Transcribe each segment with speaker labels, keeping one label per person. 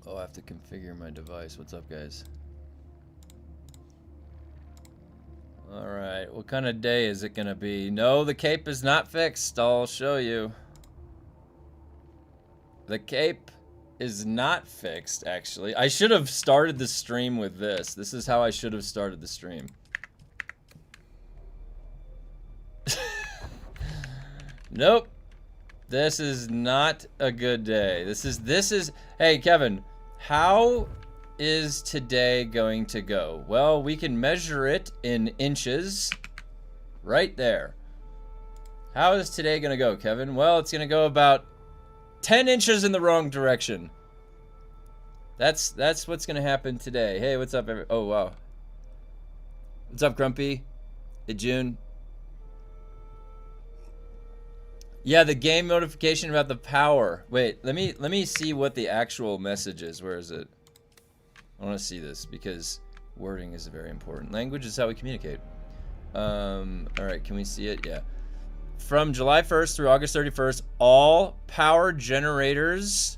Speaker 1: Oh, I have to configure my device. What's up, guys? Alright, what kind of day is it gonna be? No, the cape is not fixed. I'll show you. The cape is not fixed, actually. I should have started the stream with this. This is how I should have started the stream. Nope. This is not a good day. This is... Hey, Kevin, how is today going to go? Well, we can measure it in inches. Right there. How is today gonna go, Kevin? Well, it's gonna go about 10 inches in the wrong direction. That's what's gonna happen today. Hey, what's up, oh, wow. What's up, Grumpy? Hey, June. Yeah, the game notification about the power. Wait, let me see what the actual message is. Where is it? I want to see this because wording is very important. Language is how we communicate. Alright, can we see it? Yeah. From July 1st through August 31st, all power generators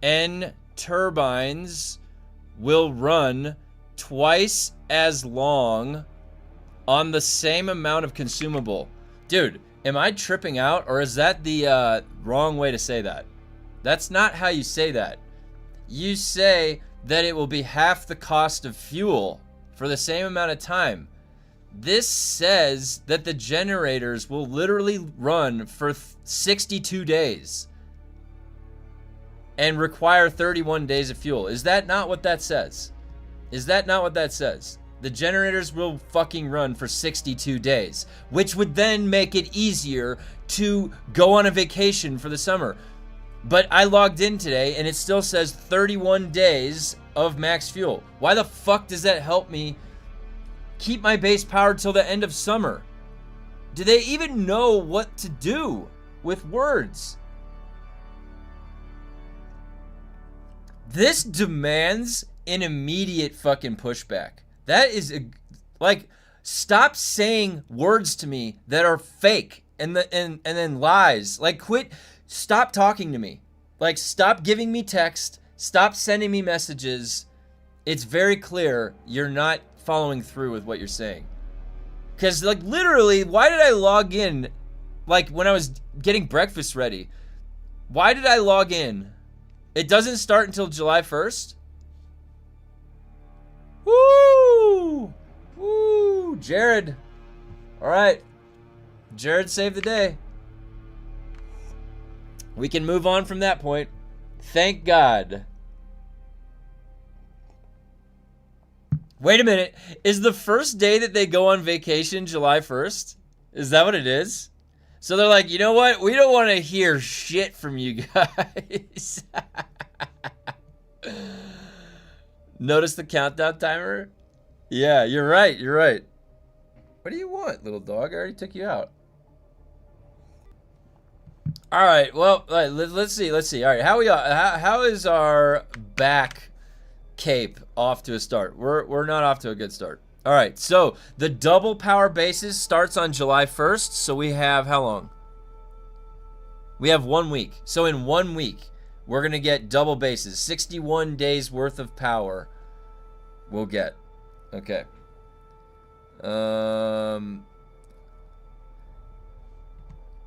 Speaker 1: and turbines will run twice as long on the same amount of consumable. Dude, am I tripping out, or is that the wrong way to say that? That's not how you say that. You say that it will be half the cost of fuel for the same amount of time. This says that the generators will literally run for 62 days and require 31 days of fuel. Is that not what that says? Is that not what that says? The generators will fucking run for 62 days, which would then make it easier to go on a vacation for the summer. But I logged in today and it still says 31 days of max fuel. Why the fuck does that help me keep my base powered till the end of summer? Do they even know what to do with words? This demands an immediate fucking pushback. That is like, stop saying words to me that are fake and then lies. Like, stop talking to me. Like, stop giving me text. Stop sending me messages. It's very clear you're not following through with what you're saying. Because, like, literally, why did I log in, like, when I was getting breakfast ready? Why did I log in? It doesn't start until July 1st? Woo! Woo! Jared. Alright. Jared saved the day. We can move on from that point. Thank God. Wait a minute. Is the first day that they go on vacation July 1st? Is that what it is? So they're like, you know what? We don't want to hear shit from you guys. Notice the countdown timer? Yeah, you're right. You're right. What do you want, little dog? I already took you out. All right. Well, let's see. Let's see. All right. How is our back cape off to a start? We're not off to a good start. All right. So the double power basis starts on July 1st. So we have how long? We have 1 week. So in 1 week, we're going to get double bases. 61 days worth of power we'll get. Okay.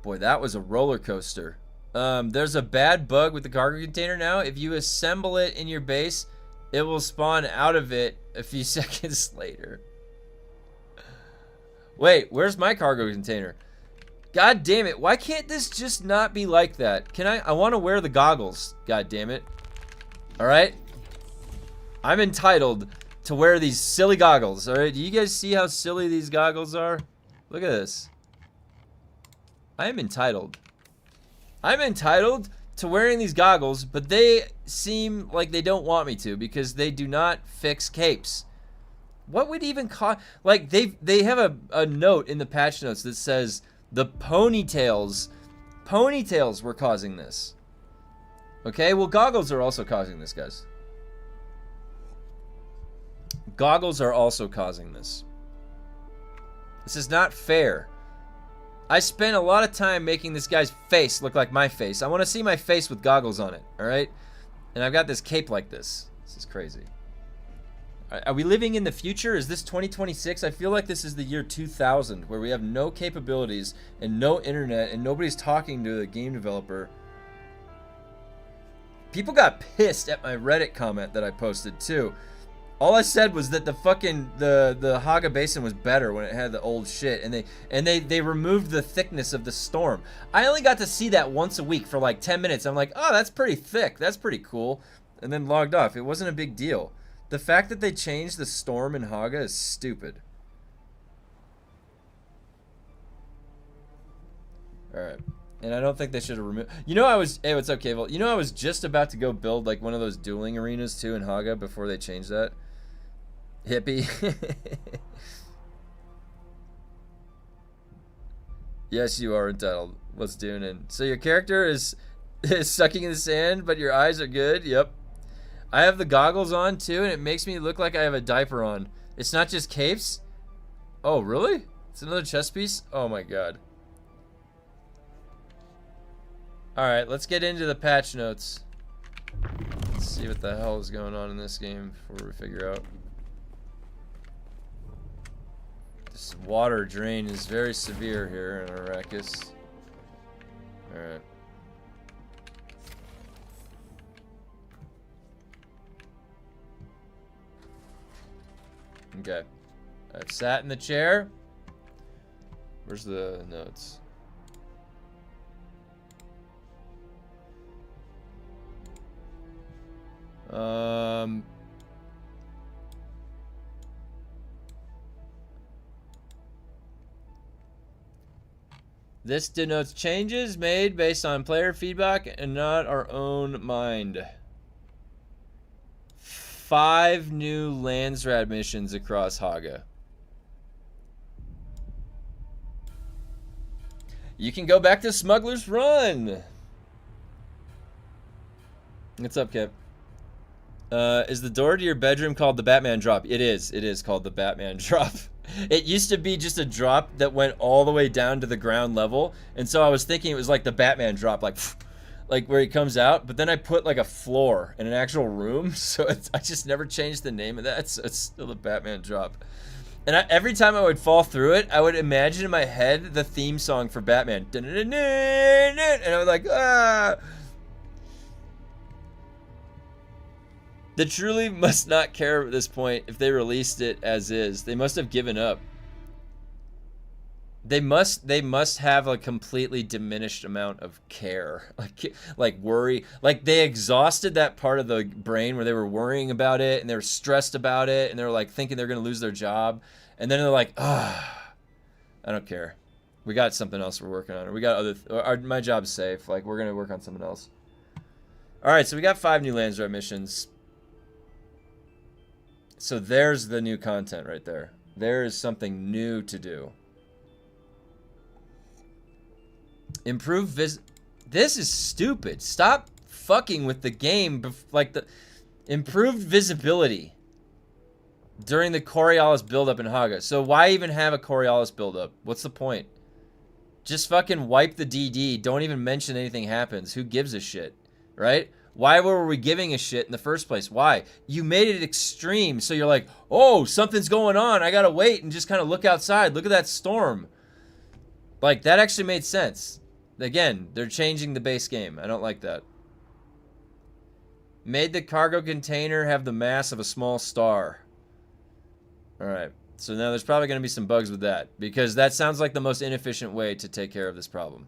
Speaker 1: Boy, that was a roller coaster. There's a bad bug with the cargo container now. If you assemble it in your base, it will spawn out of it a few seconds later. Wait, where's my cargo container? God damn it. Why can't this just not be like that? Can I want to wear the goggles. God damn it. Alright. I'm entitled to wear these silly goggles. Alright, do you guys see how silly these goggles are? Look at this. I am entitled. I'm entitled to wearing these goggles, but they seem like they don't want me to because they do not fix capes. What would even cause... Like, they have a note in the patch notes that says the ponytails were causing this. Okay, well, goggles are also causing this, guys. Goggles are also causing this. This is not fair. I spent a lot of time making this guy's face look like my face. I want to see my face with goggles on it, alright? And I've got this cape like this. This is crazy. Are we living in the future? Is this 2026? I feel like this is the year 2000, where we have no capabilities and no internet and nobody's talking to a game developer. People got pissed at my Reddit comment that I posted too. All I said was that the fucking the Haga Basin was better when it had the old shit, and they removed the thickness of the storm. I only got to see that once a week for like 10 minutes. I'm like, oh, that's pretty thick. That's pretty cool, and then logged off. It wasn't a big deal. The fact that they changed the storm in Haga is stupid. All right. And I don't think they should have removed. You know, hey, what's up, Cable? You know, I was just about to go build like one of those dueling arenas too in Haga before they changed that. Hippie. Yes, you are entitled. What's doing in? So your character is sucking in the sand, but your eyes are good. Yep. I have the goggles on too, and it makes me look like I have a diaper on. It's not just capes. Oh, really? It's another chest piece? Oh my god. Alright, let's get into the patch notes. Let's see what the hell is going on in this game before we figure out. This water drain is very severe here in Arrakis. Alright. Okay. I've sat in the chair. Where's the notes? This denotes changes made based on player feedback and not our own mind. 5 new Landsrad missions across Haga. You can go back to Smuggler's Run. What's up, Kip? Is the door to your bedroom called the Batman drop? It is. It is called the Batman drop. It used to be just a drop that went all the way down to the ground level, and so I was thinking it was like the Batman drop, like where he comes out. But then I put like a floor in an actual room, so I just never changed the name of that. So it's still the Batman drop. And every time I would fall through it, I would imagine in my head the theme song for Batman, and I was like, ah. They truly must not care at this point if they released it as is. They must have given up. They must have a completely diminished amount of care, like worry. Like they exhausted that part of the brain where they were worrying about it and they were stressed about it and they were like thinking they're gonna lose their job, and then they're like, ah, I don't care. We got something else we're working on. Or we got my job's safe. Like we're gonna work on something else. All right, so we got 5 new Landsrad missions. So there's the new content right there. There is something new to do. Improve This is stupid. Stop fucking with the game. Like the improved visibility during the Coriolis buildup in Haga. So why even have a Coriolis buildup? What's the point? Just fucking wipe the DD. Don't even mention anything happens. Who gives a shit, right? Why were we giving a shit in the first place? Why? You made it extreme, so you're like, oh, something's going on. I gotta wait and just kind of look outside. Look at that storm. Like, that actually made sense. Again, they're changing the base game. I don't like that. Made the cargo container have the mass of a small star. Alright, so now there's probably going to be some bugs with that, because that sounds like the most inefficient way to take care of this problem.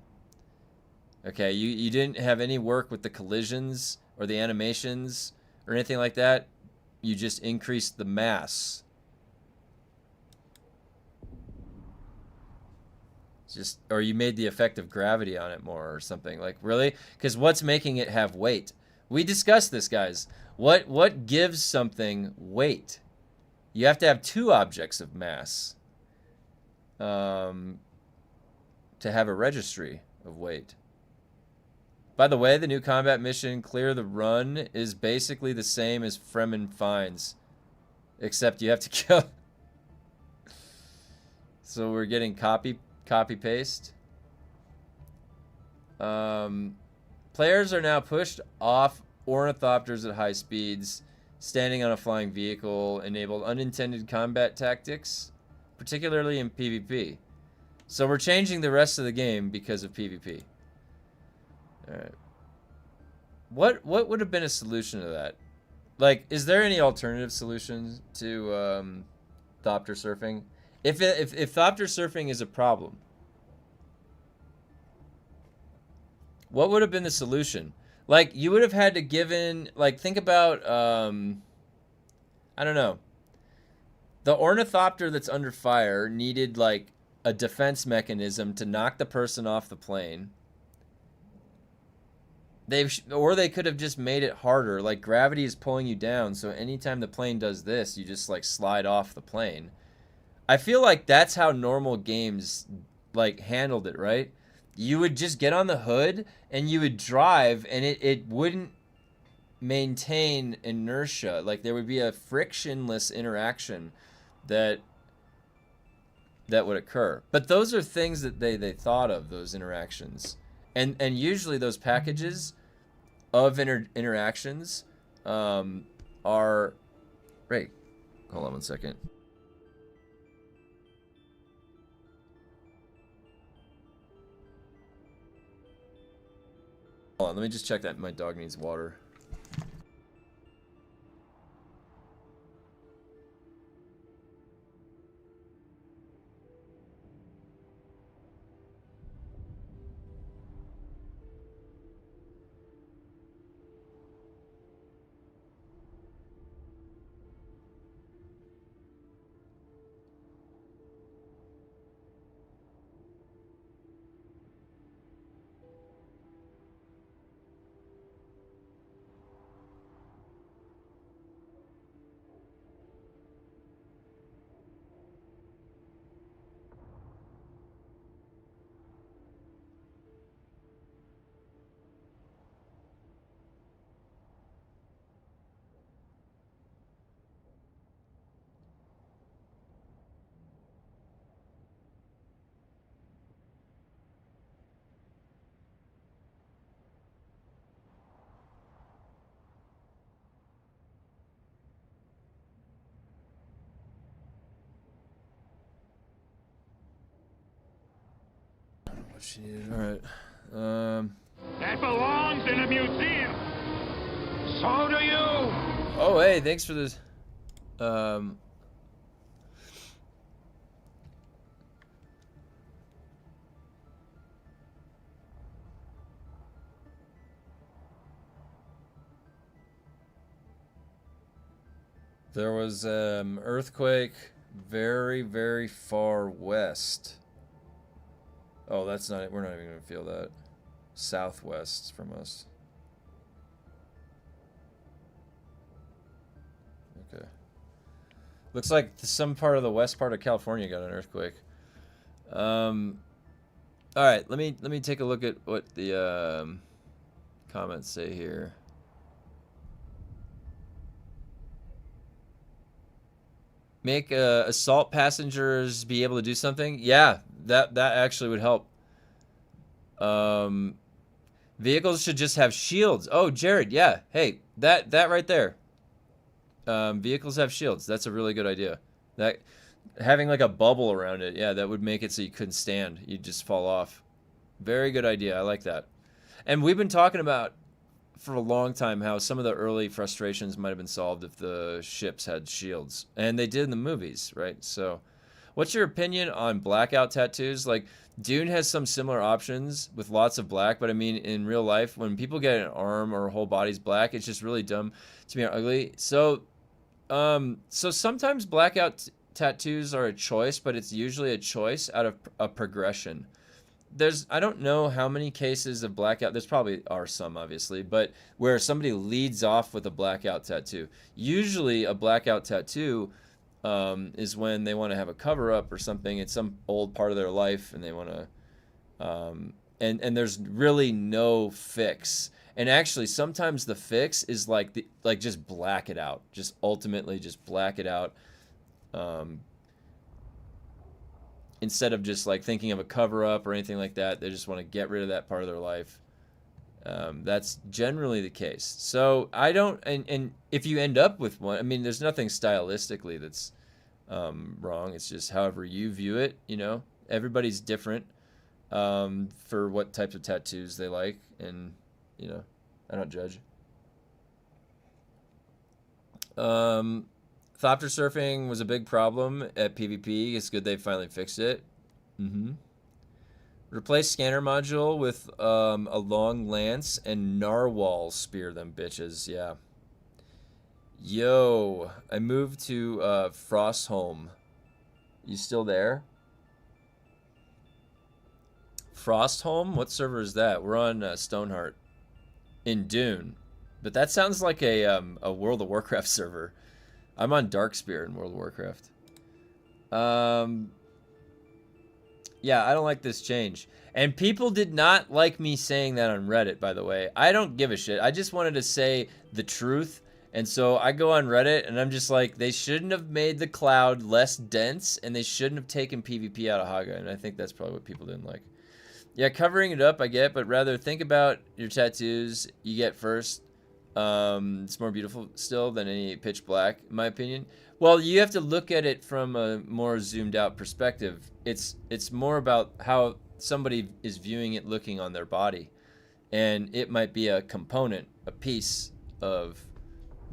Speaker 1: Okay, you didn't have any work with the collisions or the animations or anything like that. You just increased the mass. Just, or you made the effect of gravity on it more or something. Like, really? Because what's making it have weight? We discussed this, guys. What gives something weight? You have to have 2 objects of mass to have a registry of weight. By the way, the new combat mission, Clear the Run, is basically the same as Fremen Finds, except you have to kill. So we're getting copy paste. Players are now pushed off ornithopters at high speeds, standing on a flying vehicle enabled unintended combat tactics, particularly in PvP. So we're changing the rest of the game because of PvP. Alright. What would have been a solution to that? Like, is there any alternative solutions to thopter surfing? If thopter surfing is a problem, what would have been the solution? Like, you would have had to give in, like, think about, I don't know. The ornithopter that's under fire needed, like, a defense mechanism to knock the person off the plane. Or they could have just made it harder. Like, gravity is pulling you down, so anytime the plane does this, you just, like, slide off the plane. I feel like that's how normal games, like, handled it, right? You would just get on the hood, and you would drive, and it wouldn't maintain inertia. Like, there would be a frictionless interaction that would occur. But those are things that they thought of, those interactions. And usually those packages of interactions are... Wait, hold on one second. Hold on, let me just check that my dog needs water. What she needed. Alright.
Speaker 2: That belongs in a museum. So do you.
Speaker 1: Oh, hey, thanks for this. There was earthquake very, very far west. Oh, that's not it. We're not even going to feel that. Southwest from us. Okay. Looks like some part of the west part of California got an earthquake. All right, let me take a look at what the comments say here. Make assault passengers be able to do something? Yeah, that actually would help. Vehicles should just have shields. Oh, Jared, yeah. Hey, that right there. Vehicles have shields. That's a really good idea. That having like a bubble around it, yeah, that would make it so you couldn't stand. You'd just fall off. Very good idea. I like that. And we've been talking about for a long time how some of the early frustrations might have been solved if the ships had shields. And they did in the movies, right? So what's your opinion on blackout tattoos? Like, Dune has some similar options with lots of black, but I mean, in real life, when people get an arm or a whole body's black, it's just really dumb to me, ugly. So sometimes blackout tattoos are a choice, but it's usually a choice out of a progression. I don't know how many cases of blackout, there's probably are some obviously, but where somebody leads off with a blackout tattoo. Usually a blackout tattoo is when they want to have a cover up or something. It's some old part of their life and they want to, and there's really no fix. And actually sometimes the fix is like just black it out, just ultimately just black it out. Instead of just like thinking of a cover up or anything like that, they just want to get rid of that part of their life That's generally the case. So I don't, and if you end up with one, I mean, there's nothing stylistically that's wrong. It's just however you view it. You know, everybody's different for what types of tattoos they like, and you know, I don't judge. Thopter surfing was a big problem at PvP. It's good they finally fixed it. Replace scanner module with a long lance and narwhal spear them bitches. Yeah. Yo, I moved to Frostholm. You still there? Frostholm? What server is that? We're on Stoneheart in Dune, but that sounds like a World of Warcraft server. I'm on Darkspear in World of Warcraft. Yeah, I don't like this change. And people did not like me saying that on Reddit, by the way. I don't give a shit. I just wanted to say the truth. And so I go on Reddit and I'm just like, they shouldn't have made the cloud less dense and they shouldn't have taken PvP out of Haga. And I think that's probably what people didn't like. Yeah, covering it up I get, but rather think about your tattoos you get first. It's more beautiful still than any pitch black, in my opinion. Well, you have to look at it from a more zoomed out perspective. It's more about how somebody is viewing it looking on their body. And it might be a component, a piece of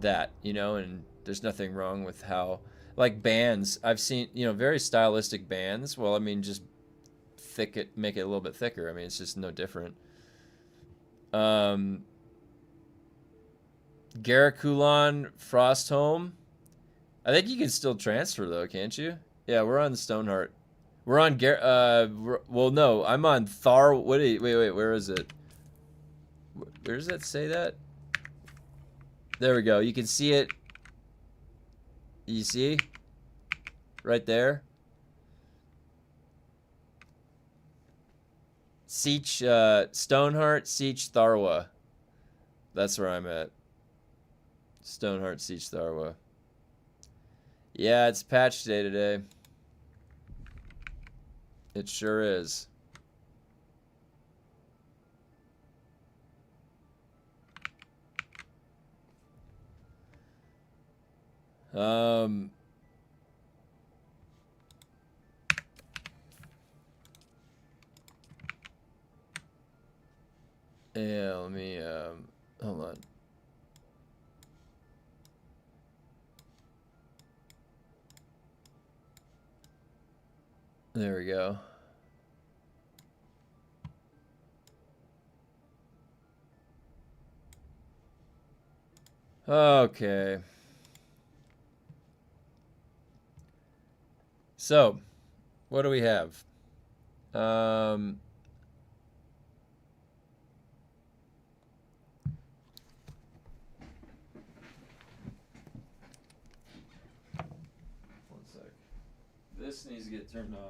Speaker 1: that, you know, and there's nothing wrong with how, like bands, I've seen, you know, very stylistic bands. Well, I mean, just make it a little bit thicker. I mean, it's just no different. Garrikulon Frostholm. I think you can still transfer though, can't you? Yeah, we're on Stoneheart. We're on well, no, I'm on Thar. Wait, where is it? Where does that say that? There we go. You can see it. You see? Right there. Siege, Stoneheart, Siege, Tharwa. That's where I'm at. Stoneheart, Siege, Tharwa. Yeah, it's patch day today. It sure is. Yeah, let me, hold on. There we go. Okay. So, what do we have? One sec. This needs to get turned on.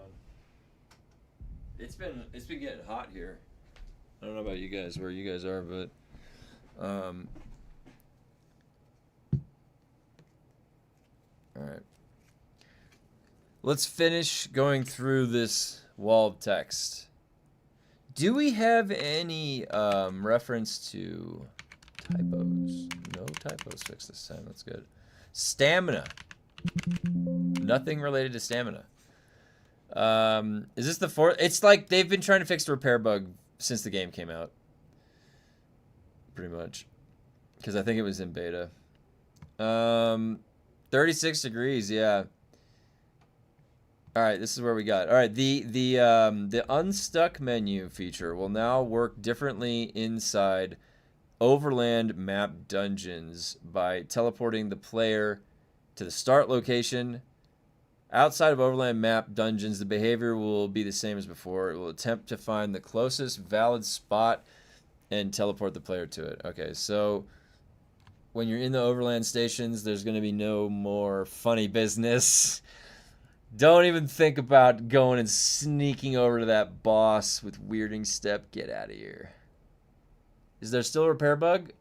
Speaker 1: It's been getting hot here. I don't know about you guys, where you guys are, but all right. Let's finish going through this wall of text. Do we have any reference to typos? No typos fixed this time. That's good. Stamina. Nothing related to stamina. Is this the fourth? It's like they've been trying to fix the repair bug since the game came out. Pretty much. Because I think it was in beta. 36 degrees, yeah. All right, this is where we got. All right, the unstuck menu feature will now work differently inside Overland map dungeons by teleporting the player to the start location. Outside of Overland map dungeons, the behavior will be the same as before. It will attempt to find the closest valid spot and teleport the player to it. Okay, so when you're in the Overland stations, there's going to be no more funny business. Don't even think about going and sneaking over to that boss with weirding step. Get out of here. Is there still a repair bug?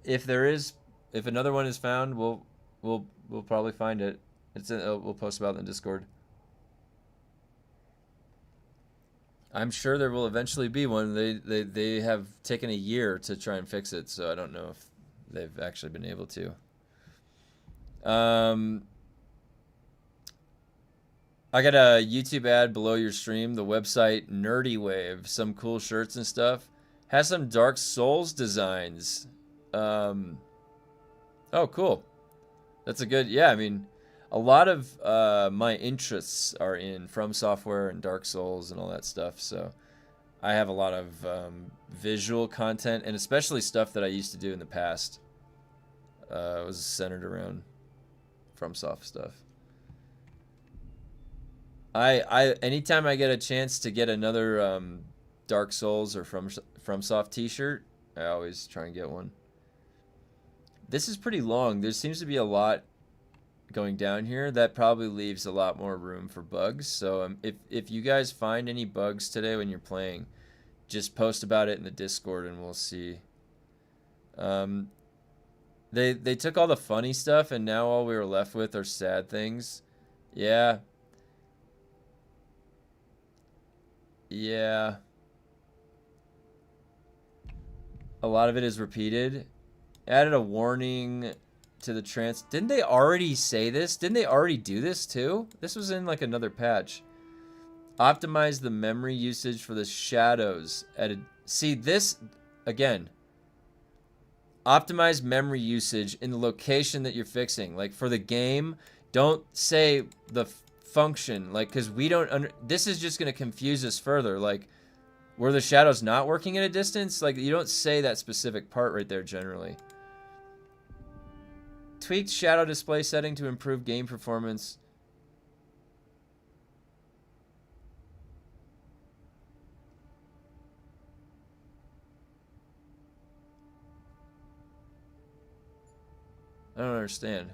Speaker 1: If there is, if another one is found, we'll probably find it. We'll post about it in Discord. I'm sure there will eventually be one. They have taken a year to try and fix it, so I don't know if they've actually been able to. I got a YouTube ad below your stream. The website Nerdy Wave, some cool shirts and stuff, has some Dark Souls designs. Oh, cool. That's a good. Yeah, I mean, a lot of my interests are in From Software and Dark Souls and all that stuff. So I have a lot of visual content, and especially stuff that I used to do in the past. Was centered around FromSoft stuff. I anytime I get a chance to get another Dark Souls or FromSoft t-shirt, I always try and get one. This is pretty long. There seems to be a lot going down here. That probably leaves a lot more room for bugs. So if you guys find any bugs today when you're playing, just post about it in the Discord and we'll see. They took all the funny stuff and now all we were left with are sad things. Yeah. Yeah. A lot of it is repeated. Added a warning to the trans. Didn't they already say this? Didn't they already do this too? This was in like another patch. Optimize the memory usage for the shadows. See this again. Optimize memory usage in the location that you're fixing. Like for the game, don't say the function. Like, because we don't. This is just going to confuse us further. Like, were the shadows not working at a distance? Like, you don't say that specific part right there generally. Tweaked shadow display setting to improve game performance. I don't understand.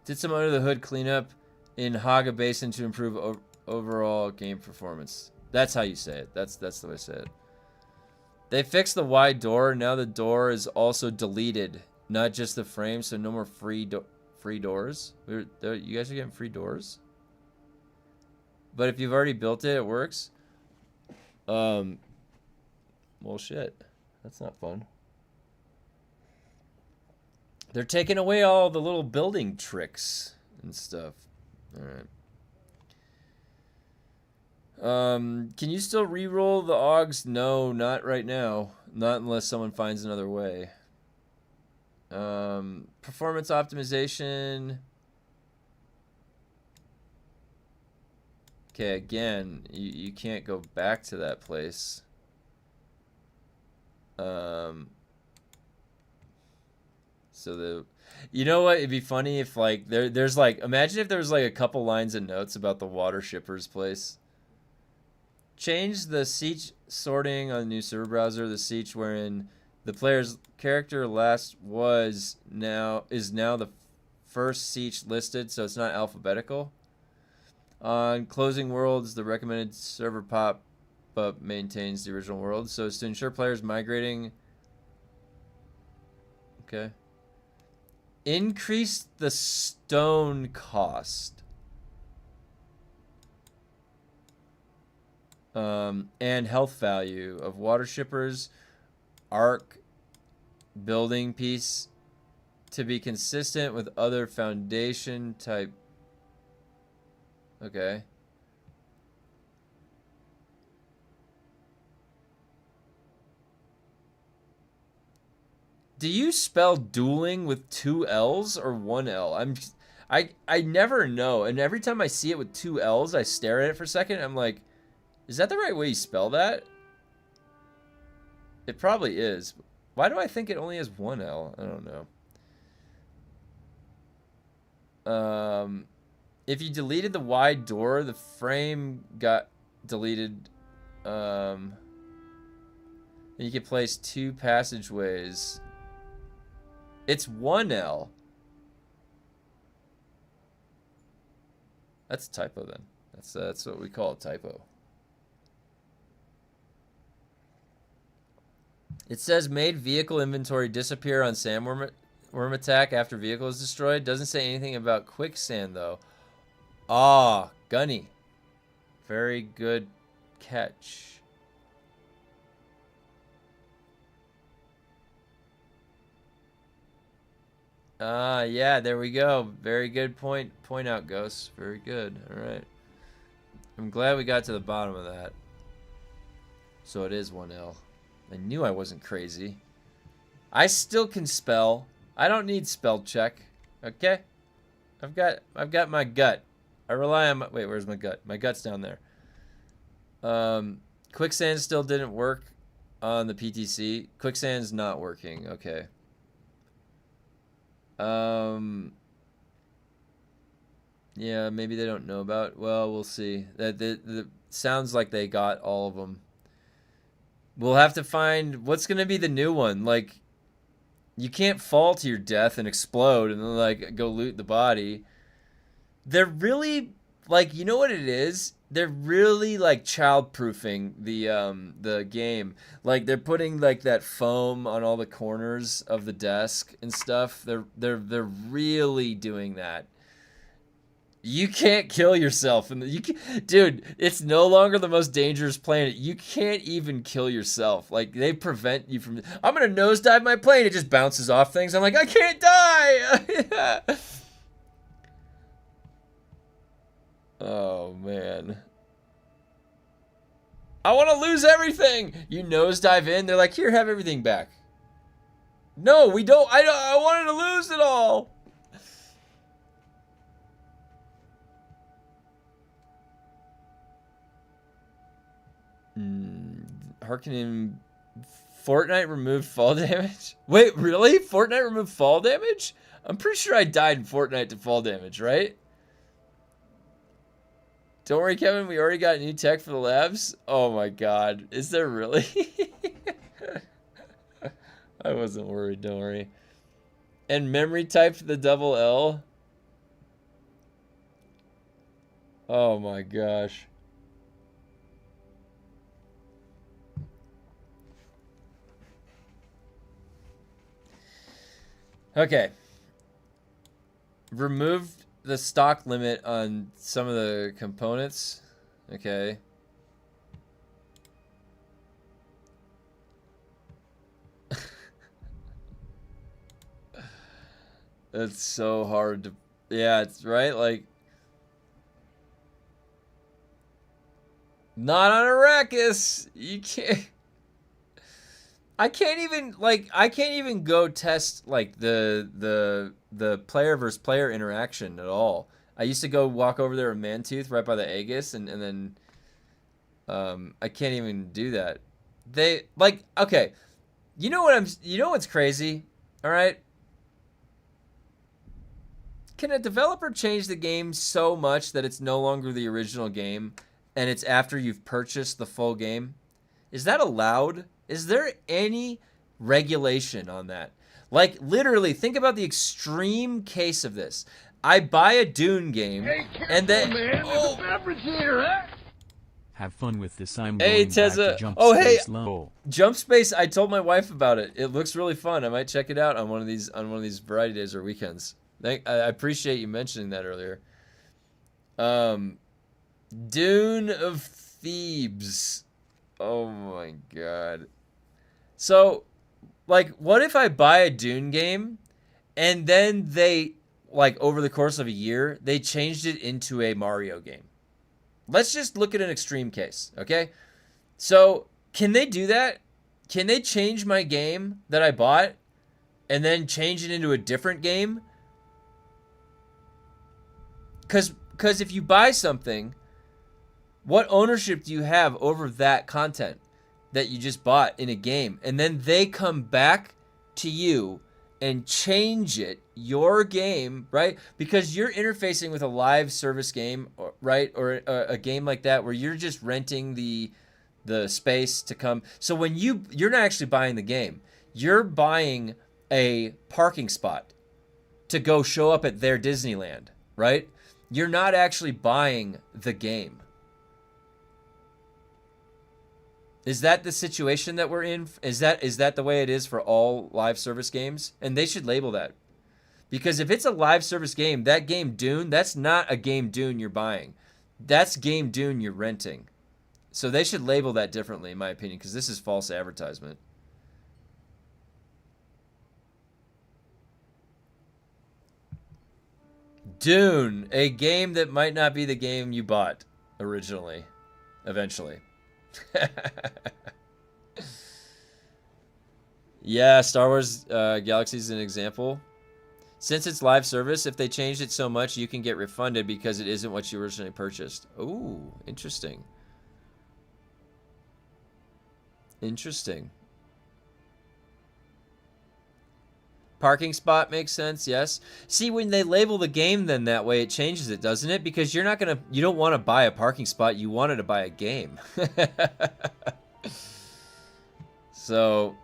Speaker 1: Did some under the hood cleanup in Haga Basin to improve overall game performance. That's how you say it. That's the way I say it. They fixed the wide door. Now the door is also deleted, not just the frame. So no more free doors. You guys are getting free doors. But if you've already built it, it works. Well, shit. That's not fun. They're taking away all the little building tricks and stuff. All right. Can you still re-roll the AUGs? No, not right now. Not unless someone finds another way. Performance optimization. Okay, again, you can't go back to that place. So you know what? It'd be funny if like there's like, imagine if there was like a couple lines of notes about the water shipper's place. Change the siege sorting on the new server browser. The siege wherein the player's character last is now the first siege listed, so it's not alphabetical. On closing worlds, the recommended server pop-up maintains the original world. So it's to ensure players migrating. Okay. Increase the stone cost. And health value of water shippers, arc building piece to be consistent with other foundation type. Okay. Do you spell dueling with 2 L's or 1 L? I never know, and every time I see it with 2 L's, I stare at it for a second. I'm like, is that the right way you spell that? It probably is. Why do I think it only has 1 L? I don't know. If you deleted the wide door, the frame got deleted. Then you could place 2 passageways. It's 1 L. That's a typo then. That's what we call a typo. It says made vehicle inventory disappear on sandworm attack after vehicle is destroyed. Doesn't say anything about quicksand though. Ah, Gunny. Very good catch. Ah, yeah, there we go. Very good point out, Ghost. Very good. All right. I'm glad we got to the bottom of that. So it is 1L. I knew I wasn't crazy. I still can spell. I don't need spell check. Okay? I've got my gut. I rely on my, wait, where's my gut? My gut's down there. Quicksand still didn't work on the PTC. Quicksand's not working. Okay. Yeah, maybe they don't know about. Well, we'll see. That sounds like they got all of them. We'll have to find what's gonna be the new one. Like, you can't fall to your death and explode and then like go loot the body. They're really like, you know what it is? They're really like child-proofing the game. Like they're putting like that foam on all the corners of the desk and stuff. They're really doing that. You can't kill yourself, and dude, it's no longer the most dangerous planet. You can't even kill yourself. Like they prevent you from. I'm gonna nosedive my plane. It just bounces off things. I'm like, I can't die. Oh man, I want to lose everything. You nosedive in. They're like, here, have everything back. No, we don't. I wanted to lose it all. Harkening. Fortnite removed fall damage? Wait, really? Fortnite removed fall damage? I'm pretty sure I died in Fortnite to fall damage, right? Don't worry, Kevin. We already got new tech for the labs. Oh my god. Is there really? I wasn't worried. Don't worry. And memory typed the double L. Oh my gosh. Okay. Removed the stock limit on some of the components. Okay. That's so hard to... Yeah, it's right, like... Not on Arrakis! You can't... I can't even go test like the player versus player interaction at all. I used to go walk over there with Mantooth right by the Aegis and then I can't even do that. They like, okay. You know what's crazy? All right? Can a developer change the game so much that it's no longer the original game and it's after you've purchased the full game? Is that allowed? Is there any regulation on that? Like, literally, think about the extreme case of this. I buy a Dune game, and then...
Speaker 2: Man. There's a beverage here, huh?
Speaker 3: Have fun with this. I'm
Speaker 1: Hey,
Speaker 3: going back
Speaker 1: Tezza.
Speaker 3: to jump
Speaker 1: Oh, hey.
Speaker 3: space low.
Speaker 1: Jump Space, I told my wife about it. It looks really fun. I might check it out on one of these variety days or weekends. I appreciate you mentioning that earlier. Dune of Thebes. Oh my god. So, like, what if I buy a Dune game and then they, like, over the course of a year, they changed it into a Mario game? Let's just look at an extreme case, okay? So, can they do that? Can they change my game that I bought and then change it into a different game? Because if you buy something, what ownership do you have over that content that you just bought in a game? And then they come back to you and change it, your game, right? Because you're interfacing with a live service game, right? Or a game like that where you're just renting the space to come. So when you're not actually buying the game, you're buying a parking spot to go show up at their Disneyland, right? You're not actually buying the game. Is that the situation that we're in? Is that the way it is for all live service games? And they should label that. Because if it's a live service game, that game Dune, that's not a game Dune you're buying. That's game Dune you're renting. So they should label that differently, in my opinion, because this is false advertisement. Dune, a game that might not be the game you bought originally, eventually. Yeah, Star Wars Galaxy is an example. Since it's live service, if they changed it so much, you can get refunded because it isn't what you originally purchased. Ooh, interesting. Interesting. Parking spot makes sense, yes. See, when they label the game then that way, it changes it, doesn't it? Because you don't want to buy a parking spot, you wanted to buy a game. So,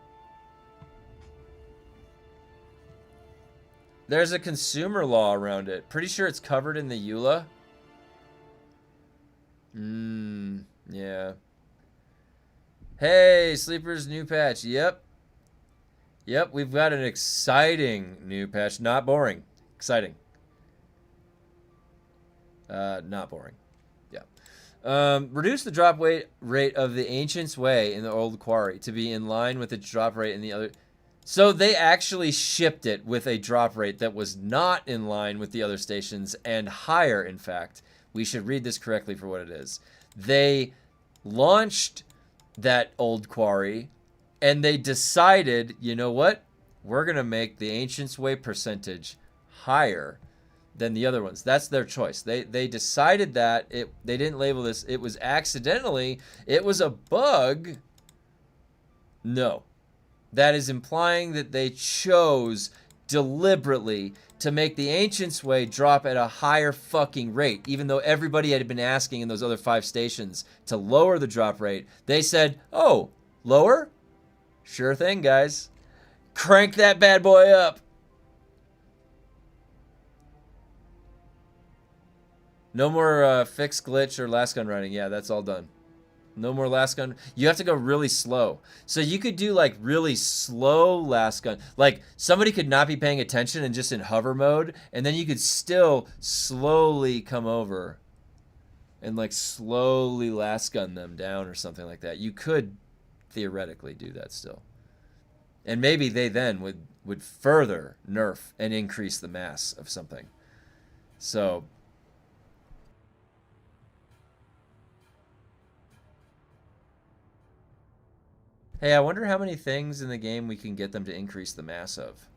Speaker 1: there's a consumer law around it. Pretty sure it's covered in the EULA. Yeah. Hey, Sleeper's new patch. Yep, we've got an exciting new patch. Not boring. Exciting. Not boring. Yeah. Reduce the drop rate of the Ancient's Way in the Old Quarry to be in line with the drop rate in the other. So they actually shipped it with a drop rate that was not in line with the other stations and higher, in fact. We should read this correctly for what it is. They launched that Old Quarry, and they decided, you know what? We're going to make the Ancient's Way percentage higher than the other ones. That's their choice. They decided that. They didn't label this. It was accidentally. It was a bug. No. That is implying that they chose deliberately to make the Ancient's Way drop at a higher fucking rate, even though everybody had been asking in those other 5 stations to lower the drop rate. They said, oh, lower? Sure thing, guys. Crank that bad boy up. No more fixed glitch or last gun running. Yeah, that's all done. No more last gun. You have to go really slow. So you could do like really slow last gun. Like somebody could not be paying attention and just in hover mode, and then you could still slowly come over and like slowly last gun them down or something like that. You could theoretically do that still. And maybe they then would further nerf and increase the mass of something. So hey, I wonder how many things in the game we can get them to increase the mass of.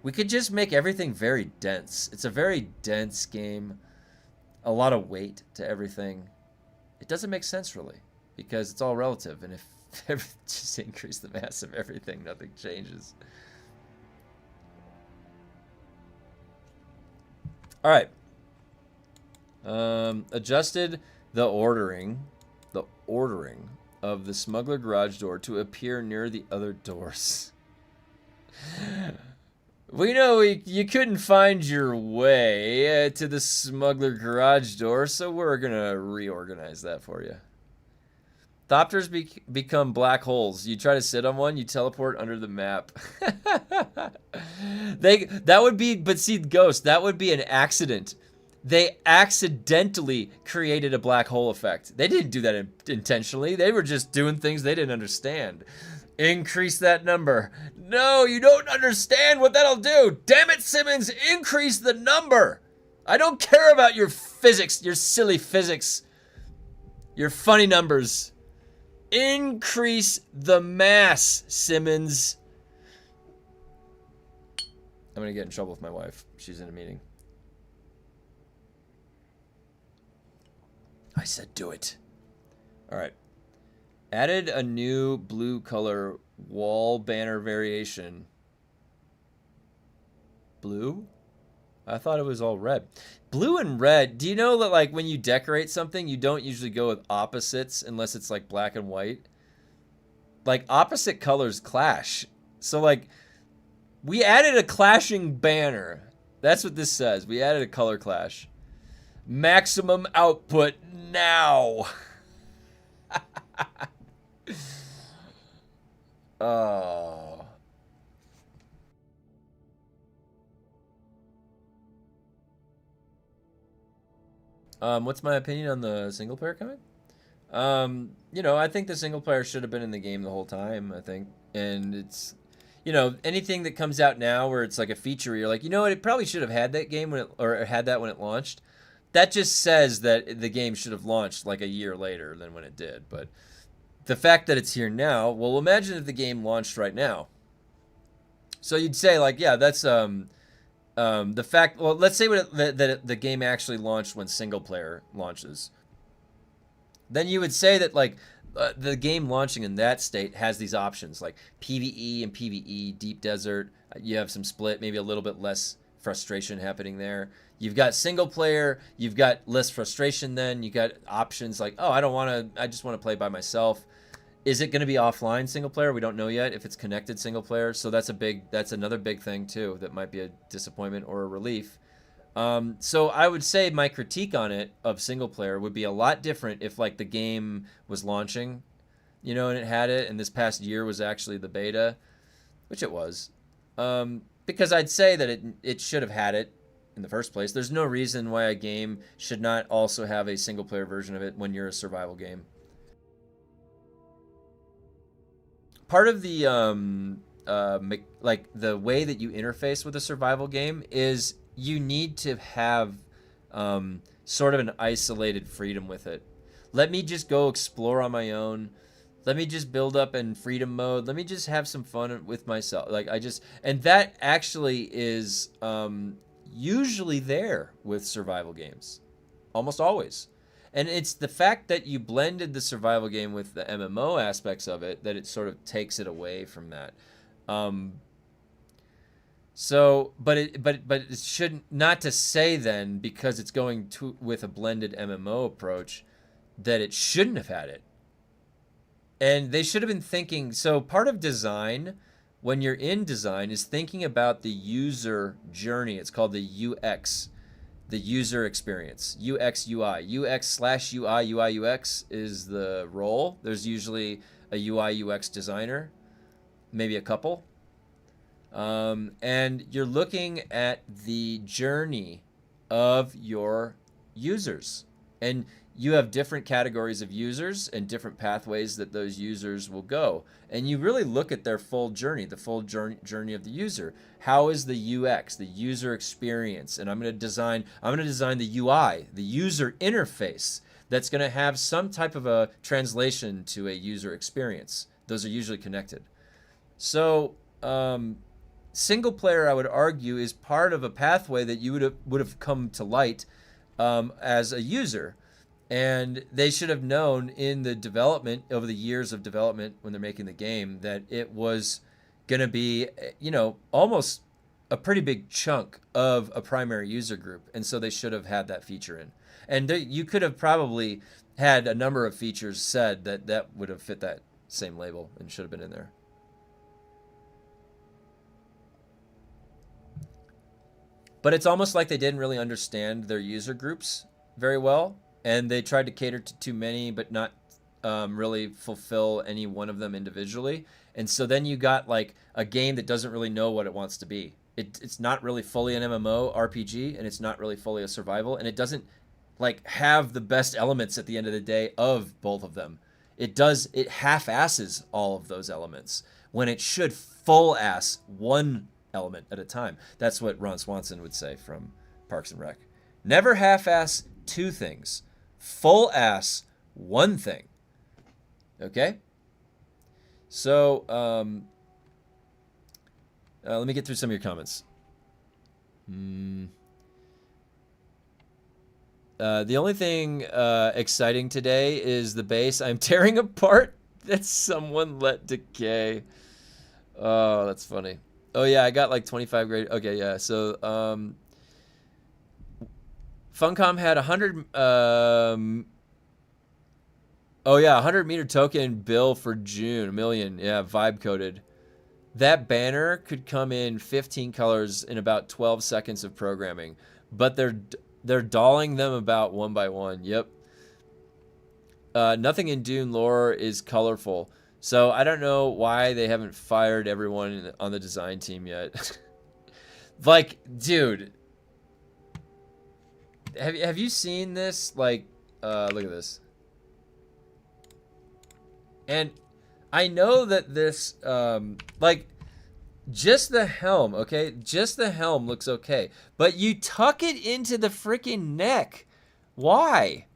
Speaker 1: We could just make everything very dense. It's a very dense game. A lot of weight to everything. It doesn't make sense really, because it's all relative, and if just increase the mass of everything, nothing changes. All right. Adjusted the ordering of the smuggler garage door to appear near the other doors. We know you couldn't find your way to the smuggler garage door, so we're gonna reorganize that for you. Thopters become black holes. You try to sit on one, you teleport under the map. That would be, but see, Ghost, that would be an accident. They accidentally created a black hole effect. They didn't do that intentionally. They were just doing things they didn't understand. Increase that number. No, you don't understand what that'll do. Damn it, Simmons, increase the number. I don't care about your physics, your silly physics, your funny numbers. Increase the mass, Simmons. I'm gonna get in trouble with my wife. She's in a meeting. I said do it. All right. Added a new blue color wall banner variation. Blue? I thought it was all red. Blue and red. Do you know that like when you decorate something, you don't usually go with opposites unless it's like black and white? Like opposite colors clash. So like we added a clashing banner. That's what this says. We added a color clash. Maximum output now. Oh. What's my opinion on the single player comment? You know, I think the single player should have been in the game the whole time, I think. And it's, you know, anything that comes out now where it's like a feature where you're like, you know what, it probably should have had that game when it, or had that when it launched. That just says that the game should have launched like a year later than when it did. But the fact that it's here now, well, imagine if the game launched right now. So you'd say like, yeah, that's the fact. Well, let's say that the game actually launched when single player launches. Then you would say that like the game launching in that state has these options like PvE and PvE, deep desert. You have some split, maybe a little bit less frustration happening there. You've got single player, you've got less frustration. Then you got options like, oh, I don't want to, I just want to play by myself. Is it going to be offline single player? We don't know yet if it's connected single player. So that's another big thing too that might be a disappointment or a relief. So I would say my critique on it of single player would be a lot different if like the game was launching, you know, and it had it, and this past year was actually the beta, which it was. Because I'd say that it should have had it in the first place. There's no reason why a game should not also have a single player version of it when you're a survival game. Part of the like the way that you interface with a survival game is you need to have sort of an isolated freedom with it. Let me just go explore on my own. Let me just build up in freedom mode. Let me just have some fun with myself. Like and that actually is usually there with survival games, almost always. And it's the fact that you blended the survival game with the MMO aspects of it that it sort of takes it away from that. So, but it shouldn't, not to say then because it's going to with a blended MMO approach that it shouldn't have had it. And they should have been thinking. So part of design, when you're in design, is thinking about the user journey. It's called the UX. The user experience, UX, UI. UX/UI, UI, UX is the role. There's usually a UI, UX designer, maybe a couple. And you're looking at the journey of your users. And you have different categories of users and different pathways that those users will go. And you really look at their full journey, the full journey of the user. How is the UX, the user experience? And I'm going to design the UI, the user interface that's going to have some type of a translation to a user experience. Those are usually connected. So single player, I would argue, is part of a pathway that you would have come to light as a user. And they should have known in the development, over the years of development when they're making the game, that it was going to be, you know, almost a pretty big chunk of a primary user group. And so they should have had that feature in. And you could have probably had a number of features said that would have fit that same label and should have been in there. But it's almost like they didn't really understand their user groups very well. And they tried to cater to too many, but not really fulfill any one of them individually. And so then you got like a game that doesn't really know what it wants to be. It's not really fully an MMO RPG, and it's not really fully a survival, and it doesn't like have the best elements at the end of the day of both of them. It half-asses all of those elements when it should full-ass one element at a time. That's what Ron Swanson would say from Parks and Rec. Never half-ass two things. Full ass one thing. Okay? So, let me get through some of your comments. The only thing exciting today is the base I'm tearing apart that someone let decay. Oh, that's funny. Oh, yeah, I got like 25 grade. Okay, yeah. So, Funcom had 100 100 meter token bill for June, 1 million. Yeah, vibe coded. That banner could come in 15 colors in about 12 seconds of programming, but they're dolling them about one by one. Yep. Nothing in Dune lore is colorful. So I don't know why they haven't fired everyone on the design team yet. Like, dude, have you seen this? Like, look at this. And I know that this, like, just the helm, okay? Just the helm looks okay. But you tuck it into the freaking neck. Why?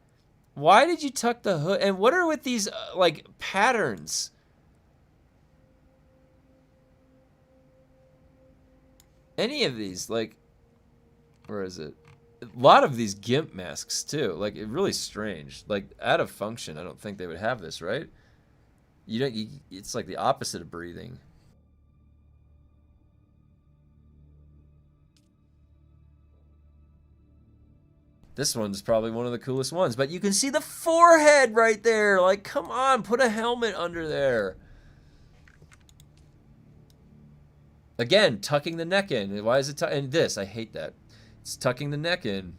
Speaker 1: Why did you tuck the hood? And what are with these, like, patterns? Any of these, like, where is it? A lot of these GIMP masks, too. Like, it really strange. Like, out of function, I don't think they would have this, right? You don't, it's like the opposite of breathing. This one's probably one of the coolest ones, but you can see the forehead right there. Like, come on, put a helmet under there. Again, tucking the neck in. Why is it and this? I hate that. It's tucking the neck in.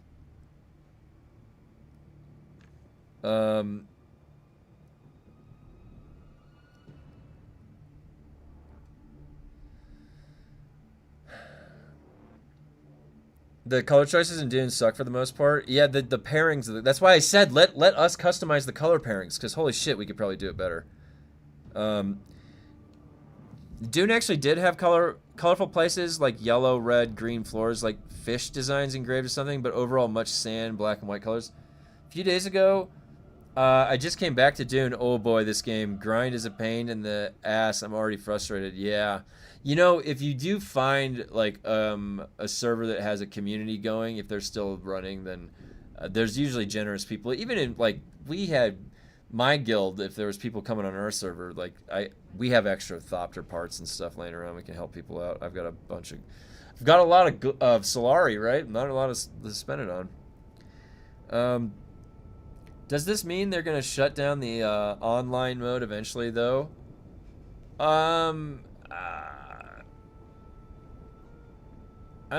Speaker 1: The color choices in Dune suck for the most part. Yeah, the pairings. That's why I said let us customize the color pairings, because holy shit, we could probably do it better. Dune actually did have colorful places like yellow, red, green floors, like fish designs engraved or something, but overall much sand, black and white colors. A few days ago, I just came back to Dune. Oh boy, this game. Grind is a pain in the ass. I'm already frustrated. Yeah. You know, if you do find like a server that has a community going, if they're still running, then there's usually generous people. Even in like we had my guild, if there was people coming on our server, like we have extra Thopter parts and stuff laying around. We can help people out. I've got a lot of Solari, right? Not a lot to spend it on. Does this mean they're gonna shut down the online mode eventually, though? I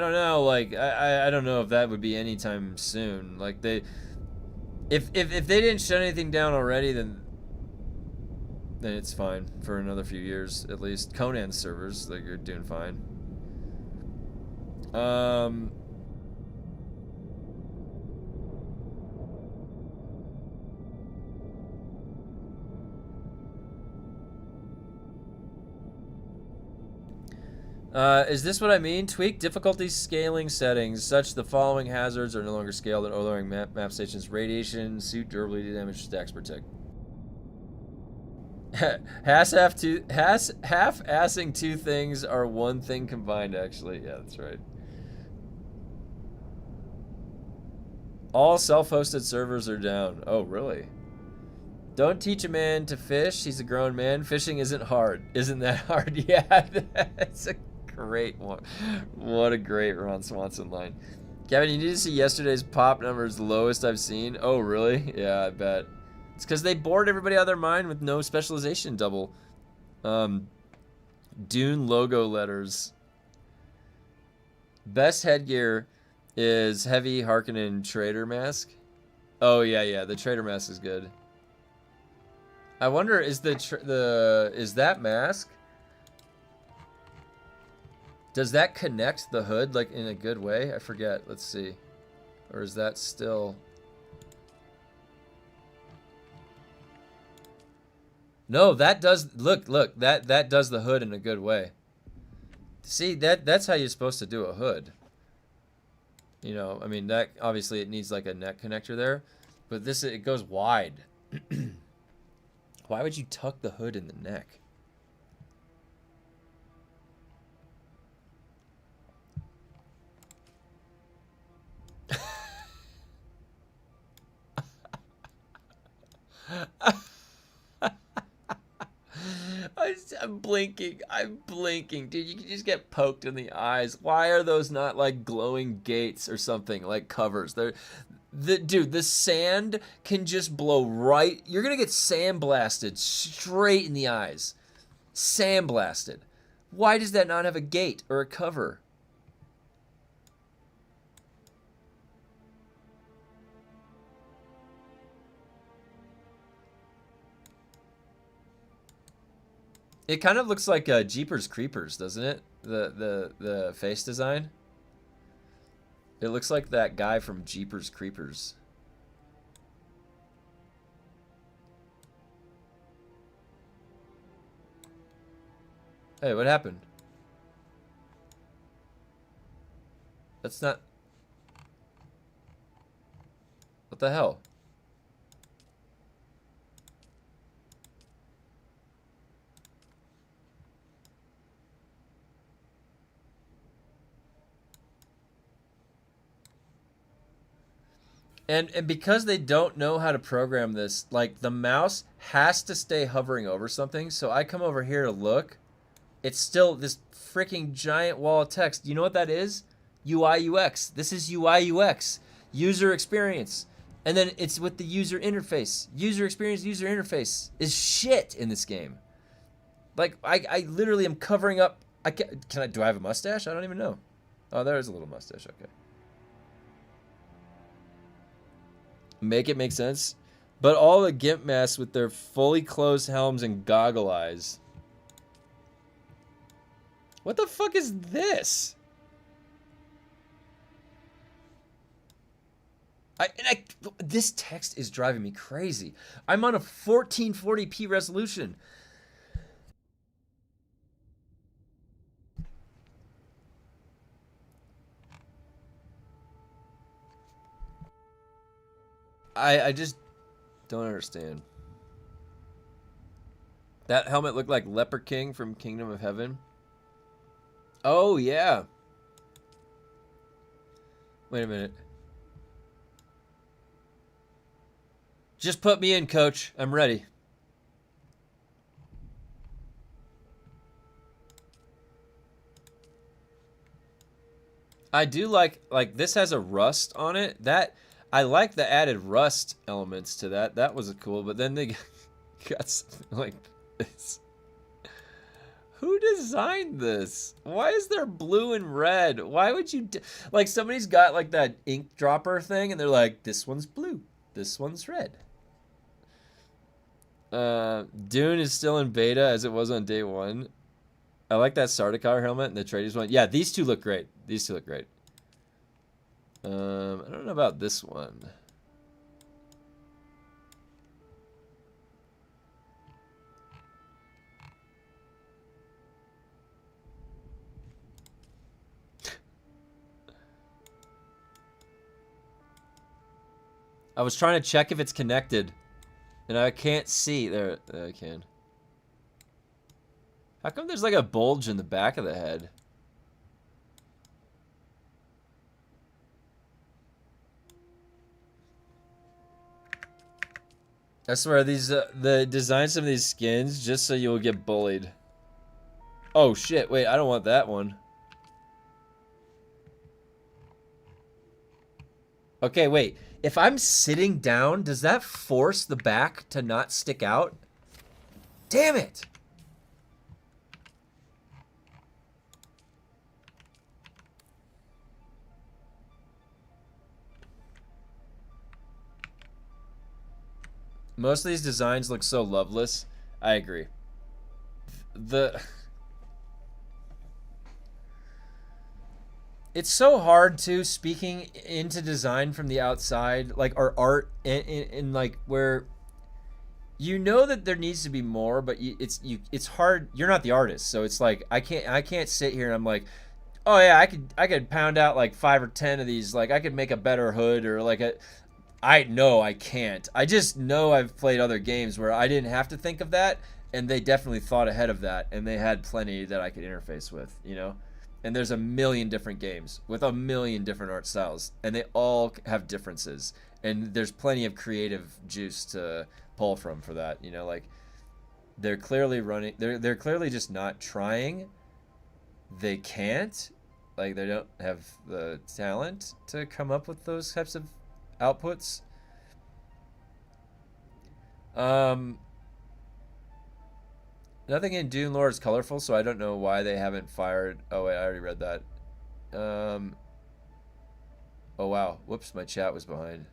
Speaker 1: don't know. Like, I don't know if that would be anytime soon. Like, if they didn't shut anything down already, then it's fine for another few years at least. Conan's servers, like, you're doing fine. Is this what I mean? Tweak difficulty scaling settings such the following hazards are no longer scaled and lowering map stations: radiation, suit durability damage, stacks protect. Half-assing two things are one thing combined, actually. Yeah, that's right. All self-hosted servers are down. Oh, really? Don't teach a man to fish. He's a grown man. Fishing isn't hard. Isn't that hard? Yeah, that's a great one. What a great Ron Swanson line. Kevin, you need to see yesterday's pop numbers, the lowest I've seen. Oh, really? Yeah, I bet. It's because they bored everybody out of their mind with no specialization double. Dune logo letters. Best headgear is heavy Harkonnen trader mask. Oh, yeah, the trader mask is good. I wonder, is is that mask? Does that connect the hood like in a good way? I forget. Let's see. Or is that still? No, that does. Look. That does the hood in a good way. See, that's how you're supposed to do a hood. You know, I mean, that obviously it needs like a neck connector there, but this it goes wide. Why would you tuck the hood in the neck? I'm blinking. I'm blinking. Dude, you can just get poked in the eyes. Why are those not like glowing gates or something, like covers? Dude, the sand can just blow right. You're going to get sandblasted straight in the eyes. Sandblasted. Why does that not have a gate or a cover? It kind of looks like Jeepers Creepers, doesn't it? The face design. It looks like that guy from Jeepers Creepers. Hey, what happened? That's not... What the hell? And because they don't know how to program this, like the mouse has to stay hovering over something. So I come over here to look. It's still this freaking giant wall of text. You know what that is? UI UX. This is UI UX. User experience. And then it's with the user interface. User experience, user interface is shit in this game. Like I literally am covering up. Do I have a mustache? I don't even know. Oh, there is a little mustache. Okay. Make it make sense. But all the GIMP masks with their fully closed helms and goggle eyes. What the fuck is this? This text is driving me crazy. I'm on a 1440p resolution. I just don't understand. That helmet looked like Leper King from Kingdom of Heaven. Oh, yeah. Wait a minute. Just put me in, coach. I'm ready. I do like this has a rust on it. That I like the added rust elements to that. That was cool, but then they got something like this. Who designed this? Why is there blue and red? Why would you like somebody's got like that ink dropper thing and they're like, this one's blue, this one's red. Dune is still in beta as it was on day one. I like that Sardaukar helmet and the Atreides one. Yeah, these two look great. These two look great. I don't know about this one. I was trying to check if it's connected, and I can't see. There I can. How come there's like a bulge in the back of the head? I swear these the designs of these skins just so you'll get bullied. Oh shit! Wait, I don't want that one. Okay, wait. If I'm sitting down, does that force the back to not stick out? Damn it! Most of these designs look so loveless. I agree. It's so hard too, speaking into design from the outside, like our art, in like where you know that there needs to be more, but it's hard. You're not the artist, so it's like I can't sit here and I'm like, oh yeah, I could pound out like 5 or 10 of these. Like I could make a better hood or like a. I know I can't. I just know I've played other games where I didn't have to think of that, and they definitely thought ahead of that, and they had plenty that I could interface with, you know? And there's a million different games with a million different art styles, and they all have differences, and there's plenty of creative juice to pull from for that, you know? Like, they're clearly running, they're clearly just not trying. They can't. Like, they don't have the talent to come up with those types of outputs. Nothing in Dune lore is colorful, so I don't know why they haven't fired. Oh wait, I already read that. Oh wow, whoops, my chat was behind.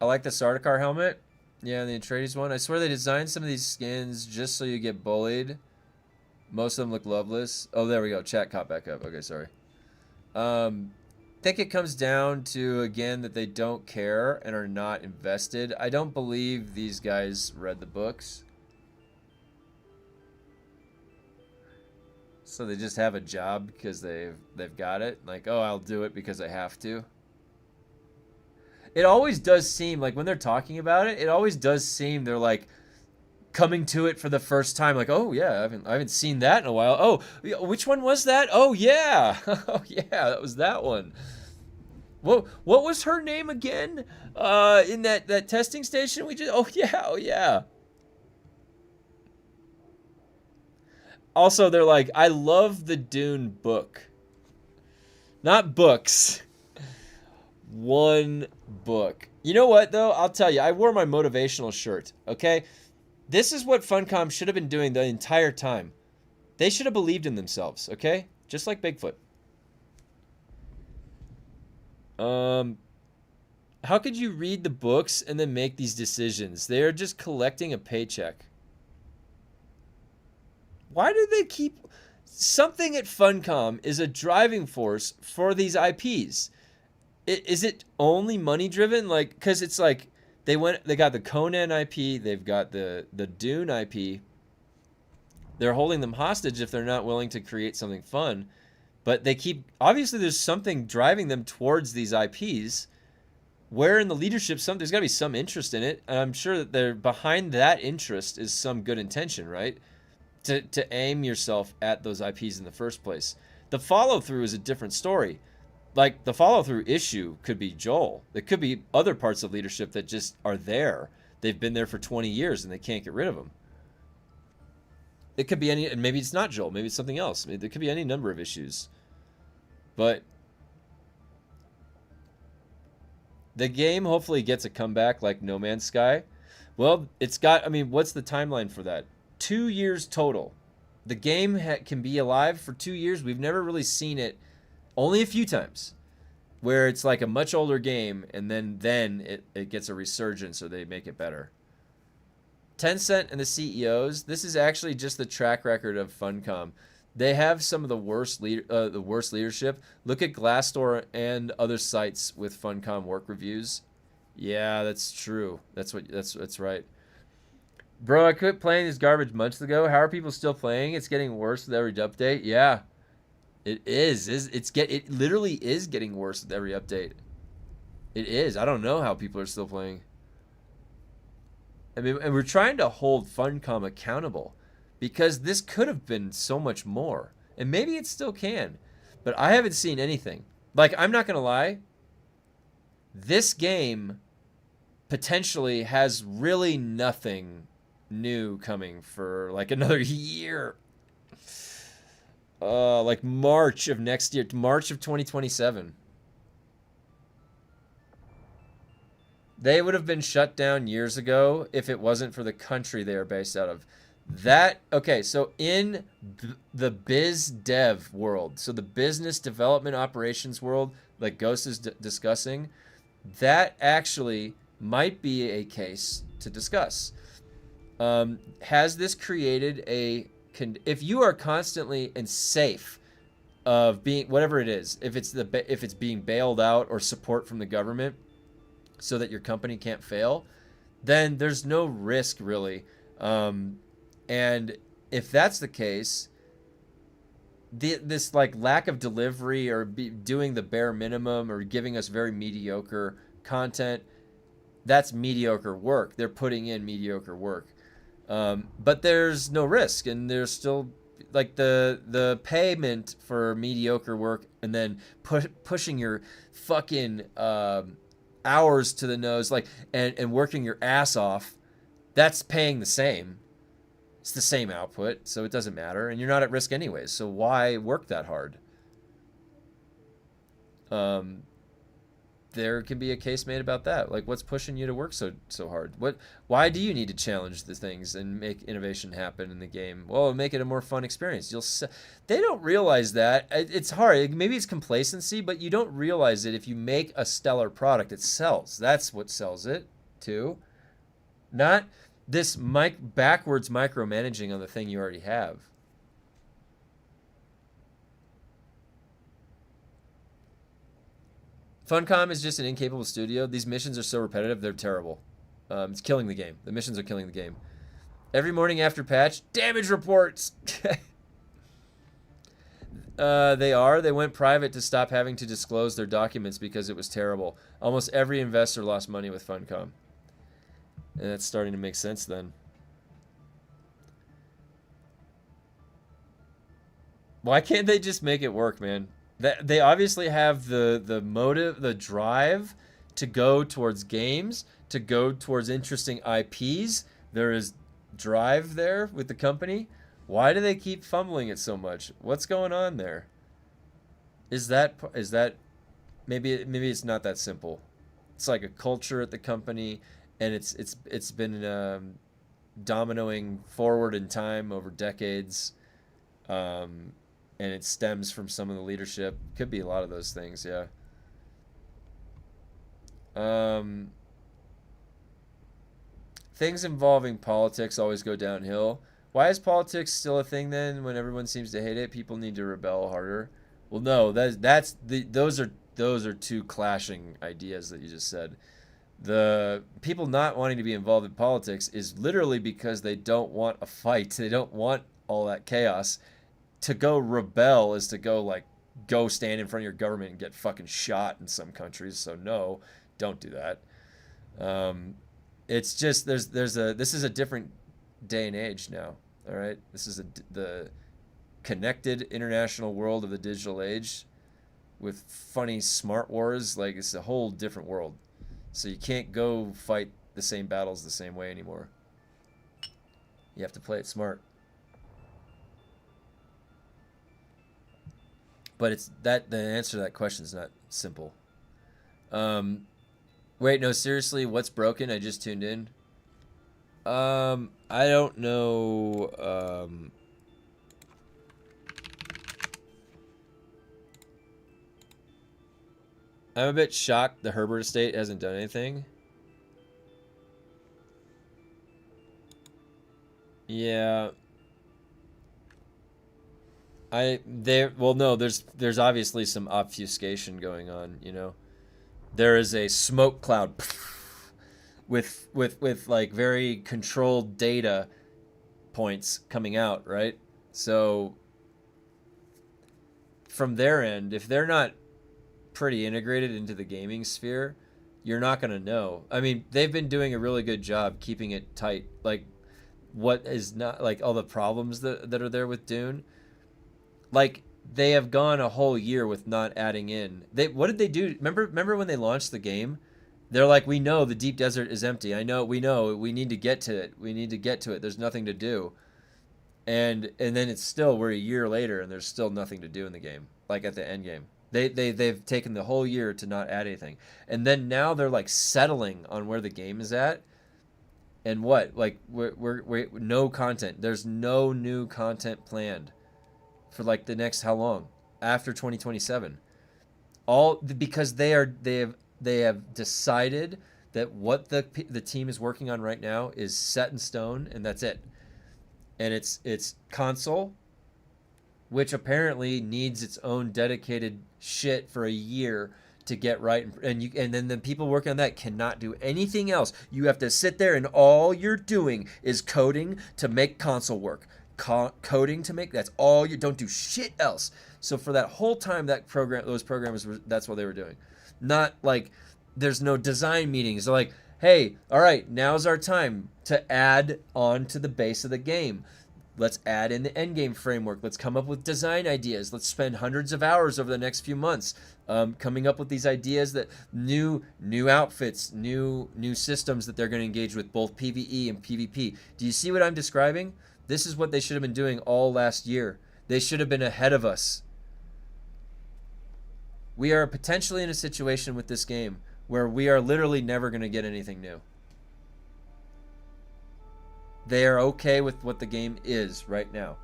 Speaker 1: I like the Sardaukar helmet. Yeah, the Atreides one. I swear they designed some of these skins just so you get bullied. Most of them look loveless. Oh, there we go. Chat caught back up. Okay, sorry. Think it comes down to, again, that they don't care and are not invested. I don't believe these guys read the books. So they just have a job because they've got it. Like, oh, I'll do it because I have to. It always does seem like when they're talking about it, it always does seem they're like coming to it for the first time. Like, oh yeah, I haven't seen that in a while. Oh, which one was that? Oh yeah, oh yeah, that was that one. What was her name again? In that testing station we just. Oh yeah. Also, they're like, I love the Dune book. Not books. One book. You know what, though? I'll tell you. I wore my motivational shirt, okay? This is what Funcom should have been doing the entire time. They should have believed in themselves, okay? Just like Bigfoot. How could you read the books and then make these decisions? They are just collecting a paycheck. Why do they keep... Something at Funcom is a driving force for these IPs. Is it only money driven? Like, because it's like they got the Conan IP, they've got the Dune IP. They're holding them hostage if they're not willing to create something fun. But they keep... Obviously, there's something driving them towards these IPs. Where in the leadership, there's got to be some interest in it. And I'm sure that they're behind that interest is some good intention, right? To aim yourself at those IPs in the first place. The follow-through is a different story. Like, the follow-through issue could be Joel. There could be other parts of leadership that just are there. They've been there for 20 years and they can't get rid of them. It could be any... And maybe it's not Joel. Maybe it's something else. There could be any number of issues. But the game hopefully gets a comeback like No Man's Sky. Well, it's got... I mean, what's the timeline for that? 2 years total. The game can be alive for 2 years. We've never really seen it, only a few times, where it's like a much older game and then it gets a resurgence or they make it better. Tencent and the CEOs, this is actually just the track record of Funcom. They have some of the worst leadership. Look at Glassdoor and other sites with Funcom work reviews. Yeah, that's true. That's right. Bro, I quit playing this garbage months ago. How are people still playing? It's getting worse with every update. Yeah, it is. It literally is getting worse with every update. It is. I don't know how people are still playing. I mean, and we're trying to hold Funcom accountable because this could have been so much more, and maybe it still can. But I haven't seen anything. Like, I'm not gonna lie. This game potentially has really nothing new coming for like another year. Like March of next year, March of 2027. They would have been shut down years ago if it wasn't for the country they are based out of. Okay, so in the biz dev world, so the business development operations world, like Ghost is discussing, that actually might be a case to discuss. Has this created if you are constantly and safe of being whatever it is, if it's being bailed out or support from the government so that your company can't fail, then there's no risk really. And if that's the case, this like lack of delivery or doing the bare minimum or giving us very mediocre content, that's mediocre work. They're putting in mediocre work. But there's no risk, and there's still like the payment for mediocre work, and then pushing your fucking hours to the nose, like and working your ass off. That's paying the same. It's the same output, so it doesn't matter, and you're not at risk anyways. So why work that hard? There can be a case made about that. Like, what's pushing you to work so hard? Why do you need to challenge the things and make innovation happen in the game? Well, make it a more fun experience. They don't realize that. It's hard. Maybe it's complacency, but you don't realize it. If you make a stellar product, it sells. That's what sells it. too. Not this backwards micromanaging on the thing you already have. Funcom is just an incapable studio. These missions are so repetitive, they're terrible. It's killing the game. The missions are killing the game. Every morning after patch, damage reports. They went private to stop having to disclose their documents because it was terrible. Almost every investor lost money with Funcom. And that's starting to make sense then. Why can't they just make it work, man? They obviously have the motive, the drive to go towards games, to go towards interesting IPs. There is drive there with the company. Why do they keep fumbling it so much? What's going on there? Is that maybe it's not that simple. It's like a culture at the company, and it's been dominoing forward in time over decades, and it stems from some of the leadership. Could be a lot of those things, yeah. Things involving politics always go downhill. Why is politics still a thing then when everyone seems to hate it? People need to rebel harder. Well, no, those are two clashing ideas that you just said. The people not wanting to be involved in politics is literally because they don't want a fight. They don't want all that chaos. To go rebel is to go stand in front of your government and get fucking shot in some countries. So no, don't do that. It's just this is a different day and age now. All right, this is the connected international world of the digital age with funny smart wars. Like, it's a whole different world. So you can't go fight the same battles the same way anymore. You have to play it smart. But the answer to that question is not simple. Wait, no, seriously, what's broken? I just tuned in. I don't know. I'm a bit shocked the Herbert estate hasn't done anything. Yeah. Well, no, there's obviously some obfuscation going on, you know. There is a smoke cloud with like very controlled data points coming out, right? So from their end, if they're not pretty integrated into the gaming sphere, you're not going to know. I mean, they've been doing a really good job keeping it tight. Like, what is not, like, all the problems that are there with Dune, like, they have gone a whole year with not adding in. What did they do? Remember when they launched the game? They're like, we know the deep desert is empty. We know we need to get to it. There's nothing to do. And then we're a year later and there's still nothing to do in the game, like at the end game. They've taken the whole year to not add anything. And then now they're like settling on where the game is at. And what? Like, we're no content. There's no new content planned for like the next how long? After 2027. All because they have decided that what the team is working on right now is set in stone, and that's it. And it's console, which apparently needs its own dedicated shit for a year to get right, and then the people working on that cannot do anything else. You have to sit there and all you're doing is coding to make console work. Coding to make, that's all you don't do shit else. So for that whole time, those programmers that's what they were doing. Not like there's no design meetings. They're like, hey, all right, now's our time to add on to the base of the game. Let's add in the endgame framework. Let's come up with design ideas. Let's spend hundreds of hours over the next few months coming up with these ideas, that new outfits, new systems that they're going to engage with, both PvE and PvP. Do you see what I'm describing? This is what they should have been doing all last year. They should have been ahead of us. We are potentially in a situation with this game where we are literally never going to get anything new. They are okay with what the game is right now.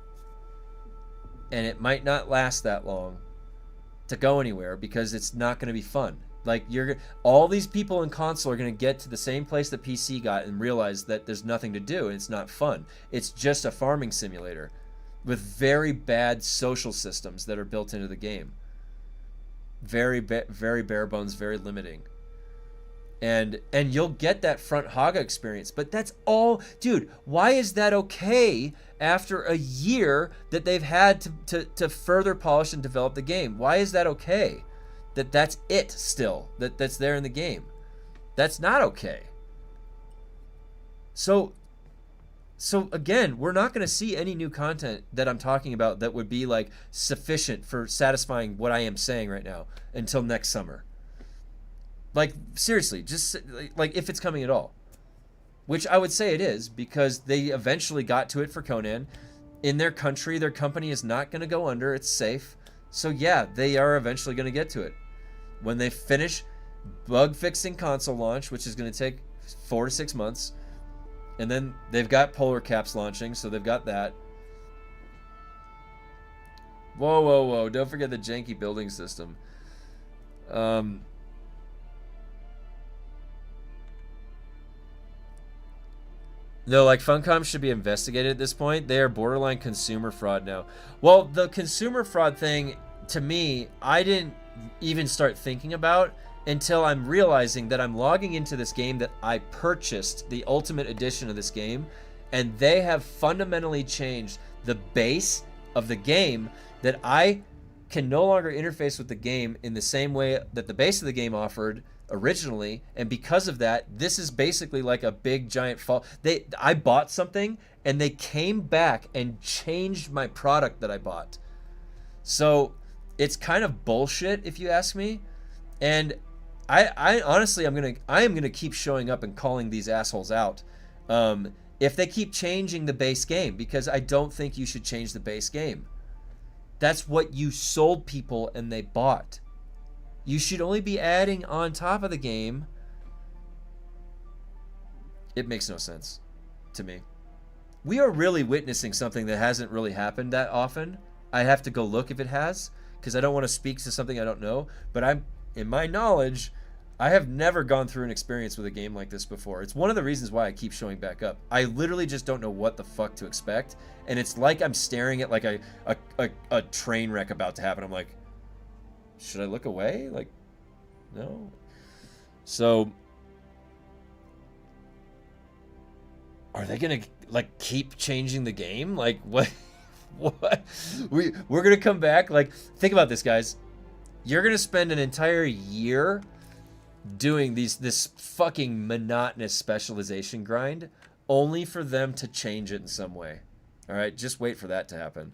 Speaker 1: And it might not last that long to go anywhere because it's not going to be fun. Like, all these people in console are going to get to the same place that PC got and realize that there's nothing to do and it's not fun. It's just a farming simulator with very bad social systems that are built into the game. Very bare bones, very limiting. And you'll get that front Haga experience, but that's all, dude. Why is that okay after a year that they've had to further polish and develop the game? Why is that okay? That's it still, that's there in the game. That's not okay. So again, we're not going to see any new content that I'm talking about that would be like sufficient for satisfying what I am saying right now until next summer. Like, seriously, just like if it's coming at all, which I would say it is, because they eventually got to it for Conan. In their country, their company is not going to go under. It's safe. So yeah, they are eventually going to get to it. When they finish bug fixing console launch, which is going to take 4 to 6 months, and then they've got Polar Caps launching, so they've got that. Whoa. Don't forget the janky building system. No, like, Funcom should be investigated at this point. They are borderline consumer fraud now. Well, the consumer fraud thing, to me, I didn't even start thinking about until I'm realizing that I'm logging into this game that I purchased, the Ultimate Edition of this game, and they have fundamentally changed the base of the game, that I can no longer interface with the game in the same way that the base of the game offered originally. And because of that, this is basically like a big giant fall. I bought something and they came back and changed my product that I bought. So it's kind of bullshit, if you ask me. And I honestly, I am gonna keep showing up and calling these assholes out if they keep changing the base game, because I don't think you should change the base game. That's what you sold people and they bought. You should only be adding on top of the game. It makes no sense to me. We are really witnessing something that hasn't really happened that often. I have to go look if it has, because I don't want to speak to something I don't know. But in my knowledge, I have never gone through an experience with a game like this before. It's one of the reasons why I keep showing back up. I literally just don't know what the fuck to expect. And it's like I'm staring at like a train wreck about to happen. I'm like, should I look away? Like, no. So, are they gonna like keep changing the game? Like, what? What? We're gonna come back. Like, think about this, guys. You're gonna spend an entire year doing this fucking monotonous specialization grind, only for them to change it in some way. All right, just wait for that to happen.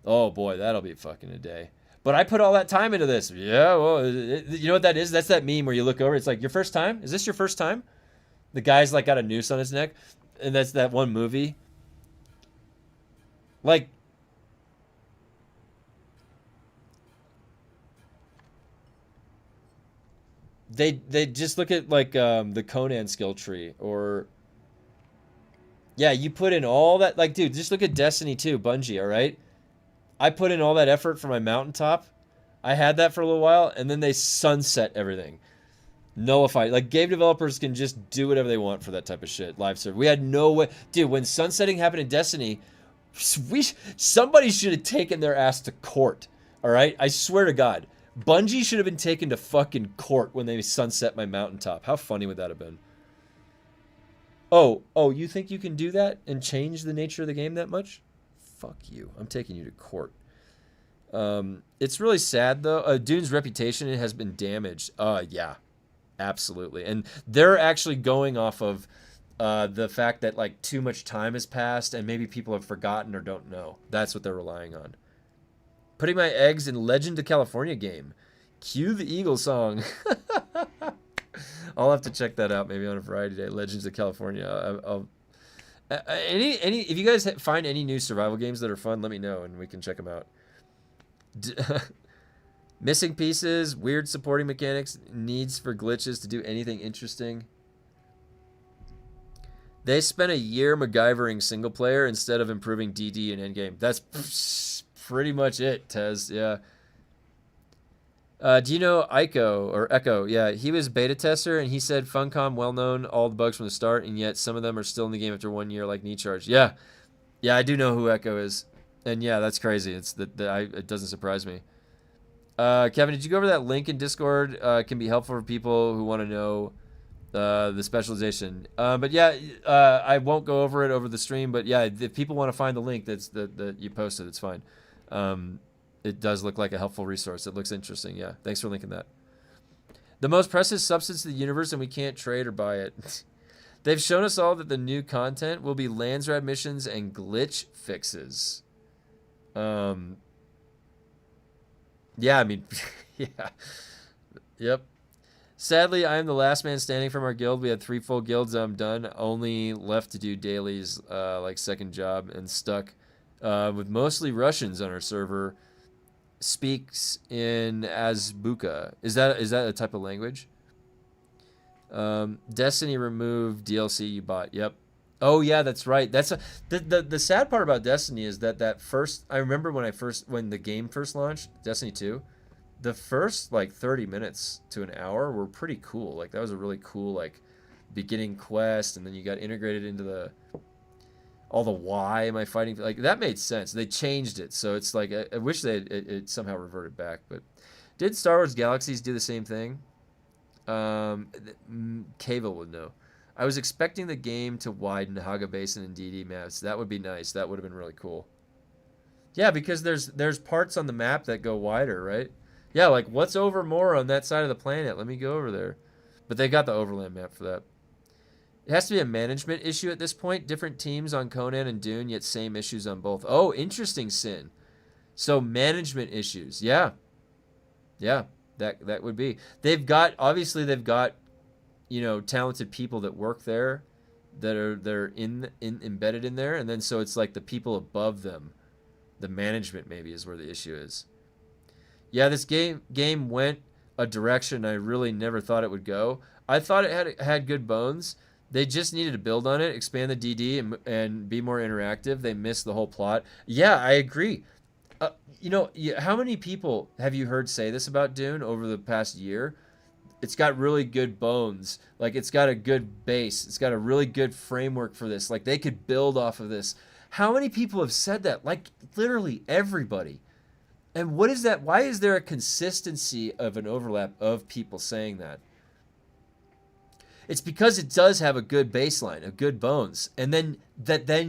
Speaker 1: Oh boy, that'll be fucking a day. But I put all that time into this. Yeah, well, you know what that is? That's that meme where you look over. It's like, your first time? Is this your first time? The guy's like got a noose on his neck. And that's that one movie. Like, they just look at like the Conan skill tree, or yeah, you put in all that. Like, dude, just look at Destiny 2, Bungie, all right? I put in all that effort for my mountaintop. I had that for a little while, and then they sunset everything. Nullify. Like, game developers can just do whatever they want for that type of shit. Live server. We had no way. Dude, when sunsetting happened in Destiny, somebody should have taken their ass to court. All right? I swear to God. Bungie should have been taken to fucking court when they sunset my mountaintop. How funny would that have been? Oh, you think you can do that and change the nature of the game that much? Fuck you. I'm taking you to court. It's really sad, though. Dune's reputation has been damaged. Yeah, absolutely. And they're actually going off of the fact that, like, too much time has passed and maybe people have forgotten or don't know. That's what they're relying on. Putting my eggs in Legend of California game. Cue the Eagle song. I'll have to check that out maybe on a Variety Day. Legends of California. I'll if you guys find any new survival games that are fun, let me know and we can check them out. Missing pieces, weird supporting mechanics, needs for glitches to do anything interesting. They spent a year MacGyvering single player instead of improving DD and endgame. That's pretty much it, Tez. Yeah. Do you know Ico or Echo? Yeah, he was beta tester, and he said Funcom well known all the bugs from the start, and yet some of them are still in the game after 1 year, like knee charge. Yeah, yeah, I do know who Echo is, and yeah, that's crazy. It's it doesn't surprise me. Kevin, did you go over that link in Discord? Can be helpful for people who want to know the specialization. But yeah, I won't go over it over the stream. But yeah, if people want to find the link that you posted, it's fine. It does look like a helpful resource. It looks interesting. Yeah, thanks for linking that. The most precious substance in the universe, and we can't trade or buy it. They've shown us all that the new content will be Landsrat missions and glitch fixes. Yeah, I mean, yeah. Yep. Sadly, I am the last man standing from our guild. We had 3 full guilds. I'm done. Only left to do dailies, like second job, and stuck with mostly Russians on our server. Speaks in Azbuka. Is that a type of language? Destiny removed DLC you bought. Yep. Oh yeah, that's right. That's the sad part about Destiny is that first. I remember when the game first launched, Destiny 2. The first like 30 minutes to an hour were pretty cool. Like that was a really cool like beginning quest, and then you got integrated into all the why am I fighting, like that made sense. They changed it, so it's like I wish it somehow reverted back. But did Star Wars Galaxies do the same thing? Cable would know. I was expecting the game to widen Haga Basin and DD maps. That would be nice. That would have been really cool. Yeah, because there's parts on the map that go wider, right? Yeah, like what's over more on that side of the planet? Let me go over there. But they got the overland map for that. It has to be a management issue at this point. Different teams on Conan and Dune, yet same issues on both. Oh, interesting, Sin. So management issues. Yeah. Yeah, that would be. Obviously they've got, talented people that work there that are embedded in there, and then so it's like the people above them. The management maybe is where the issue is. Yeah, this game went a direction I really never thought it would go. I thought it had good bones. They just needed to build on it, expand the DD, and be more interactive. They missed the whole plot. Yeah, I agree. How many people have you heard say this about Dune over the past year? It's got really good bones. Like, it's got a good base. It's got a really good framework for this. Like, they could build off of this. How many people have said that? Like, literally everybody. And what is that? Why is there a consistency of an overlap of people saying that? It's because it does have a good baseline, a good bones, and then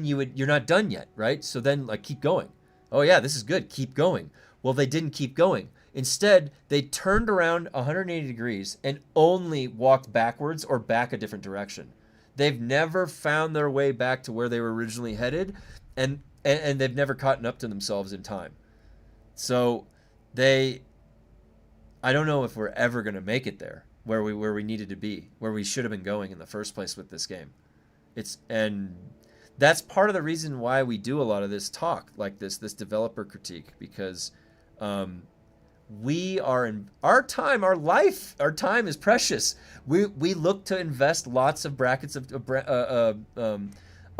Speaker 1: you're not done yet, right? So then like keep going. Oh yeah, this is good. Keep going. Well, they didn't keep going. Instead, they turned around 180 degrees and only walked backwards or back a different direction. They've never found their way back to where they were originally headed, and they've never caught up to themselves in time. So I don't know if we're ever going to make it there where we needed to be, where we should have been going in the first place with this game. And that's part of the reason why we do a lot of this talk like this developer critique, because we are in our time, our time is precious. We look to invest lots of brackets of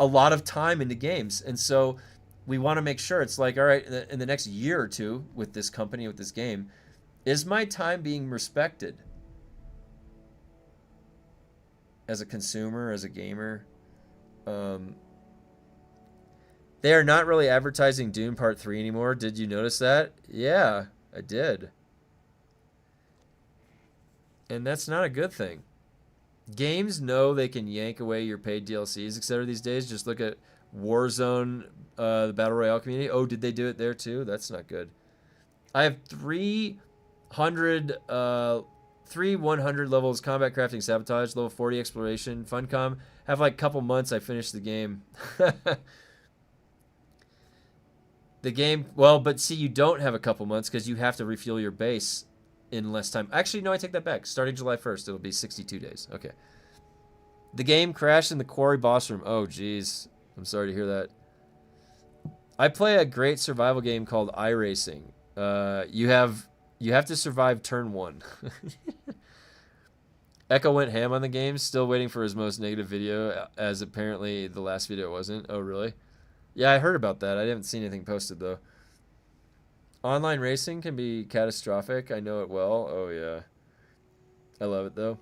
Speaker 1: a lot of time into games, and so we want to make sure it's like, all right, in the next year or two with this company, with this game, is my time being respected as a consumer, as a gamer? They are not really advertising Dune Part 3 anymore. Did you notice that? Yeah, I did. And that's not a good thing. Games know they can yank away your paid DLCs, etc. these days. Just look at Warzone, the Battle Royale community. Oh, did they do it there too? That's not good. I have 300 100 levels combat crafting sabotage, level 40 exploration, funcom. Have like a couple months I finished the game. The game, well, but see, you don't have a couple months because you have to refuel your base in less time. Actually, no, I take that back. Starting July 1st, it'll be 62 days. Okay. The game crashed in the quarry boss room. Oh, geez. I'm sorry to hear that. I play a great survival game called iRacing. You have to survive turn 1. Echo went ham on the game, still waiting for his most negative video, as apparently the last video wasn't. Oh, really? Yeah, I heard about that. I haven't seen anything posted, though. Online racing can be catastrophic. I know it well. Oh, yeah. I love it, though.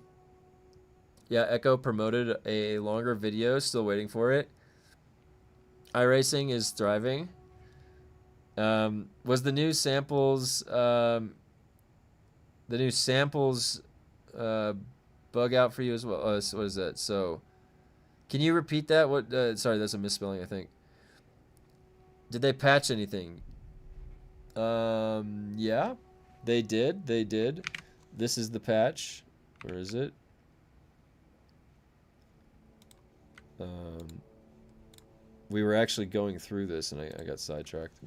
Speaker 1: Yeah, Echo promoted a longer video. Still waiting for it. iRacing is thriving. Was the new samples... the new samples bug out for you as well? So what is that? So, can you repeat that? What? Sorry, that's a misspelling, I think. Did they patch anything? Yeah, they did. They did. This is the patch. Where is it? We were actually going through this, and I got sidetracked.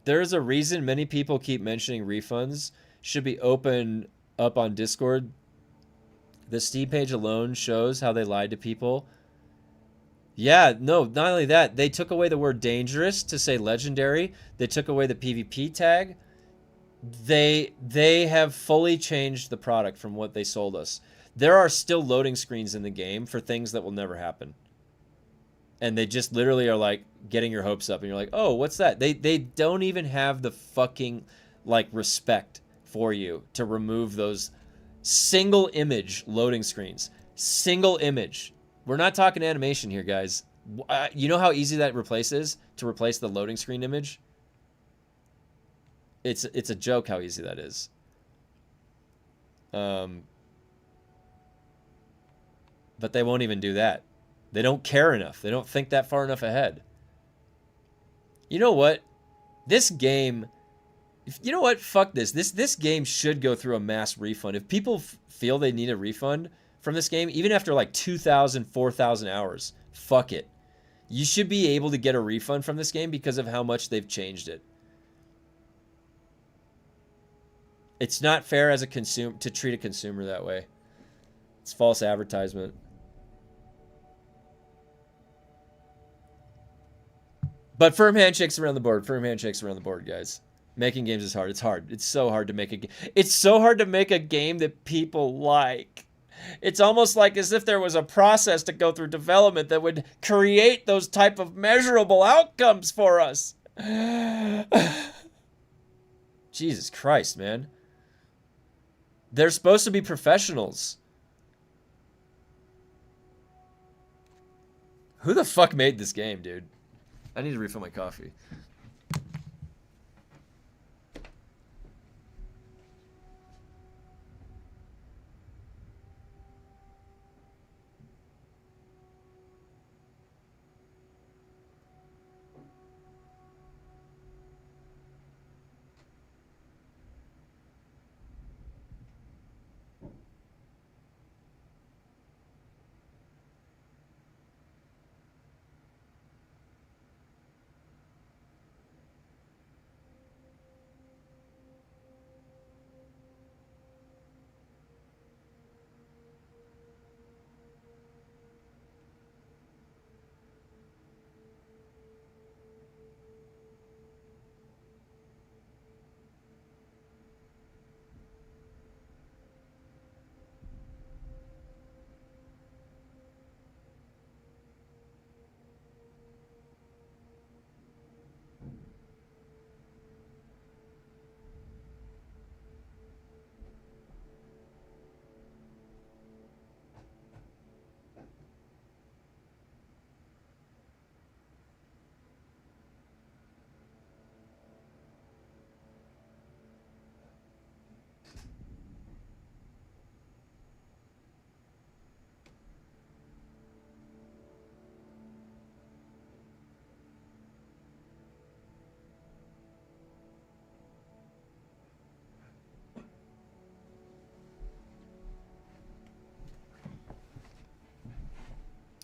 Speaker 1: There's a reason many people keep mentioning refunds should be open up on Discord. The Steam page alone shows how they lied to people. Yeah, no, not only that, they took away the word dangerous to say legendary. They took away the PvP tag. They have fully changed the product from what they sold us. There are still loading screens in the game for things that will never happen. And they just literally are like getting your hopes up, and you're like, oh, what's that? They don't even have the fucking like respect for you to remove those single image loading screens. Single image. We're not talking animation here, guys. You know how easy that replaces to replace the loading screen image? It's a joke how easy that is. But they won't even do that. They don't care enough. They don't think that far enough ahead. You know what? This game... You know what? Fuck this. This game should go through a mass refund. If people feel they need a refund from this game, even after like 2,000, 4,000 hours, fuck it. You should be able to get a refund from this game because of how much they've changed it. It's not fair as a consumer to treat a consumer that way. It's false advertisement. But firm handshakes around the board. Firm handshakes around the board, guys. Making games is hard. It's hard. It's so hard to make a game. It's so hard to make a game that people like. It's almost like as if there was a process to go through development that would create those type of measurable outcomes for us. Jesus Christ, man. They're supposed to be professionals. Who the fuck made this game, dude? I need to refill my coffee.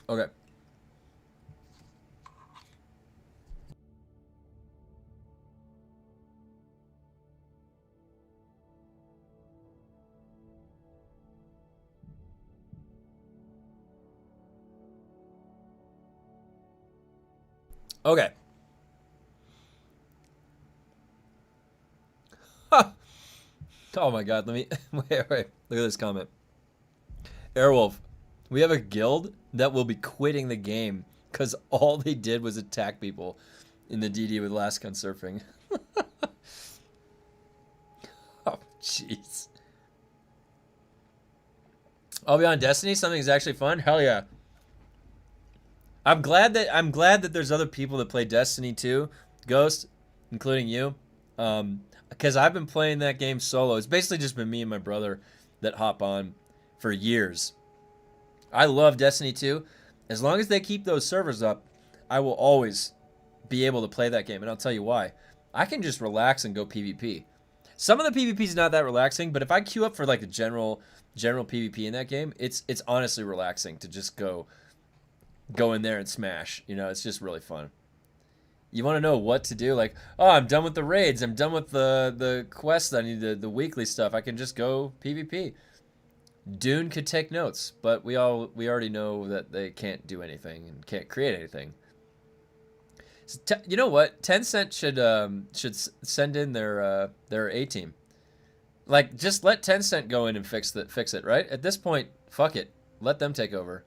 Speaker 1: Okay. Okay. Oh my god, let me... Wait. Look at this comment. Airwolf. We have a guild that will be quitting the game because all they did was attack people in the DD with last gun surfing. Oh, jeez. I'll be on Destiny. Something's actually fun. Hell yeah. I'm glad that there's other people that play Destiny too, Ghost, including you. Because I've been playing that game solo. It's basically just been me and my brother that hop on for years. I love Destiny 2. As long as they keep those servers up, I will always be able to play that game. And I'll tell you why. I can just relax and go PvP. Some of the PvP is not that relaxing, but if I queue up for like the general PvP in that game, it's honestly relaxing to just go in there and smash. You know, it's just really fun. You want to know what to do? Like, oh, I'm done with the raids. I'm done with the quests. I need the weekly stuff. I can just go PvP. Dune could take notes, but we already know that they can't do anything and can't create anything. So you know what? Tencent should send in their A team. Like, just let Tencent go in and fix it, right? At this point, fuck it. Let them take over.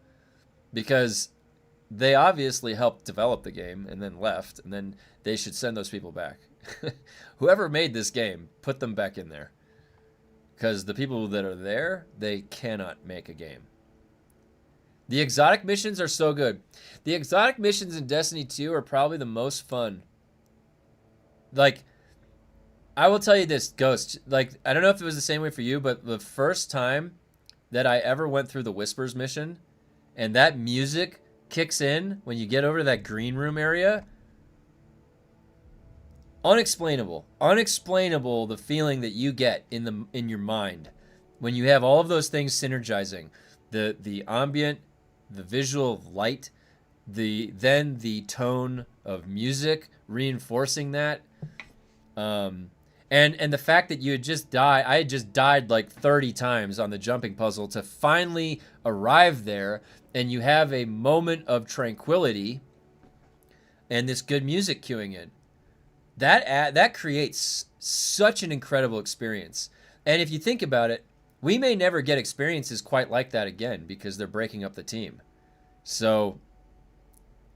Speaker 1: Because they obviously helped develop the game and then left, and then they should send those people back. Whoever made this game, put them back in there. Because the people that are there, they cannot make a game. The exotic missions are so good. The exotic missions in Destiny 2 are probably the most fun. Like, I will tell you this, Ghost. Like, I don't know if it was the same way for you, but the first time that I ever went through the Whispers mission, and that music kicks in when you get over to that green room area, unexplainable the feeling that you get in your mind when you have all of those things synergizing, the ambient, the visual light, then the tone of music reinforcing that, and the fact that I had just died like 30 times on the jumping puzzle to finally arrive there, and you have a moment of tranquility and this good music queuing in. That creates such an incredible experience. And if you think about it, we may never get experiences quite like that again because they're breaking up the team. So,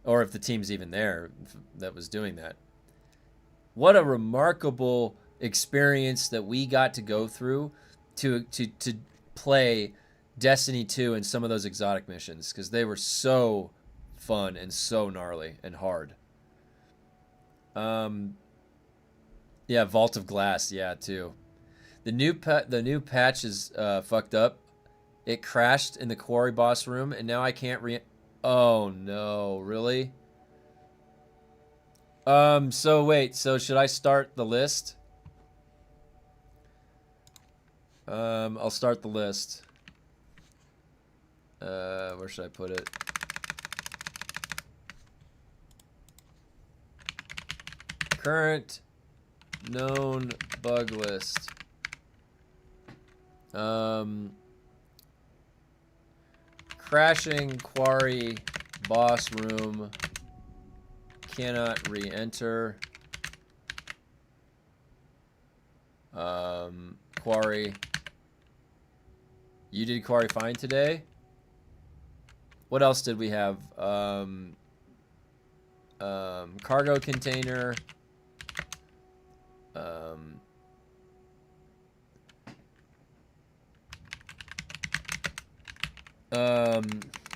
Speaker 1: or if the team's even there that was doing that. What a remarkable experience that we got to go through to play Destiny 2 and some of those exotic missions, because they were so fun and so gnarly and hard. Yeah, Vault of Glass, yeah, too. The new patch is fucked up. It crashed in the quarry boss room, and now I can't Oh no, really? So wait, so should I start the list? I'll start the list. Where should I put it? Current known bug list. Crashing quarry boss room. Cannot re-enter. Quarry. You did quarry fine today? What else did we have? Cargo container.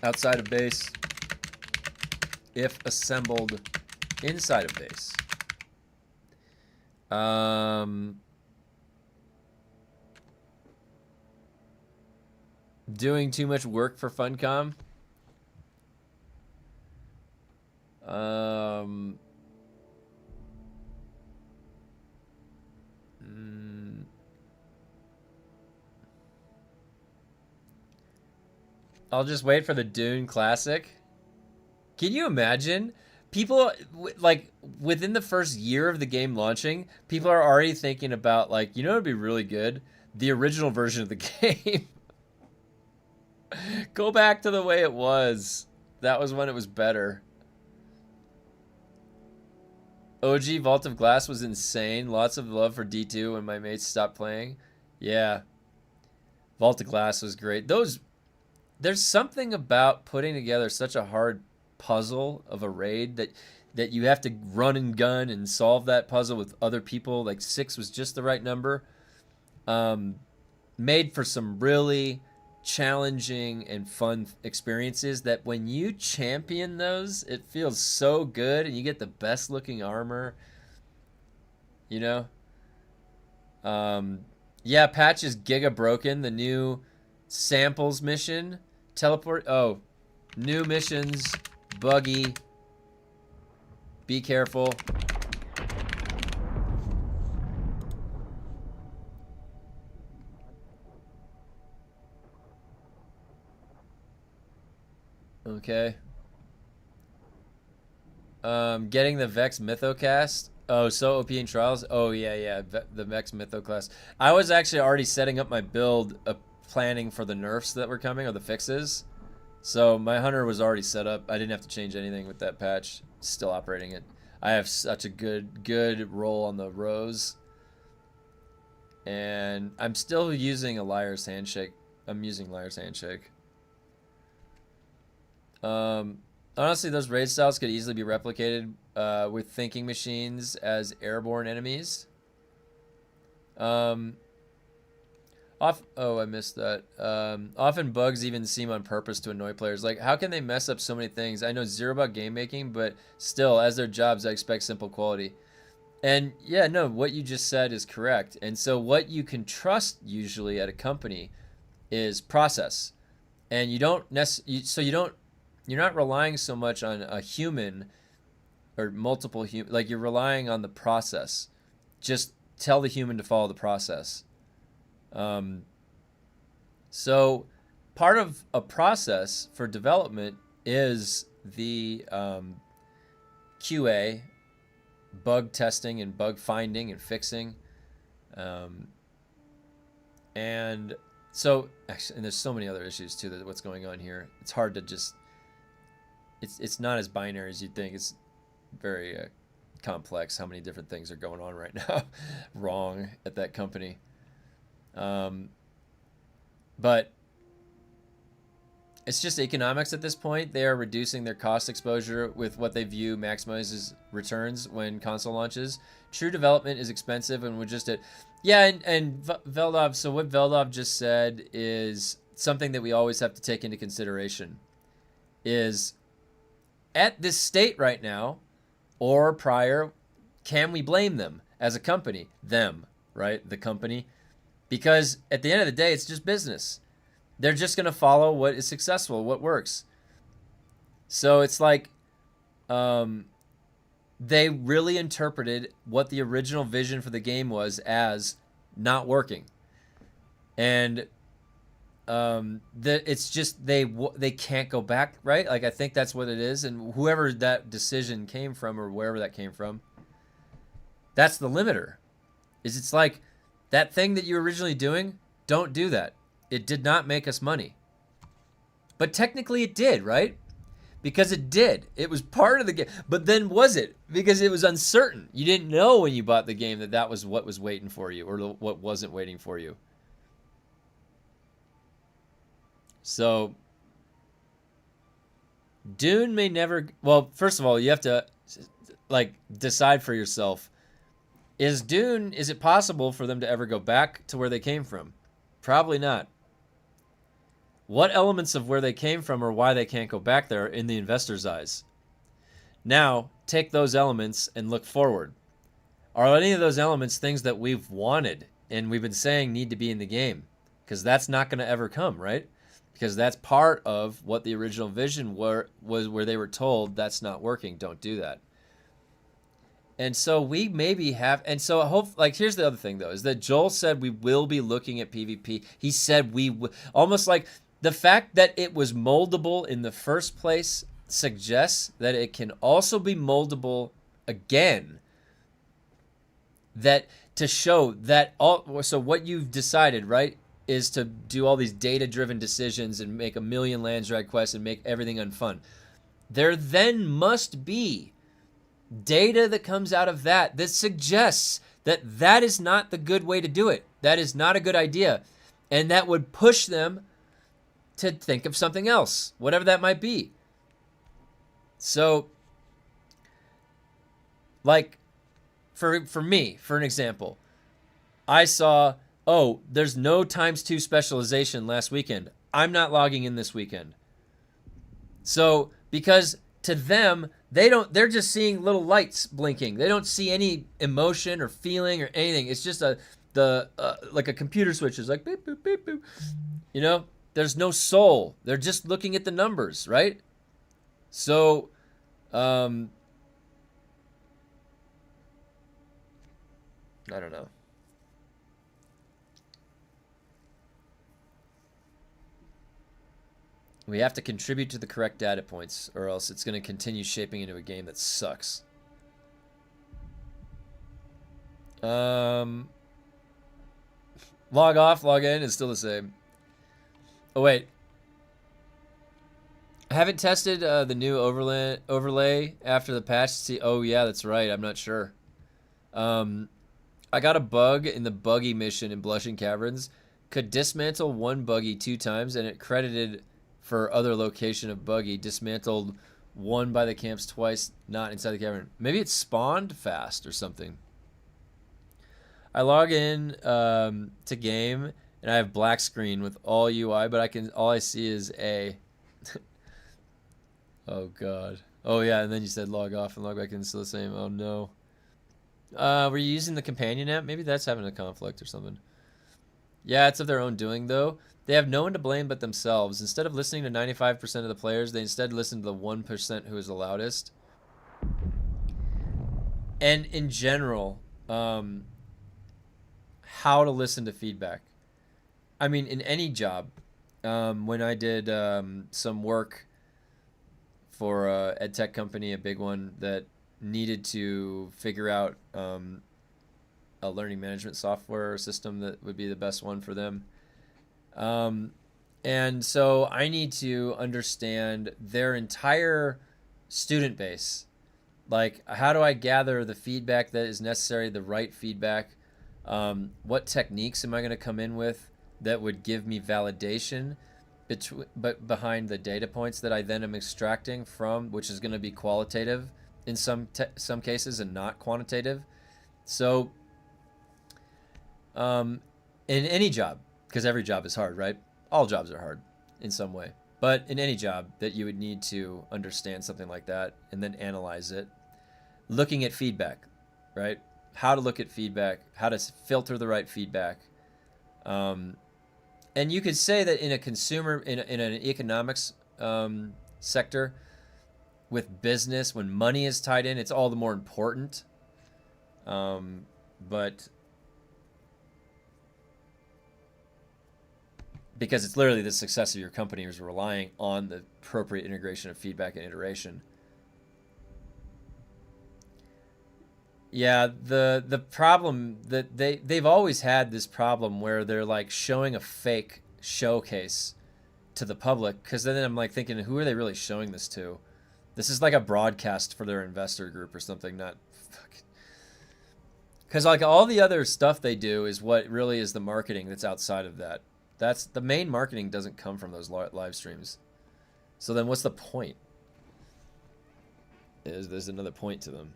Speaker 1: Outside of base. If assembled inside of base. Doing too much work for Funcom. I'll just wait for the Dune Classic. Can you imagine? People, like, within the first year of the game launching, people are already thinking about, like, you know what would be really good? The original version of the game. Go back to the way it was. That was when it was better. OG Vault of Glass was insane. Lots of love for D2 when my mates stopped playing. Yeah. Vault of Glass was great. Those there's something about putting together such a hard puzzle of a raid that you have to run and gun and solve that puzzle with other people. Like 6 was just the right number. Made for some really challenging and fun experiences that when you champion those, it feels so good and you get the best looking armor, you know? Yeah, patch is giga broken. The new samples mission, teleport. Oh, new missions, buggy. Be careful. Okay. Getting the Vex Mythocast. Oh, so OP in Trials. Oh yeah, the Vex Mytho class. I was actually already setting up my build, planning for the nerfs that were coming or the fixes. So my hunter was already set up. I didn't have to change anything with that patch. Still operating it. I have such a good roll on the rows. And I'm still using a Liar's Handshake. I'm using Liar's Handshake. Honestly, those raid styles could easily be replicated with thinking machines as airborne enemies. Oh, I missed that. Often bugs even seem on purpose to annoy players. Like, how can they mess up so many things? I know zero about game making, but still, as their jobs, I expect simple quality. And yeah, no, what you just said is correct. And so what you can trust usually at a company is process. And you don't you're not relying so much on a human or multiple human, like you're relying on the process. Just tell the human to follow the process. So part of a process for development is the QA, bug testing and bug finding and fixing. And so actually, and there's so many other issues too that what's going on here. It's hard to just, it's not as binary as you'd think. It's very complex how many different things are going on right now wrong at that company. But it's just economics at this point. They are reducing their cost exposure with what they view maximizes returns when console launches. True development is expensive and would just and Veldov, so what Veldov just said is something that we always have to take into consideration is at this state right now or prior, can we blame them as a company? Them, right? The company. Because at the end of the day, it's just business. They're just going to follow what is successful, what works. So it's like they really interpreted what the original vision for the game was as not working. And it's just they can't go back, right? Like I think that's what it is. And whoever that decision came from or wherever that came from, that's the limiter. It's like, that thing that you were originally doing, don't do that. It did not make us money. But technically it did, right? Because it did. It was part of the game. But then was it? Because it was uncertain. You didn't know when you bought the game that that was what was waiting for you or what wasn't waiting for you. So, Dune may never... Well, first of all, you have to like decide for yourself. Is it possible for them to ever go back to where they came from? Probably not. What elements of where they came from or why they can't go back there in the investor's eyes? Now, take those elements and look forward. Are any of those elements things that we've wanted and we've been saying need to be in the game? Because that's not going to ever come, right? Because that's part of what the original vision was where they were told that's not working, don't do that. And so we maybe have, and so I hope, like, here's the other thing though, is that Joel said we will be looking at PvP. He said almost like the fact that it was moldable in the first place suggests that it can also be moldable again. That to show that so what you've decided, right, is to do all these data-driven decisions and make a million Landsrad quests and make everything unfun. There then must be data that comes out of that suggests that that is not the good way to do it. That is not a good idea. And that would push them to think of something else, whatever that might be. So, like, for me, for an example, I saw, oh, there's no ×2 specialization last weekend. I'm not logging in this weekend. So, because to them, they're just seeing little lights blinking. They don't see any emotion or feeling or anything. It's just like a computer switch is like beep, boop, beep, boop. You know, there's no soul. They're just looking at the numbers, right? So, I don't know. We have to contribute to the correct data points, or else it's going to continue shaping into a game that sucks. Log off, log in is still the same. Oh, wait. I haven't tested the new overlay after the patch to see. Oh, yeah, that's right. I'm not sure. I got a bug in the buggy mission in Blushing Caverns. Could dismantle one buggy 2 times, and it credited for other location of buggy. Dismantled one by the camps twice, not inside the cavern. Maybe it spawned fast or something. I log in to game, and I have black screen with all UI, but all I see is A. Oh, God. Oh, yeah, and then you said log off and log back in. Still the same. Oh, no. Were you using the companion app? Maybe that's having a conflict or something. Yeah, it's of their own doing, though. They have no one to blame but themselves. Instead of listening to 95% of the players, they instead listen to the 1% who is the loudest. And in general, how to listen to feedback. I mean, in any job, when I did some work for a ed tech company, a big one that needed to figure out a learning management software system that would be the best one for them. And so I need to understand their entire student base. Like, how do I gather the feedback that is necessary, the right feedback? What techniques am I going to come in with that would give me validation but behind the data points that I then am extracting from, which is going to be qualitative in some cases and not quantitative. So in any job, because every job is hard, right? All jobs are hard in some way. But in any job that you would need to understand something like that and then analyze it, looking at feedback, right? How to look at feedback, how to filter the right feedback. And you could say that in a consumer, in an economics sector, with business, when money is tied in, it's all the more important. But because it's literally the success of your company is relying on the appropriate integration of feedback and iteration. Yeah, the problem that they've always had this problem where they're like showing a fake showcase to the public, because then I'm like thinking, who are they really showing this to? This is like a broadcast for their investor group or something, not fucking. Because like all the other stuff they do is what really is the marketing that's outside of that. That's the main marketing doesn't come from those live streams. So then what's the point? There's another point to them.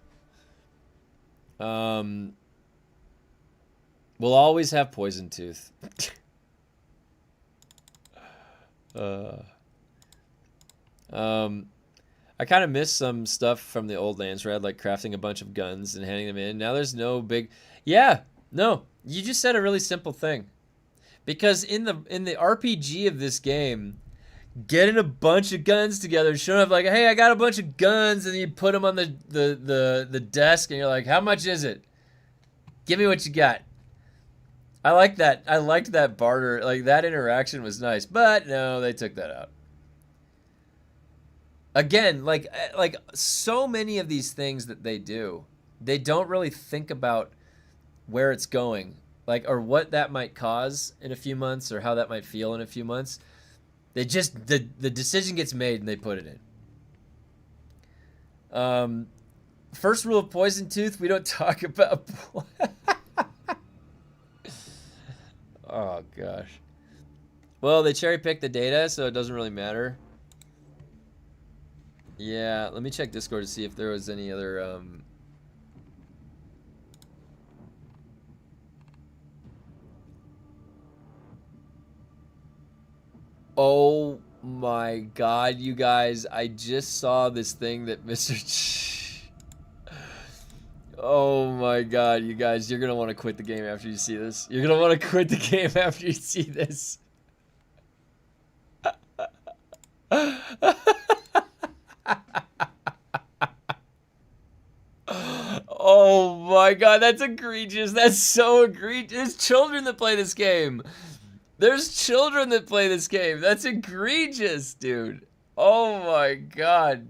Speaker 1: We'll always have poison tooth. I kind of miss some stuff from the old lands where I had like crafting a bunch of guns and handing them in. Now there's no big, yeah, no. You just said a really simple thing, because in the RPG of this game, getting a bunch of guns together and showing up like, hey, I got a bunch of guns, and you put them on the desk, and you're like, how much is it? Give me what you got. I like that. I liked that barter. Like, that interaction was nice, but no, they took that out. Again, like so many of these things that they do, they don't really think about where it's going, like, or what that might cause in a few months, or how that might feel in a few months. They just, the decision gets made and they put it in. First rule of Poison Tooth, we don't talk about. Oh gosh. Well, they cherry picked the data, so it doesn't really matter. Yeah, let me check Discord to see if there was any other, Oh my god, you guys, I just saw this thing that Mr. Oh my god, you guys, you're gonna want to quit the game after you see this. You're gonna want to quit the game after you see this. Oh my god, that's egregious. That's so egregious. There's children that play this game. There's children that play this game. That's egregious, dude. Oh my god.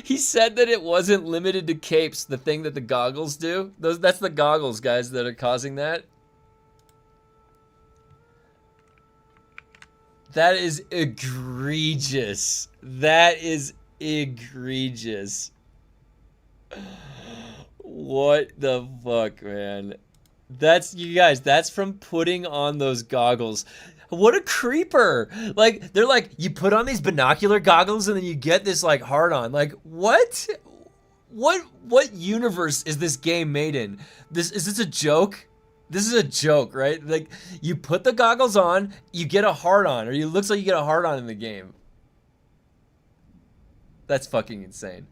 Speaker 1: He said that it wasn't limited to capes, the thing that the goggles do. That's the goggles, guys, that are causing that. That is egregious. That is egregious. What the fuck, man? That's, you guys, that's from putting on those goggles. What a creeper. Like, they're like, you put on these binocular goggles and then you get this, like, hard on. Like, what? What universe is this game made in? Is this a joke? This is a joke, right? Like, you put the goggles on, you get a hard on, or it looks like you get a hard on in the game. That's fucking insane.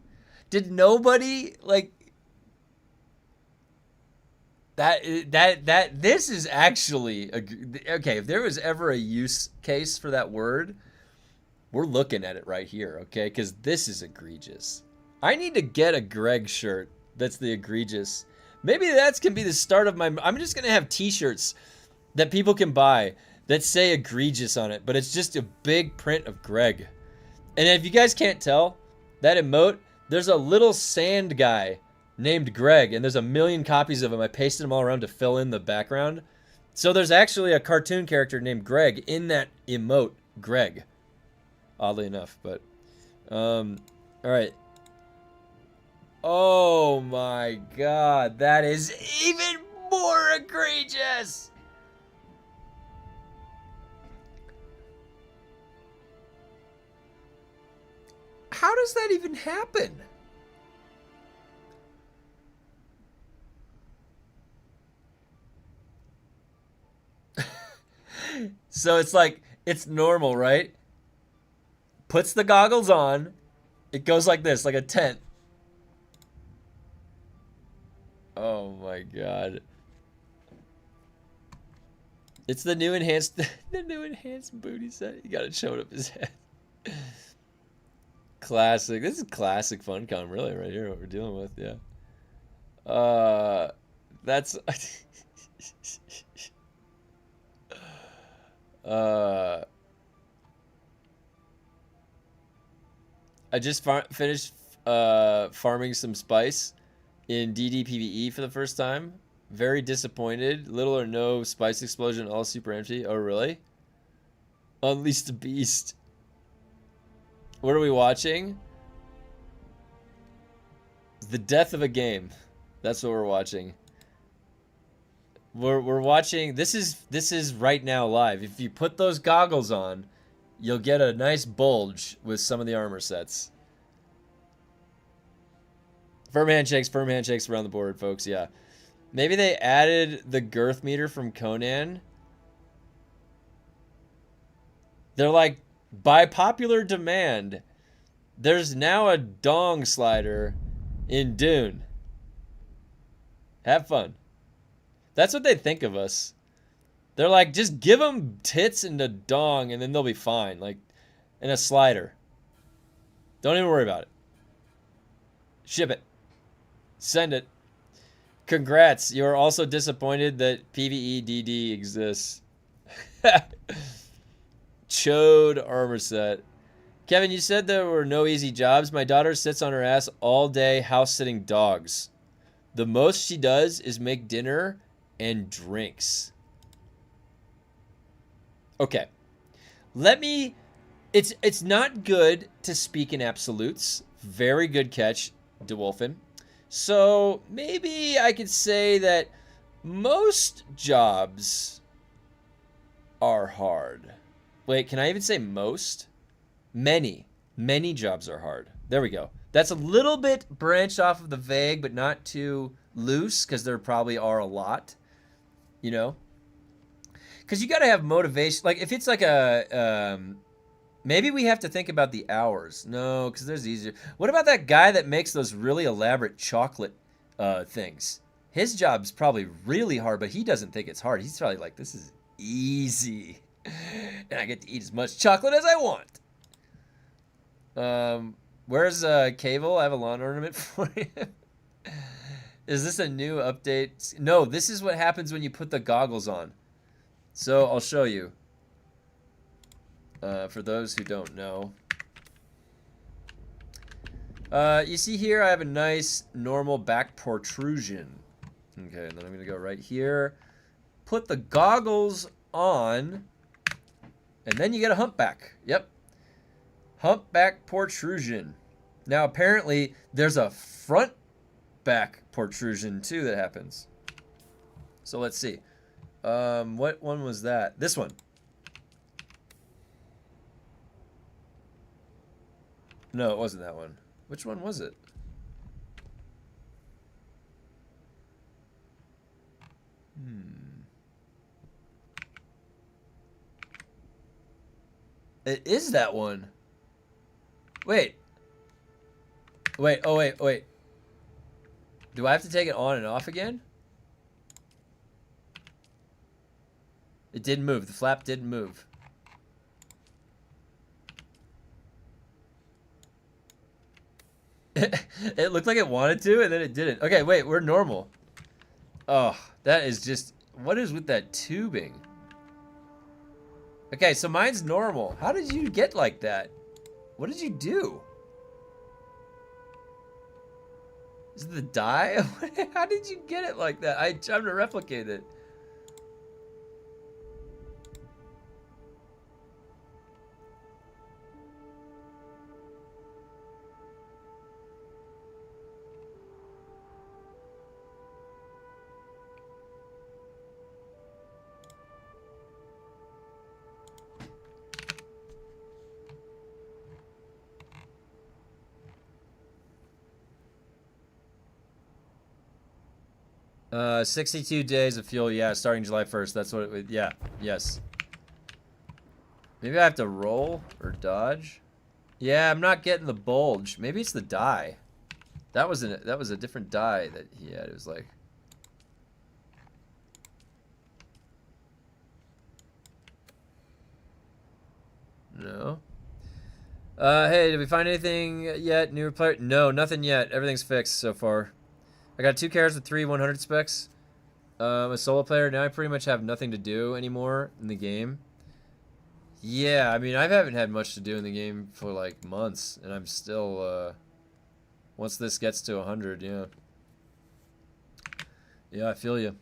Speaker 1: Did nobody, like, this is actually okay. If there was ever a use case for that word, we're looking at it right here, okay? Because this is egregious. I need to get a Greg shirt. That's the egregious. Maybe that can be the start of my. I'm just gonna have T-shirts that people can buy that say egregious on it, but it's just a big print of Greg. And if you guys can't tell, that emote, there's a little sand guy named Greg, and there's a million copies of him. I pasted them all around to fill in the background. So there's actually a cartoon character named Greg in that emote, Greg. Oddly enough, but all right. Oh my god, that is even more egregious. How does that even happen? So it's like, it's normal, right? Puts the goggles on. It goes like this, like a tent. Oh my god. It's the new enhanced booty set. You gotta show it up his head. Classic. This is classic Funcom, really, right here, what we're dealing with, yeah. That's I just finished farming some spice in DD for the first time. Very disappointed. Little or no spice explosion, all super empty. Oh, really? Unleash the beast. What are we watching? The death of a game. That's what we're watching. We're watching. This is right now live. If you put those goggles on, you'll get a nice bulge with some of the armor sets. Firm handshakes around the board, folks. Yeah. Maybe they added the girth meter from Conan. They're like, by popular demand, there's now a dong slider in Dune. Have fun. That's what they think of us. They're like, just give them tits and a dong and then they'll be fine. Like, and a slider. Don't even worry about it. Ship it. Send it. Congrats. You are also disappointed that PvE DD exists. Chode armor set. Kevin, you said there were no easy jobs. My daughter sits on her ass all day house sitting dogs. The most she does is make dinner and drinks. Okay. It's not good to speak in absolutes. Very good catch, DeWolfen. So maybe I could say that Most jobs are hard. Wait, can I even say most? Many jobs are hard. There we go. That's a little bit branched off of the vague, but not too loose, because there probably are a lot, you know? Because you got to have motivation. Like, if it's like a, maybe we have to think about the hours. No, because there's easier. What about that guy that makes those really elaborate chocolate things? His job's probably really hard, but he doesn't think it's hard. He's probably like, this is easy. And I get to eat as much chocolate as I want. Where's Cable? I have a lawn ornament for you. Is this a new update? No, this is what happens when you put the goggles on. So I'll show you. For those who don't know. You see here, I have a nice normal back protrusion. Okay, and then I'm going to go right here. Put the goggles on. And then you get a humpback. Yep. Humpback protrusion. Now, apparently, there's a front back protrusion, too, that happens. So, let's see. What one was that? This one. No, it wasn't that one. Which one was it? It is that one. Wait. Wait, oh wait, wait. Do I have to take it on and off again? It didn't move. The flap didn't move. It looked like it wanted to, and then it didn't. Okay, wait, we're normal. Oh, that is just... What is with that tubing? Okay, so mine's normal. How did you get like that? What did you do? Is it the dye? How did you get it like that? I'm trying to replicate it. Uh, 62 days of fuel, yeah, starting July 1st. That's what it would, yeah, yes. Maybe I have to roll or dodge. Yeah, I'm not getting the bulge. Maybe it's the dye. That was a different dye that he had. It was like... No. Hey, did we find anything yet? New player? No, nothing yet. Everything's fixed so far. I got 2 characters with 3 100 specs. I'm a solo player. Now I pretty much have nothing to do anymore in the game. Yeah, I mean, I haven't had much to do in the game for like months. And I'm still, once this gets to 100, yeah. Yeah, I feel you.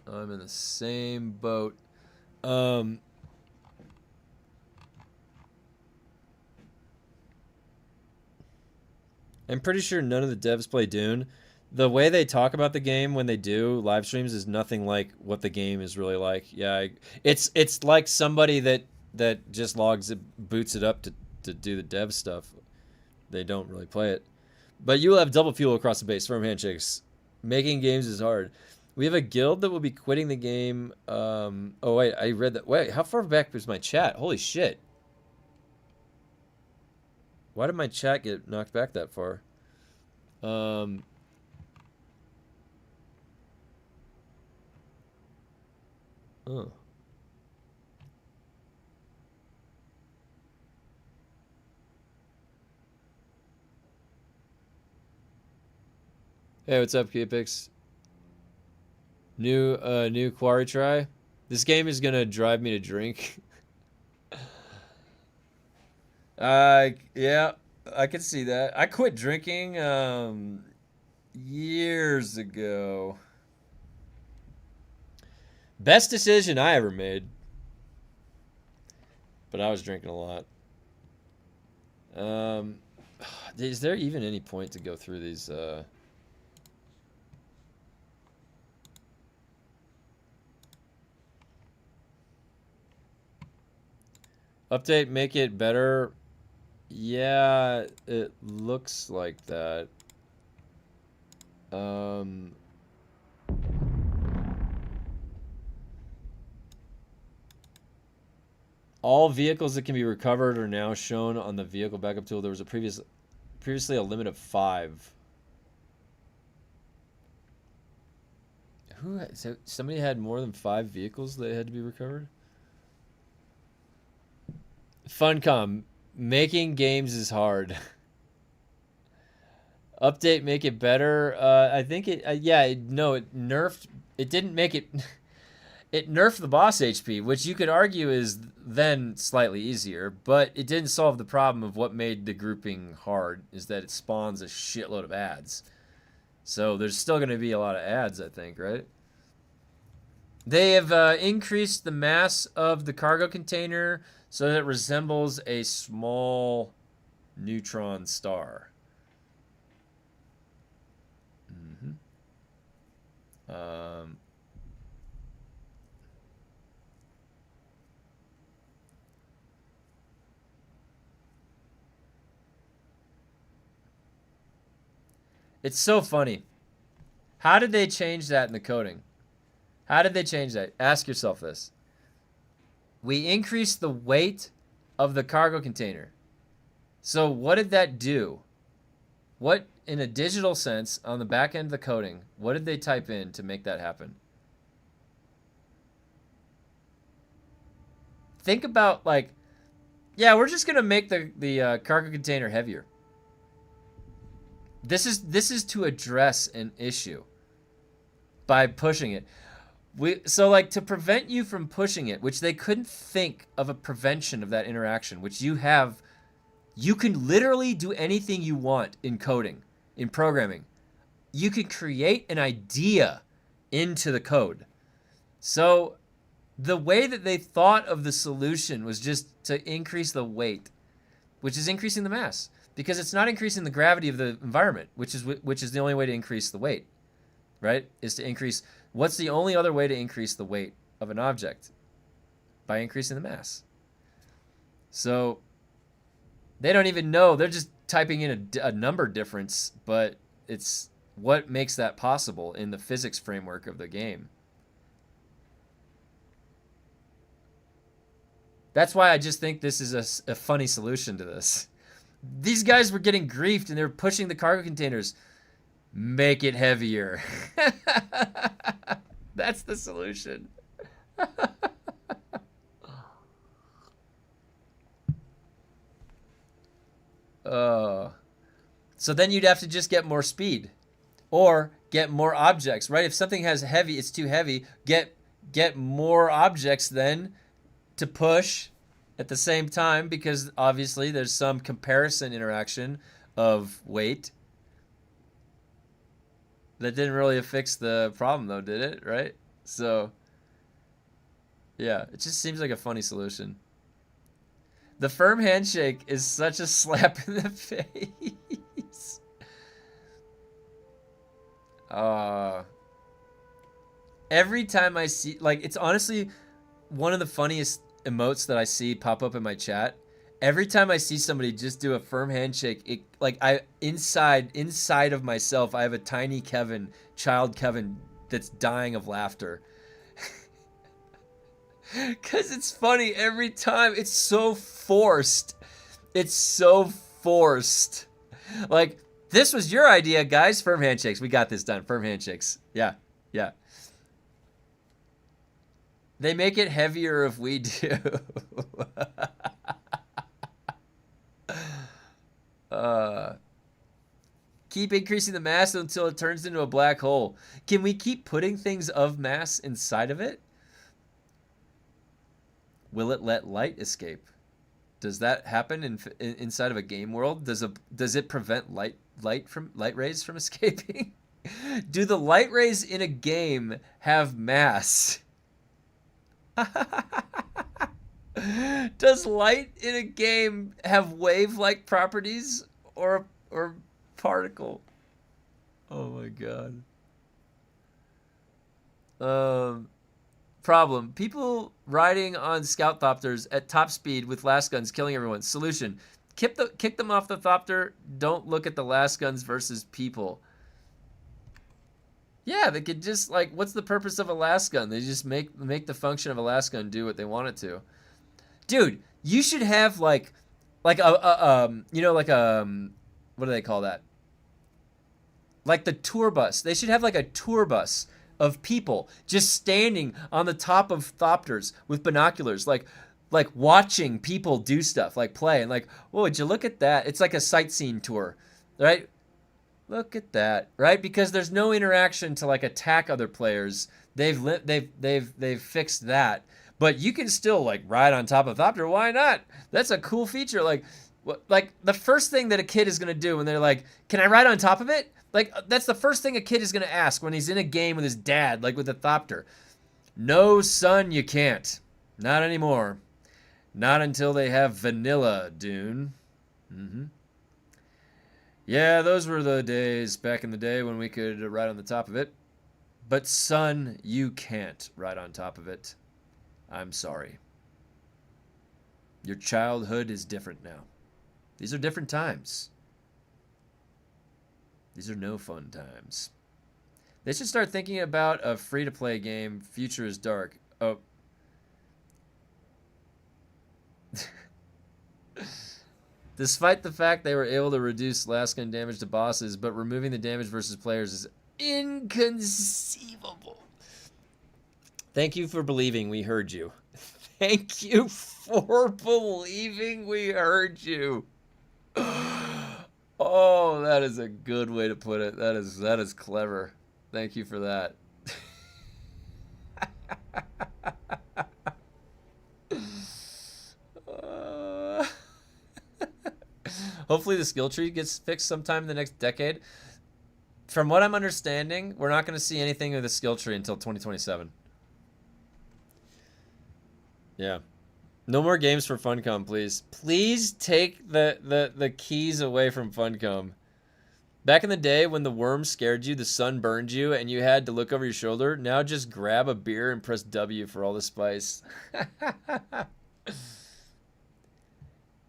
Speaker 1: I'm in the same boat. I'm pretty sure none of the devs play Dune. The way they talk about the game when they do live streams is nothing like what the game is really like. Yeah, it's like somebody that just logs it, boots it up to do the dev stuff. They don't really play it. But you will have double fuel across the base. Firm handshakes. Making games is hard. We have a guild that will be quitting the game. Oh wait, I read that. Wait, how far back was my chat? Holy shit. Why did my chat get knocked back that far? Oh. Hey, what's up, Kpix? New quarry try. This game is gonna drive me to drink. Yeah, I can see that. I quit drinking years ago. Best decision I ever made. But I was drinking a lot. Is there even any point to go through these Update, make it better. Yeah, it looks like that. All vehicles that can be recovered are now shown on the vehicle backup tool. There was a previously a limit of 5. So somebody had more than 5 vehicles that had to be recovered? Funcom, making games is hard. Update, make it better. I think it, no, it nerfed, it didn't make it, it nerfed the boss HP, which you could argue is then slightly easier, but it didn't solve the problem of what made the grouping hard, is that it spawns a shitload of ads. So there's still going to be a lot of ads, I think, right? They have increased the mass of the cargo container so that it resembles a small neutron star. It's so funny. How did they change that in the coding? How did they change that? Ask yourself this. We increased the weight of the cargo container. So what did that do? What, in a digital sense, on the back end of the coding, what did they type in to make that happen? Think about, like, yeah, we're just going to make the cargo container heavier. This is to address an issue by pushing it. So like to prevent you from pushing it, which they couldn't think of a prevention of that interaction, which you have, you can literally do anything you want in coding, in programming. You can create an idea into the code. So the way that they thought of the solution was just to increase the weight, which is increasing the mass. Because it's not increasing the gravity of the environment, which is the only way to increase the weight, right? Is to increase, what's the only other way to increase the weight of an object? By increasing the mass. So they don't even know. They're just typing in a number difference, but it's what makes that possible in the physics framework of the game. That's why I just think this is a funny solution to this. These guys were getting griefed and they were pushing the cargo containers. Make it heavier. That's the solution. So then you'd have to just get more speed or get more objects, right? If something has heavy, it's too heavy, get more objects then to push at the same time, because obviously there's some comparison interaction of weight. That didn't really fix the problem though, did it? Right? So, yeah, it just seems like a funny solution. The firm handshake is such a slap in the face. Every time I see, like, it's honestly one of the funniest emotes that I see pop up in my chat. Every time I see somebody just do a firm handshake, it, like, I inside of myself, I have a tiny child Kevin that's dying of laughter. Cause it's funny every time. It's so forced. It's so forced. Like, this was your idea, guys. Firm handshakes. We got this done. Firm handshakes. Yeah. Yeah. They make it heavier if we do. Keep increasing the mass until it turns into a black hole. Can we keep putting things of mass inside of it? Will it let light escape? Does that happen inside of a game world? Does it prevent light rays from escaping? Do the light rays in a game have mass? Does light in a game have wave-like properties or particle? Oh my god. Problem. People riding on scout thopters at top speed with last guns killing everyone. Solution. Kick them off the thopter. Don't look at the last guns versus people. Yeah, they could just, like, what's the purpose of a last gun? They just make the function of a last gun do what they want it to. Dude, you should have, like what do they call that? Like the tour bus. They should have, like, a tour bus of people just standing on the top of thopters with binoculars, like watching people do stuff, like play, and like, whoa, would you look at that? It's like a sightseeing tour, right? Look at that, right? Because there's no interaction to like attack other players. They've fixed that, but you can still like ride on top of thopter. Why not? That's a cool feature. Like the first thing that a kid is gonna do when they're like, "Can I ride on top of it?" Like that's the first thing a kid is gonna ask when he's in a game with his dad, like with a thopter. No, son, you can't. Not anymore. Not until they have vanilla, Dune. Mm-hmm. Yeah, those were the days back in the day when we could ride on the top of it. But son, you can't ride on top of it. I'm sorry. Your childhood is different now. These are different times. These are no fun times. They should start thinking about a free-to-play game. Future is dark. Oh. Despite the fact they were able to reduce last gun damage to bosses, but removing the damage versus players is inconceivable. Thank you for believing we heard you. Thank you for believing we heard you. Oh, that is a good way to put it. That is clever. Thank you for that. Hopefully the skill tree gets fixed sometime in the next decade. From what I'm understanding, we're not going to see anything with the skill tree until 2027. Yeah. No more games for Funcom, please. Please take the keys away from Funcom. Back in the day when the worm scared you, the sun burned you, and you had to look over your shoulder, now just grab a beer and press W for all the spice.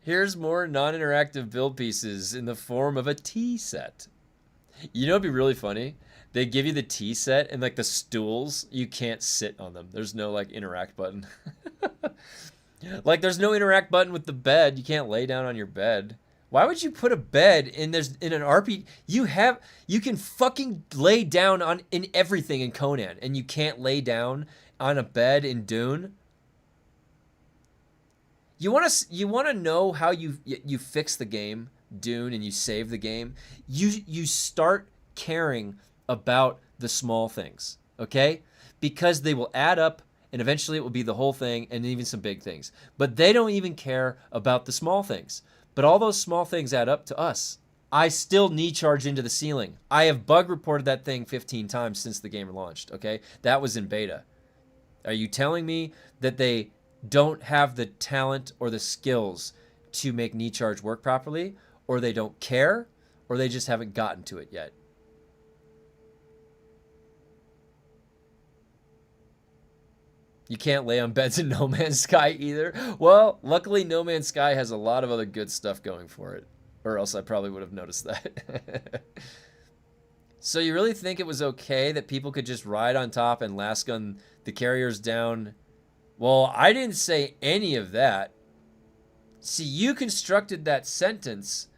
Speaker 1: Here's more non-interactive build pieces in the form of a tea set. You know what'd be really funny? They give you the tea set and like the stools, you can't sit on them. There's no like interact button. Like there's no interact button with the bed. You can't lay down on your bed. Why would you put a bed in an RPG? You can fucking lay down in everything in Conan, and you can't lay down on a bed in Dune? You want to know how you fix the game, Dune, and you save the game? You start caring about the small things, okay? Because they will add up, and eventually it will be the whole thing, and even some big things. But they don't even care about the small things. But all those small things add up to us. I still knee charge into the ceiling. I have bug reported that thing 15 times since the game launched, okay? That was in beta. Are you telling me that they don't have the talent or the skills to make knee charge work properly, or they don't care, or they just haven't gotten to it yet? You can't lay on beds in No Man's Sky either. Well, luckily No Man's Sky has a lot of other good stuff going for it, or else I probably would have noticed that. So you really think it was okay that people could just ride on top and last gun the carriers down? Well, I didn't say any of that. See, you constructed that sentence,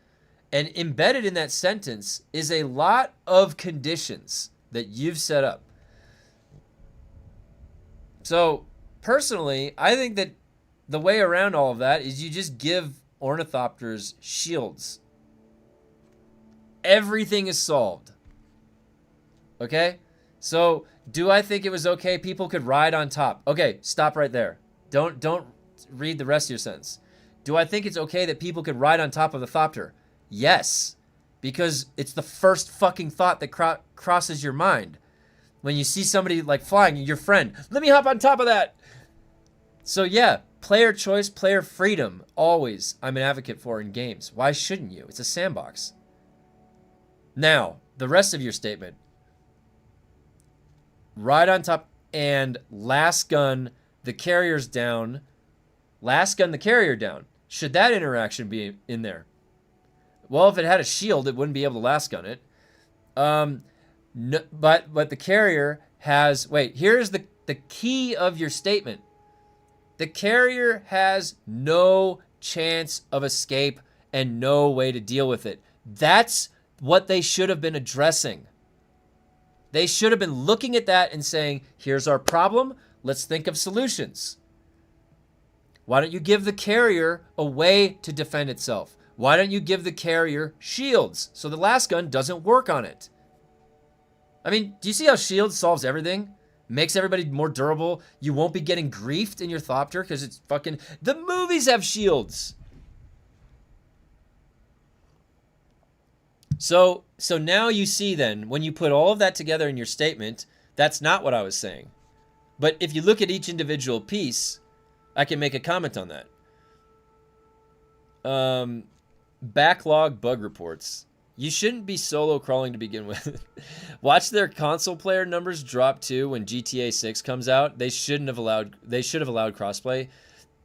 Speaker 1: and embedded in that sentence is a lot of conditions that you've set up. So, personally, I think that the way around all of that is you just give ornithopters shields. Everything is solved. Okay? So, do I think it was okay people could ride on top? Okay, stop right there. Don't read the rest of your sentence. Do I think it's okay that people could ride on top of the thopter? Yes. Because it's the first fucking thought that crosses your mind. When you see somebody like flying, your friend, let me hop on top of that. So yeah, player choice, player freedom, always I'm an advocate for in games. Why shouldn't you? It's a sandbox. Now, the rest of your statement. Ride on top. and last gun the carrier's down, last gun the carrier down. Should that interaction be in there? Well, if it had a shield, it wouldn't be able to last gun it. No, but the carrier has, wait, here's the key of your statement. The carrier has no chance of escape and no way to deal with it. That's what they should have been addressing. They should have been looking at that and saying, here's our problem. Let's think of solutions. Why don't you give the carrier a way to defend itself? Why don't you give the carrier shields so the last gun doesn't work on it? I mean, do you see how shields solves everything? Makes everybody more durable. You won't be getting griefed in your Thopter because it's fucking... The movies have shields. So now you see then, when you put all of that together in your statement, that's not what I was saying. But if you look at each individual piece, I can make a comment on that. Backlog bug reports. You shouldn't be solo crawling to begin with. Watch their console player numbers drop too when GTA 6 comes out. They should have allowed crossplay.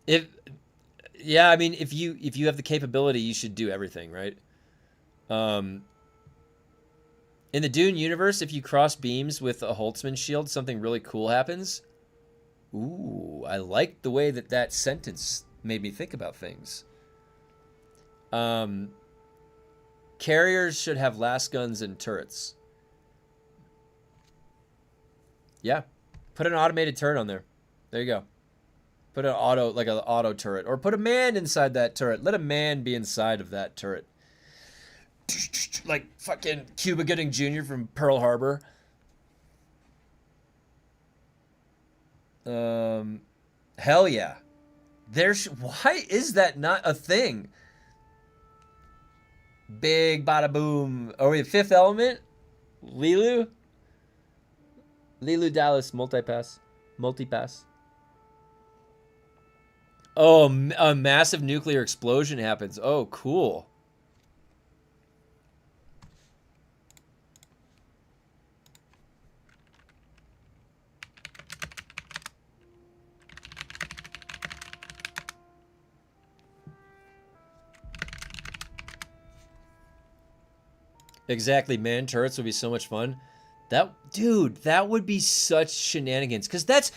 Speaker 1: I mean, if you have the capability, you should do everything, right? In the Dune universe, if you cross beams with a Holtzman shield, something really cool happens. Ooh, I like the way that sentence made me think about things. Carriers should have last guns and turrets. Yeah. Put an automated turret on there. There you go. Put an auto turret. Or put a man inside that turret. Let a man be inside of that turret. Like fucking Cuba Gooding Jr. from Pearl Harbor. Hell yeah. Why is that not a thing? Big bada boom. Are we Fifth Element? Lilu Dallas multipass. Oh, a massive nuclear explosion happens. Oh, cool. Exactly, man. Turrets would be so much fun. That would be such shenanigans. Because that's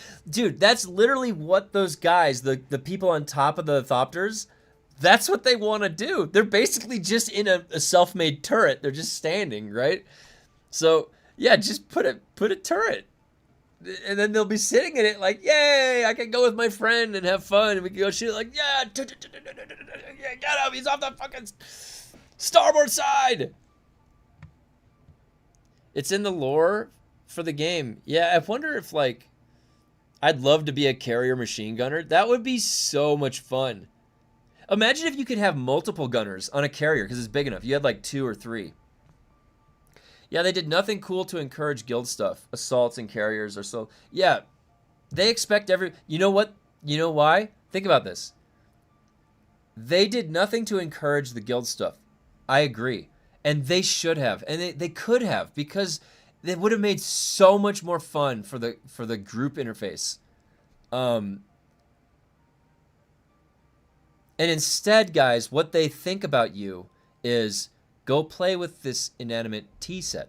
Speaker 1: literally what those guys, the people on top of the Thopters, that's what they want to do. They're basically just in a self-made turret. They're just standing, right? So, yeah, just put a turret. And then they'll be sitting in it like, yay, I can go with my friend and have fun. And we can go shoot like, yeah, get him. He's off the fucking starboard side. It's in the lore for the game. Yeah, I wonder if, like, I'd love to be a carrier machine gunner. That would be so much fun. Imagine if you could have multiple gunners on a carrier because it's big enough. You had, like, 2 or 3. Yeah, they did nothing cool to encourage guild stuff. Assaults and carriers are so... Yeah, they expect You know what? You know why? Think about this. They did nothing to encourage the guild stuff. I agree. And they should have, and they could have, because they would have made so much more fun for the group interface. And instead, guys, what they think about you is go play with this inanimate tea set.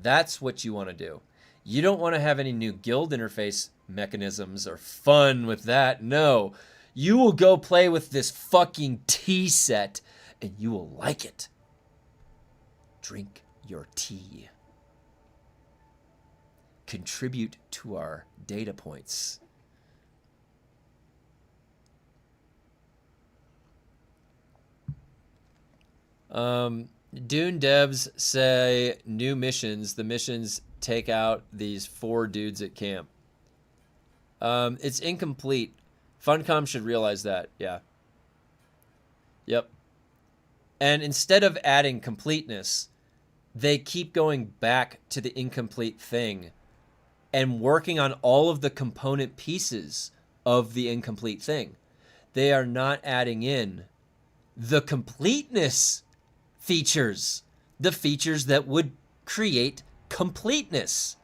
Speaker 1: That's what you want to do. You don't want to have any new guild interface mechanisms or fun with that. No, you will go play with this fucking tea set, and you will like it. Drink your tea. Contribute to our data points. Dune devs say new missions. The missions take out these 4 dudes at camp. It's incomplete. Funcom should realize that. Yeah. Yep. And instead of adding completeness, they keep going back to the incomplete thing and working on all of the component pieces of the incomplete thing. They are not adding in the completeness features, the features that would create completeness.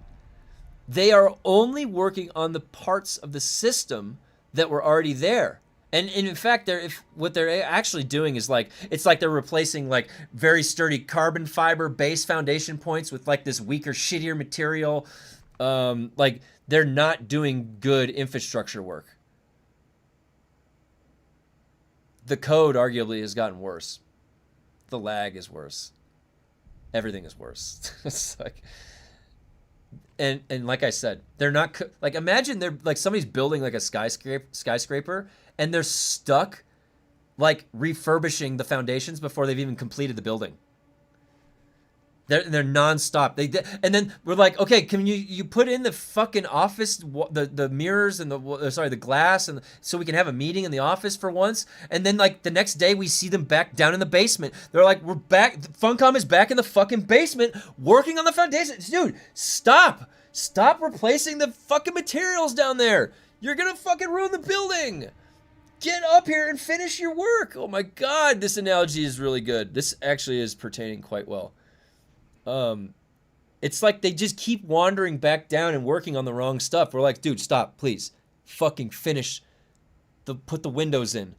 Speaker 1: They are only working on the parts of the system that were already there. And in fact, what they're actually doing is like, it's like they're replacing like very sturdy carbon fiber base foundation points with like this weaker, shittier material. Like they're not doing good infrastructure work. The code arguably has gotten worse. The lag is worse. Everything is worse. It's like, and like I said, they're not like, imagine they're like somebody's building like a skyscraper and they're stuck like refurbishing the foundations before they've even completed the building. They're nonstop. And then we're like, okay, can you put in the fucking office, the mirrors and the glass, and so we can have a meeting in the office for once. And then like the next day we see them back down in the basement. They're like, we're back. Funcom is back in the fucking basement working on the foundation. Dude, stop replacing the fucking materials down there. You're gonna fucking ruin the building. Get up here and finish your work. Oh my God, this analogy is really good. This actually is pertaining quite well. It's like they just keep wandering back down and working on the wrong stuff. We're like, dude, stop, please. Fucking finish. Put the windows in.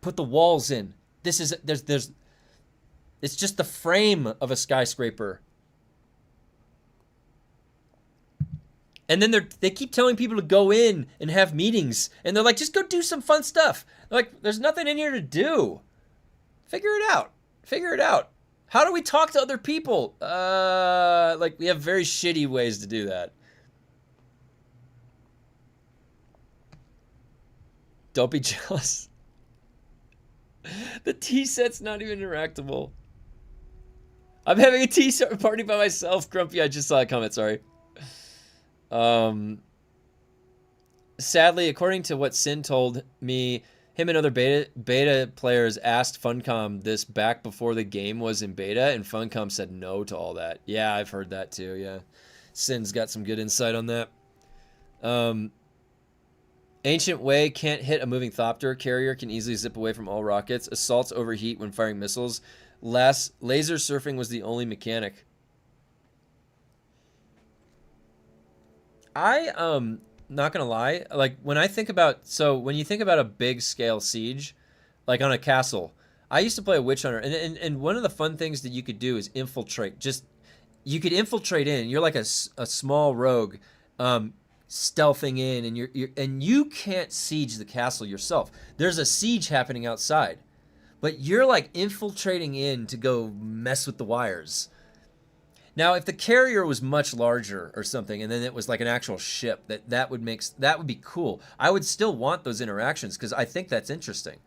Speaker 1: Put the walls in. This is, it's just the frame of a skyscraper. And then they keep telling people to go in and have meetings. And they're like, just go do some fun stuff. They're like, there's nothing in here to do. Figure it out. How do we talk to other people? Like, we have very shitty ways to do that. Don't be jealous. The tea set's not even interactable. I'm having a tea party by myself, Grumpy. I just saw a comment, sorry. Sadly, according to what Sin told me, him and other beta players asked Funcom this back before the game was in beta, and Funcom said no to all that. Yeah, I've heard that too, yeah. Sin's got some good insight on that. Ancient Way can't hit a moving thopter. Carrier can easily zip away from all rockets. Assaults overheat when firing missiles. Laser surfing was the only mechanic. Not gonna lie, like when you think about a big scale siege, like on a castle, I used to play a witch hunter, and one of the fun things that you could do is infiltrate. You could infiltrate in. You're like a small rogue, stealthing in, and you can't siege the castle yourself. There's a siege happening outside, but you're like infiltrating in to go mess with the wires. Now, if the carrier was much larger or something, and then it was like an actual ship, that would be cool. I would still want those interactions because I think that's interesting.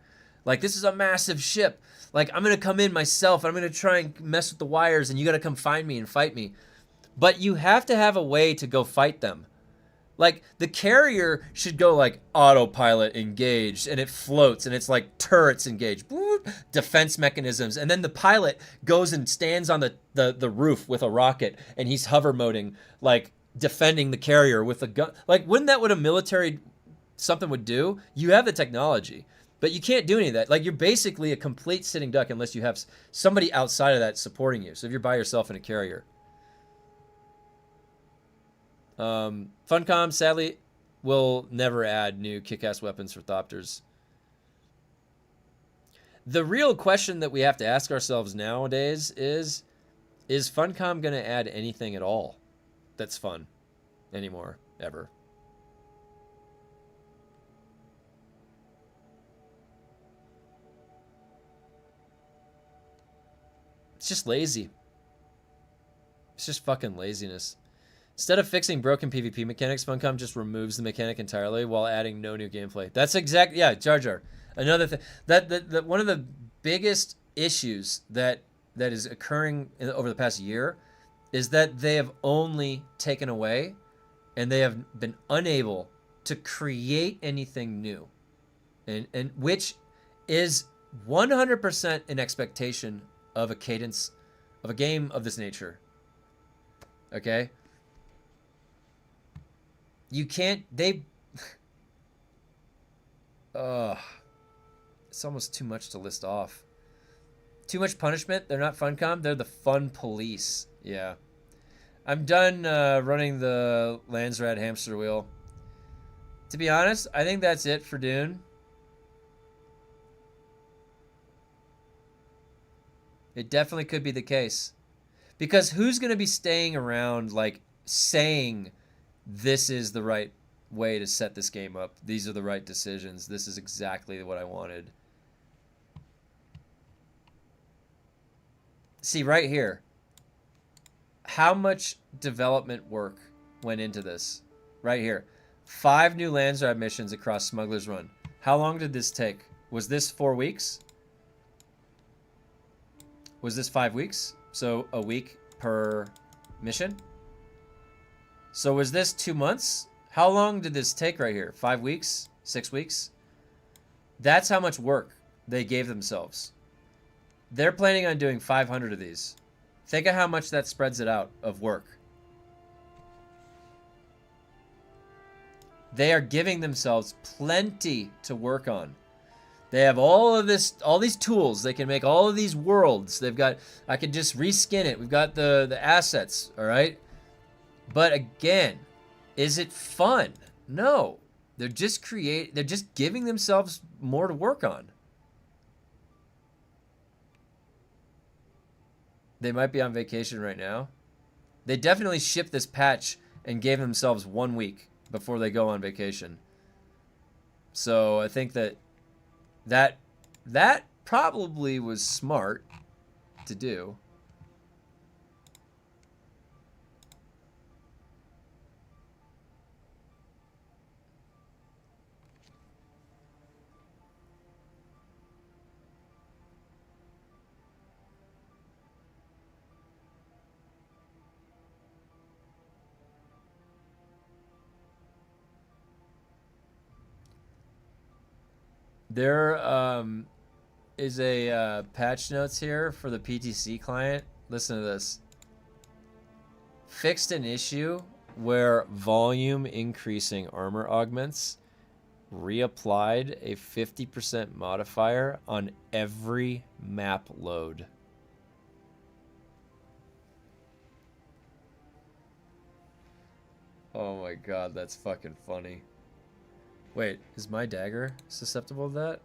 Speaker 1: Like, this is a massive ship. Like, I'm gonna come in myself, and I'm gonna try and mess with the wires, and you gotta come find me and fight me. But you have to have a way to go fight them. Like, the carrier should go like autopilot engaged, and it floats, and it's like turrets engaged, defense mechanisms, and then the pilot goes and stands on the roof with a rocket, and he's hover moding, like defending the carrier with a gun. Like, wouldn't that what a military something would do? You have the technology, but you can't do any of that. Like, you're basically a complete sitting duck unless you have somebody outside of that supporting you. So if you're by yourself in a carrier. Funcom, sadly, will never add new kick-ass weapons for Thopters. The real question that we have to ask ourselves nowadays is Funcom going to add anything at all that's fun anymore, ever? It's just lazy. It's just fucking laziness. Instead of fixing broken PvP mechanics, Funcom just removes the mechanic entirely while adding no new gameplay. That's exactly, yeah, Jar Jar. Another thing, that one of the biggest issues that is occurring over the past year is that they have only taken away, and they have been unable to create anything new, and which is 100% an expectation of a cadence of a game of this nature. Okay. You can't, it's almost too much to list off. Too much punishment. They're not Funcom. They're the fun police. Yeah. I'm done running the Landsrat hamster wheel. To be honest, I think that's it for Dune. It definitely could be the case. Because who's going to be staying around, like, saying this is the right way to set this game up? These are the right decisions. This is exactly what I wanted. See, right here. How much development work went into this? Right here. 5 new Landsrat missions across Smuggler's Run. How long did this take? Was this 4 weeks? Was this 5 weeks? So a week per mission? So was this 2 months? How long did this take right here? 5 weeks? 6 weeks? That's how much work they gave themselves. They're planning on doing 500 of these. Think of how much that spreads it out of work. They are giving themselves plenty to work on. They have all these tools. They can make all of these worlds. They've got, I could just reskin it. We've got the assets, all right? But again, is it fun? No. They're just giving themselves more to work on. They might be on vacation right now. They definitely shipped this patch and gave themselves 1 week before they go on vacation. So I think that probably was smart to do. There is a patch notes here for the PTC client. Listen to this. Fixed an issue where volume increasing armor augments reapplied a 50% modifier on every map load. Oh my god, that's fucking funny. Wait, is my dagger susceptible to that?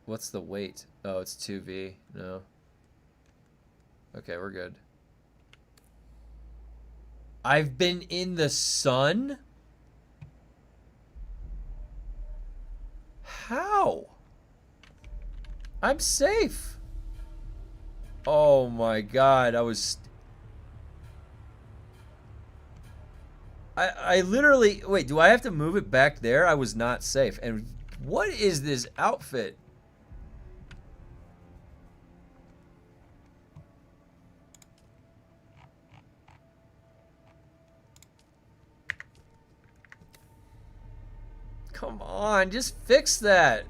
Speaker 1: What's the weight? Oh, it's 2V. No. Okay, we're good. I've been in the sun? How? I'm safe. Oh my god, I literally, wait, do I have to move it back there? I was not safe. And what is this outfit? Come on, just fix that.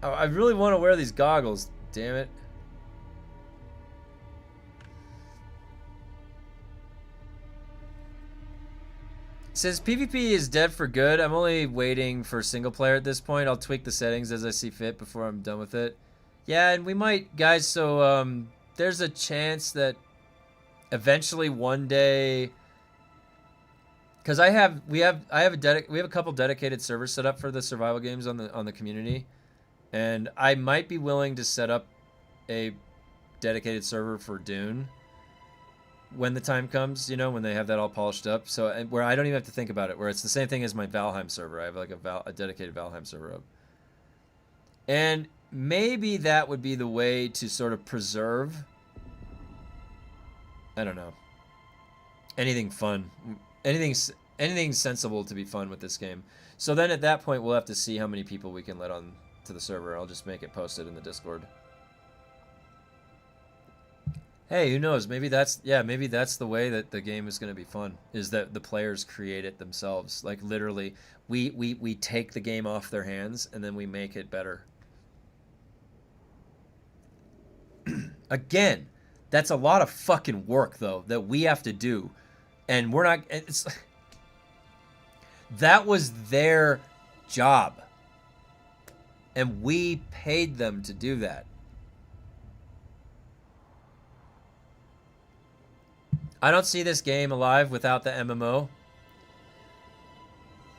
Speaker 1: Oh, I really want to wear these goggles, damn it. Says PvP is dead for good. I'm only waiting for single player at this point. I'll tweak the settings as I see fit before I'm done with it. Yeah, and we might, guys, so there's a chance that eventually one day, because we have a couple dedicated servers set up for the survival games on the community, and I might be willing to set up a dedicated server for Dune when the time comes, you know, when they have that all polished up. So where I don't even have to think about it, where it's the same thing as my Valheim server. I have like a dedicated Valheim server up. And maybe that would be the way to sort of preserve, I don't know, anything fun, anything sensible to be fun with this game. So then at that point, we'll have to see how many people we can let on to the server. I'll just make it posted in the Discord. Hey, who knows? Maybe that's the way that the game is going to be fun, is that the players create it themselves. Like literally, we take the game off their hands and then we make it better. Again, that's a lot of fucking work though that we have to do, and we're not. That was their job. And we paid them to do that. I don't see this game alive without the MMO.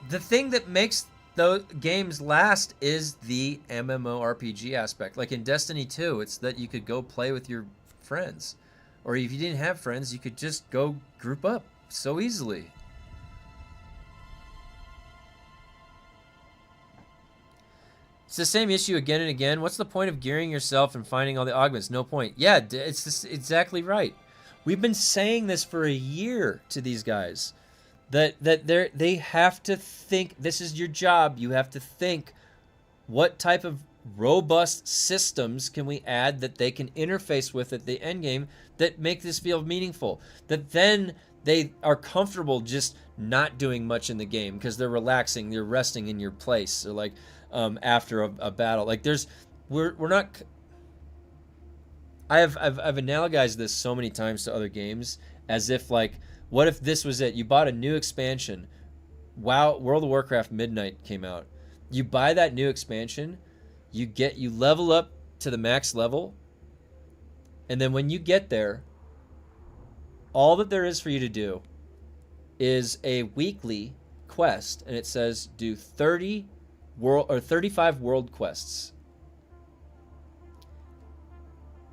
Speaker 1: The thing that makes those games last is the MMORPG aspect. Like in Destiny 2, it's that you could go play with your friends. Or if you didn't have friends, you could just go group up so easily. It's the same issue again and again. What's the point of gearing yourself and finding all the augments? No point. Yeah, it's exactly right. We've been saying this for a year to these guys. That they have to think, this is your job. You have to think, what type of robust systems can we add that they can interface with at the end game that make this feel meaningful? That then they are comfortable just not doing much in the game because they're relaxing, they're resting in your place, or like after a battle. Like we're not. I've analogized this so many times to other games as if like, what if this was it? You bought a new expansion. Wow, World of Warcraft Midnight came out. You buy that new expansion, you level up to the max level, and then when you get there, all that there is for you to do is a weekly quest, and it says do 35 world quests.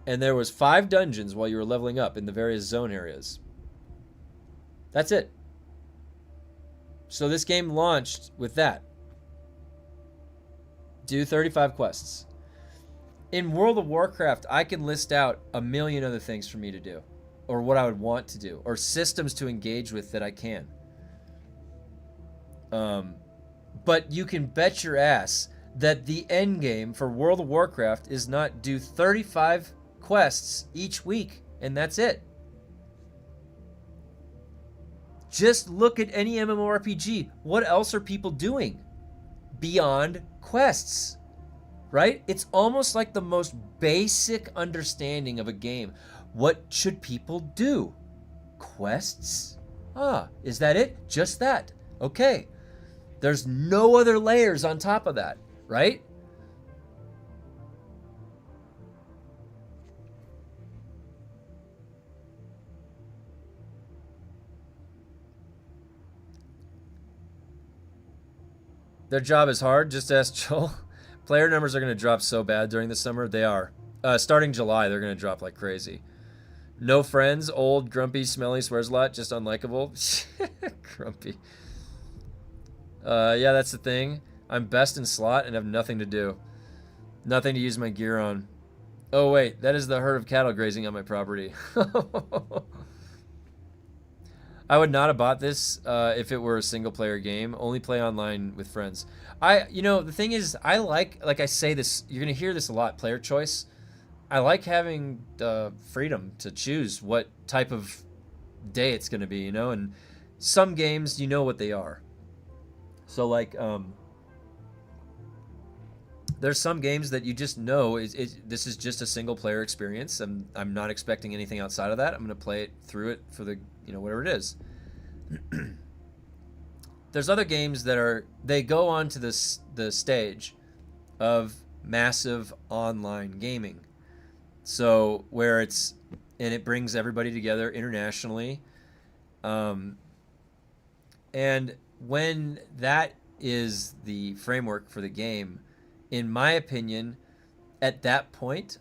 Speaker 1: And there was 5 dungeons while you were leveling up in the various zone areas. That's it. So this game launched with that. Do 35 quests. In World of Warcraft, I can list out a million other things for me to do, or what I would want to do, or systems to engage with that I can. But you can bet your ass that the end game for World of Warcraft is not do 35 quests each week, and that's it. Just look at any MMORPG. What else are people doing beyond quests? Right? It's almost like the most basic understanding of a game. What should people do? Quests? Ah, is that it? Just that. Okay. There's no other layers on top of that, right? Their job is hard, just ask Joel. Player numbers are going to drop so bad during the summer. They are. Starting July, they're going to drop like crazy. No friends, old, grumpy, smelly, swears a lot, just unlikable. Grumpy. Yeah, that's the thing. I'm best in slot and have nothing to do. Nothing to use my gear on. Oh, wait, that is the herd of cattle grazing on my property. I would not have bought this if it were a single-player game. Only play online with friends. The thing is, I like I say this, you're going to hear this a lot, player choice. I like having freedom to choose what type of day it's going to be, and some games, you know what they are. So, there's some games that you just know this is just a single-player experience, and I'm not expecting anything outside of that. I'm going to play it through it for the whatever it is. There's other games that they go on to the stage of massive online gaming. So where it brings everybody together internationally. And when that is the framework for the game, in my opinion, at that point,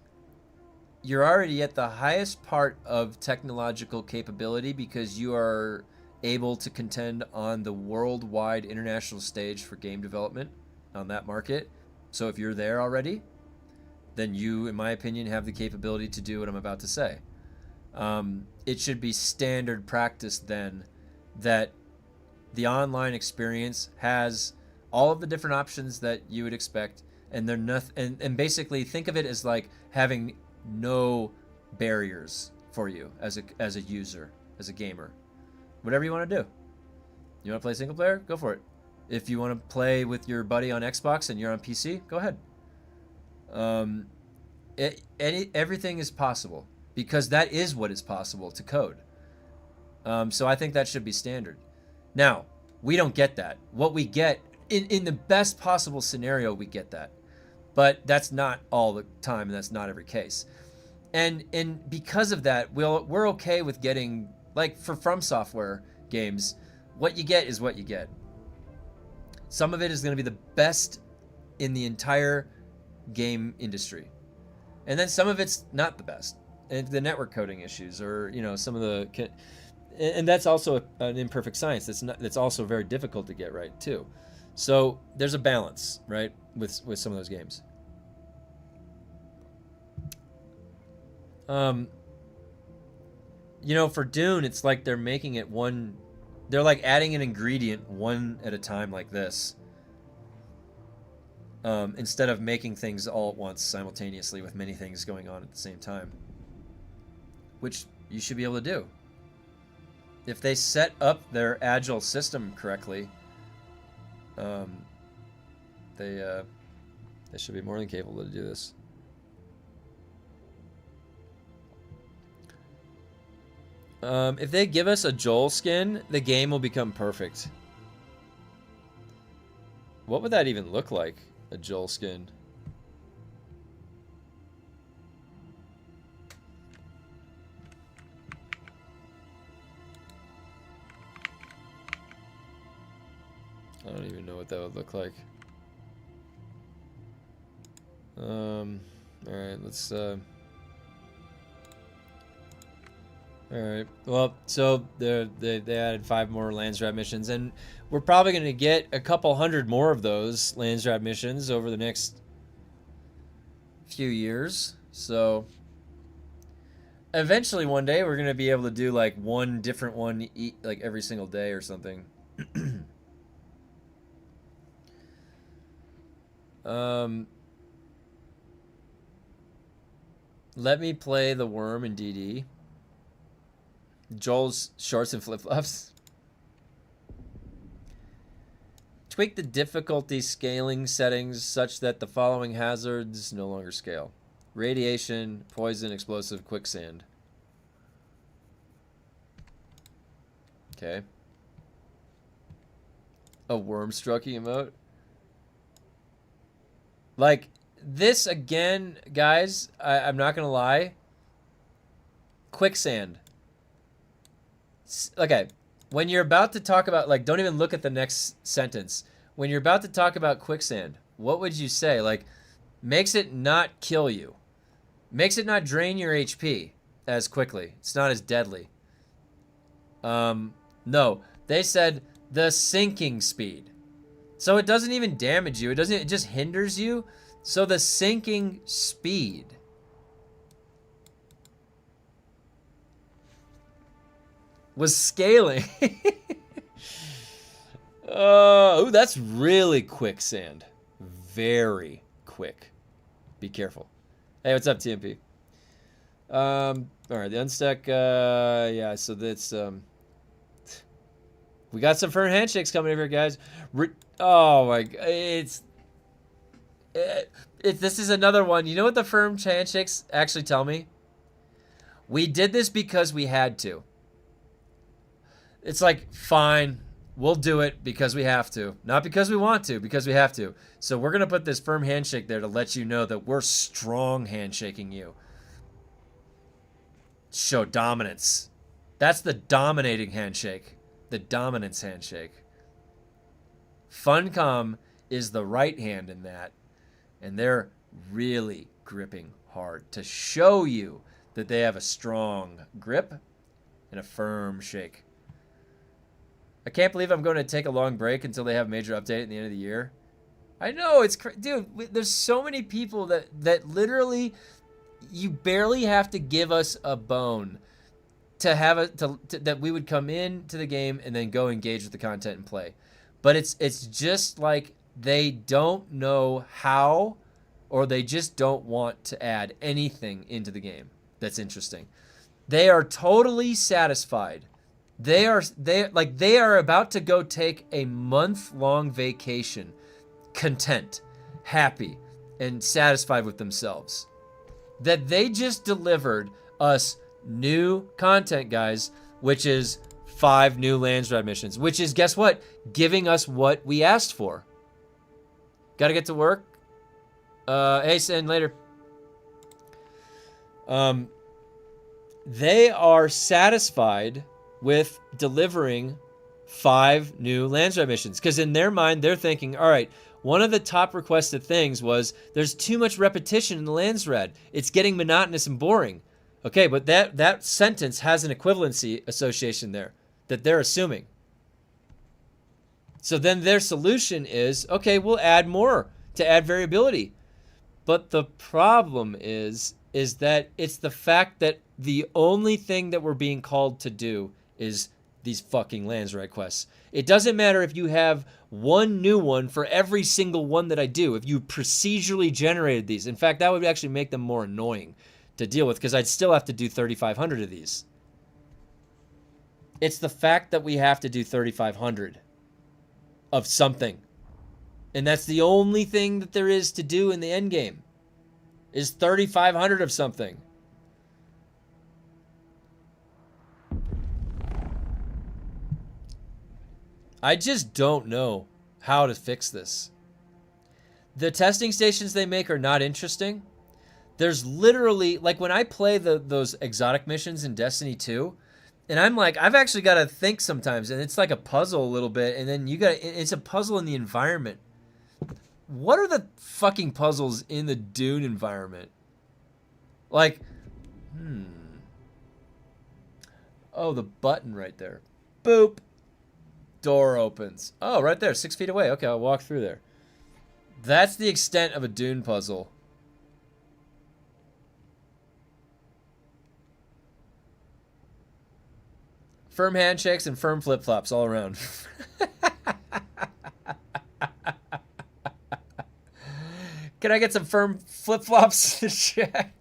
Speaker 1: you're already at the highest part of technological capability because you are able to contend on the worldwide international stage for game development on that market. So if you're there already, then you, in my opinion, have the capability to do what I'm about to say. It should be standard practice then that the online experience has all of the different options that you would expect, and they're nothing. And basically, think of it as like having no barriers for you as a user, as a gamer. Whatever you want to do. You want to play single player? Go for it. If you want to play with your buddy on Xbox and you're on PC, go ahead. Everything is possible because that is what is possible to code. So I think that should be standard. Now, we don't get that. What we get, in the best possible scenario, we get that. But that's not all the time, and that's not every case. And because of that, we're okay with getting, like, for From Software games, what you get is what you get. Some of it is going to be the best in the entire game industry, and then some of it's not the best, and the network coding issues, or some of the, and that's also an imperfect science. That's also very difficult to get right too. So there's a balance, right, with some of those games. For Dune, it's like they're making it one. They're like adding an ingredient one at a time, like this. Instead of making things all at once simultaneously with many things going on at the same time, which you should be able to do if they set up their agile system correctly. They should be more than capable to do this. If they give us a Joel skin, the game will become perfect. What would that even look like? A Joel skin. I don't even know what that would look like. Alright, let's Alright, well, so they added 5 more Landsrat missions, and we're probably going to get a couple hundred more of those Landsrat missions over the next few years. So eventually one day we're going to be able to do like one different one like every single day or something. Let me play the worm in DD. Joel's shorts and flip-flops. Tweak the difficulty scaling settings such that the following hazards no longer scale: radiation, poison, explosive, quicksand. Okay. A worm strucky emote. Like, this again, guys, I'm not gonna lie. Quicksand. Okay, when you're about to talk about, like, don't even look at the next sentence. When you're about to talk about quicksand, what would you say? Like, makes it not kill you. Makes it not drain your HP as quickly. It's not as deadly. No, they said the sinking speed. So it doesn't even damage you. It just hinders you. So the sinking speed. Was scaling. Oh, that's really quicksand. Very quick. Be careful. Hey, what's up, TMP? All right, the unstuck. Yeah, so that's we got some firm handshakes coming over here, guys. Oh my, this is another one. You know what the firm handshakes actually tell me? We did this because we had to. It's like, fine, we'll do it because we have to. Not because we want to, because we have to. So we're going to put this firm handshake there to let you know that we're strong handshaking you. Show dominance. That's the dominating handshake. The dominance handshake. Funcom is the right hand in that. And they're really gripping hard to show you that they have a strong grip and a firm shake. I can't believe I'm going to take a long break until they have a major update at the end of the year. I know, it's dude, there's so many people that literally, you barely have to give us a bone to have that we would come into the game and then go engage with the content and play. But it's just like they don't know how, or they just don't want to add anything into the game that's interesting. They are totally satisfied. They are about to go take a month-long vacation, content, happy, and satisfied with themselves. That they just delivered us new content, guys, which is 5 new Landsrat missions, which is, guess what? Giving us what we asked for. Gotta get to work. Hey, send later. They are satisfied with delivering 5 new Landsride missions. Because in their mind, they're thinking, all right, one of the top requested things was there's too much repetition in the Landsrad. It's getting monotonous and boring. Okay, but that sentence has an equivalency association there that they're assuming. So then their solution is, okay, we'll add more to add variability. But the problem is that it's the fact that the only thing that we're being called to do is these fucking Landsride quests. It doesn't matter if you have one new one for every single one that I do, if you procedurally generated these. In fact, that would actually make them more annoying to deal with because I'd still have to do 3,500 of these. It's the fact that we have to do 3,500 of something. And that's the only thing that there is to do in the end game. Is 3,500 of something. I just don't know how to fix this. The testing stations they make are not interesting. There's literally, like when I play those exotic missions in Destiny 2, and I'm like, I've actually got to think sometimes, and it's like a puzzle a little bit, and then it's a puzzle in the environment. What are the fucking puzzles in the Dune environment? Like, oh, the button right there. Boop. Door opens. Oh, right there, 6 feet away. Okay, I'll walk through there. That's the extent of a Dune puzzle. Firm handshakes and firm flip-flops all around. Can I get some firm flip-flops in the chat?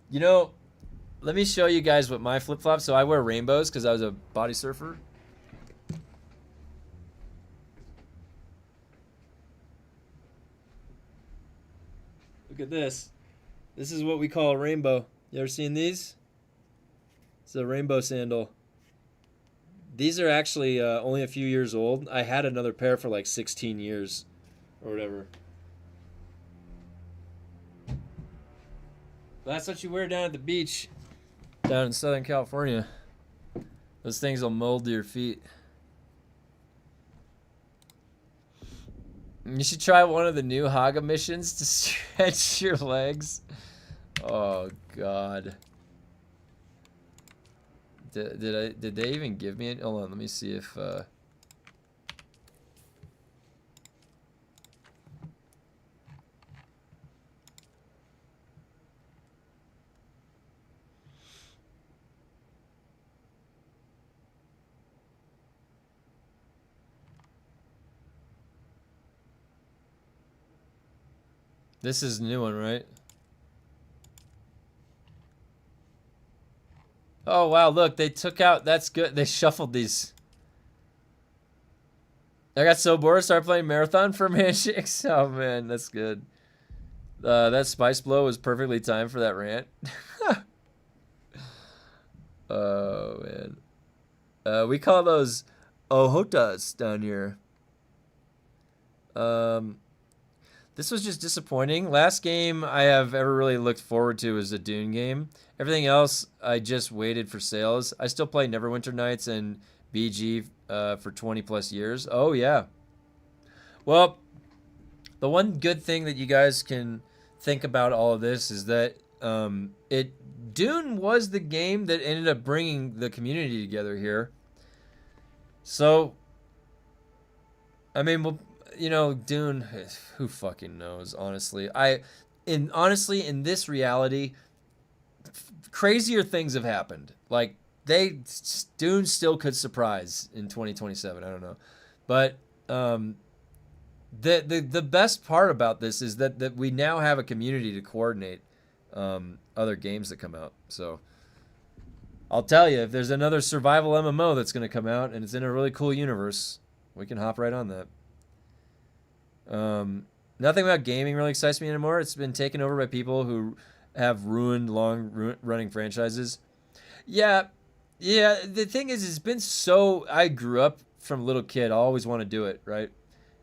Speaker 1: You know, let me show you guys what my flip-flops. So I wear rainbows because I was a body surfer. Look at this. This is what we call a rainbow. You ever seen these? It's a rainbow sandal. These are actually only a few years old. I had another pair for like 16 years or whatever. That's what you wear down at the beach down in Southern California. Those things will mold to your feet. You should try one of the new Haga missions to stretch your legs. Oh God. Did they even give me it? Hold on, let me see if this is a new one, right? Oh, wow, look, they took out, that's good. They shuffled these. I got so bored, I started playing Marathon for handshakes. Oh, man, that's good. That spice blow was perfectly timed for that rant. Oh, man. We call those ojotas down here. This was just disappointing. Last game I have ever really looked forward to is a Dune game. Everything else, I just waited for sales. I still play Neverwinter Nights and BG for 20 plus years. Oh, yeah. Well, the one good thing that you guys can think about all of this is that Dune was the game that ended up bringing the community together here. So, I mean, well, you know, Dune, who fucking knows, honestly. Honestly, in this reality, crazier things have happened. Like, Dune still could surprise in 2027. I don't know. But the best part about this is that we now have a community to coordinate other games that come out. So I'll tell you, if there's another survival MMO that's going to come out and it's in a really cool universe, we can hop right on that. Nothing about gaming really excites me anymore. It's been taken over by people who have ruined long-running franchises. Yeah. The thing is, it's been so... I grew up from a little kid. I always want to do it, right?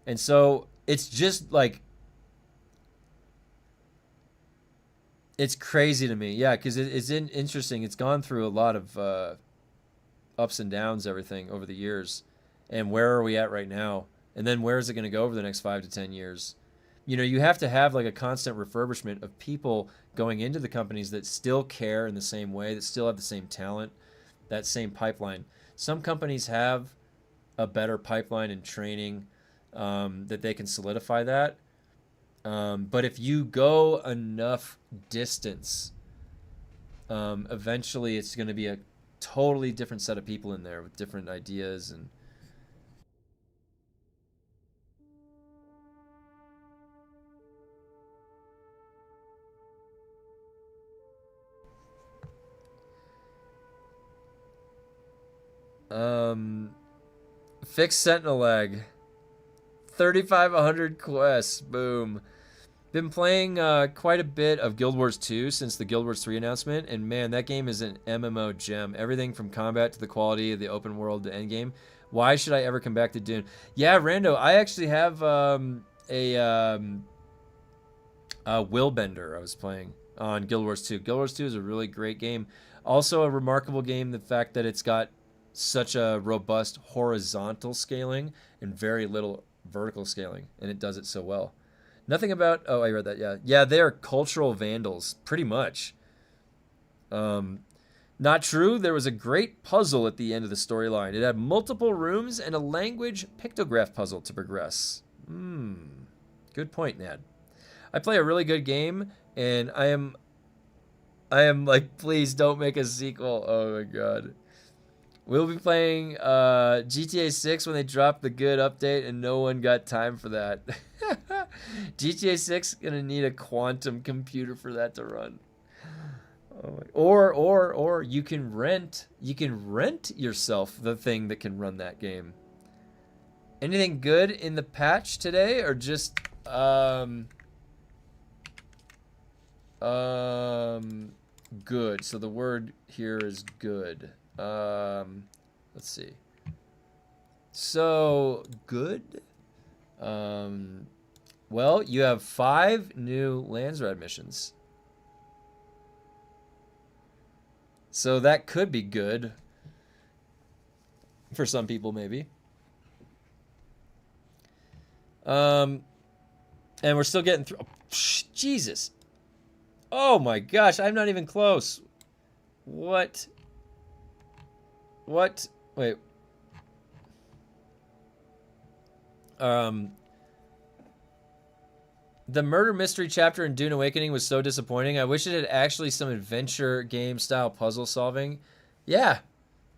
Speaker 1: And so it's just like, it's crazy to me. Yeah, because it's interesting. It's gone through a lot of ups and downs, everything over the years. And where are we at right now? And then where is it going to go over the next 5 to 10 years? You know, you have to have like a constant refurbishment of people going into the companies that still care in the same way, that still have the same talent, that same pipeline. Some companies have a better pipeline and training that they can solidify that. But if you go enough distance, eventually it's going to be a totally different set of people in there with different ideas and fix Sentinel lag. 3,500 quests. Boom. Been playing quite a bit of Guild Wars 2 since the Guild Wars 3 announcement, and man, that game is an MMO gem. Everything from combat to the quality of the open world to endgame. Why should I ever come back to Dune? Yeah, Rando, I actually have a Willbender I was playing on Guild Wars 2. Guild Wars 2 is a really great game. Also a remarkable game, the fact that it's got such a robust horizontal scaling and very little vertical scaling, and it does it so well. Nothing about... Oh, I read that, yeah. Yeah, they are cultural vandals, pretty much. Not true. There was a great puzzle at the end of the storyline. It had multiple rooms and a language pictograph puzzle to progress. Good point, Nad. I play a really good game, and I am like, please don't make a sequel. Oh my god. We'll be playing GTA 6 when they drop the good update, and no one got time for that. GTA 6 gonna need a quantum computer for that to run. Oh my. Or you can rent yourself the thing that can run that game. Anything good in the patch today, or just good? So the word here is good. Let's see. So good. Well, you have 5 new Landsrad missions. So that could be good for some people, maybe. And we're still getting through. Oh, Jesus. Oh my gosh, I'm not even close. What? What? Wait. The murder mystery chapter in Dune Awakening was so disappointing. I wish it had actually some adventure game style puzzle solving. Yeah.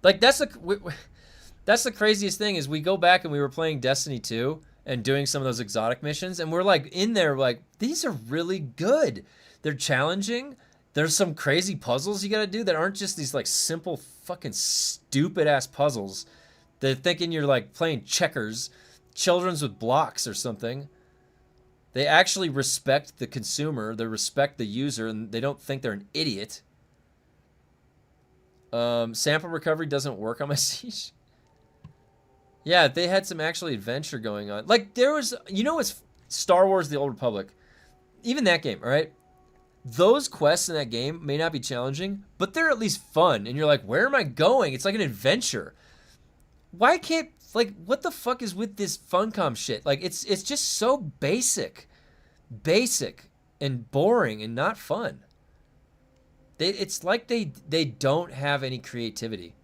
Speaker 1: Like that's the craziest thing is we go back and we were playing Destiny 2 and doing some of those exotic missions, and we're like in there like, these are really good. They're challenging. There's some crazy puzzles you gotta do that aren't just these like simple fucking stupid ass puzzles. They're thinking you're like playing checkers, children's with blocks or something. They actually respect the consumer, they respect the user, and they don't think they're an idiot. Sample recovery doesn't work on my Siege. Yeah, they had some actually adventure going on. Like there was, you know, it's Star Wars: The Old Republic. Even that game, all right? Those quests in that game may not be challenging, but they're at least fun. And you're like, where am I going? It's like an adventure. Why can't, like, what the fuck is with this Funcom shit? Like, it's just so basic and boring and not fun. It's like they don't have any creativity.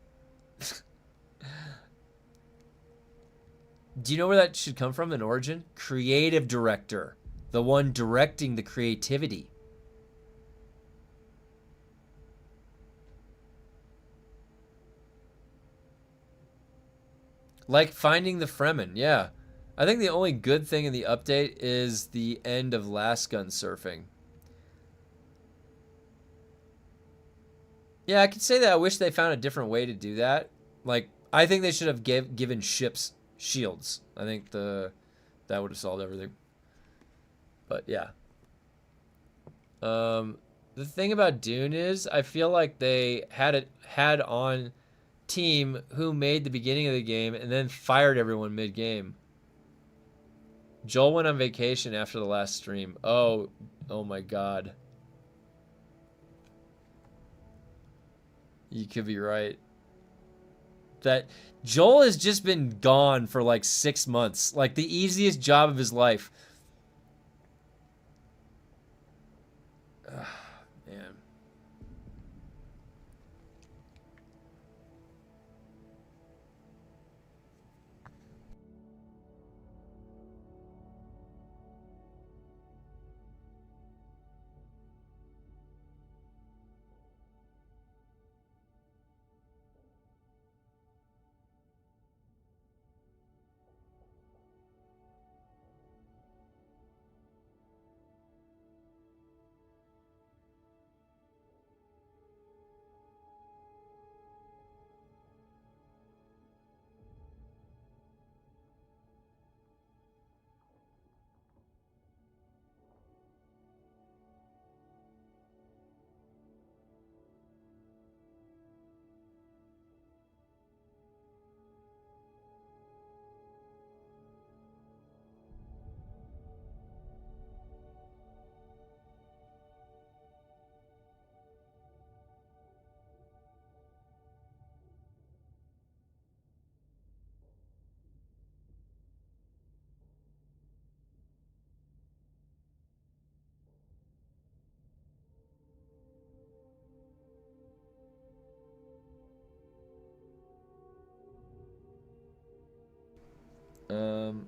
Speaker 1: Do you know where that should come from in origin? Creative director. The one directing the creativity. Like finding the Fremen, yeah. I think the only good thing in the update is the end of last gun surfing. Yeah, I could say that I wish they found a different way to do that. Like, I think they should have given ships shields. I think that would have solved everything. But yeah. The thing about Dune is I feel like they had on team who made the beginning of the game and then fired everyone mid-game. Joel went on vacation after the last stream. Oh my god. You could be right. That Joel has just been gone for like 6 months. Like the easiest job of his life. Ugh, man.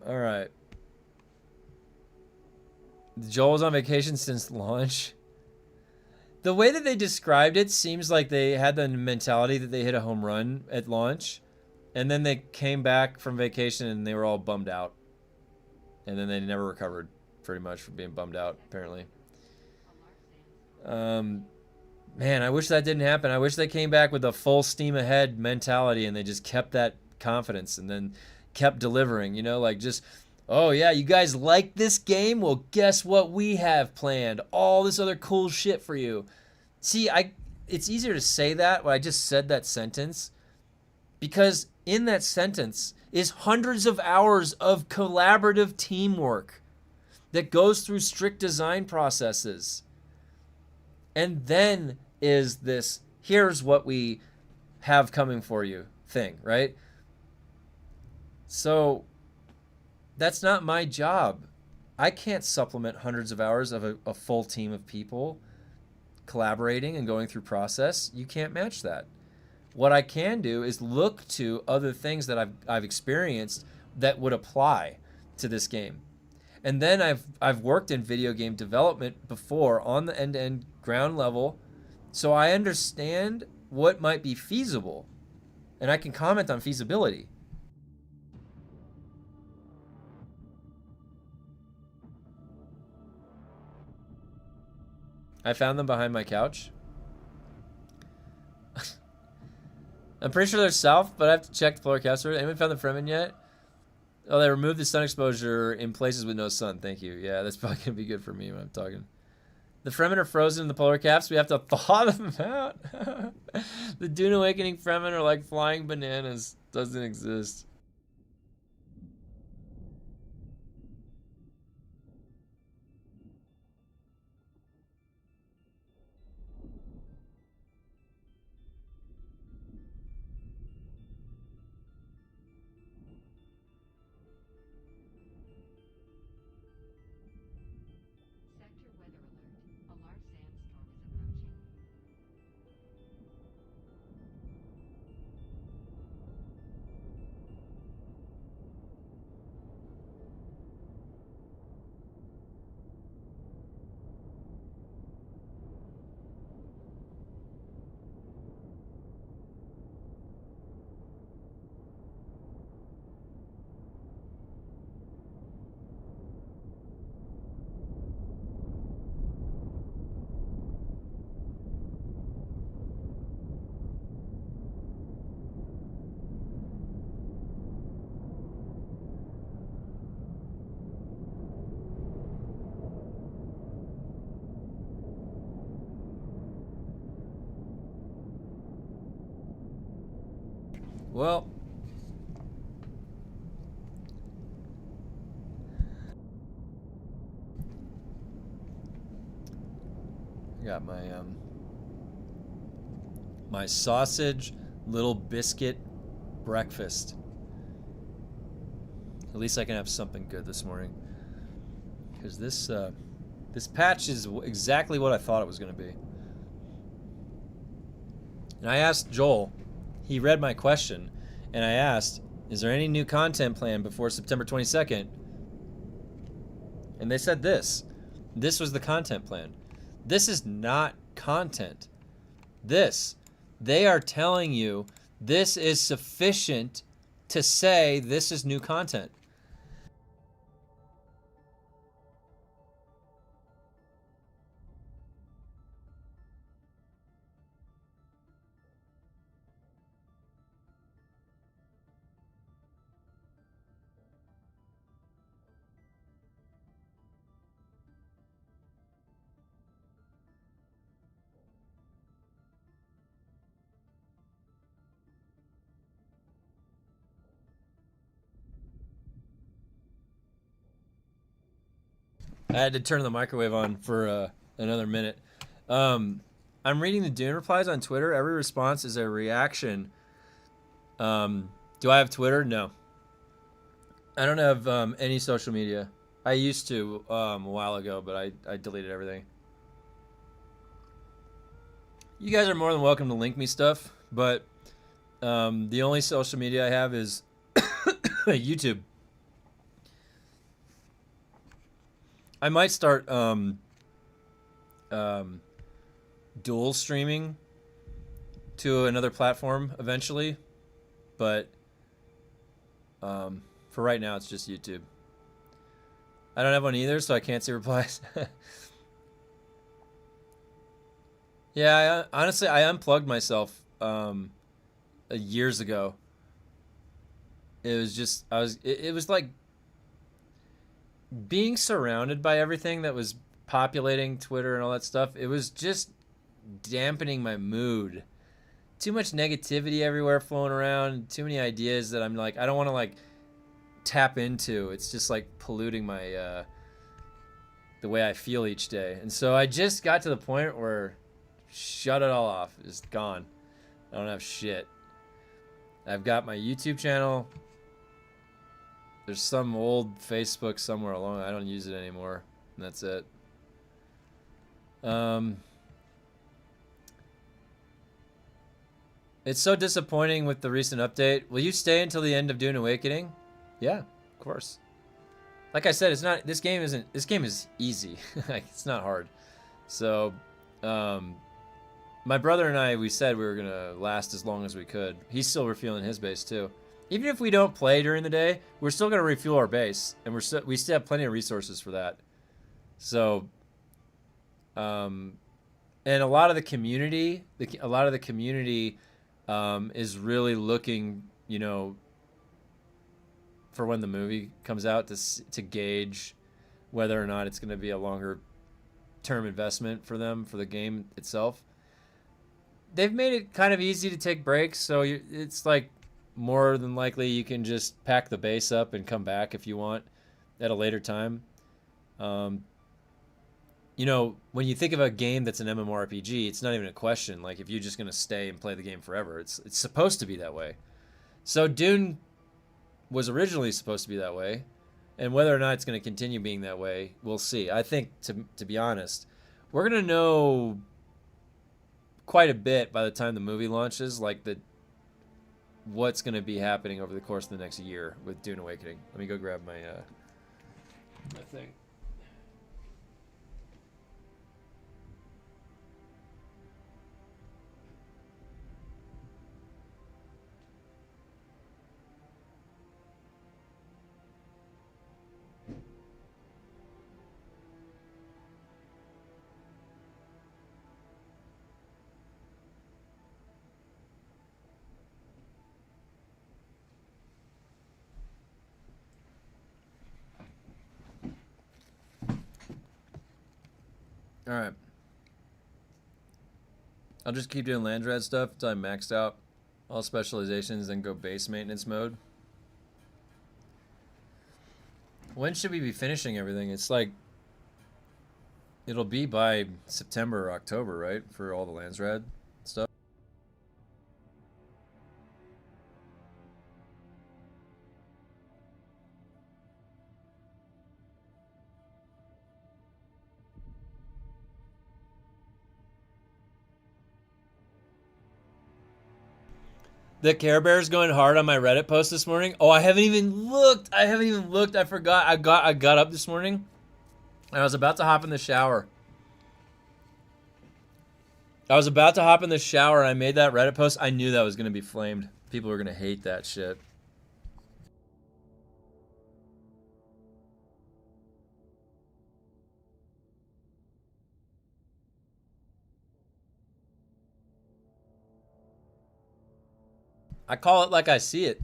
Speaker 1: All right. Joel was on vacation since launch. The way that they described it seems like they had the mentality that they hit a home run at launch, and then they came back from vacation and they were all bummed out, and then they never recovered, pretty much, from being bummed out, apparently. Man, I wish that didn't happen. I wish they came back with a full steam ahead mentality and they just kept that confidence and then kept delivering, you know, like just, oh yeah, you guys like this game? Well, guess what we have planned? All this other cool shit for you. See, it's easier to say that when I just said that sentence, because in that sentence is hundreds of hours of collaborative teamwork that goes through strict design processes. And then is this, here's what we have coming for you thing, right? So that's not my job. I can't supplement hundreds of hours of a full team of people collaborating and going through process. You can't match that. What I can do is look to other things that I've experienced that would apply to this game. And then I've worked in video game development before on the end-to-end ground level, so I understand what might be feasible, and I can comment on feasibility. I found them behind my couch. I'm pretty sure they're south, but I have to check the polar caps. Anyone found the Fremen yet? Oh, they removed the sun exposure in places with no sun. Thank you. Yeah, that's probably going to be good for me when I'm talking. The Fremen are frozen in the polar caps. We have to thaw them out. The Dune Awakening Fremen are like flying bananas. Doesn't exist. Well, got my my sausage little biscuit breakfast. At least I can have something good this morning. Because this patch is exactly what I thought it was going to be. And I asked Joel, he read my question, and I asked, is there any new content planned before September 22nd? And they said this. This was the content plan. This is not content. They are telling you this is sufficient to say this is new content. I had to turn the microwave on for another minute. I'm reading the Dune replies on Twitter. Every response is a reaction. Do I have Twitter? No. I don't have any social media. I used to a while ago, but I deleted everything. You guys are more than welcome to link me stuff, but the only social media I have is YouTube. I might start dual streaming to another platform eventually, but for right now it's just YouTube. I don't have one either, so I can't see replies. Yeah, honestly, I unplugged myself years ago. It was just it was like being surrounded by everything that was populating Twitter and all that stuff. It was just dampening my mood. Too much negativity everywhere flowing around, too many ideas that I'm like, I don't want to like tap into. It's just like polluting my the way I feel each day. And so I just got to the point where shut it all off. It's gone. I don't have shit. I've got my YouTube channel. There's some old Facebook somewhere along. I don't use it anymore. And that's it. It's so disappointing with the recent update. Will you stay until the end of Dune Awakening? Yeah, of course. Like I said, it's not. This game is easy. Like, it's not hard. So, my brother and I, we said we were gonna last as long as we could. He's still refueling his base too. Even if we don't play during the day, we're still gonna refuel our base, and we still have plenty of resources for that. So, and a lot of the community, is really looking, you know, for when the movie comes out to gauge whether or not it's going to be a longer term investment for them for the game itself. They've made it kind of easy to take breaks, so it's like more than likely you can just pack the base up and come back if you want at a later time. You know, when you think of a game that's an MMORPG, it's not even a question. Like, if you're just going to stay and play the game forever, it's supposed to be that way. So Dune was originally supposed to be that way, and whether or not it's going to continue being that way, we'll see. I think, to be honest, we're going to know quite a bit by the time the movie launches, like what's going to be happening over the course of the next year with Dune Awakening. Let me go grab my thing. Alright. I'll just keep doing Landrat stuff until I'm maxed out all specializations, then go base maintenance mode. When should we be finishing everything? It's like It'll be by September or October, right? For all the Landsrad stuff. The Care Bear's going hard on my Reddit post this morning. Oh, I haven't even looked. I forgot. I got up this morning and I was about to hop in the shower. And I made that Reddit post. I knew that was going to be flamed. People were going to hate that shit. I call it like I see it.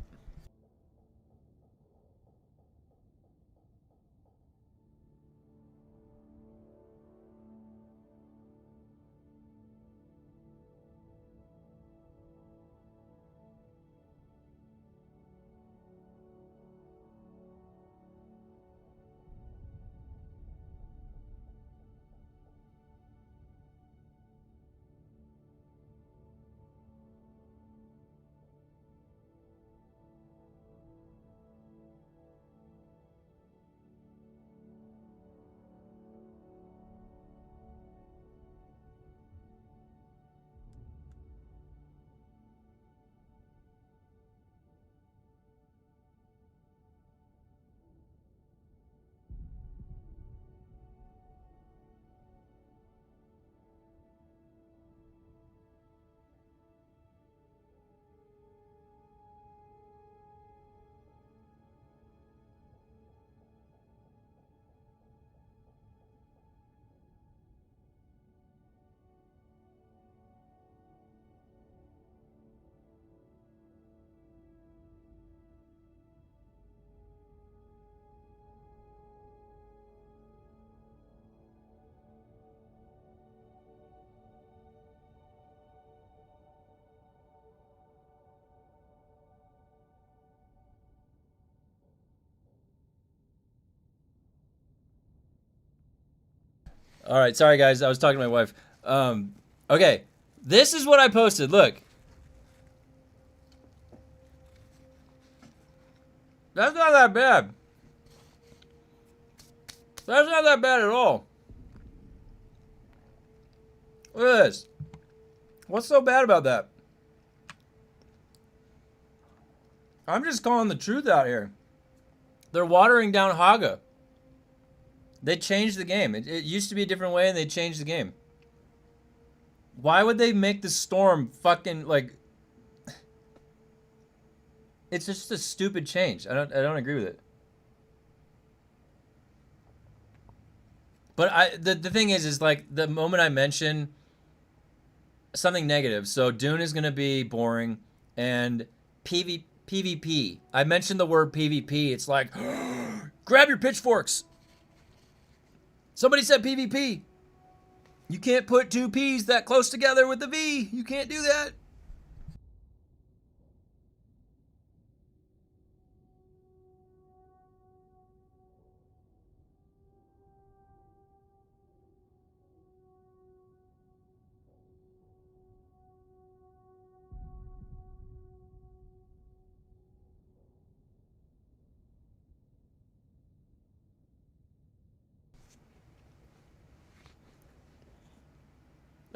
Speaker 1: All right, sorry guys, I was talking to my wife. Okay, this is what I posted. Look, that's not that bad. That's not that bad at all. Look at this. What's so bad about that? I'm just calling the truth out here. They're watering down Haga. They changed the game. It used to be a different way, and they changed the game. Why would they make the storm fucking like? It's just a stupid change. I don't agree with it. But the thing is like the moment I mention something negative, so Dune is gonna be boring, and PvP. I mentioned the word PvP. It's like, grab your pitchforks. Somebody said PvP. You can't put two P's that close together with the V. You can't do that.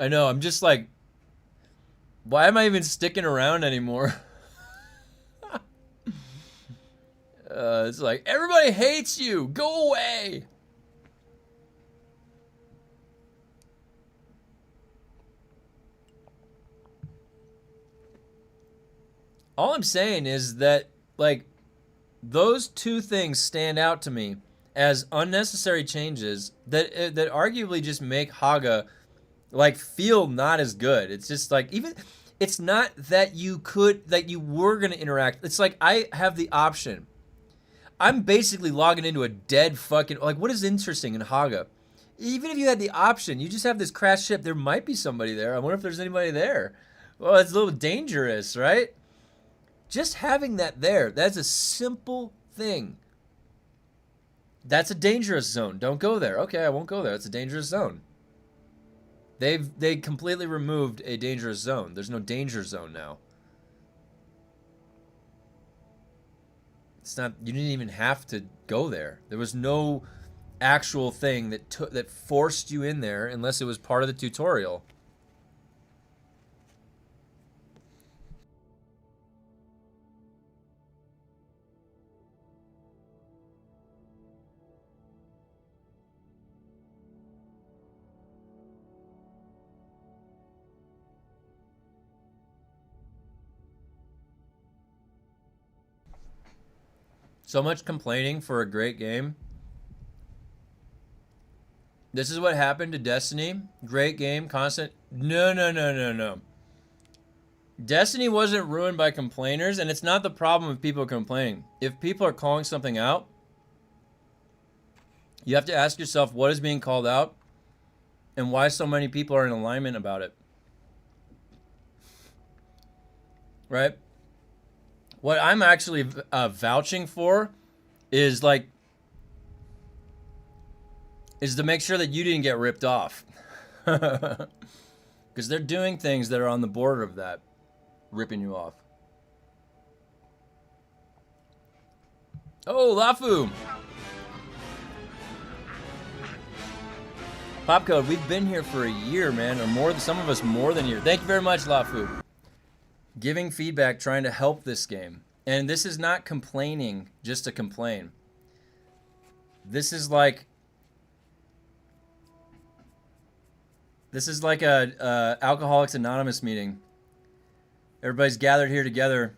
Speaker 1: I know, I'm just like, why am I even sticking around anymore? It's like, everybody hates you. Go away. All I'm saying is that, like, those two things stand out to me as unnecessary changes that that arguably just make Haga like feel not as good. It's just like, even it's not that you were gonna interact. It's like I have the option. I'm basically logging into a dead fucking, like, what is interesting in Haga? Even if you had the option, you just have this crashed ship. There might be somebody there. I wonder if there's anybody there. Well, it's a little dangerous, right? Just having that there, that's a simple thing. That's a dangerous zone. Don't go there. Okay, I won't go there. It's a dangerous zone. They completely removed a dangerous zone. There's no danger zone now. It's not. You didn't even have to go there. There was no actual thing that forced you in there unless it was part of the tutorial. So much complaining for a great game. This is what happened to Destiny. Great game, constant. No. Destiny wasn't ruined by complainers, and it's not the problem of people complaining. If people are calling something out, you have to ask yourself what is being called out and why so many people are in alignment about it. Right? What I'm actually vouching for is to make sure that you didn't get ripped off. Because they're doing things that are on the border of that, ripping you off. Oh, Lafu! Popcode, we've been here for a year, man, or more. Some of us more than a year. Thank you very much, Lafu. Giving feedback, trying to help this game. And this is not complaining just to complain. This is like a Alcoholics Anonymous meeting. Everybody's gathered here together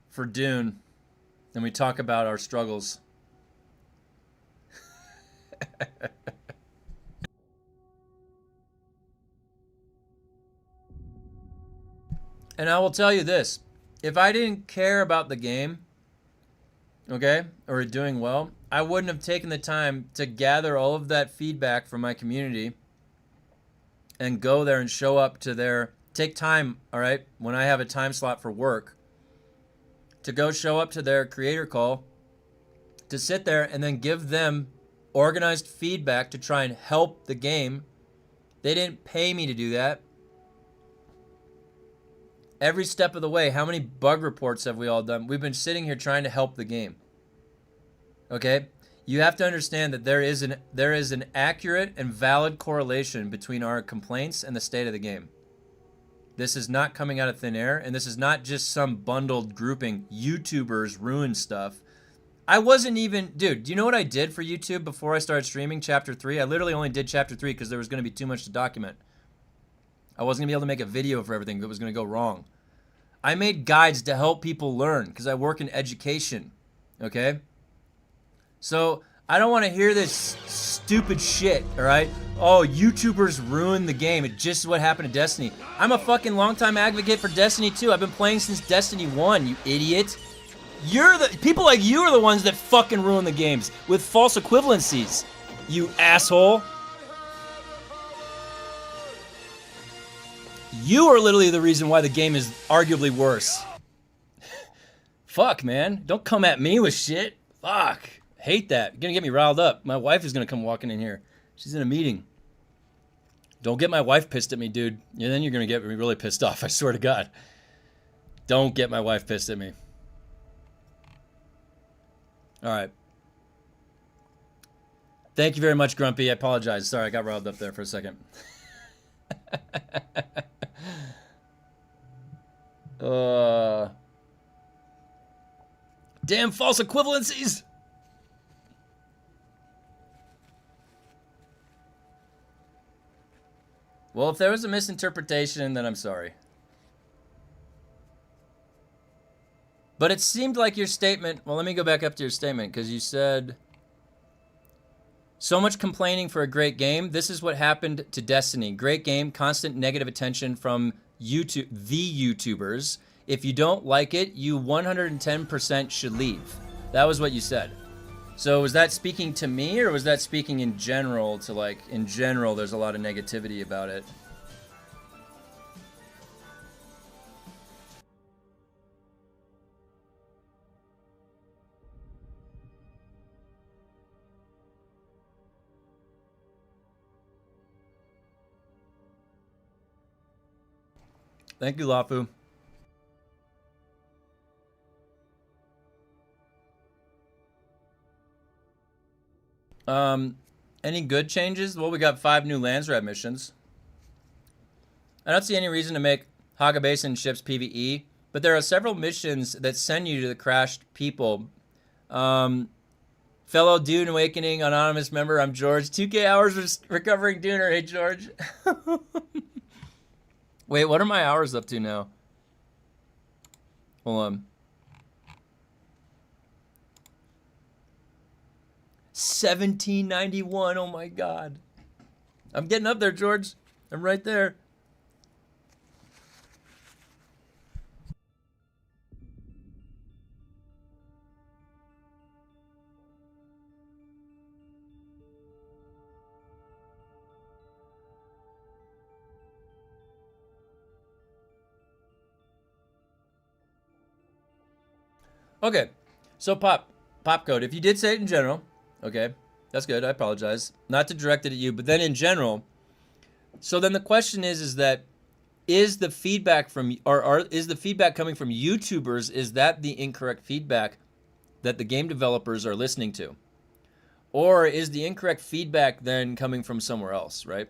Speaker 1: for Dune, and we talk about our struggles. And I will tell you this, if I didn't care about the game, okay, or it doing well, I wouldn't have taken the time to gather all of that feedback from my community and go there and show up to their, take time, all right, when I have a time slot for work, to go show up to their creator call, to sit there and then give them organized feedback to try and help the game. They didn't pay me to do that. Every step of the way, how many bug reports have we all done? We've been sitting here trying to help the game. Okay? You have to understand that there is an accurate and valid correlation between our complaints and the state of the game. This is not coming out of thin air, and this is not just some bundled grouping. YouTubers ruin stuff. I wasn't even... Dude, do you know what I did for YouTube before I started streaming Chapter 3? I literally only did Chapter 3 because there was going to be too much to document. I wasn't going to be able to make a video for everything that was going to go wrong. I made guides to help people learn because I work in education, okay? So I don't want to hear this stupid shit, all right? Oh, YouTubers ruined the game. It's just what happened to Destiny. I'm a fucking longtime advocate for Destiny 2. I've been playing since Destiny 1, you idiot. People like you are the ones that fucking ruin the games with false equivalencies, you asshole. You are literally the reason why the game is arguably worse. Fuck, man. Don't come at me with shit. Fuck. Hate that. You're gonna get me riled up. My wife is gonna come walking in here. She's in a meeting. Don't get my wife pissed at me, dude. And then you're gonna get me really pissed off, I swear to God. Don't get my wife pissed at me. Alright. Thank you very much, Grumpy. I apologize. Sorry, I got riled up there for a second. Damn false equivalencies. Well, if there was a misinterpretation, then I'm sorry. But it seemed like your statement... Well, let me go back up to your statement, because you said... So much complaining for a great game. This is what happened to Destiny. Great game, constant negative attention from YouTube, the YouTubers. If you don't like it, you 110% should leave. That was what you said. So was that speaking to me, or was that speaking in general to, like, in general, there's a lot of negativity about it? Thank you, Lafu. Any good changes? Well, we got 5 new Landsrat missions. I don't see any reason to make Haga Basin ships PvE, but there are several missions that send you to the crashed people. Fellow Dune Awakening anonymous member, I'm George. 2K hours recovering Duner. Hey, George. Wait, what are my hours up to now? Hold on. 1791. Oh my God. I'm getting up there, George. I'm right there. Okay, so pop code. If you did say it in general, okay, that's good. I apologize. Not to direct it at you, but then in general. So then the question is that is the feedback from is the feedback coming from YouTubers? Is that the incorrect feedback that the game developers are listening to, or is the incorrect feedback then coming from somewhere else? Right?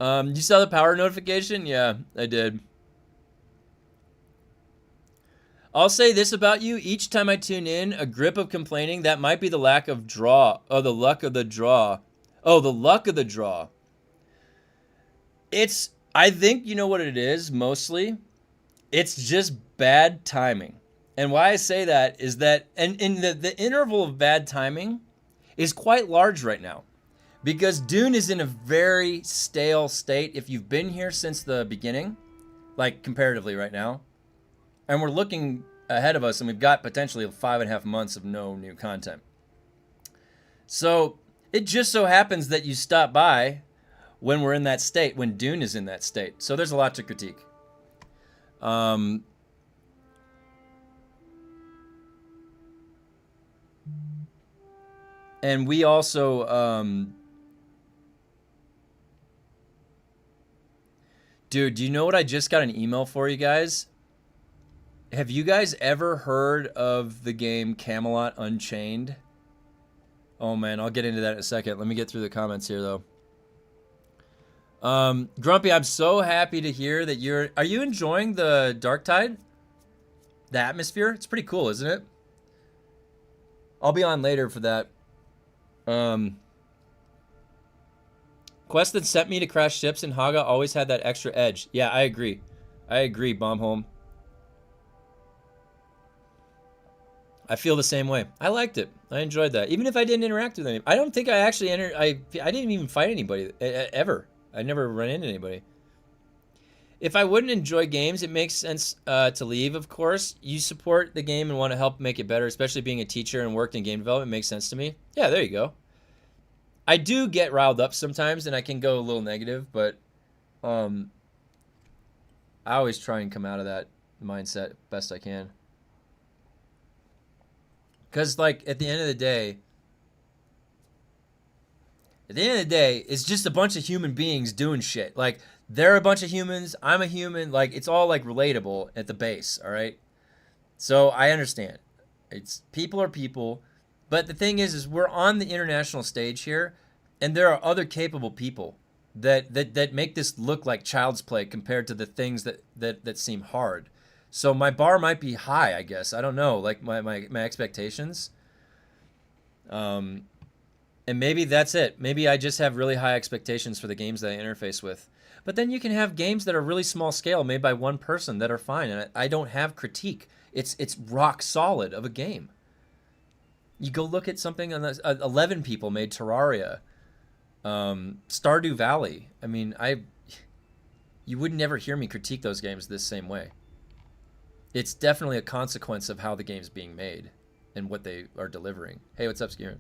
Speaker 1: You saw the power notification? Yeah, I did. I'll say this about you. Each time I tune in, a grip of complaining, that might be the lack of draw. Oh, the luck of the draw. Oh, the luck of the draw. I think you know what it is, mostly. It's just bad timing. And why I say that is that, and in the interval of bad timing is quite large right now. Because Dune is in a very stale state. If you've been here since the beginning, like comparatively right now, and we're looking ahead of us, and we've got potentially 5.5 months of no new content. So it just so happens that you stop by when we're in that state, when Dune is in that state. So there's a lot to critique. And we also, dude, do you know what I just got an email for, you guys? Have you guys ever heard of the game Camelot Unchained? Oh man, I'll get into that in a second. Let me get through the comments here though. Grumpy, I'm so happy to hear that are you enjoying the Dark Tide? The atmosphere? It's pretty cool, isn't it? I'll be on later for that. Quest that sent me to crash ships in Haga always had that extra edge. Yeah, I agree. I agree, Bombholm. I feel the same way. I liked it. I enjoyed that. Even if I didn't interact with anybody. I don't think I actually I didn't even fight anybody ever. I never run into anybody. If I wouldn't enjoy games, it makes sense to leave, of course. You support the game and want to help make it better, especially being a teacher and worked in game development makes sense to me. Yeah, there you go. I do get riled up sometimes and I can go a little negative, but I always try and come out of that mindset best I can. Because, like, at the end of the day, it's just a bunch of human beings doing shit. Like, they're a bunch of humans, I'm a human. Like, it's all, like, relatable at the base, all right? So, I understand. People are people. But the thing is we're on the international stage here, and there are other capable people that make this look like child's play compared to the things that seem hard. So my bar might be high, I guess. I don't know, like my expectations. And maybe that's it. Maybe I just have really high expectations for the games that I interface with. But then you can have games that are really small scale, made by one person, that are fine. And I don't have critique. It's rock solid of a game. You go look at something on 11 people made Terraria, Stardew Valley. I mean, you would never hear me critique those games this same way. It's definitely a consequence of how the game's being made and what they are delivering. Hey, what's up, Skirin?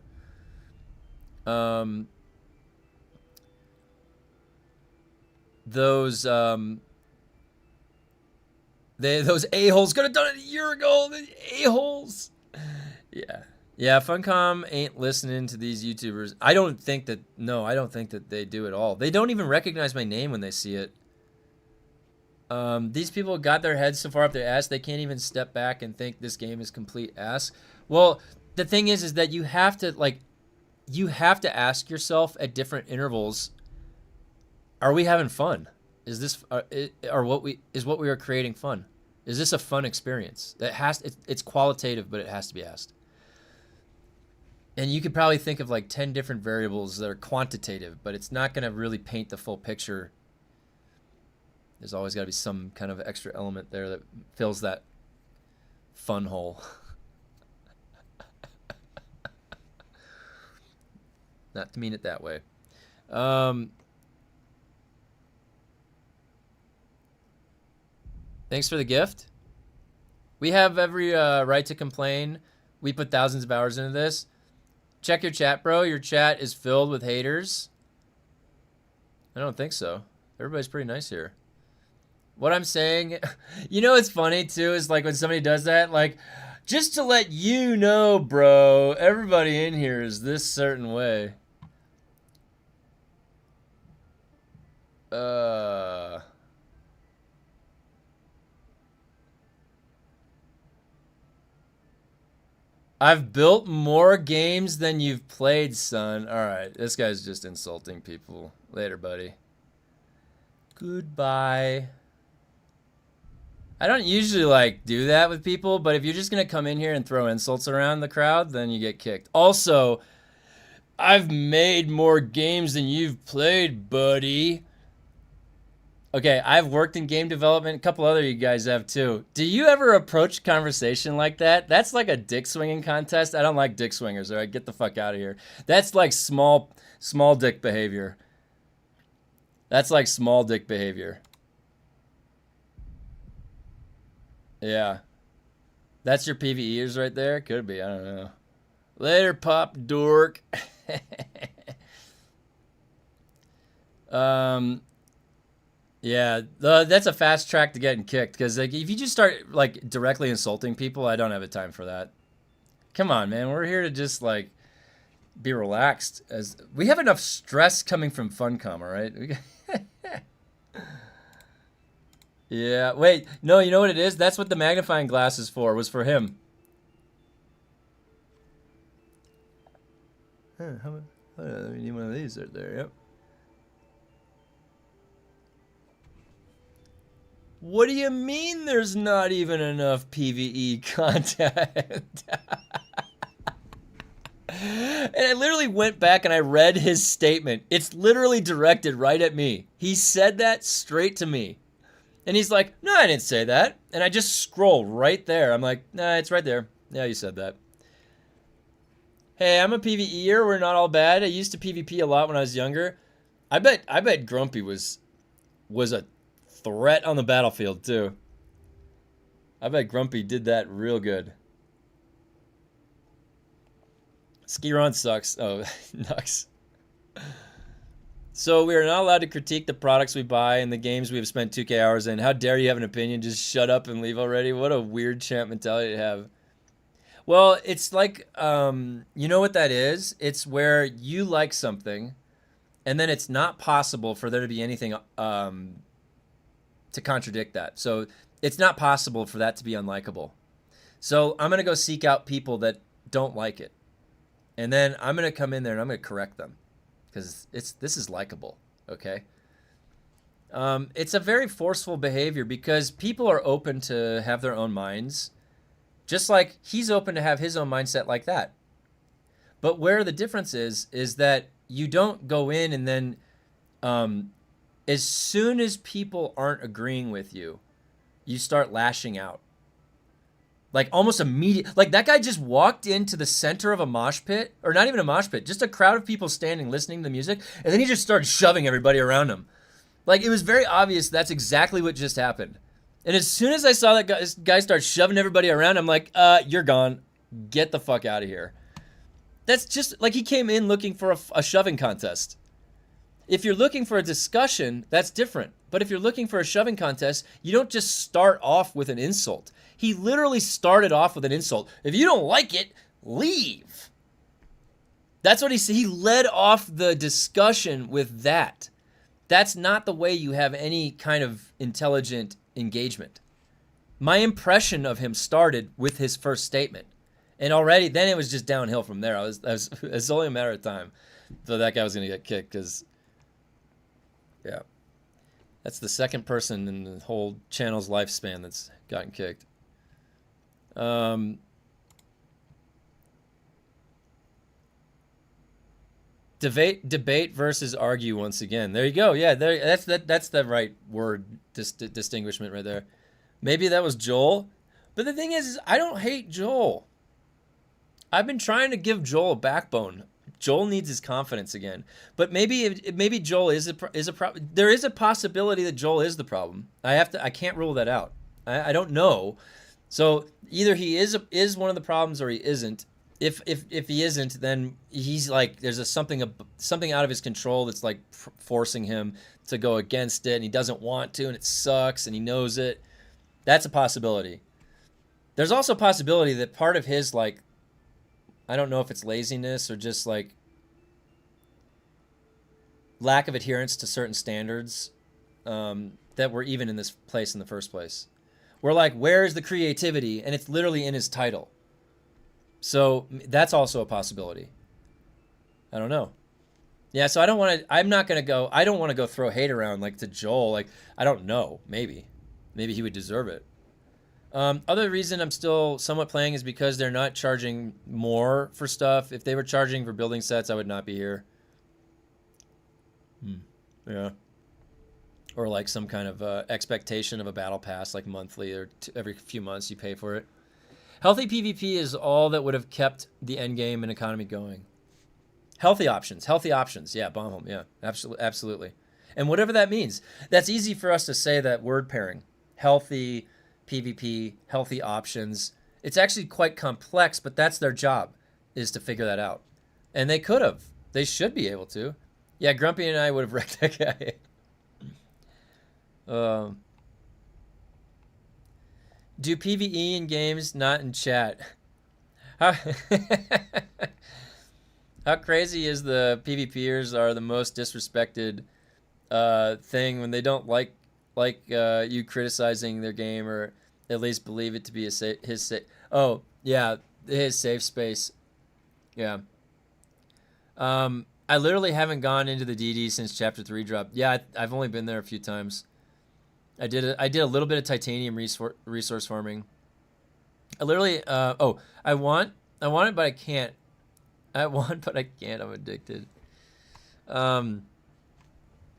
Speaker 1: Those a-holes could have done it a year ago. The a-holes. Yeah, Funcom ain't listening to these YouTubers. I don't think that they do at all. They don't even recognize my name when they see it. These people got their heads so far up their ass they can't even step back and think this game is complete ass. Well, the thing is that you have to ask yourself at different intervals, are we having fun? Is this what we are creating fun? Is this a fun experience? It's qualitative, but it has to be asked. And you could probably think of like 10 different variables that are quantitative, but it's not going to really paint the full picture. There's always got to be some kind of extra element there that fills that fun hole. Not to mean it that way. Thanks for the gift. We have every right to complain. We put thousands of hours into this. Check your chat, bro. Your chat is filled with haters. I don't think so. Everybody's pretty nice here. What I'm saying, you know what's funny too is like when somebody does that, like, just to let you know, bro, everybody in here is this certain way. I've built more games than you've played, son. All right, this guy's just insulting people. Later, buddy. Goodbye. I don't usually like do that with people, but if you're just gonna come in here and throw insults around the crowd, then you get kicked. Also, I've made more games than you've played, buddy. Okay, I've worked in game development. A couple other you guys have too. Do you ever approach conversation like that? That's like a dick swinging contest. I don't like dick swingers. All right, get the fuck out of here. That's like small dick behavior. That's like small dick behavior. Yeah. That's your PvEers right there? Could be, I don't know. Later, pop dork. Yeah, that's a fast track to getting kicked, because like, if you just start like directly insulting people, I don't have the time for that. Come on, man. We're here to just like be relaxed. As we have enough stress coming from Funcom, all right? Yeah, wait, no, you know what it is? That's what the magnifying glass is for, was for him. Huh, we need one of these right there, yep. What do you mean there's not even enough PvE content? And I literally went back and I read his statement. It's literally directed right at me. He said that straight to me. And he's like, no, I didn't say that. And I just scroll right there. I'm like, nah, it's right there. Yeah, you said that. Hey, I'm a PvEer. We're not all bad. I used to PvP a lot when I was younger. I bet Grumpy was a threat on the battlefield too. I bet Grumpy did that real good. Skiron sucks. Oh, Nux. So we are not allowed to critique the products we buy and the games we have spent 2K hours in. How dare you have an opinion? Just shut up and leave already. What a weird champ mentality to have. Well, it's like, you know what that is? It's where you like something, and then it's not possible for there to be anything to contradict that. So it's not possible for that to be unlikable. So I'm going to go seek out people that don't like it. And then I'm going to come in there and I'm going to correct them. Because this is likable, okay? It's a very forceful behavior because people are open to have their own minds, just like he's open to have his own mindset like that. But where the difference is that you don't go in and then as soon as people aren't agreeing with you, you start lashing out. Like almost immediate, like that guy just walked into the center of a mosh pit, or not even a mosh pit, just a crowd of people standing, listening to the music, and then he just started shoving everybody around him. Like it was very obvious that's exactly what just happened. And as soon as I saw that guy start shoving everybody around, I'm like, you're gone. Get the fuck out of here. That's just like he came in looking for a shoving contest. If you're looking for a discussion, that's different. But if you're looking for a shoving contest, you don't just start off with an insult. He literally started off with an insult. If you don't like it, leave. That's what he said. He led off the discussion with that. That's not the way you have any kind of intelligent engagement. My impression of him started with his first statement. And already, then it was just downhill from there. It's only a matter of time. So that guy was going to get kicked because, yeah. That's the second person in the whole channel's lifespan that's gotten kicked. Debate versus argue once again. There you go. Yeah, that's the right word distinguishment right there. Maybe that was Joel. But the thing is I don't hate Joel. I've been trying to give Joel a backbone. Joel needs his confidence again. But maybe Joel is a problem. There is a possibility that Joel is the problem. I can't rule that out. I don't know. So either he is one of the problems or he isn't. If he isn't, then he's like there's something out of his control that's like forcing him to go against it, and he doesn't want to, and it sucks, and he knows it. That's a possibility. There's also a possibility that part of his like, I don't know if it's laziness or just like lack of adherence to certain standards that were even in this place in the first place. We're like, where's the creativity? And it's literally in his title. So that's also a possibility. I don't know. Yeah, so I don't want to go throw hate around like to Joel. Like, I don't know. Maybe he would deserve it. Other reason I'm still somewhat playing is because they're not charging more for stuff. If they were charging for building sets, I would not be here. Yeah. Or like some kind of expectation of a battle pass, like monthly or every few months you pay for it. Healthy PvP is all that would have kept the end game and economy going. Healthy options. Yeah, bomb home. Yeah, absolutely. And whatever that means, that's easy for us to say that word pairing. Healthy PvP, healthy options. It's actually quite complex, but that's their job, is to figure that out. And they could have. They should be able to. Yeah, Grumpy and I would have wrecked that guy. Do PvE in games, not in chat? How crazy is the PvPers are the most disrespected thing when they don't like you criticizing their game, or at least believe it to be his safe space. Yeah. I literally haven't gone into the DD since Chapter 3 dropped. Yeah, I've only been there a few times. I did a little bit of titanium resource farming. I literally I want it, but I can't. I'm addicted.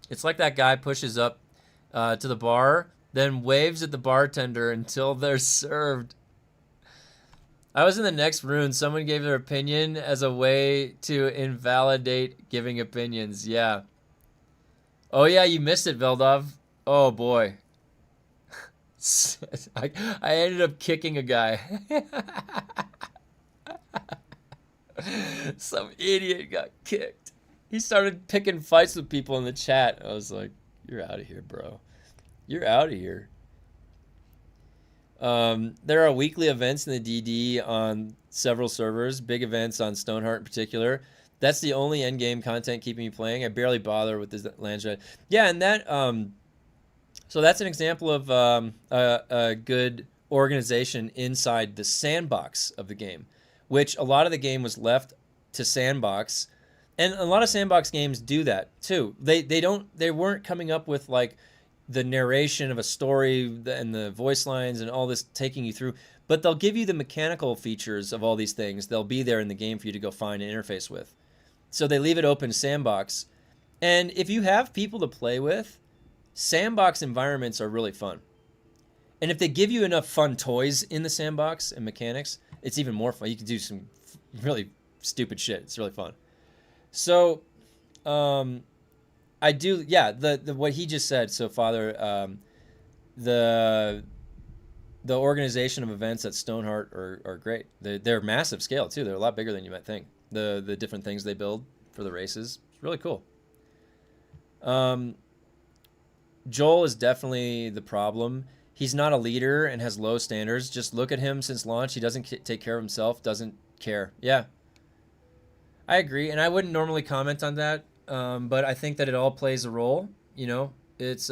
Speaker 1: It's like that guy pushes up to the bar, then waves at the bartender until they're served. I was in the next room. Someone gave their opinion as a way to invalidate giving opinions. Yeah. Oh yeah, you missed it, Veldov. Oh boy. I ended up kicking a guy. Some idiot got kicked. He started picking fights with people in the chat. I was like, you're out of here, bro. You're out of here. There are weekly events in the DD on several servers, big events on Stoneheart in particular. That's the only endgame content keeping me playing. I barely bother with this land strat. Yeah, and that so that's an example of a good organization inside the sandbox of the game, which a lot of the game was left to sandbox, and a lot of sandbox games do that too. They weren't coming up with like the narration of a story and the voice lines and all this taking you through, but they'll give you the mechanical features of all these things. They'll be there in the game for you to go find and interface with. So they leave it open to sandbox. And if you have people to play with, sandbox environments are really fun. And if they give you enough fun toys in the sandbox and mechanics, it's even more fun. You can do some really stupid shit. It's really fun. So, I do, yeah, the what he just said. So, Father, the organization of events at Stoneheart are great. They're massive scale too. They're a lot bigger than you might think. The different things they build for the races, it's really cool. Joel is definitely the problem. He's not a leader and has low standards. Just look at him since launch. He doesn't take care of himself. Doesn't care. Yeah, I agree, and I wouldn't normally comment on that. But I think that it all plays a role. You know, it's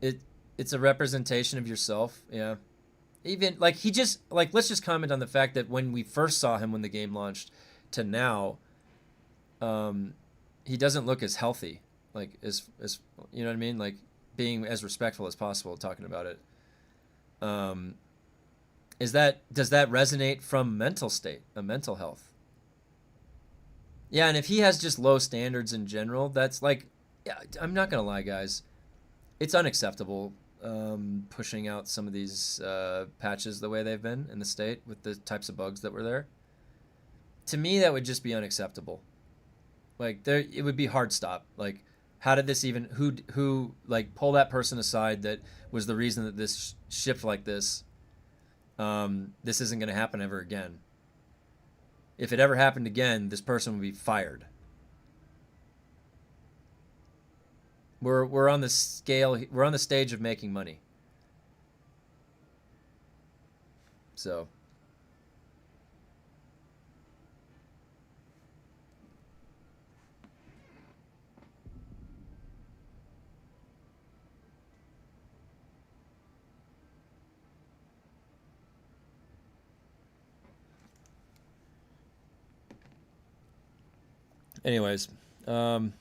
Speaker 1: it's a representation of yourself. Yeah. Even like he just like let's just comment on the fact that when we first saw him when the game launched to now, he doesn't look as healthy, like as you know what I mean, like being as respectful as possible talking about it. Does that resonate from mental state, a mental health? Yeah, and if he has just low standards in general, that's like, yeah, I'm not gonna lie, guys, it's unacceptable. Pushing out some of these patches the way they've been in the state with the types of bugs that were there. To me, that would just be unacceptable. Like there, it would be hard stop. Like, how did this even? Who like pull that person aside that was the reason that this shipped like this? This isn't going to happen ever again. If it ever happened again, this person would be fired. We're on the scale. We're on the stage of making money. So. Anyways, did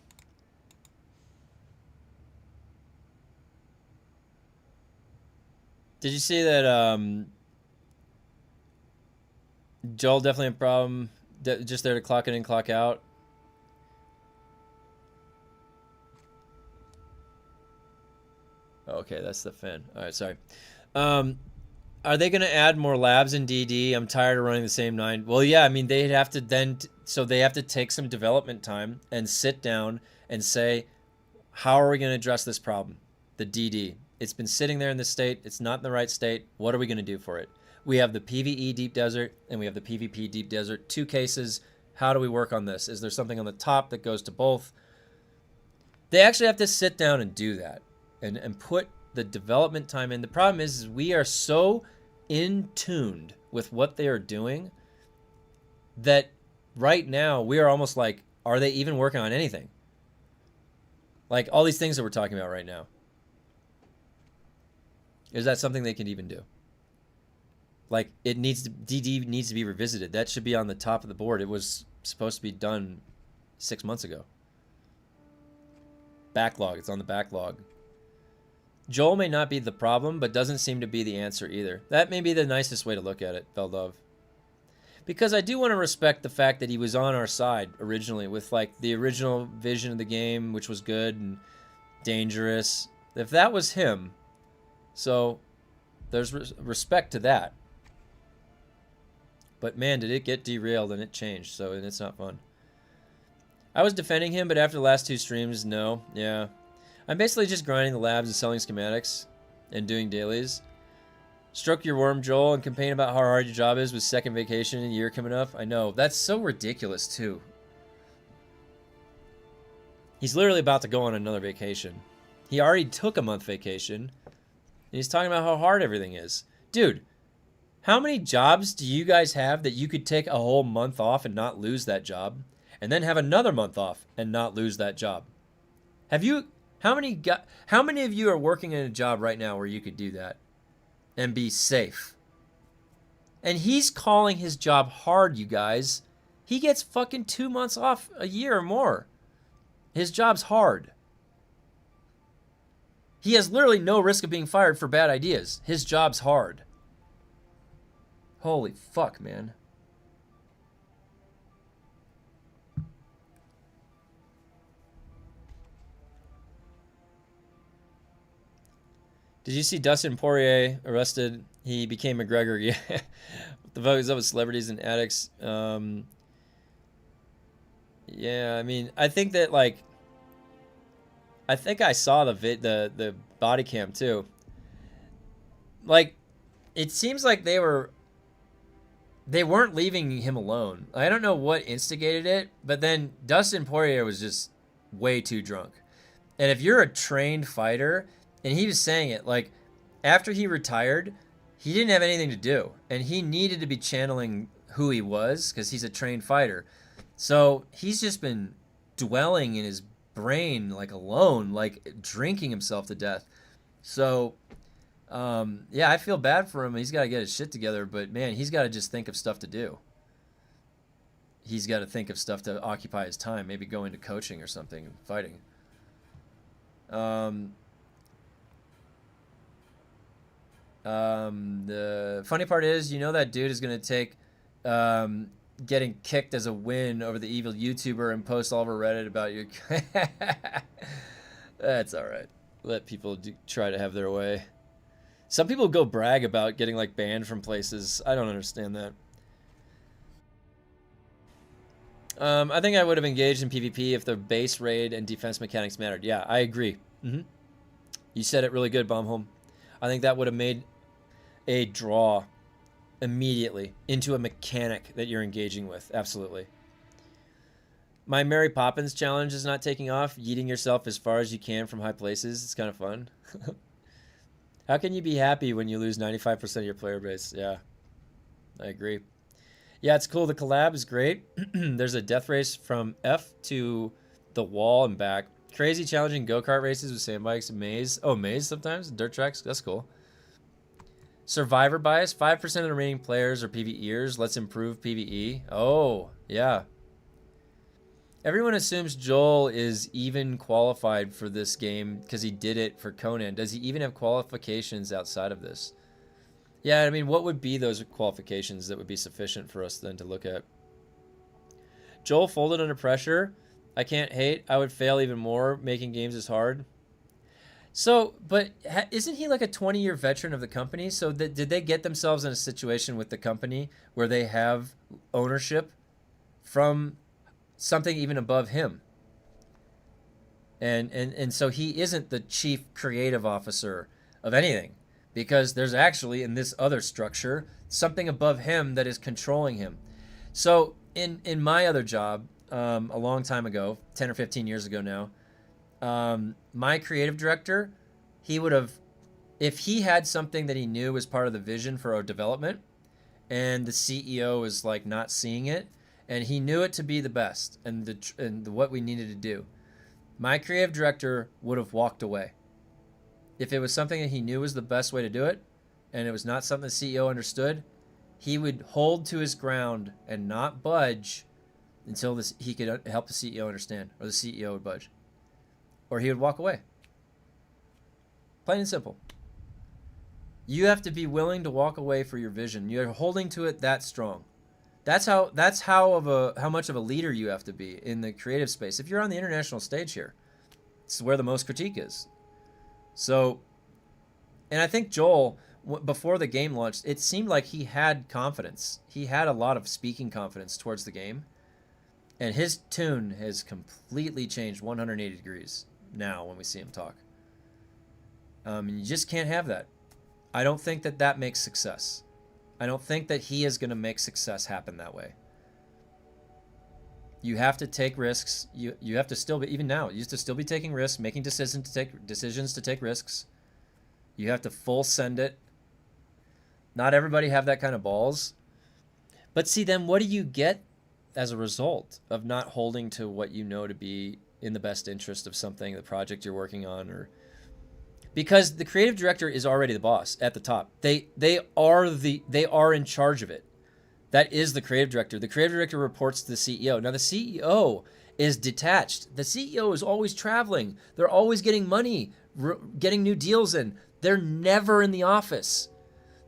Speaker 1: you see that Joel definitely a problem, just there to clock in and clock out? Okay, that's the fin. All right, sorry. Are they going to add more labs in DD? I'm tired of running the same 9. Well, yeah, I mean, they'd have to then, so they have to take some development time and sit down and say, how are we going to address this problem? The DD. It's been sitting there in the state. It's not in the right state. What are we going to do for it? We have the PvE Deep Desert and we have the PvP Deep Desert. 2 cases. How do we work on this? Is there something on the top that goes to both? They actually have to sit down and do that and put the development time in. The problem is we are so in tuned with what they are doing that right now we are almost like, are they even working on anything? Like all these things that we're talking about right now. Is that something they can even do? Like it needs to, DD needs to be revisited. That should be on the top of the board. It was supposed to be done 6 months ago. Backlog. It's on the backlog. Joel may not be the problem, but doesn't seem to be the answer either. That may be the nicest way to look at it, Veldov. Because I do want to respect the fact that he was on our side originally with like the original vision of the game, which was good and dangerous. If that was him, so there's respect to that. But man, did it get derailed and it changed, so and it's not fun. I was defending him, but after the last 2 streams, no. Yeah. I'm basically just grinding the labs and selling schematics and doing dailies. Stroke your worm, Joel, and complain about how hard your job is with second vacation in a year coming up. I know. That's so ridiculous, too. He's literally about to go on another vacation. He already took a month vacation. And he's talking about how hard everything is. Dude, how many jobs do you guys have that you could take a whole month off and not lose that job? And then have another month off and not lose that job? Have you... How many of you are working in a job right now where you could do that and be safe? And he's calling his job hard, you guys. He gets fucking 2 months off a year or more. His job's hard. He has literally no risk of being fired for bad ideas. His job's hard. Holy fuck, man. Did you see Dustin Poirier arrested? He became McGregor. Yeah. What the fuck is up with celebrities and addicts? Yeah, I mean, I think that like, I think I saw the body cam too. Like, it seems like they weren't leaving him alone. I don't know what instigated it, but then Dustin Poirier was just way too drunk. And if you're a trained fighter, and he was saying it, like, after he retired, he didn't have anything to do. And he needed to be channeling who he was, because he's a trained fighter. So he's just been dwelling in his brain, like, alone, like, drinking himself to death. So, yeah, I feel bad for him. He's got to get his shit together, but man, he's got to just think of stuff to do. He's got to think of stuff to occupy his time. Maybe go into coaching or something, fighting. The funny part is, you know, that dude is going to take getting kicked as a win over the evil YouTuber and post all over Reddit about you. That's all right. Let people try to have their way. Some people go brag about getting like banned from places. I don't understand that. I think I would have engaged in PvP if the base raid and defense mechanics mattered. Yeah, I agree. You said it really good, Bombholm. I think that would have made a draw immediately into a mechanic that you're engaging with. Absolutely. My Mary Poppins challenge is not taking off. Yeeting yourself as far as you can from high places. It's kind of fun. How can you be happy when you lose 95% of your player base? Yeah, I agree. Yeah, it's cool. The collab is great. There's a death race from F to the wall and back. Crazy challenging go-kart races with sandbikes. Maze. Oh, maze sometimes? Dirt tracks. That's cool. Survivor bias. 5% of the remaining players are PvEers. Let's improve PvE. Oh, yeah. Everyone assumes Joel is even qualified for this game because he did it for Conan. Does he even have qualifications outside of this? Yeah, I mean, what would be those qualifications that would be sufficient for us then to look at? Joel folded under pressure. I can't hate. I would fail even more. Making games is hard. So, but isn't he like a 20-year veteran of the company? So did they get themselves in a situation with the company where they have ownership from something even above him? And so he isn't the chief creative officer of anything, because there's actually in this other structure something above him that is controlling him. So in my other job, a long time ago, 10 or 15 years ago now, my creative director, he would have, if he had something that he knew was part of the vision for our development and the CEO was like not seeing it and he knew it to be the best and what we needed to do, my creative director would have walked away. If it was something that he knew was the best way to do it and it was not something the CEO understood, he would hold to his ground and not budge until he could help the CEO understand, or the CEO would budge, or he would walk away. Plain and simple. You have to be willing to walk away for your vision. You're holding to it that strong. That's how much of a leader you have to be in the creative space. If you're on the international stage here, it's where the most critique is. So, and I think Joel, before the game launched, it seemed like he had confidence. He had a lot of speaking confidence towards the game. And his tune has completely changed 180 degrees now when we see him talk. And you just can't have that. I don't think that makes success. I don't think that he is going to make success happen that way. You have to take risks. You have to still be, even now, you have to still be taking risks, making decisions to take risks. You have to full send it. Not everybody have that kind of balls. But see, then what do you get as a result of not holding to what you know to be in the best interest of something, the project you're working on, or because the creative director is already the boss at the top. They are in charge of it. That is the creative director. The creative director reports to the CEO. Now the CEO is detached. The CEO is always traveling. They're always getting money, getting new deals in. They're never in the office.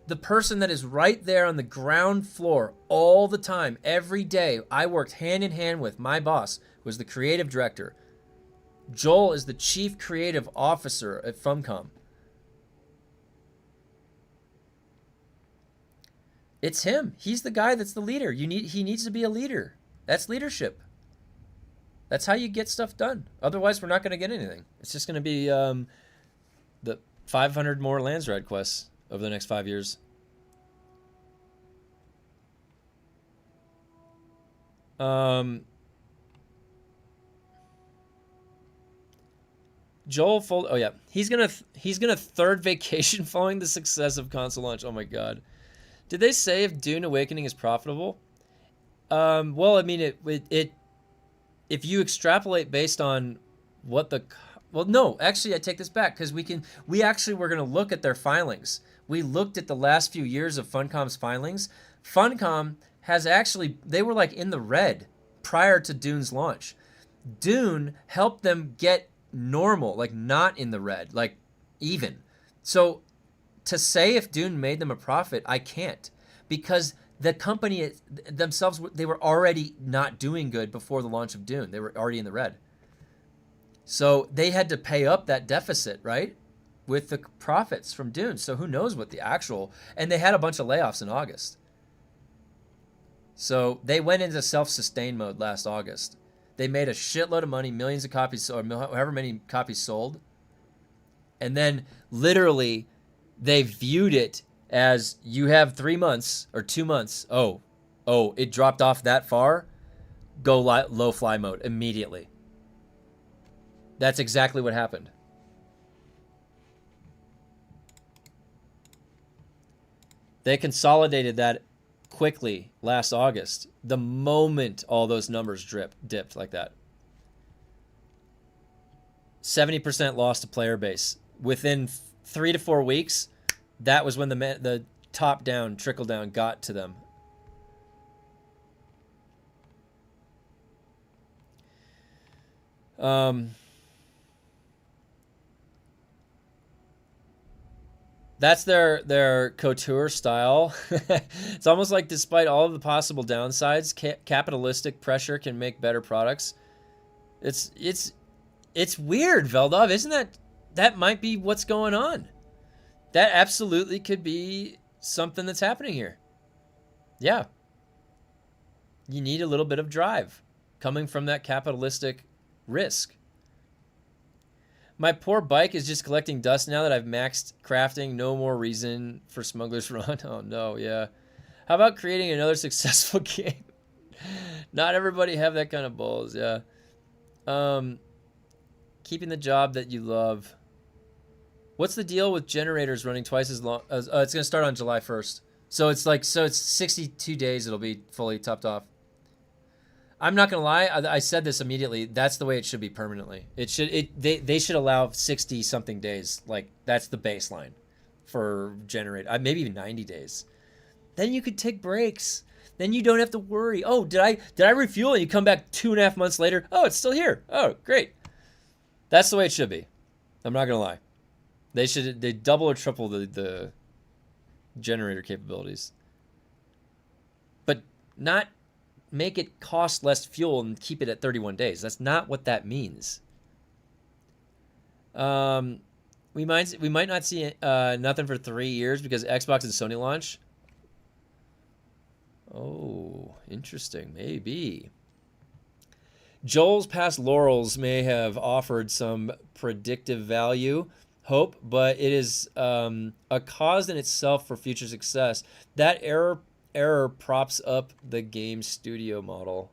Speaker 1: The person that is right there on the ground floor all the time, every day, I worked hand in hand with my boss, was the creative director. Joel is the chief creative officer at Funcom. It's him. He's the guy that's the leader. He needs to be a leader. That's leadership. That's how you get stuff done. Otherwise, we're not going to get anything. It's just going to be the 500 more Landsride quests over the next 5 years. Joel Fold. Oh yeah, he's gonna third vacation following the success of console launch. Oh my god, did they say if Dune Awakening is profitable? Well, I mean it if you extrapolate based on what the Well, no, actually, I take this back because we actually were going to look at their filings. We looked at the last few years of Funcom's filings. Funcom has actually, they were like in the red prior to Dune's launch. Dune helped them get normal, like not in the red, like even. So to say if Dune made them a profit, I can't, because the company themselves, they were already not doing good before the launch of Dune. They were already in the red. So they had to pay up that deficit, right, with the profits from Dune. So who knows what the actual, and they had a bunch of layoffs in August. So they went into self-sustain mode last August. They made a shitload of money, millions of copies, or however many copies sold. And then literally they viewed it as, you have 3 months or 2 months. Oh, it dropped off that far. Go low fly mode immediately. That's exactly what happened. They consolidated that quickly last August, the moment all those numbers dipped like that. 70% loss to player base. Within 3 to 4 weeks, that was when the top down, trickle down got to them. That's their couture style. It's almost like despite all of the possible downsides, capitalistic pressure can make better products. It's weird, Veldov, isn't that might be what's going on. That absolutely could be something that's happening here. Yeah. You need a little bit of drive coming from that capitalistic risk. My poor bike is just collecting dust now that I've maxed crafting. No more reason for Smuggler's Run. Oh, no, yeah. How about creating another successful game? Not everybody have that kind of balls, yeah. Keeping the job that you love. What's the deal with generators running twice as long? It's going to start on July 1st. So it's 62 days it'll be fully topped off. I'm not gonna lie. I said this immediately. That's the way it should be permanently. They should allow 60 something days. Like that's the baseline for generate. Maybe even 90 days. Then you could take breaks. Then you don't have to worry. Oh, did I refuel? And you come back 2.5 months later. Oh, it's still here. Oh, great. That's the way it should be. I'm not gonna lie. They double or triple the generator capabilities, but not make it cost less fuel and keep it at 31 days. That's not what that means. We might not see nothing for 3 years because Xbox and Sony launch. Oh, interesting. Maybe. Joel's past laurels may have offered some predictive value, hope, but it is a cause in itself for future success. That error props up the game studio model.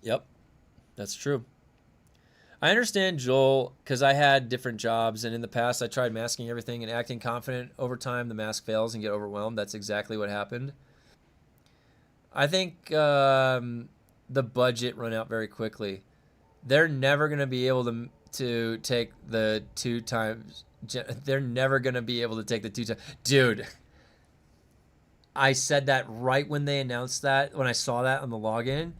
Speaker 1: Yep, that's true. I understand Joel because I had different jobs, and in the past I tried masking everything and acting confident. Over time, the mask fails and get overwhelmed. That's exactly what happened. I think the budget ran out very quickly. They're never going to be able to take the 2 times. They're never going to be able to take the 2 times. Dude, I said that right when they announced that, when I saw that on the login.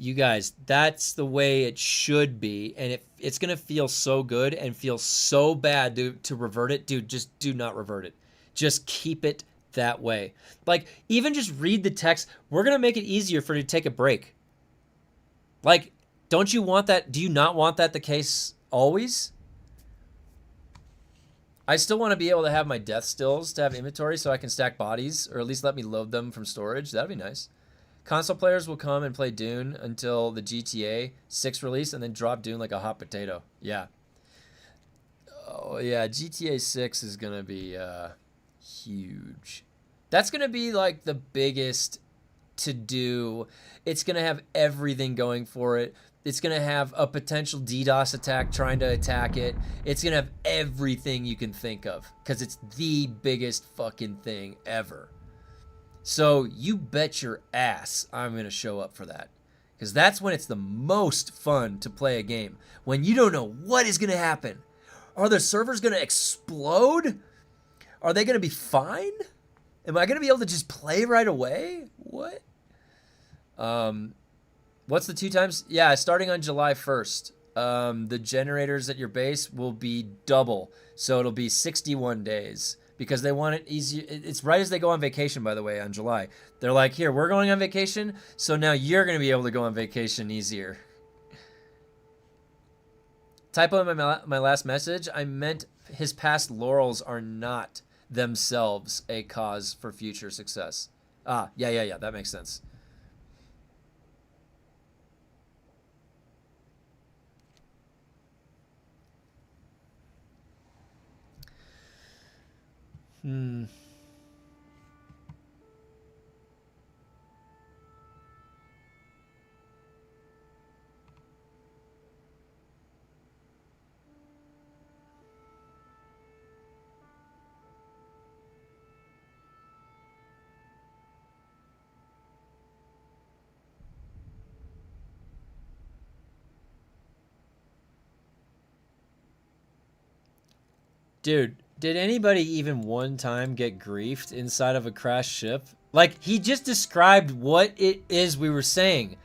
Speaker 1: You guys, that's the way it should be. And it's going to feel so good and feel so bad to revert it. Dude, just do not revert it. Just keep it that way. Like, even just read the text. We're going to make it easier for you to take a break. Like, don't you want that? Do you not want that the case always? I still want to be able to have my death stills to have inventory so I can stack bodies, or at least let me load them from storage. That'd be nice. Console players will come and play Dune until the GTA 6 release and then drop Dune like a hot potato. Yeah. Oh, yeah. GTA 6 is going to be huge. That's going to be like the biggest to do. It's going to have everything going for it. It's going to have a potential DDoS attack trying to attack it. It's going to have everything you can think of because it's the biggest fucking thing ever. So you bet your ass I'm going to show up for that Because that's when it's the most fun to play a game. When you don't know what is going to happen. Are the servers going to explode? Are they going to be fine? Am I going to be able to just play right away? What? What's the 2 times? Yeah, starting on July 1st. The generators at your base will be double. So it'll be 61 days. Because they want it easy. It's right as they go on vacation, by the way, on July. They're like, here, we're going on vacation, so now you're going to be able to go on vacation easier. Typo in my last message. I meant his past laurels are not themselves a cause for future success. Ah, yeah. That makes sense. Dude, did anybody even one time get griefed inside of a crashed ship? Like, he just described what it is we were saying.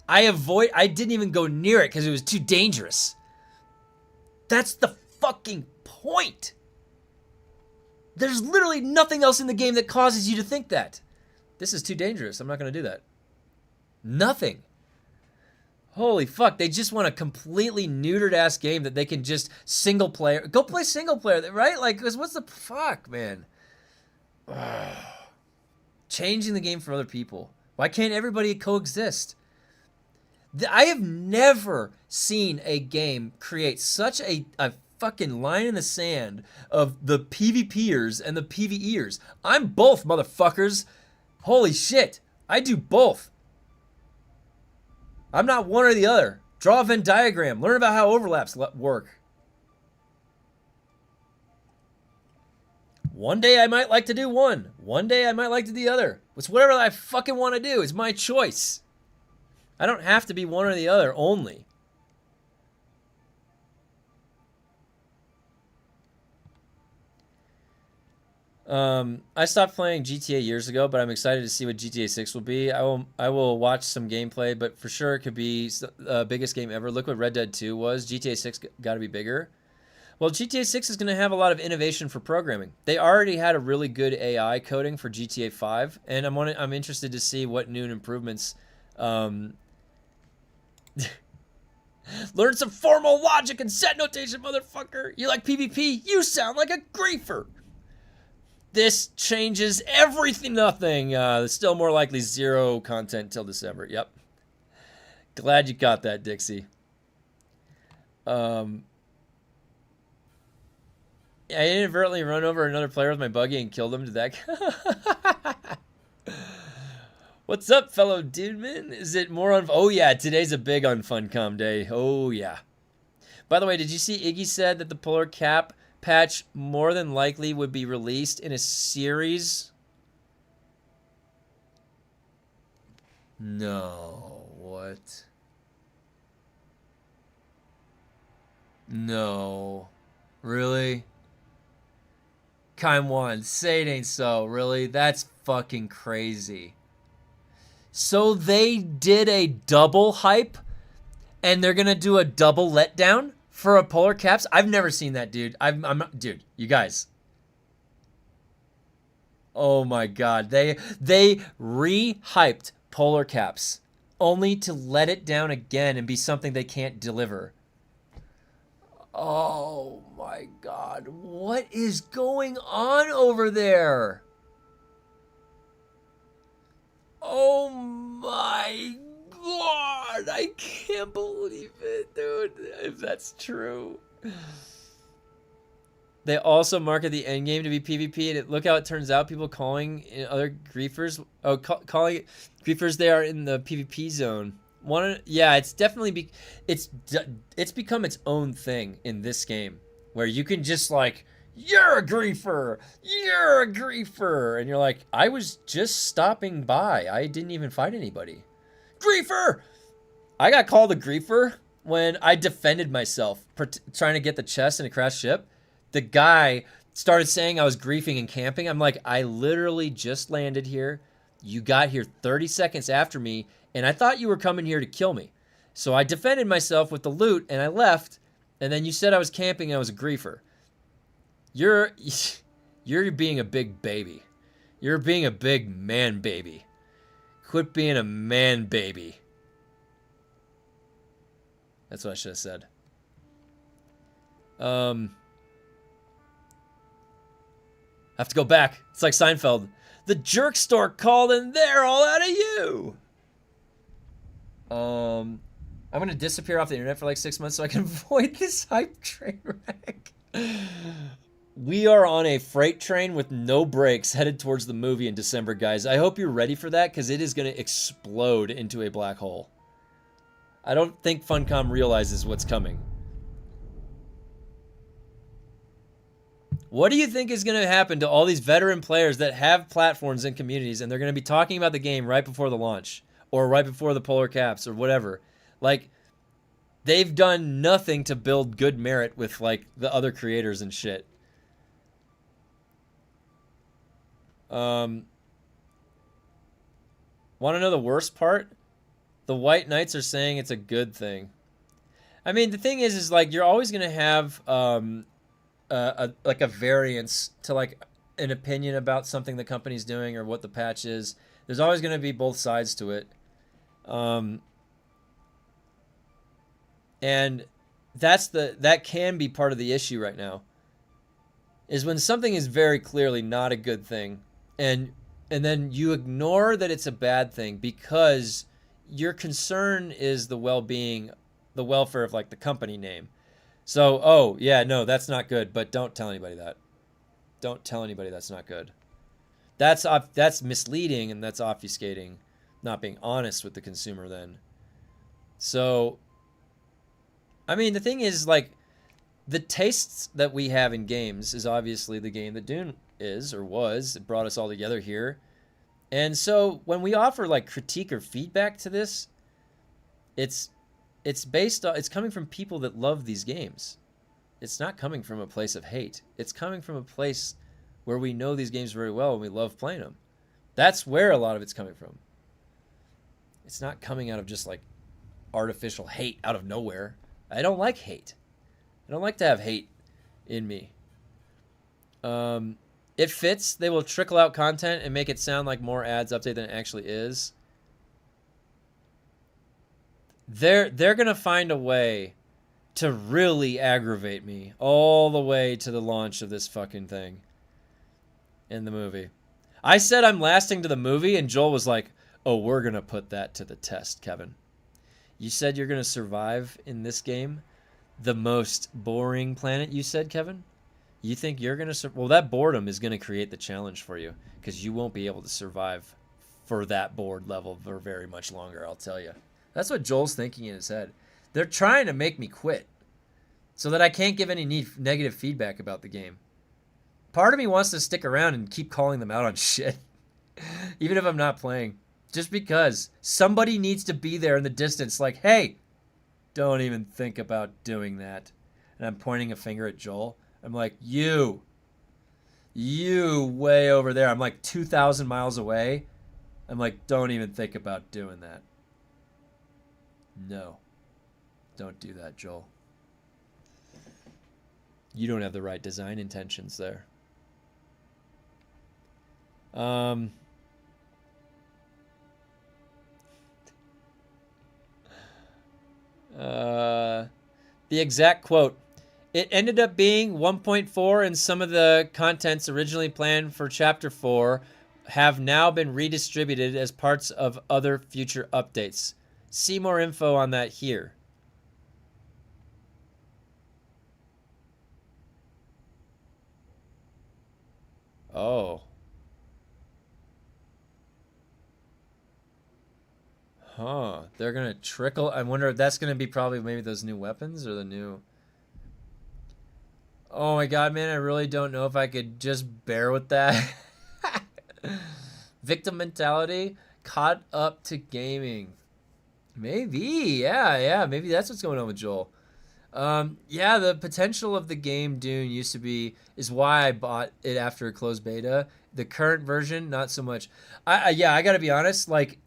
Speaker 1: I didn't even go near it because it was too dangerous. That's the fucking point. There's literally nothing else in the game that causes you to think that. This is too dangerous. I'm not going to do that. Nothing. Holy fuck, they just want a completely neutered ass game that they can just single player. Go play single player, right? Like, cause what's the fuck, man? Changing the game for other people. Why can't everybody coexist? I have never seen a game create such a fucking line in the sand of the PvPers and the PvEers. I'm both, motherfuckers. Holy shit, I do both. I'm not one or the other. Draw a Venn diagram. Learn about how overlaps work. One day I might like to do one. One day I might like to do the other. It's whatever I fucking want to do. It's my choice. I don't have to be one or the other only. I stopped playing GTA years ago, but I'm excited to see what GTA 6 will be. I will watch some gameplay, but for sure it could be the biggest game ever. Look what Red Dead 2 was. GTA 6 got to be bigger. Well, GTA 6 is going to have a lot of innovation for programming. They already had a really good AI coding for GTA 5, and I'm interested to see what new improvements. Learn some formal logic and set notation, motherfucker. You like PvP? You sound like a griefer. This changes everything. Nothing. Still more likely 0 content till December. Yep. Glad you got that, Dixie. I inadvertently run over another player with my buggy and killed him. Did that? What's up, fellow dudeman? Is it more on? Oh yeah, today's a big unfuncom day. Oh yeah. By the way, did you see Iggy said that the polar cap patch more than likely would be released in a series? No. What? No. Really? Kaimwan, say it ain't so. Really? That's fucking crazy. So they did a double hype and they're going to do a double letdown for a polar caps? I've never seen that, dude. Dude, you guys. Oh my god. They re-hyped polar caps only to let it down again and be something they can't deliver. Oh my god. What is going on over there? Oh my god. I can't believe it, dude. If that's true. They also market the endgame to be PvP, and look how it turns out. People calling other griefers, calling it griefers, they are in the PvP zone. Yeah, it's definitely it's become its own thing in this game, where you can just like, you're a griefer, and you're like, I was just stopping by. I didn't even fight anybody. Griefer! I got called a griefer when I defended myself trying to get the chest in a crashed ship. The guy started saying I was griefing and camping. I'm like, I literally just landed here. You got here 30 seconds after me, and I thought you were coming here to kill me. So I defended myself with the loot, and I left, and then you said I was camping and I was a griefer. You're being a big baby. You're being a big man baby. Quit being a man baby. That's what I should have said. I have to go back. It's like Seinfeld. The jerk store called and they're all out of you. I'm going to disappear off the internet for like 6 months so I can avoid this hype train wreck. We are on a freight train with no brakes headed towards the movie in December, guys. I hope you're ready for that because it is going to explode into a black hole. I don't think Funcom realizes what's coming. What do you think is going to happen to all these veteran players that have platforms and communities and they're going to be talking about the game right before the launch or right before the polar caps or whatever? Like, they've done nothing to build good merit with, like, the other creators and shit. Want to know the worst part? The White Knights are saying it's a good thing. I mean, the thing is like, you're always going to have like a variance to like an opinion about something the company's doing or what the patch is. There's always going to be both sides to it. And that can be part of the issue right now. Is when something is very clearly not a good thing and then you ignore that it's a bad thing because your concern is the well-being, the welfare of like the company name. So, oh, yeah, no, that's not good, but don't tell anybody that. Don't tell anybody that's not good. That's misleading and that's obfuscating, not being honest with the consumer then. So, I mean, the thing is, like, the tastes that we have in games is obviously the game that Dune is or was. It brought us all together here. And so when we offer like critique or feedback to this, it's coming from people that love these games. It's not coming from a place of hate. It's coming from a place where we know these games very well and we love playing them. That's where a lot of it's coming from. It's not coming out of just like artificial hate out of nowhere. I don't like hate. I don't like to have hate in me. It fits. They will trickle out content and make it sound like more ads update than it actually is. They're going to find a way to really aggravate me all the way to the launch of this fucking thing in the movie. I said I'm lasting to the movie, and Joel was like, oh, we're going to put that to the test, Kevin. You said you're going to survive in this game? The most boring planet, you said, Kevin? You think you're going to... Well, that boredom is going to create the challenge for you because you won't be able to survive for that bored level for very much longer, I'll tell you. That's what Joel's thinking in his head. They're trying to make me quit so that I can't give any negative feedback about the game. Part of me wants to stick around and keep calling them out on shit, even if I'm not playing. Just because somebody needs to be there in the distance like, hey, don't even think about doing that. And I'm pointing a finger at Joel. I'm like, you way over there. I'm like 2,000 miles away. I'm like, don't even think about doing that. No, don't do that, Joel. You don't have the right design intentions there. The exact quote. It ended up being 1.4 and some of the contents originally planned for Chapter 4 have now been redistributed as parts of other future updates. See more info on that here. Oh. Huh. They're going to trickle. I wonder if that's going to be probably maybe those new weapons or the new... Oh my god, man, I really don't know if I could just bear with that. Victim mentality caught up to gaming. Maybe, yeah. Maybe that's what's going on with Joel. Yeah, the potential of the game Dune is why I bought it after a closed beta. The current version, not so much. I gotta be honest. Like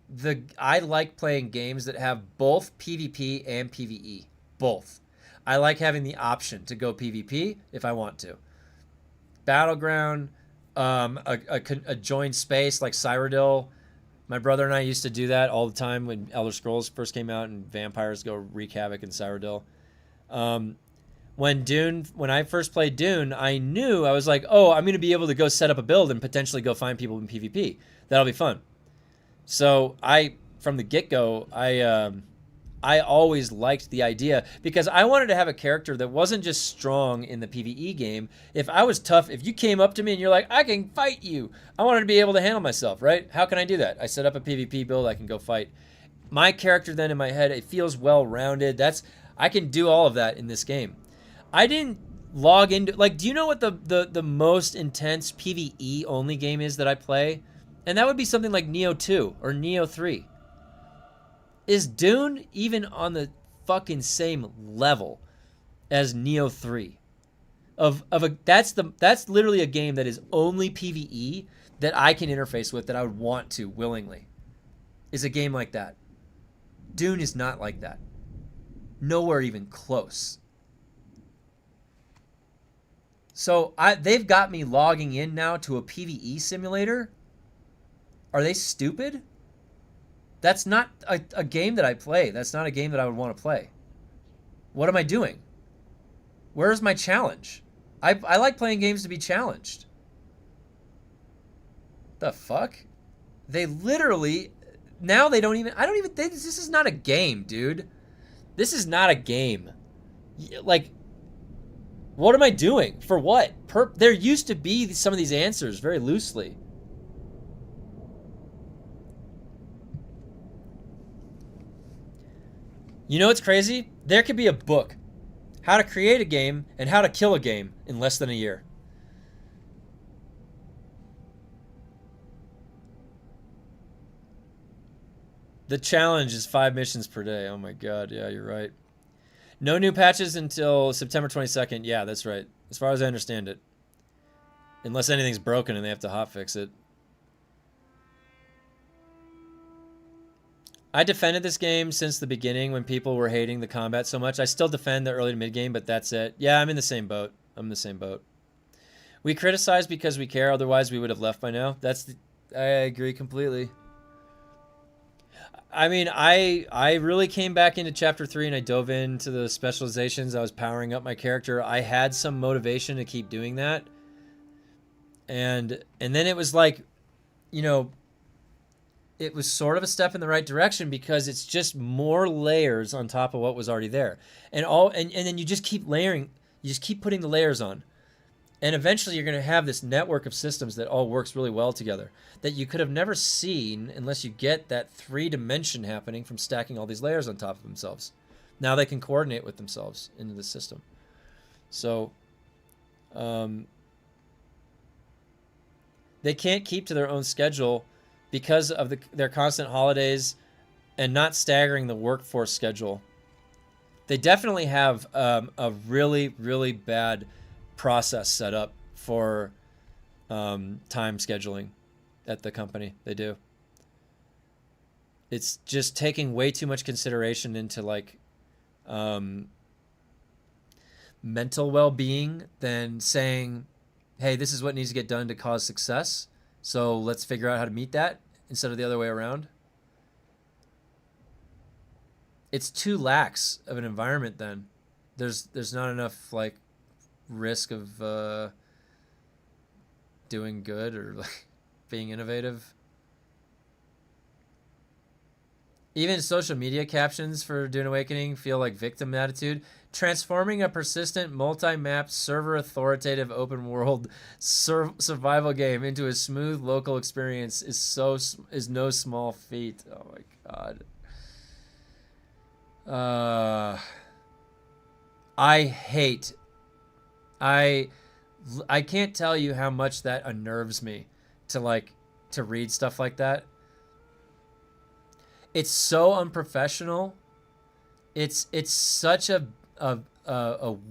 Speaker 1: I like playing games that have both PvP and PvE. Both. I like having the option to go PvP if I want to. Battleground, a joined space like Cyrodiil. My brother and I used to do that all the time when Elder Scrolls first came out and vampires go wreak havoc in Cyrodiil. When I first played Dune, I knew I was like, oh, I'm going to be able to go set up a build and potentially go find people in PvP. That'll be fun. So from the get-go, I always liked the idea because I wanted to have a character that wasn't just strong in the PvE game. If I was tough, if you came up to me and you're like, I can fight you, I wanted to be able to handle myself, right? How can I do that? I set up a PvP build, I can go fight. My character then in my head, it feels well-rounded. I can do all of that in this game. I didn't log into, like, do you know what the most intense PvE only game is that I play? And that would be something like Neo 2 or Neo 3. Is Dune even on the fucking same level as Neo 3? That's literally a game that is only PvE that I can interface with, that I would want to willingly. Is a game like that. Dune is not like that. Nowhere even close. So they've got me logging in now to a PvE simulator. Are they stupid? That's not a game that I play. That's not a game that I would want to play. What am I doing? Where's my challenge? I like playing games to be challenged. The fuck? They literally... Now they don't even... This is not a game, dude. This is not a game. Like... What am I doing? For what? There used to be some of these answers very loosely. You know what's crazy? There could be a book. How to create a game and how to kill a game in less than a year. The challenge is 5 missions per day. Oh my god, yeah, you're right. No new patches until September 22nd. Yeah, that's right. As far as I understand it. Unless anything's broken and they have to hotfix it. I defended this game since the beginning when people were hating the combat so much. I still defend the early to mid game, but that's it. Yeah, I'm in the same boat. We criticize because we care, otherwise we would have left by now. I agree completely. I mean, I really came back into chapter 3 and I dove into the specializations. I was powering up my character. I had some motivation to keep doing that. And then it was like, you know, it was sort of a step in the right direction because it's just more layers on top of what was already there. And then you just keep layering, you just keep putting the layers on. And eventually you're going to have this network of systems that all works really well together that you could have never seen unless you get that 3-dimension happening from stacking all these layers on top of themselves. Now they can coordinate with themselves into the system. So they can't keep to their own schedule because of their constant holidays and not staggering the workforce schedule. They definitely have a really, really bad process set up for time scheduling at the company. They do. It's just taking way too much consideration into like mental well-being than saying, hey, this is what needs to get done to cause success. So let's figure out how to meet that instead of the other way around. It's too lax of an environment then. There's not enough like risk of doing good or like being innovative. Even social media captions for Dune Awakening feel like victim attitude. Transforming a persistent multi-map server authoritative open world survival game into a smooth local experience is no small feat. Oh my god. I can't tell you how much that unnerves me to read stuff like that. It's so unprofessional. It's such a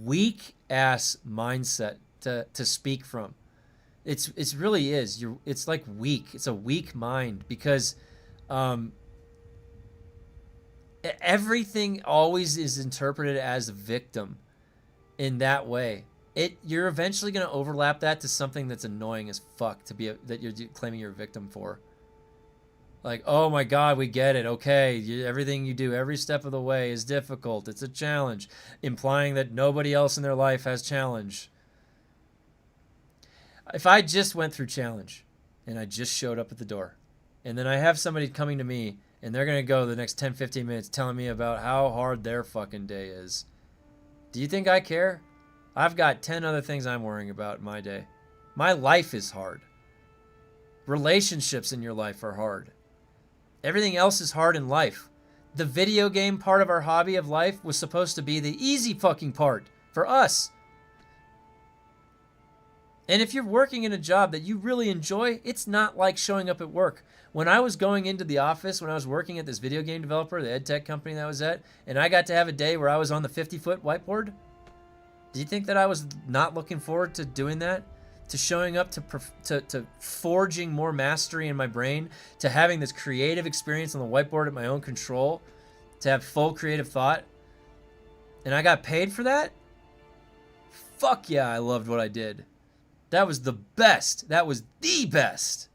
Speaker 1: weak ass mindset to speak from. It's really is. It's like weak. It's a weak mind because everything always is interpreted as a victim in that way. You're eventually going to overlap that to something that's annoying as fuck that you're claiming you're a victim for. Like, oh my God, we get it. Okay, everything you do, every step of the way is difficult. It's a challenge, implying that nobody else in their life has challenge. If I just went through challenge and I just showed up at the door, and then I have somebody coming to me and they're going to go the next 10, 15 minutes telling me about how hard their fucking day is. Do you think I care? I've got 10 other things I'm worrying about in my day. My life is hard. Relationships in your life are hard. Everything else is hard in life. The video game part of our hobby of life was supposed to be the easy fucking part for us. And if you're working in a job that you really enjoy, it's not like showing up at work. When I was going into the office, when I was working at this video game developer, the ed tech company that I was at, and I got to have a day where I was on the 50-foot whiteboard, do you think that I was not looking forward to doing that? To showing up, to forging more mastery in my brain, to having this creative experience on the whiteboard at my own control, to have full creative thought, and I got paid for that? Fuck yeah, I loved what I did. That was the best. That was the best.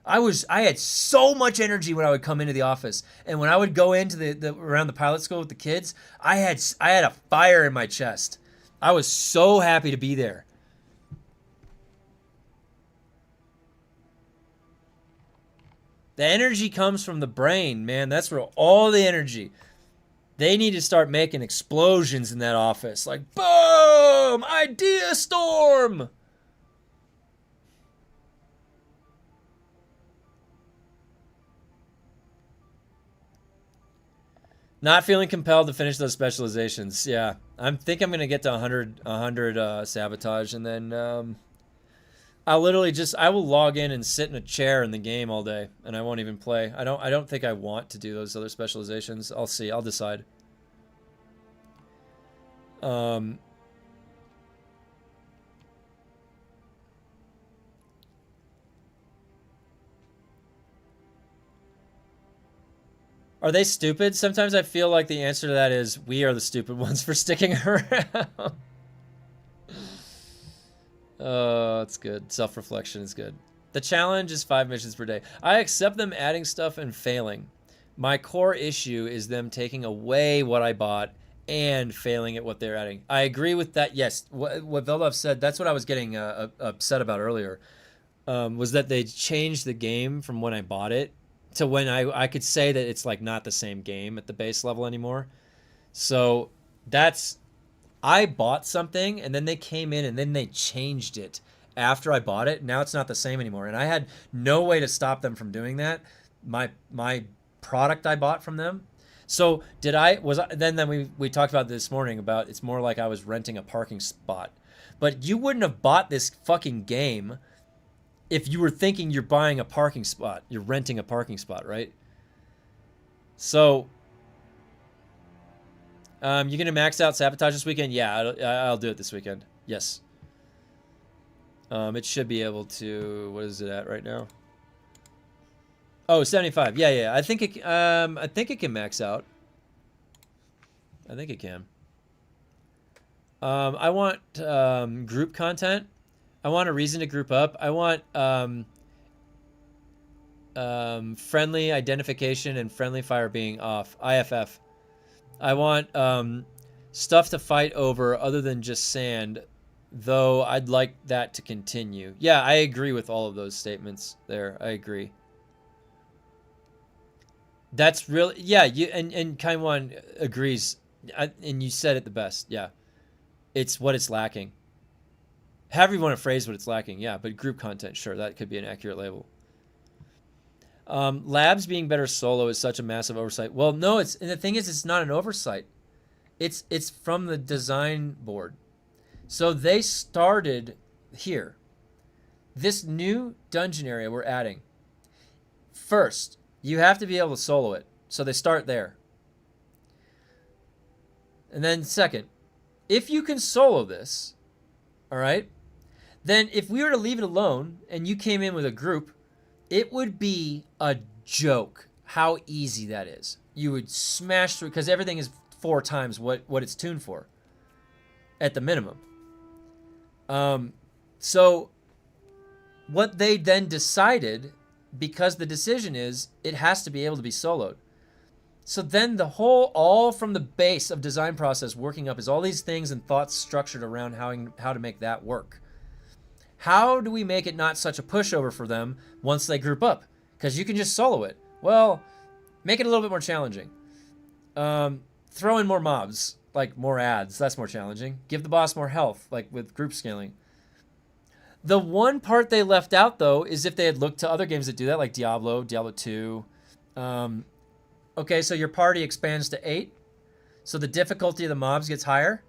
Speaker 1: I had so much energy when I would come into the office, and when I would go into the around the pilot school with the kids, I had a fire in my chest. I was so happy to be there. The energy comes from the brain, man. That's where all the energy. They need to start making explosions in that office. Like, boom! Idea storm! Not feeling compelled to finish those specializations. Yeah. I think I'm going to get to 100 sabotage, and then I will log in and sit in a chair in the game all day, and I won't even play. I don't think I want to do those other specializations. I'll see. I'll decide. Are they stupid? Sometimes I feel like the answer to that is we are the stupid ones for sticking around. Oh, it's good. Self-reflection is good. The challenge is 5 missions per day. I accept them adding stuff and failing. My core issue is them taking away what I bought and failing at what they're adding. I agree with that. Yes, what Veldov said, that's what I was getting upset about earlier, was that they changed the game from when I bought it to when I could say that it's like not the same game at the base level anymore. So I bought something and then they came in and then they changed it after I bought it. Now it's not the same anymore. And I had no way to stop them from doing that. My product I bought from them. So then we talked about this morning about it's more like I was renting a parking spot. But you wouldn't have bought this fucking game if you were thinking you're buying a parking spot. You're renting a parking spot, right? So you're going to max out sabotage this weekend? Yeah, I'll do it this weekend. Yes. It should be able to... What is it at right now? Oh, 75. Yeah. I think it can max out. I think it can. I want group content. I want a reason to group up. I want friendly identification and friendly fire being off. IFF. I want stuff to fight over other than just sand, though I'd like that to continue. Yeah, I agree with all of those statements there. I agree. That's really... Yeah, and Kaiwan agrees. And you said it the best. Yeah. It's what it's lacking. However you want to phrase what it's lacking, yeah, but group content, sure, that could be an accurate label. Labs being better solo is such a massive oversight. Well, no, and the thing is, it's not an oversight. It's from the design board. So they started here. This new dungeon area we're adding. First, you have to be able to solo it. So they start there. And then second, if you can solo this, all right, then if we were to leave it alone and you came in with a group, it would be a joke how easy that is. You would smash through, because everything is 4 times what it's tuned for at the minimum. So what they then decided, because the decision is it has to be able to be soloed. So then the whole, all from the base of design process working up is all these things and thoughts structured around how to make that work. How do we make it not such a pushover for them once they group up? Because you can just solo it. Well, make it a little bit more challenging. Throw in more mobs, like more ads. That's more challenging. Give the boss more health, like with group scaling. The one part they left out, though, is if they had looked to other games that do that, like Diablo 2. Okay, so your party expands to 8. So the difficulty of the mobs gets higher.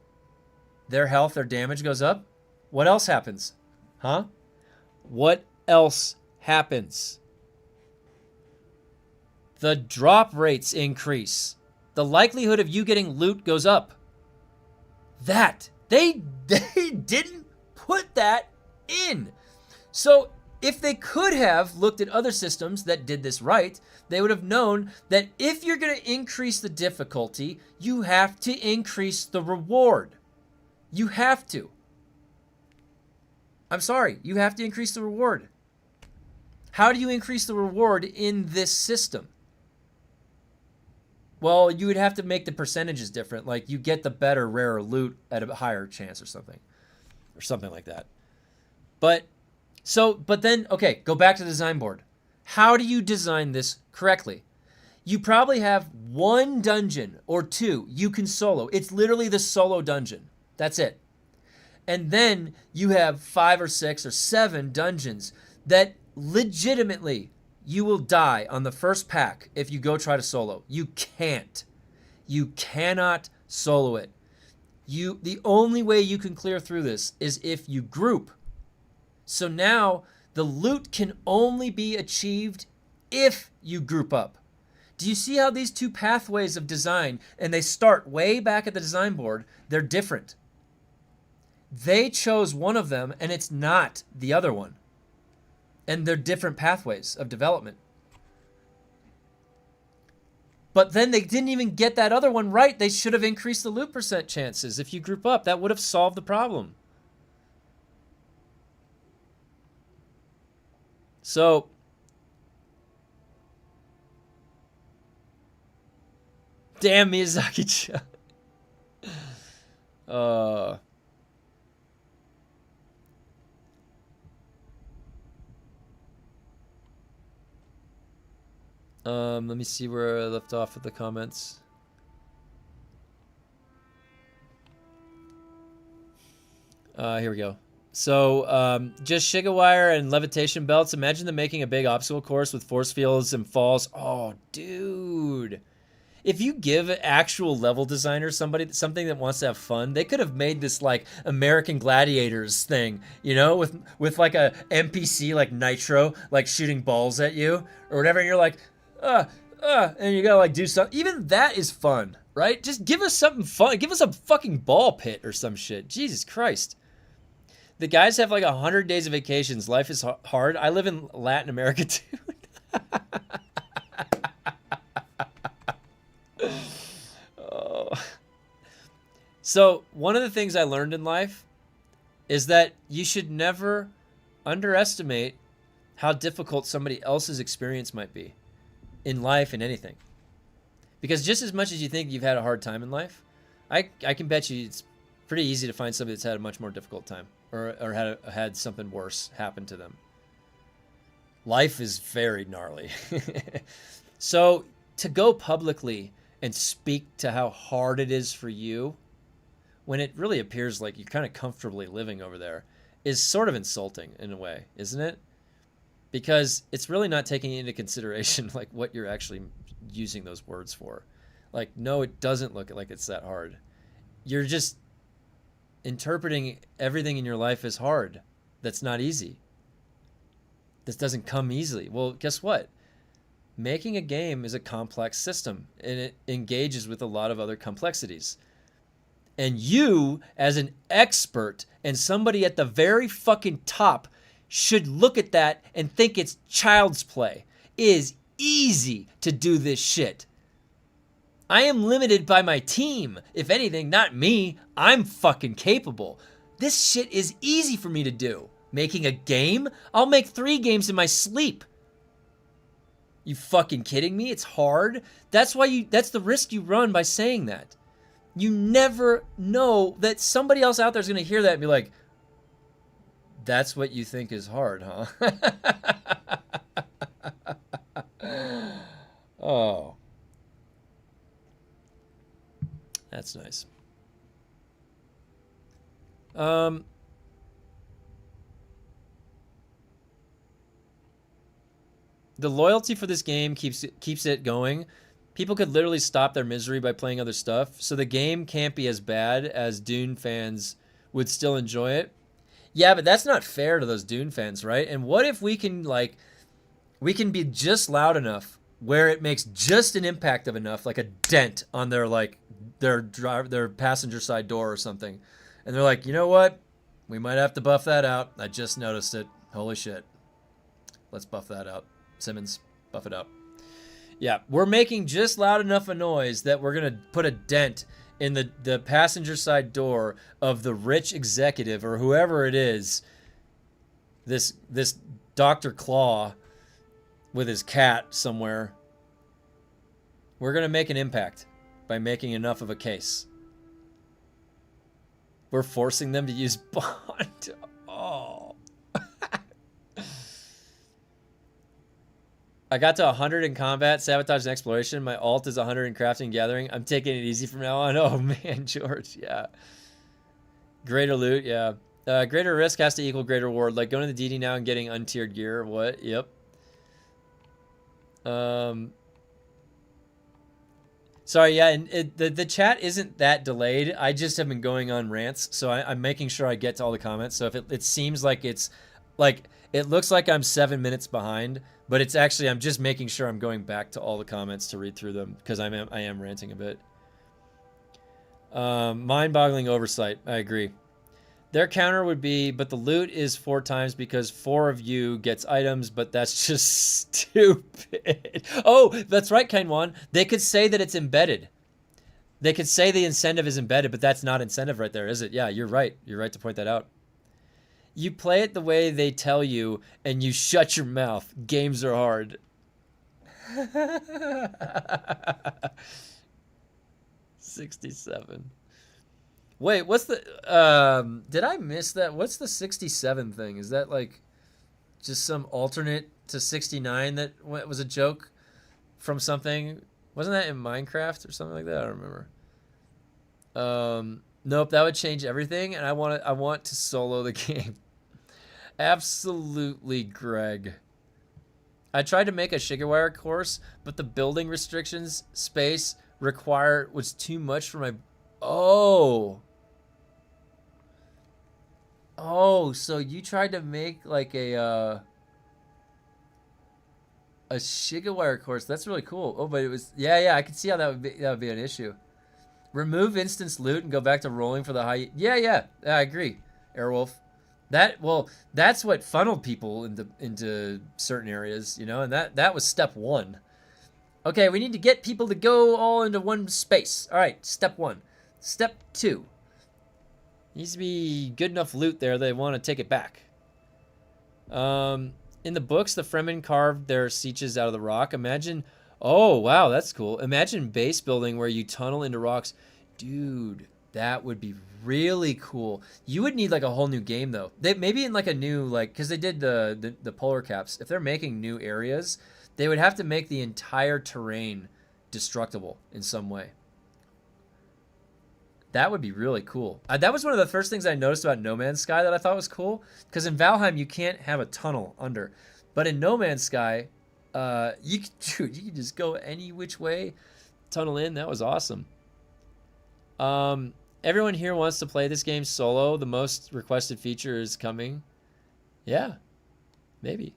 Speaker 1: Their health, their damage goes up. What else happens? Huh? What else happens? The drop rates increase. The likelihood of you getting loot goes up. That. They didn't put that in. So if they could have looked at other systems that did this right, they would have known that if you're going to increase the difficulty, you have to increase the reward. You have to. I'm sorry, you have to increase the reward. How do you increase the reward in this system? Well, you would have to make the percentages different. Like you get the better, rarer loot at a higher chance or something like that. But then, okay, go back to the design board. How do you design this correctly? You probably have 1 dungeon or 2 you can solo. It's literally the solo dungeon. That's it. And then you have 5 or 6 or 7 dungeons that legitimately you will die on the first pack if you go try to solo. You can't. You cannot solo it. The only way you can clear through this is if you group. So now the loot can only be achieved if you group up. Do you see how these 2 pathways of design, and they start way back at the design board, they're different. They chose one of them and it's not the other one. And they're different pathways of development. But then they didn't even get that other one right. They should have increased the loot percent chances. If you group up, that would have solved the problem. So, damn Miyazaki-chan. Let me see where I left off with the comments. Here we go. So, just Shigawire and levitation belts. Imagine them making a big obstacle course with force fields and falls. Oh, dude. If you give an actual level designer something that wants to have fun, they could have made this like American Gladiators thing, you know, with like a NPC like Nitro, like shooting balls at you or whatever. And you're like, and you gotta like do something. Even that is fun, right? Just give us something fun. Give us a fucking ball pit or some shit. Jesus Christ. The guys have like 100 days of vacations. Life is hard. I live in Latin America too. Oh. So one of the things I learned in life is that you should never underestimate how difficult somebody else's experience might be in life and anything. Because just as much as you think you've had a hard time in life, I can bet you it's pretty easy to find somebody that's had a much more difficult time or had something worse happen to them. Life is very gnarly. So to go publicly and speak to how hard it is for you when it really appears like you're kind of comfortably living over there is sort of insulting in a way, isn't it? Because it's really not taking into consideration like what you're actually using those words for. Like, no, it doesn't look like it's that hard. You're just interpreting everything in your life as hard. That's not easy. This doesn't come easily. Well, guess what? making a game is a complex system, and it engages with a lot of other complexities. And you, as an expert and somebody at the very fucking top, should look at that and think it's child's play. It is easy to do this shit. I am limited by my team. If anything, not me. I'm fucking capable. This shit is easy for me to do. Making a game? I'll make 3 games in my sleep. You fucking kidding me? It's hard. That's the risk you run by saying that. You never know that somebody else out there is going to hear that and be like, that's what you think is hard, huh? Oh. That's nice. The loyalty for this game keeps it going. People could literally stop their misery by playing other stuff, so the game can't be as bad as Dune fans would still enjoy it. Yeah, but that's not fair to those Dune fans, right? And what if we can be just loud enough where it makes just an impact of enough, like a dent on their passenger side door or something, and they're like, you know what? We might have to buff that out. I just noticed it. Holy shit. Let's buff that out. Simmons, buff it out. Yeah, we're making just loud enough a noise that we're going to put a dent in the passenger side door of the rich executive or whoever it is, this Dr. Claw with his cat somewhere. We're going to make an impact by making enough of a case. We're forcing them to use Bond. Oh. I got to 100 in combat, sabotage, and exploration. My alt is 100 in crafting and gathering. I'm taking it easy from now on. Oh, man, George, yeah. Greater loot, yeah. Greater risk has to equal greater reward. Like going to the DD now and getting untiered gear. What? Yep. Sorry, yeah, and the chat isn't that delayed. I just have been going on rants, so I'm making sure I get to all the comments. So if it seems like it's, like, it looks like I'm 7 minutes behind, but it's actually, I'm just making sure I'm going back to all the comments to read through them, because I am ranting a bit. Mind-boggling oversight, I agree. Their counter would be, but the loot is 4 times because 4 of you gets items, but that's just stupid. Oh, that's right, Kainwan. They could say that it's embedded. They could say the incentive is embedded, but that's not incentive right there, is it? Yeah, you're right. You're right to point that out. You play it the way they tell you, and you shut your mouth. Games are hard. 67. Wait, what's the... did I miss that? What's the 67 thing? Is that, like, just some alternate to 69 that was a joke from something? Wasn't that in Minecraft or something like that? I don't remember. Nope, that would change everything, and I want to solo the game. Absolutely, Greg. I tried to make a Shigerwire course, but the building restrictions space required was too much for my... Oh, so you tried to make like a Shigerwire course. That's really cool. Oh, but it was... Yeah, I can see how that would be an issue. Remove instance loot and go back to rolling for the high... Yeah, I agree, Airwolf. That's what funneled people into certain areas, you know, and that was step 1. Okay, we need to get people to go all into one space. All right, step 1. Step 2. Needs to be good enough loot there they want to take it back. In the books, the Fremen carved their sieges out of the rock. Imagine... Oh, wow, that's cool. Imagine base building where you tunnel into rocks. Dude, that would be really cool. You would need like a whole new game though. Maybe in like a new, like, because they did the polar caps. If they're making new areas, they would have to make the entire terrain destructible in some way. That would be really cool. That was one of the first things I noticed about No Man's Sky that I thought was cool. Because in Valheim, you can't have a tunnel under. But in No Man's Sky, you can just go any which way, tunnel in. That was awesome. Everyone here wants to play this game solo. The most requested feature is coming. Yeah, maybe.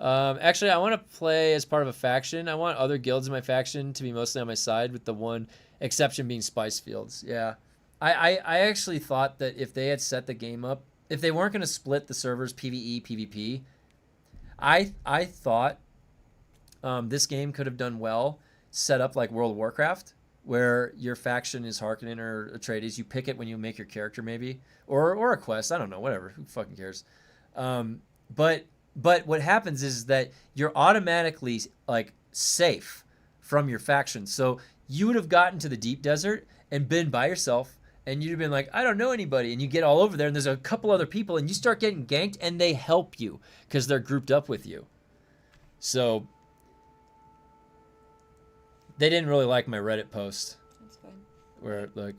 Speaker 1: Actually, I want to play as part of a faction. I want other guilds in my faction to be mostly on my side, with the one exception being Spice Fields. Yeah. I actually thought that if they had set the game up, if they weren't going to split the servers PvE, PvP, I thought this game could have done well set up like World of Warcraft, where your faction is Harkonnen or Atreides. You pick it when you make your character, maybe, or a quest. I don't know, whatever. Who fucking cares? But what happens is that you're automatically like safe from your faction. So you would have gotten to the deep desert and been by yourself, and you'd have been like, I don't know anybody, and you get all over there, and there's a couple other people, and you start getting ganked, and they help you because they're grouped up with you. So they didn't really like my Reddit post.
Speaker 4: That's fine.
Speaker 1: Where like,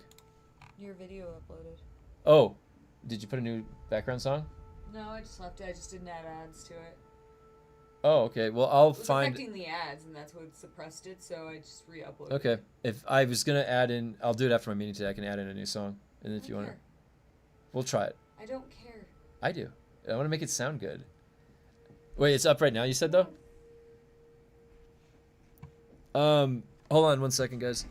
Speaker 4: Your video uploaded.
Speaker 1: oh, did you put a new background song?
Speaker 4: No, I just left it. I just didn't add ads to it.
Speaker 1: Oh, okay. Well, I'll
Speaker 4: It was
Speaker 1: find.
Speaker 4: affecting the ads, and that's what suppressed it. So I just re-uploaded.
Speaker 1: Okay. If I was gonna add in, I'll do it after my meeting today. I can add in a new song, and if you want to, we'll try it.
Speaker 4: I don't care.
Speaker 1: I do. I want to make it sound good. Wait, it's up right now. You said though. Hold on one second, guys.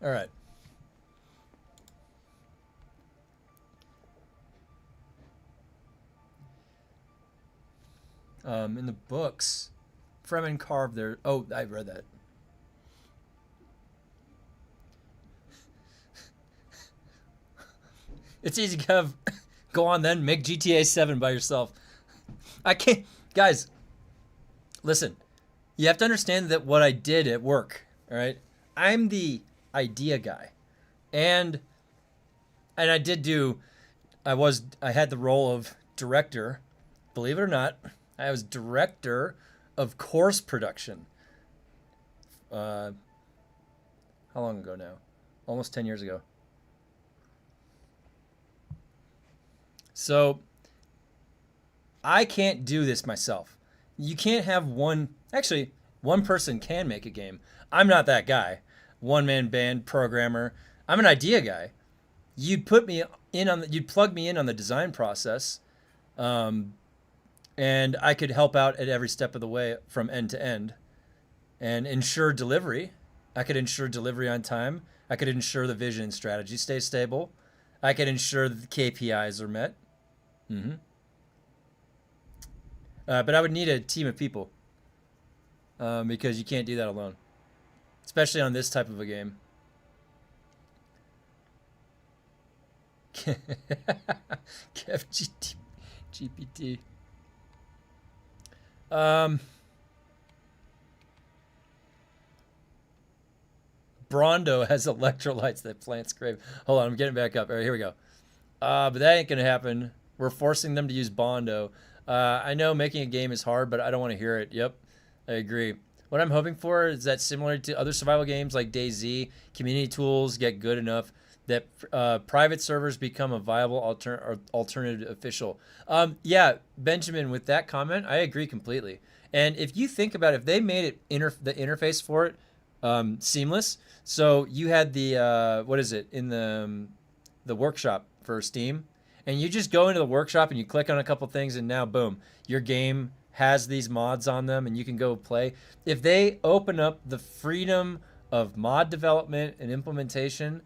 Speaker 1: All right. In the books, Fremen carved their. Oh, I read that. It's easy, Kev. Go on then, make GTA 7 by yourself. I can't. Guys, listen. You have to understand that what I did at work, all right? I'm the idea guy. And I did do. I had the role of director. Believe it or not, I was director of course production. How long ago now? Almost 10 years ago. So I can't do this myself. You can't have one. Actually, one person can make a game. I'm not that guy. One man band programmer. I'm an idea guy. You'd put me in on. You'd plug me in on the design process, and I could help out at every step of the way from end to end, and ensure delivery. I could ensure delivery on time. I could ensure the vision and strategy stay stable. I could ensure that the KPIs are met. But I would need a team of people because you can't do that alone, especially on this type of a game. Kev GPT. Brondo has electrolytes that plants crave. Hold on, I'm getting back up. All right, here we go. But that ain't gonna happen. We're forcing them to use Bondo. I know making a game is hard, but I don't want to hear it. Yep, I agree. What I'm hoping for is that similar to other survival games like DayZ, community tools get good enough that private servers become a viable alternative official. Yeah, Benjamin, with that comment, I agree completely. And if you think about it, if they made it the interface for it seamless, so you had the what is it in the workshop for Steam, and you just go into the workshop and you click on a couple things, and now boom, your game has these mods on them, and you can go play. If they open up the freedom of mod development and implementation,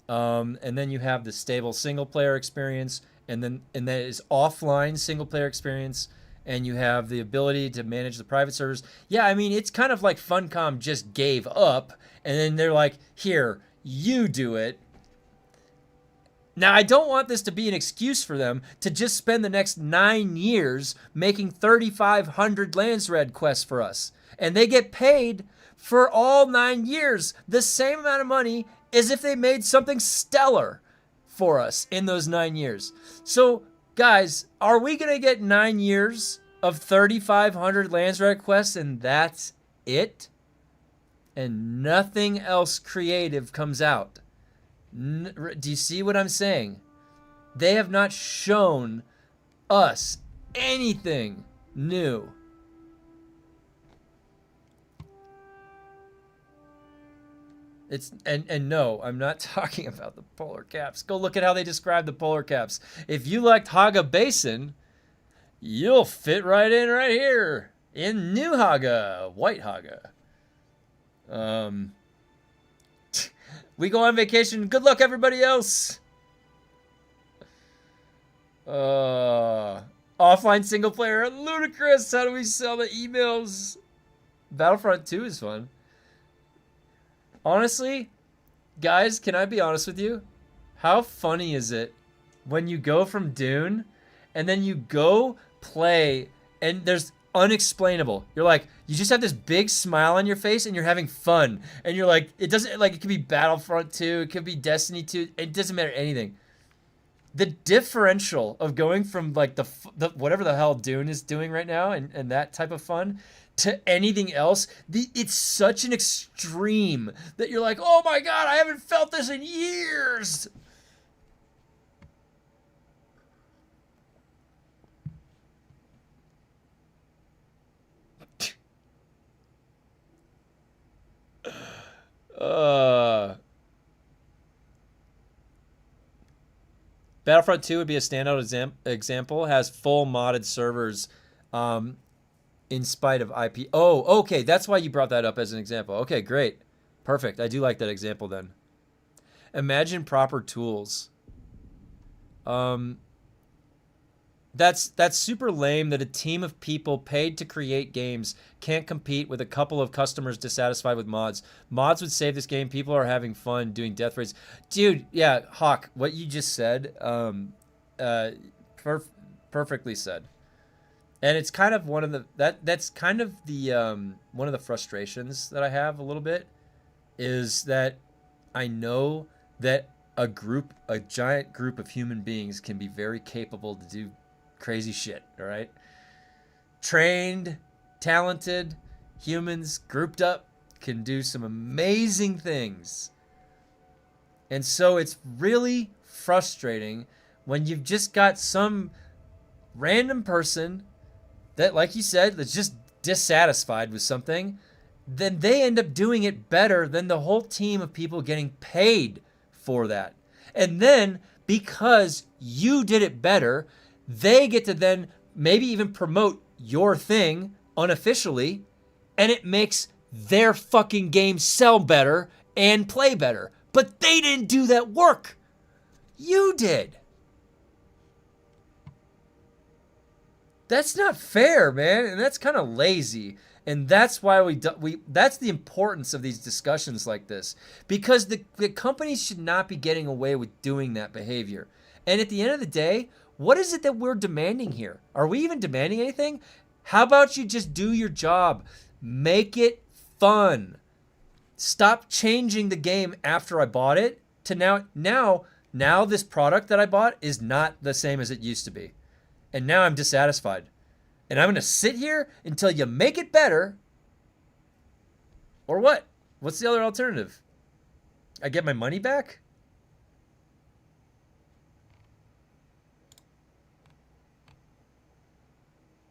Speaker 1: and then you have the stable single player experience, and that is offline single player experience, and you have the ability to manage the private servers. Yeah, I mean, it's kind of like Funcom just gave up, and then they're like, here, you do it. Now, I don't want this to be an excuse for them to just spend the next 9 years making 3,500 Landsred quests for us. And they get paid for all 9 years the same amount of money as if they made something stellar for us in those 9 years. So, guys, are we going to get 9 years of 3,500 Landsred quests and that's it? And nothing else creative comes out? Do you see what I'm saying? They have not shown us anything new. It's and no, I'm not talking about the polar caps. Go look at how they describe the polar caps. If you liked Haga Basin, you'll fit right in right here in New Haga, White Haga. We go on vacation. Good luck, everybody else. Offline single player. Ludicrous. How do we sell the emails? Battlefront 2 is fun. Honestly, guys, can I be honest with you? How funny is it when you go from Dune and then you go play and there's unexplainable. You're like, you just have this big smile on your face and you're having fun. And you're like, it doesn't, like, it could be Battlefront 2, it could be Destiny 2, it doesn't matter anything. The differential of going from like the whatever the hell Dune is doing right now and that type of fun to anything else, it's such an extreme that you're like, oh my God, I haven't felt this in years. Battlefront 2 would be a standout example. Has full modded servers in spite of IP. Oh, okay. That's why you brought that up as an example. Okay, great. Perfect. I do like that example then. Imagine proper tools. That's super lame that a team of people paid to create games can't compete with a couple of customers dissatisfied with mods. Mods would save this game. People are having fun doing death rates. Dude, yeah, Hawk, what you just said, perfectly said. And it's kind of one of the that's kind of the one of the frustrations that I have a little bit is that I know that a giant group of human beings can be very capable to do crazy shit, all right? Trained, talented humans grouped up can do some amazing things. And so it's really frustrating when you've just got some random person that, like you said, that's just dissatisfied with something, then they end up doing it better than the whole team of people getting paid for that. And then because you did it better, they get to then maybe even promote your thing unofficially, and it makes their fucking game sell better and play better. But they didn't do that work. You did. That's not fair, man, and that's kind of lazy. And that's why that's the importance of these discussions like this, because the companies should not be getting away with doing that behavior. And at the end of the day, what is it that we're demanding here? Are we even demanding anything? How about you just do your job? Make it fun. stop changing the game after I bought it to now this product that I bought is not the same as it used to be. And now I'm dissatisfied. And I'm going to sit here until you make it better. Or what? What's the other alternative? I get my money back?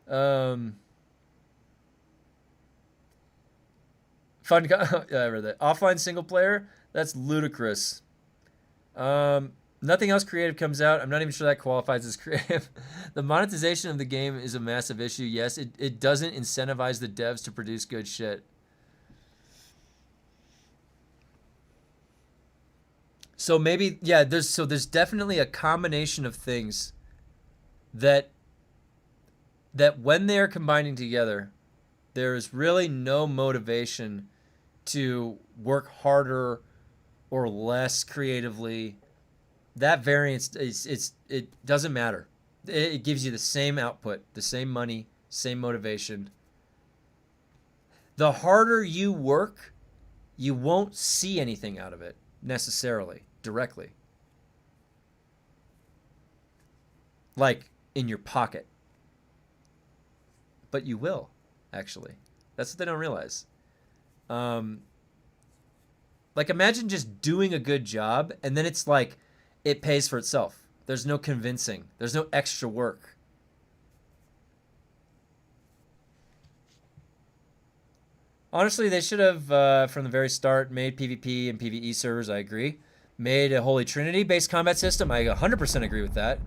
Speaker 1: Yeah, I read that. Offline single player? That's ludicrous. Nothing else creative comes out. I'm not even sure that qualifies as creative. The monetization of the game is a massive issue. Yes, it doesn't incentivize the devs to produce good shit. So maybe, yeah, there's definitely a combination of things that when they are combining together, there is really no motivation to work harder or less creatively. That variance it doesn't matter. It gives you the same output, the same money, same motivation. The harder you work, you won't see anything out of it necessarily directly. Like in your pocket. But you will, actually. That's what they don't realize. Like imagine just doing a good job and then it's like it pays for itself. There's no convincing. There's no extra work. Honestly, they should have, from the very start, made PvP and PvE servers, I agree. Made a Holy Trinity-based combat system, I 100% agree with that.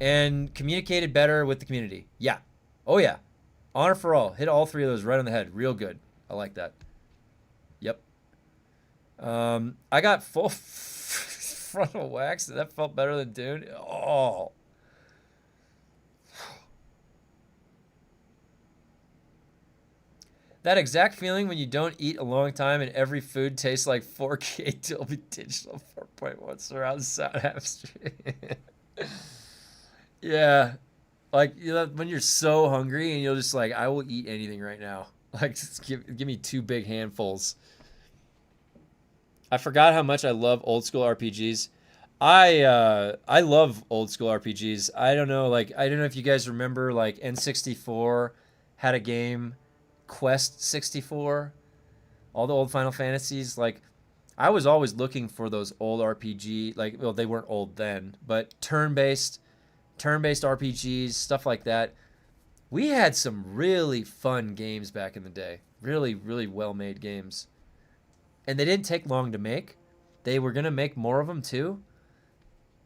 Speaker 1: And communicated better with the community. Yeah. Oh, yeah. Honor for all. Hit all three of those right on the head. Real good. I like that. Yep. I got full frontal wax. That felt better than Dune. Oh. That exact feeling when you don't eat a long time and every food tastes like 4K Dolby Digital 4.1 surround sound upstream. Yeah. Like, you know, when you're so hungry and you're just like, I will eat anything right now. Like, just give me 2 big handfuls. I forgot how much I love old school RPGs. I love old school RPGs. I don't know if you guys remember, like, N64 had a game, Quest 64, all the old Final Fantasies. Like, I was always looking for those old RPG, like, well, they weren't old then, but turn-based RPGs, stuff like that. We had some really fun games back in the day. Really, really well-made games. And they didn't take long to make. They were going to make more of them too.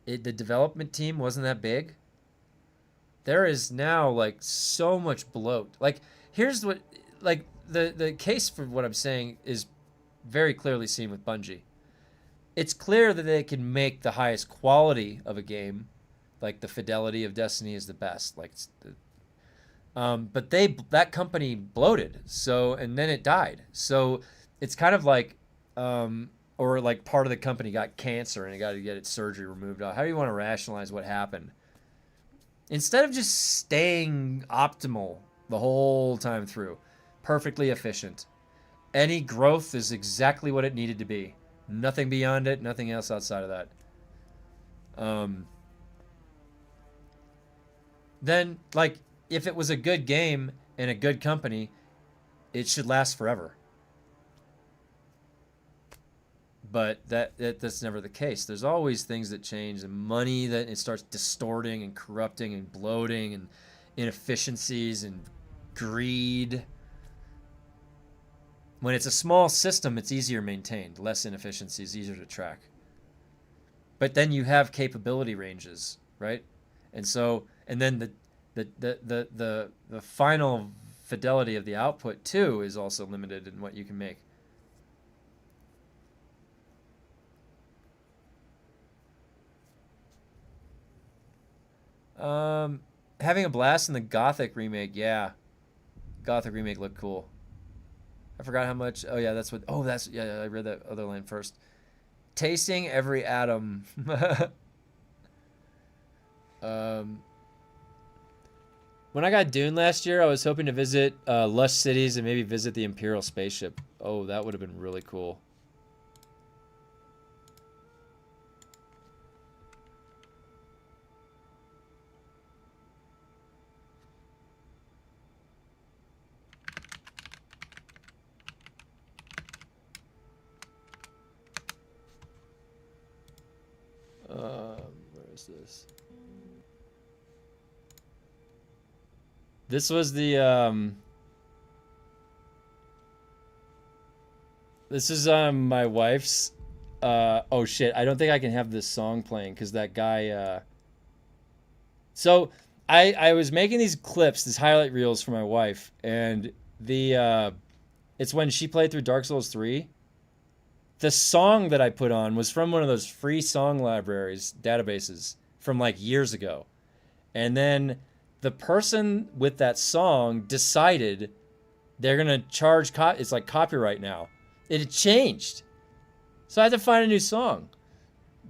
Speaker 1: The development team wasn't that big. There is now like so much bloat. Like here's what, like the case for what I'm saying is very clearly seen with Bungie. It's clear that they can make the highest quality of a game, like the fidelity of Destiny is the best. Like, but that company bloated. So and then it died. So it's kind of like, or like part of the company got cancer and it got to get its surgery removed. How do you want to rationalize what happened? Instead of just staying optimal the whole time through, perfectly efficient, any growth is exactly what it needed to be. Nothing beyond it, nothing else outside of that. Then, like, if it was a good game and a good company, it should last forever. But that's never the case. There's always things that change, and money that it starts distorting and corrupting and bloating and inefficiencies and greed. When it's a small system, it's easier maintained, less inefficiencies, easier to track. But then you have capability ranges, right? And so, and then the final fidelity of the output too is also limited in what you can make. Having a blast in the Gothic remake, yeah. Gothic remake looked cool. I forgot how much. Oh yeah, yeah. I read that other line first. Tasting every atom. When I got Dune last year, I was hoping to visit Lush Cities and maybe visit the Imperial spaceship. Oh, that would have been really cool. is this? This was the this is my wife's oh shit, I don't think I can have this song playing because that guy so I was making these clips, these highlight reels for my wife, and the it's when she played through Dark Souls 3. The song that I put on was from one of those free song libraries databases from like years ago. And then the person with that song decided they're going to charge it's like copyright now. It had changed. So I had to find a new song.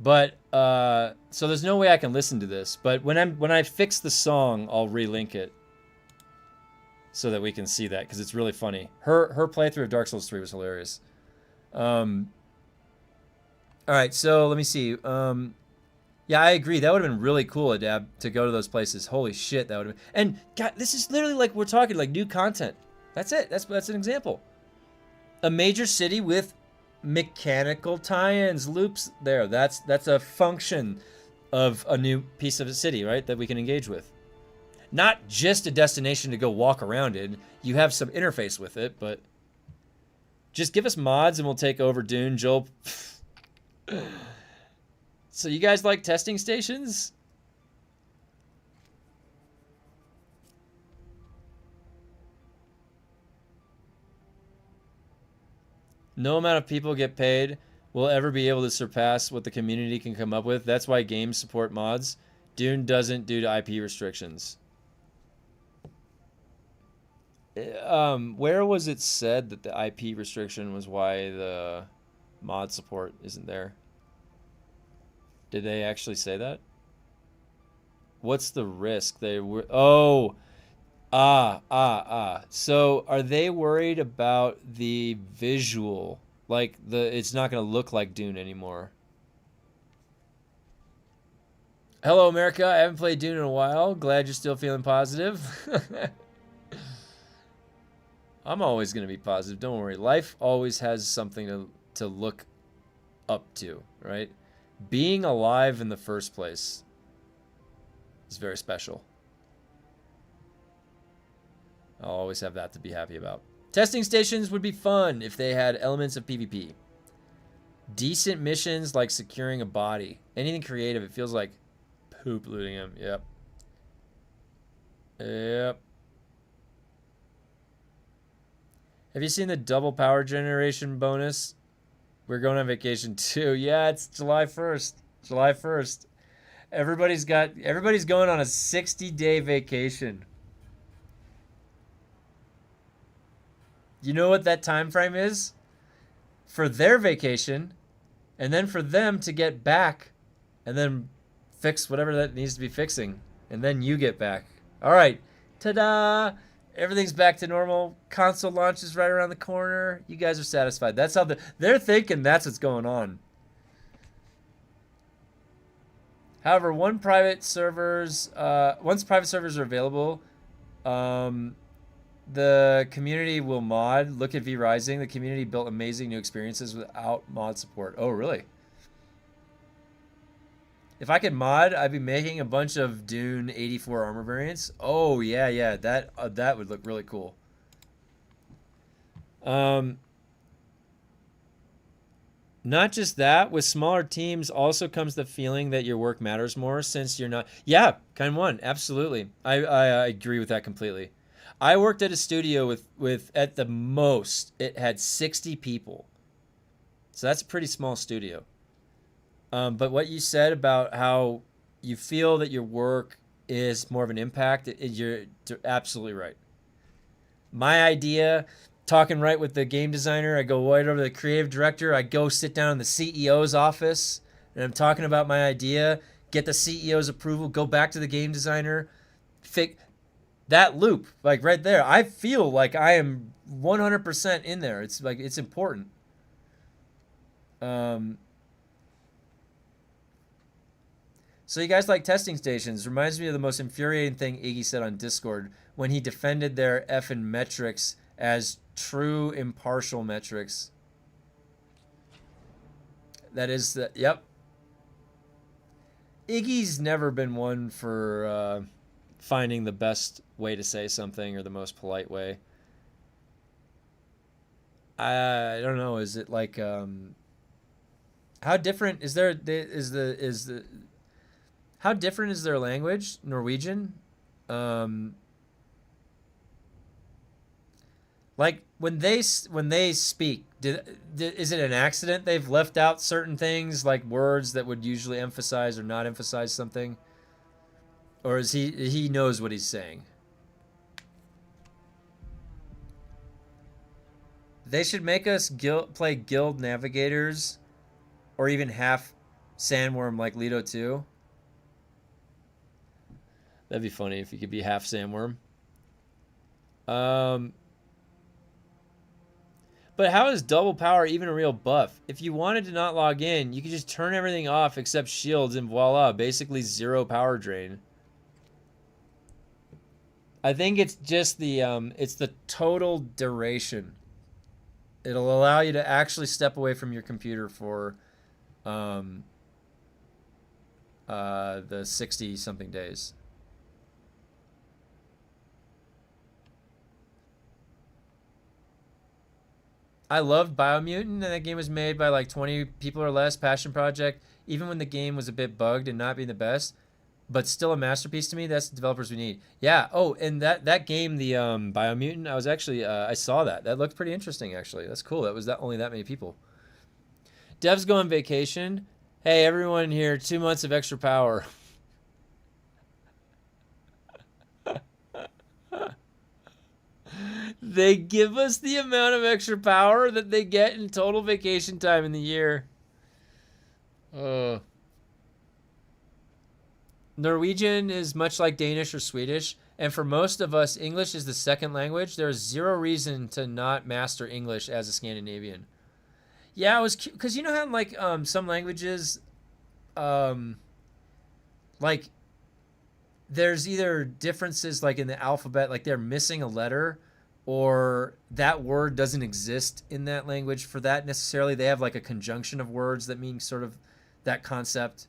Speaker 1: But so there's no way I can listen to this, but when I fix the song, I'll relink it so that we can see that, because it's really funny. Her playthrough of Dark Souls 3 was hilarious. All right, so let me see. Yeah, I agree. That would have been really cool, Adab, to go to those places. Holy shit, that would have been. And God, this is literally like we're talking like new content. That's it. That's an example. A major city with mechanical tie-ins, loops there. That's a function of a new piece of a city, right? That we can engage with. Not just a destination to go walk around in. You have some interface with it, but just give us mods and we'll take over Dune, Joel. So you guys like testing stations? No amount of people get paid will ever be able to surpass what the community can come up with. That's why games support mods. Dune doesn't due to IP restrictions. Where was it said that the IP restriction was why the mod support isn't there? Did they actually say that? What's the risk? They were So are they worried about the visual? Like it's not going to look like Dune anymore. Hello, America. I haven't played Dune in a while. Glad you're still feeling positive. I'm always going to be positive. Don't worry. Life always has something to look up to, right? Being alive in the first place is very special. I'll always have that to be happy about. Testing stations would be fun if they had elements of PvP. Decent missions like securing a body. Anything creative, it feels like poop looting him. Yep. Have you seen the double power generation bonus? We're going on vacation too. Yeah, it's July 1st. July 1st. Everybody's going on a 60-day vacation. You know what that time frame is? For their vacation, and then for them to get back, and then fix whatever that needs to be fixing, and then you get back. All right, ta-da! Everything's back to normal. Console launch is right around the corner. You guys are satisfied. That's how they're thinking. That's what's going on. However, once private servers are available, the community will mod. Look at V Rising. The community built amazing new experiences without mod support. Oh, really? If I could mod, I'd be making a bunch of Dune 84 armor variants. Oh, yeah. That would look really cool. Not just that, with smaller teams also comes the feeling that your work matters more since you're not... Yeah, kind one, absolutely. I agree with that completely. I worked at a studio with at the most, it had 60 people. So that's a pretty small studio. But what you said about how you feel that your work is more of an impact, you're absolutely right. My idea, talking right with the game designer, I go right over to the creative director, I go sit down in the CEO's office, and I'm talking about my idea, get the CEO's approval, go back to the game designer, that loop, like right there, I feel like I am 100% in there. It's like, it's important. So you guys like testing stations. Reminds me of the most infuriating thing Iggy said on Discord when he defended their effing metrics as true impartial metrics. That is the, yep. Iggy's never been one for finding the best way to say something or the most polite way. I don't know. Is it like how different is the how different is their language? Norwegian? Like when they speak, is it an accident they've left out certain things like words that would usually emphasize or not emphasize something, or is he knows what he's saying? They should make us play guild navigators, or even half sandworm like Lido 2. That'd be funny if you could be half sandworm. But how is double power even a real buff? If you wanted to not log in, you could just turn everything off except shields and voila, basically 0 power drain. I think it's just it's the total duration. It'll allow you to actually step away from your computer for the 60-something days. I loved Biomutant, and that game was made by like 20 people or less, passion project. Even when the game was a bit bugged and not being the best, but still a masterpiece to me. That's the developers we need. Yeah. Oh, and that game, the Biomutant, I was actually I saw that. That looked pretty interesting actually. That's cool. That was only that many people. Devs go on vacation. Hey, everyone here, 2 months of extra power. They give us the amount of extra power that they get in total vacation time in the year. Norwegian is much like Danish or Swedish, and for most of us, English is the second language. There is zero reason to not master English as a Scandinavian. Yeah, it was because you know how like some languages, like there's either differences like in the alphabet, like they're missing a letter, or that word doesn't exist in that language for that necessarily. They have like a conjunction of words that mean sort of that concept.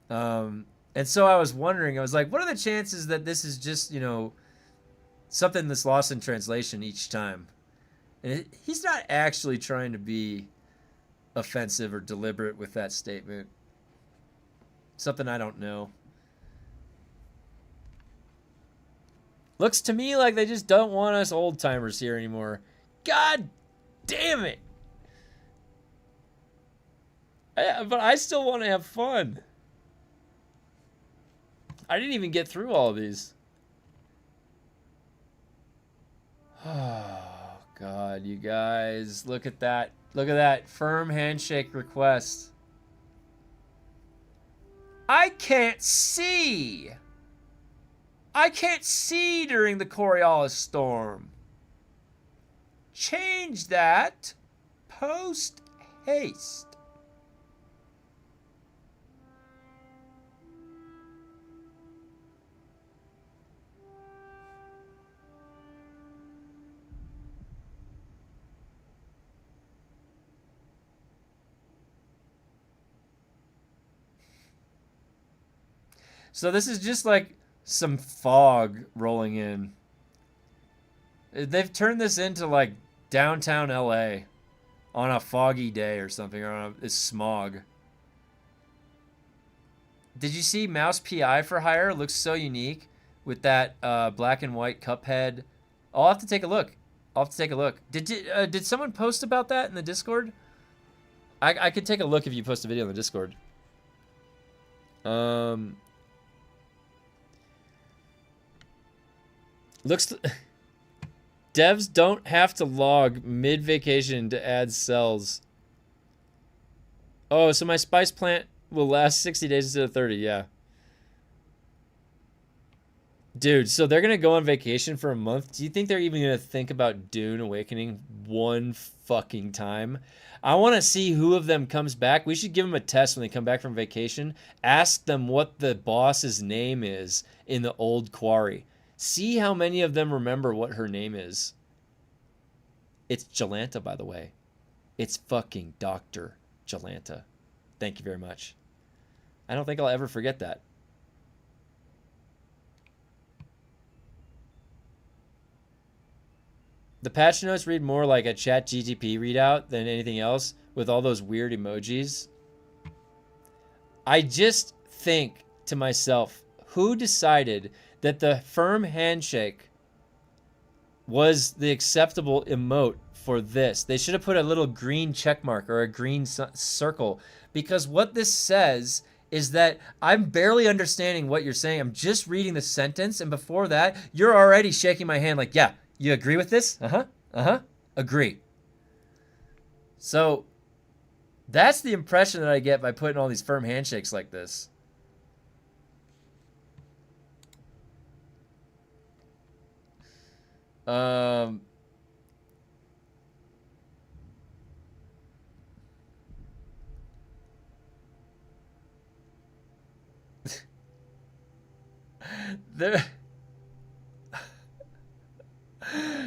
Speaker 1: And so I was wondering, I was like, what are the chances that this is just, you know, something that's lost in translation each time? And he's not actually trying to be offensive or deliberate with that statement. Something I don't know. Looks to me like they just don't want us old timers here anymore. God damn it. But I still want to have fun. I didn't even get through all of these. Oh, God, you guys. Look at that. Look at that firm handshake request. I can't see. I can't see during the Coriolis storm. Change that. Post haste. So this is just like some fog rolling in. They've turned this into like downtown LA on a foggy day or something, or it's smog. Did you see Mouse PI for Hire? It looks so unique with that black and white cup head. I'll have to take a look. Did someone post about that in the Discord? I could take a look if you post a video in the Discord. Devs don't have to log mid-vacation to add cells. Oh, so my spice plant will last 60 days instead of 30, yeah. Dude, so they're going to go on vacation for a month? Do you think they're even going to think about Dune Awakening one fucking time? I want to see who of them comes back. We should give them a test when they come back from vacation. Ask them what the boss's name is in the old quarry. See how many of them remember what her name is. It's Jalanta, by the way. It's fucking Dr. Jalanta. Thank you very much. I don't think I'll ever forget that. The patch notes read more like a chat GTP readout than anything else with all those weird emojis. I just think to myself, who decided that the firm handshake was the acceptable emote for this? They should have put a little green check mark or a green circle, because what this says is that I'm barely understanding what you're saying. I'm just reading the sentence, and before that, you're already shaking my hand like, yeah, you agree with this? Agree. So that's the impression that I get by putting all these firm handshakes like this.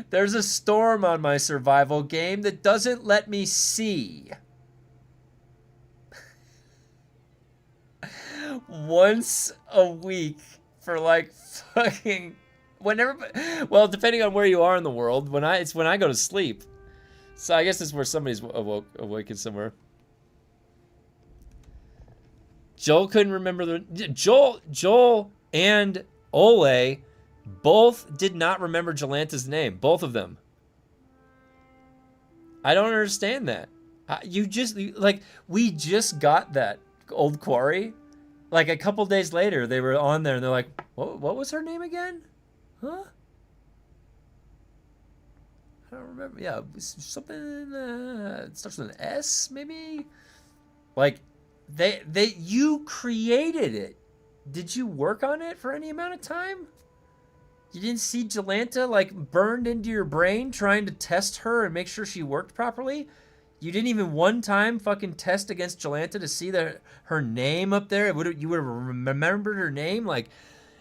Speaker 1: There's a storm on my survival game that doesn't let me see. Once a week for like fucking whenever, well, depending on where you are in the world, it's when I go to sleep. So I guess it's where somebody's awakened somewhere. Joel couldn't remember Joel and Ole both did not remember Jolanta's name. Both of them. I don't understand that. We just got that old quarry. Like a couple days later, they were on there and they're like, what was her name again? Huh? I don't remember. Yeah, something it starts with an S, maybe? Like, you created it. Did you work on it for any amount of time? You didn't see Jolanta like burned into your brain trying to test her and make sure she worked properly? You didn't even one time fucking test against Jolanta to see her name up there? You would have remembered her name? Like,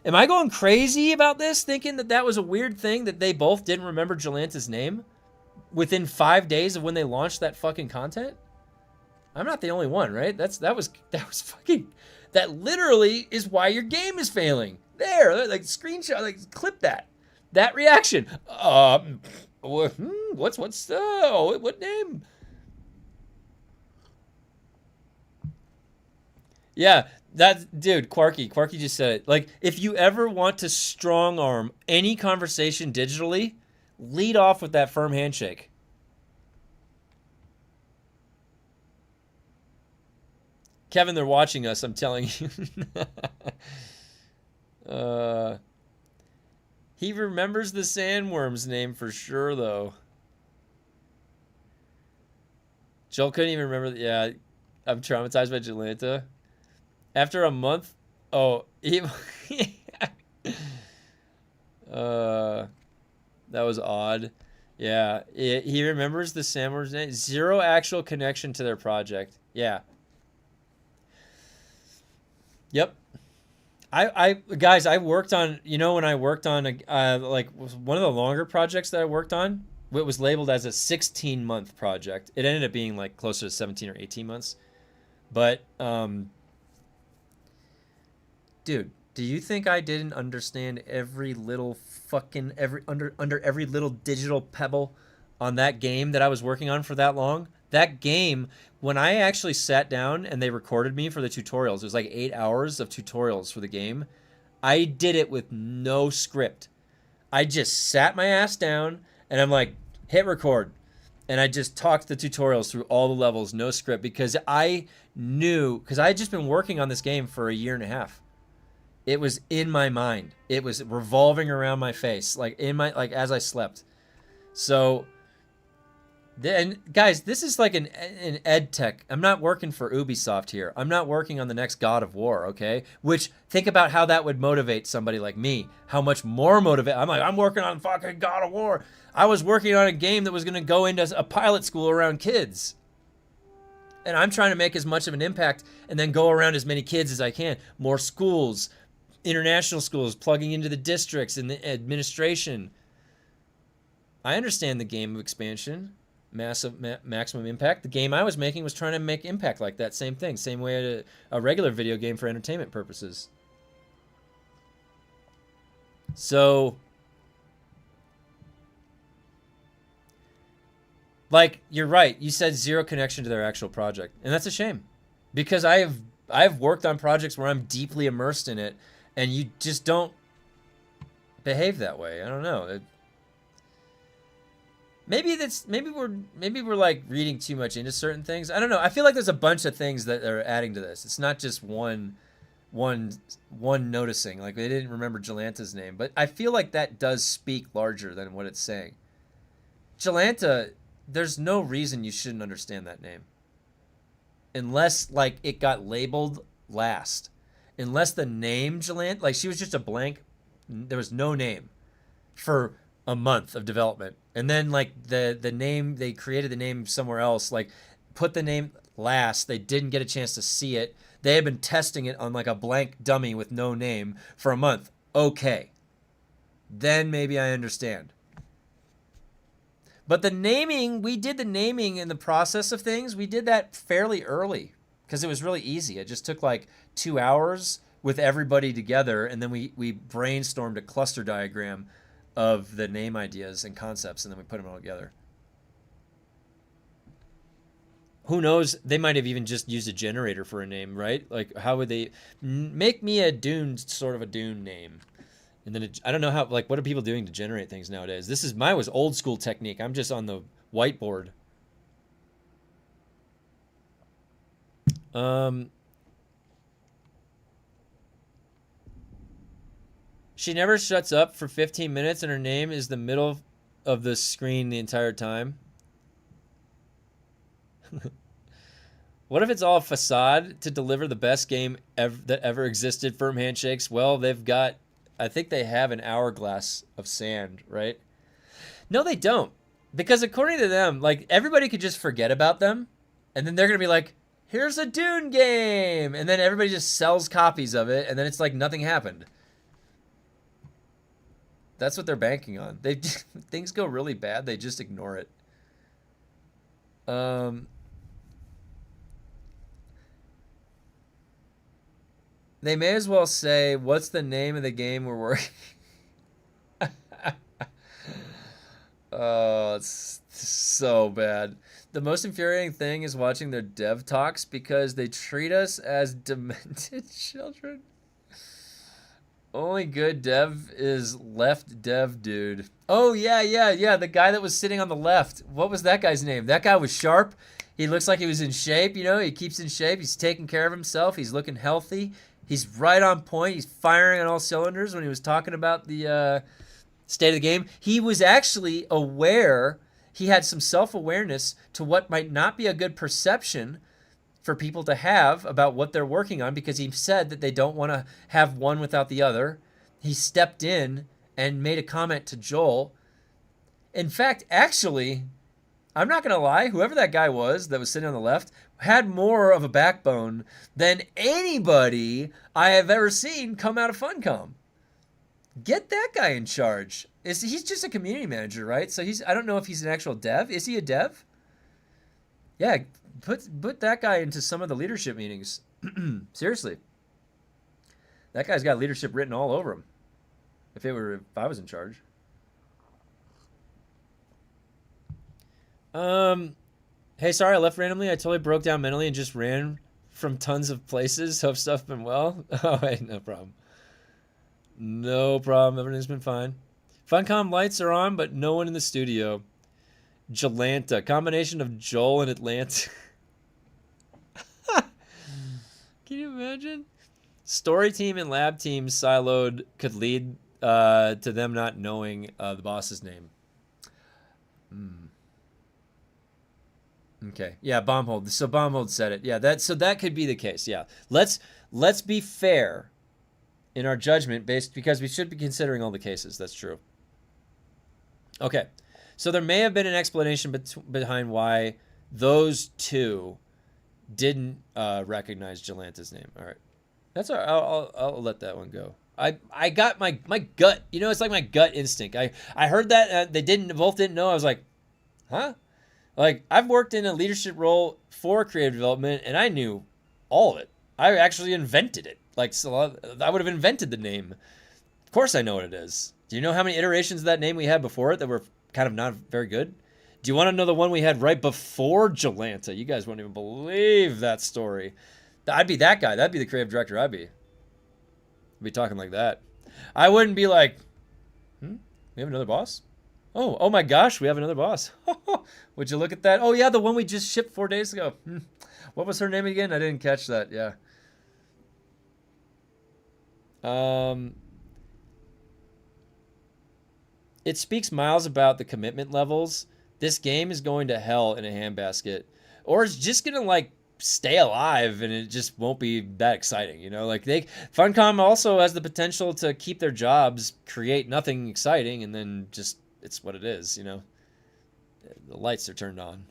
Speaker 1: am I going crazy about this, thinking that was a weird thing that they both didn't remember Jolanta's name within 5 days of when they launched that fucking content? I'm not the only one, right? That was fucking, that literally is why your game is failing. There, like screenshot, like clip that reaction. What name? Yeah, dude, Quarky just said it. Like, if you ever want to strong arm any conversation digitally, lead off with that firm handshake. Kevin, they're watching us, I'm telling you. He remembers the sandworm's name for sure, though. Joel couldn't even remember. Yeah, I'm traumatized by Jolanta. After a month, that was odd. Yeah, he remembers the sandworm's name. Zero actual connection to their project. Yeah. Yep. Guys, I worked on, when I worked on like one of the longer projects that I worked on, it was labeled as a 16-month project. It ended up being like closer to 17 or 18 months. But dude, do you think I didn't understand every little fucking under every little digital pebble on that game that I was working on for that long? That game, when I actually sat down and they recorded me for the tutorials, it was like 8 hours of tutorials for the game. I did it with no script. I just sat my ass down and I'm like, hit record. And I just talked the tutorials through all the levels, no script, because I had just been working on this game for a year and a half. It was in my mind. It was revolving around my face, like as I slept. So, and guys, this is like an ed tech. I'm not working for Ubisoft here. I'm not working on the next God of War, okay? Which, think about how that would motivate somebody like me. How much more motivate. I'm working on fucking God of War. I was working on a game that was going to go into a pilot school around kids. And I'm trying to make as much of an impact and then go around as many kids as I can. More schools, international schools, plugging into the districts and the administration. I understand the game of expansion. maximum impact. The game I was making was trying to make impact like that. Same thing. Same way a regular video game for entertainment purposes. So, like, you're right. You said zero connection to their actual project. And that's a shame. Because I've worked on projects where I'm deeply immersed in it, and you just don't behave that way. I don't know. Maybe we're like reading too much into certain things. I don't know. I feel like there's a bunch of things that are adding to this. It's not just one noticing. Like, they didn't remember Jalanta's name, but I feel like that does speak larger than what it's saying. Jalanta, there's no reason you shouldn't understand that name. Unless, like, it got labeled last. Unless the name Jalanta, like, she was just a blank. There was no name for a month of development. And then, like, the name, they created the name somewhere else, like, put the name last. They didn't get a chance to see it. They had been testing it on, like, a blank dummy with no name for a month. Okay. Then maybe I understand. But the naming, we did the naming in the process of things. We did that fairly early because it was really easy. It just took like 2 hours with everybody together, and then we brainstormed a cluster diagram of the name ideas and concepts, and then we put them all together. Who knows? They might have even just used a generator for a name, right? Like, how would they make me a Dune, sort of a Dune name? And then I don't know how, like, what are people doing to generate things nowadays? Mine was old school technique. I'm just on the whiteboard. She never shuts up for 15 minutes and her name is the middle of the screen the entire time. What if it's all a facade to deliver the best game that ever existed? Firm handshakes. Well, I think they have an hourglass of sand, right? No, they don't. Because according to them, like, everybody could just forget about them. And then they're going to be like, here's a Dune game. And then everybody just sells copies of it. And then it's like nothing happened. That's what they're banking on. Things go really bad, they just ignore it. They may as well say, what's the name of the game we're working? Oh, it's so bad. The most infuriating thing is watching their dev talks because they treat us as demented children. Only good dev is left dev dude. Oh, yeah. The guy that was sitting on the left. What was that guy's name? That guy was sharp. He looks like he was in shape, you know. He keeps in shape. He's taking care of himself. He's looking healthy. He's right on point. He's firing on all cylinders when he was talking about the state of the game. He was actually aware. He had some self-awareness to what might not be a good perception for people to have about what they're working on, because he said that they don't want to have one without the other. He stepped in and made a comment to Joel. In fact, actually, I'm not going to lie, whoever that guy was that was sitting on the left had more of a backbone than anybody I have ever seen come out of Funcom. Get that guy in charge. He's just a community manager, right? So I don't know if he's an actual dev. Is he a dev? Yeah, put that guy into some of the leadership meetings. Seriously. That guy's got leadership written all over him. If I was in charge. Hey, sorry I left randomly. I totally broke down mentally and just ran from tons of places. Hope stuff been well. Oh, hey, no problem. No problem. Everything's been fine. Funcom lights are on, but no one in the studio. Jalanta. Combination of Joel and Atlanta. Can you imagine? Story team and lab team siloed could lead to them not knowing the boss's name. Okay. Yeah, Bombhold. So Bombhold said it. Yeah, that could be the case. Yeah. Let's be fair in our judgment because we should be considering all the cases. That's true. Okay. So there may have been an explanation behind why those two didn't recognize Jalanta's name. All right. That's all right. I'll let that one go. I got my gut. You know, it's like my gut instinct. I heard that they both didn't know. I was like, huh? Like, I've worked in a leadership role for creative development, and I knew all of it. I actually invented it. Like, so I would have invented the name. Of course I know what it is. Do you know how many iterations of that name we had before it that were kind of not very good? Do you want to know the one we had right before Jolanta? You guys won't even believe that story. I'd be that guy. That'd be the creative director I'd be. I'd be talking like that. I wouldn't be like, we have another boss? Oh my gosh, we have another boss. Would you look at that? Oh yeah, the one we just shipped 4 days ago. What was her name again? I didn't catch that. Yeah. It speaks miles about the commitment levels. This game is going to hell in a handbasket. Or it's just going to like stay alive and it just won't be that exciting, you know? Like Funcom also has the potential to keep their jobs, create nothing exciting, and then just it's what it is, you know? The lights are turned on.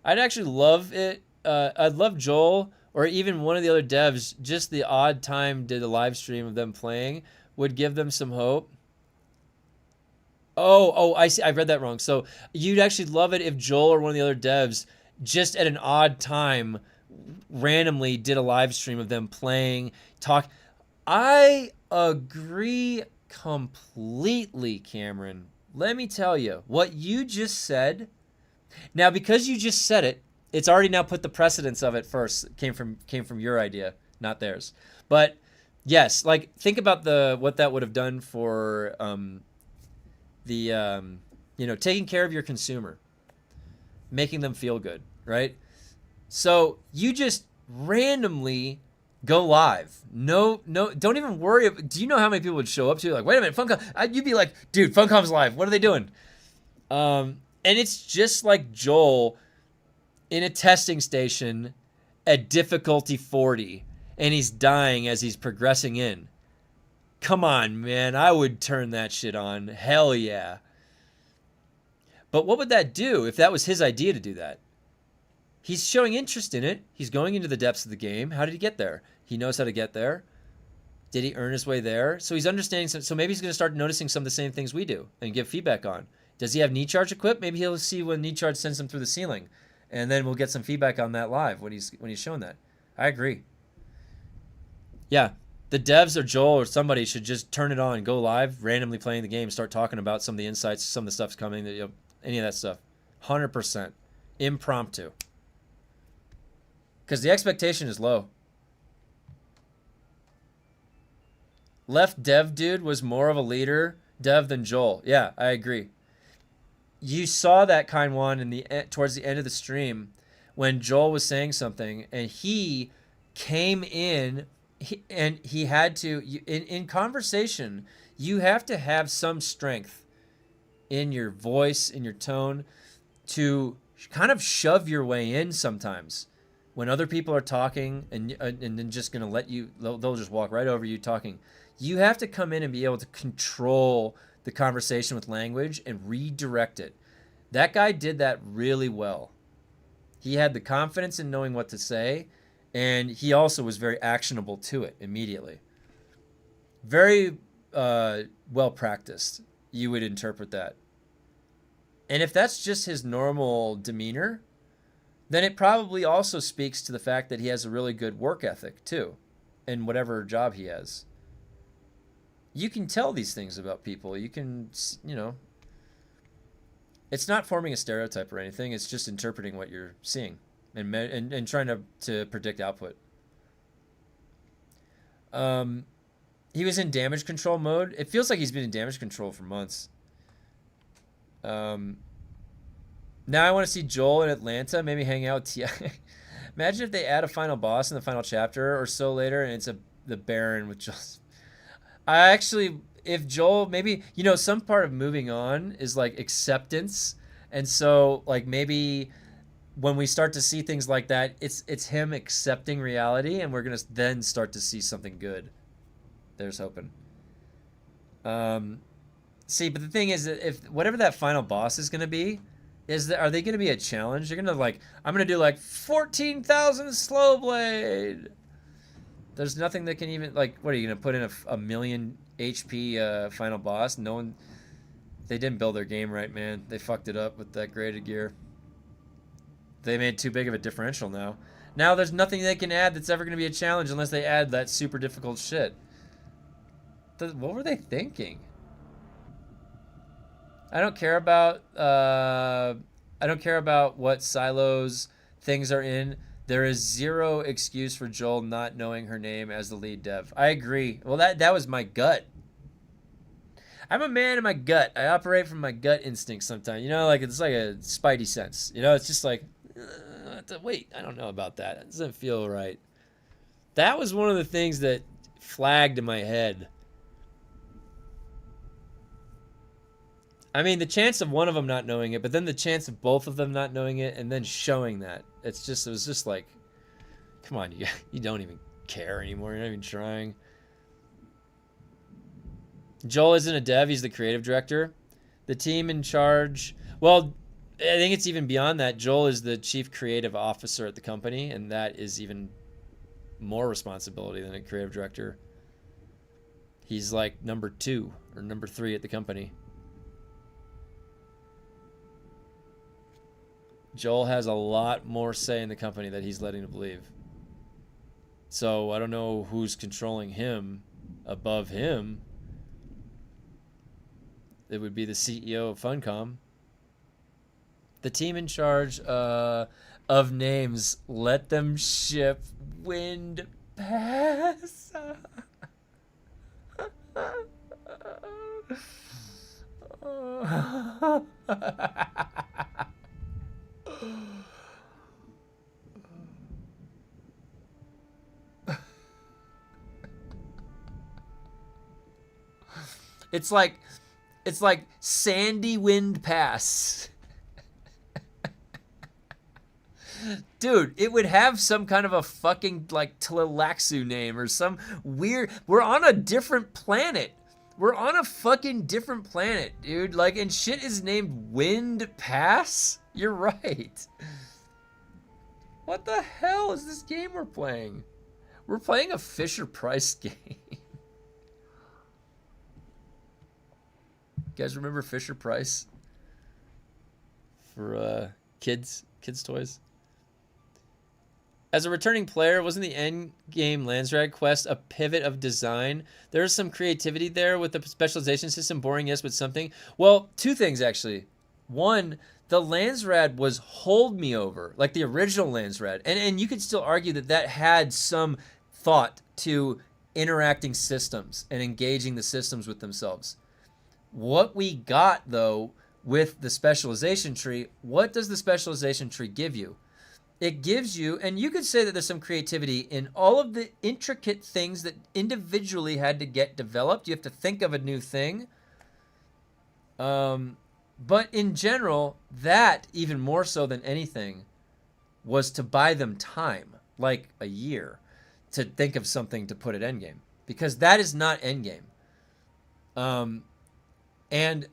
Speaker 1: I'd actually love it. I'd love Joel or even one of the other devs, just the odd time did a live stream of them playing would give them some hope. Oh, I see. I read that wrong. So you'd actually love it if Joel or one of the other devs just at an odd time randomly did a live stream of them playing, talk. I agree completely, Cameron. Let me tell you, what you just said. Now, because you just said it, it's already now put the precedence of it first. It came from your idea, not theirs. But yes, like think about what that would have done for taking care of your consumer, making them feel good, right? So you just randomly go live. No, don't even worry. Do you know how many people would show up to you? Like, wait a minute, Funcom. You'd be like, dude, Funcom's live. What are they doing? And it's just like Joel in a testing station at difficulty 40, and he's dying as he's progressing in. Come on, man. I would turn that shit on. Hell yeah. But what would that do if that was his idea to do that? He's showing interest in it. He's going into the depths of the game. How did he get there? He knows how to get there. Did he earn his way there? So he's understanding. So maybe he's going to start noticing some of the same things we do and give feedback on. Does he have knee charge equipped? Maybe he'll see when knee charge sends him through the ceiling. And then we'll get some feedback on that live when he's showing that. I agree. Yeah. The devs or Joel or somebody should just turn it on, go live, randomly playing the game, start talking about some of the insights, some of the stuff's coming, any of that stuff. 100%. Impromptu. Because the expectation is low. Left dev dude was more of a leader dev than Joel. Yeah, I agree. You saw that kind one towards the end of the stream when Joel was saying something and he came in and he had to, in conversation, you have to have some strength in your voice, in your tone to kind of shove your way in sometimes. When other people are talking and then just going to let you, they'll just walk right over you talking. You have to come in and be able to control the conversation with language and redirect it. That guy did that really well. He had the confidence in knowing what to say, and he also was very actionable to it immediately. Very well practiced, you would interpret that. And if that's just his normal demeanor, then it probably also speaks to the fact that he has a really good work ethic too, in whatever job he has. You can tell these things about people. You can, it's not forming a stereotype or anything. It's just interpreting what you're seeing and trying to predict output. He was in damage control mode. It feels like he's been in damage control for months. Now I want to see Joel in Atlanta, maybe hang out with T.I. Imagine if they add a final boss in the final chapter or so later and it's the Baron with Joel. If Joel, maybe, some part of moving on is like acceptance. And so like maybe when we start to see things like that, it's him accepting reality and we're going to then start to see something good. There's hoping. See, but the thing is that if whatever that final boss is going to be, are they going to be a challenge? They're going to I'm going to do 14,000 slow blade. There's nothing that can even, what are you going to put in a million HP final boss. No one, they didn't build their game right, man. They fucked it up with that graded gear. They made too big of a differential now. Now there's nothing they can add that's ever going to be a challenge unless they add that super difficult shit. What were they thinking? I don't care about what silos things are in. There is zero excuse for Joel not knowing her name as the lead dev. I agree. Well, that was my gut. I'm a man in my gut. I operate from my gut instinct sometimes. You know, like it's like a spidey sense. You know, it's just like, wait, I don't know about that. It doesn't feel right. That was one of the things that flagged in my head. I mean, the chance of one of them not knowing it, but then the chance of both of them not knowing it and then showing that. It was just like, come on, you don't even care anymore. You're not even trying. Joel isn't a dev. He's the creative director. The team in charge, well, I think it's even beyond that. Joel is the chief creative officer at the company, and that is even more responsibility than a creative director. He's like number 2 or number 3 at the company. Joel has a lot more say in the company that he's letting to believe. So I don't know who's controlling him above him. It would be the CEO of Funcom. The team in charge of names, let them ship Wind Pass. It's like Sandy Wind Pass. Dude, it would have some kind of a fucking like Tlilaxu name or some weird. We're on a different planet. We're on a fucking different planet, dude. Like, and shit is named Wind Pass? You're right. What the hell is this game we're playing? We're playing a Fisher-Price game. You guys remember Fisher-Price? For kids toys? As a returning player, wasn't the end game Landsrad quest a pivot of design? There's some creativity there with the specialization system, boring, yes, but something. Well, 2 things actually. One, the Landsrad was hold me over, like the original Landsrad. And you could still argue that had some thought to interacting systems and engaging the systems with themselves. What we got, though, with the specialization tree, what does the specialization tree give you? It gives you, and you could say that there's some creativity in all of the intricate things that individually had to get developed. You have to think of a new thing. But in general, that, even more so than anything, was to buy them time, like a year, to think of something to put at endgame. Because that is not endgame. And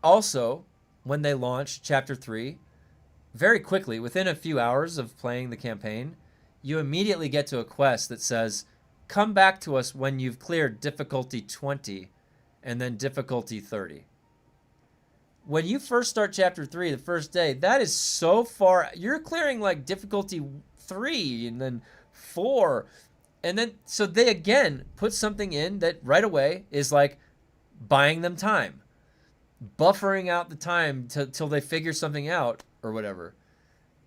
Speaker 1: also, when they launched Chapter 3, very quickly, within a few hours of playing the campaign, you immediately get to a quest that says, come back to us when you've cleared difficulty 20 and then difficulty 30. When you first start Chapter 3, the first day, that is so far. You're clearing like difficulty 3 and then 4. And then, so they again put something in that right away is like buying them time, buffering out the time till they figure something out or whatever.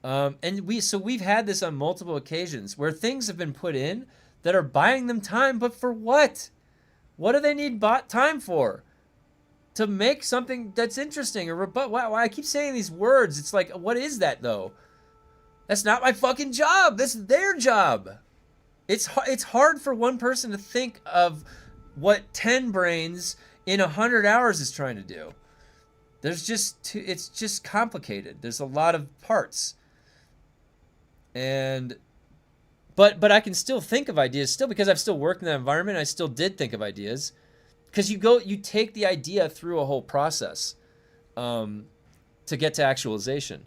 Speaker 1: And we've had this on multiple occasions where things have been put in that are buying them time, but for what? What do they need time for? To make something that's interesting or rebut. Why I keep saying these words? It's like, what is that though? That's not my fucking job. That's their job. It's hard for one person to think of what 10 brains in 100 hours is trying to do. There's just it's just complicated. There's a lot of parts. And but I can still think of ideas still because I've still worked in that environment. I still did think of ideas. Because you take the idea through a whole process to get to actualization.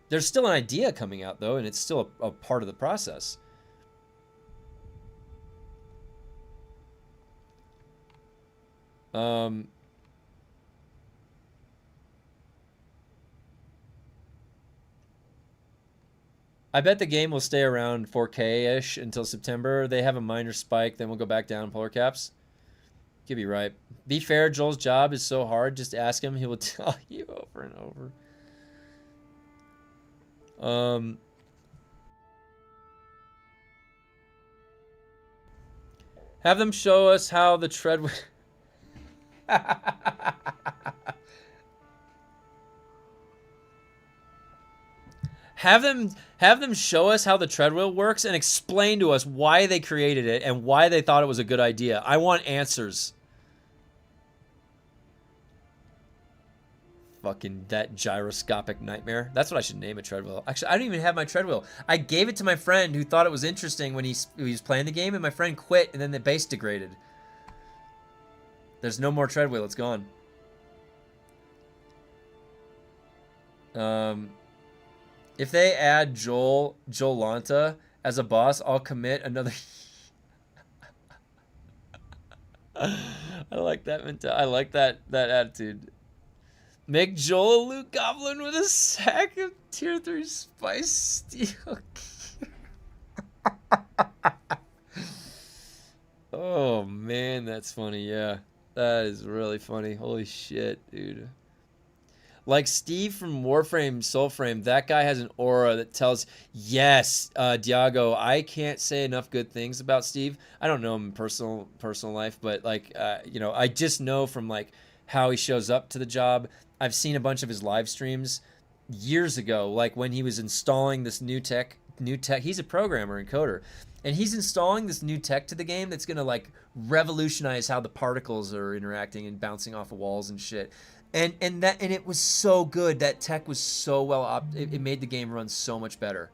Speaker 1: There's still an idea coming out though, and it's still a part of the process. Um, I bet the game will stay around 4K-ish until September. They have a minor spike, then we'll go back down polar caps. Could be right. Be fair, Joel's job is so hard. Just ask him. He will tell you over and over. Have them show us how the treadwheel... Have them show us how the treadwheel works and explain to us why they created it and why they thought it was a good idea. I want answers. Fucking that gyroscopic nightmare. That's what I should name a treadwheel. Actually, I don't even have my treadwheel. I gave it to my friend who thought it was interesting when he was playing the game, and my friend quit, and then the base degraded. There's no more treadwheel. It's gone. If they add Jolanta as a boss, I'll commit another... I like that mentality. I like that attitude. Make Joel a loot goblin with a sack of tier 3 spice steel. Oh man, that's funny. Yeah, that is really funny. Holy shit, dude. Like Steve from Warframe Soulframe, that guy has an aura that tells, yes, Diago, I can't say enough good things about Steve. I don't know him in personal life, but like, you know, I just know from like how he shows up to the job. I've seen a bunch of his live streams years ago, like when he was installing this new tech. He's a programmer and coder, and he's installing this new tech to the game that's gonna like revolutionize how the particles are interacting and bouncing off of walls and shit. And it was so good. That tech was so well it made the game run so much better.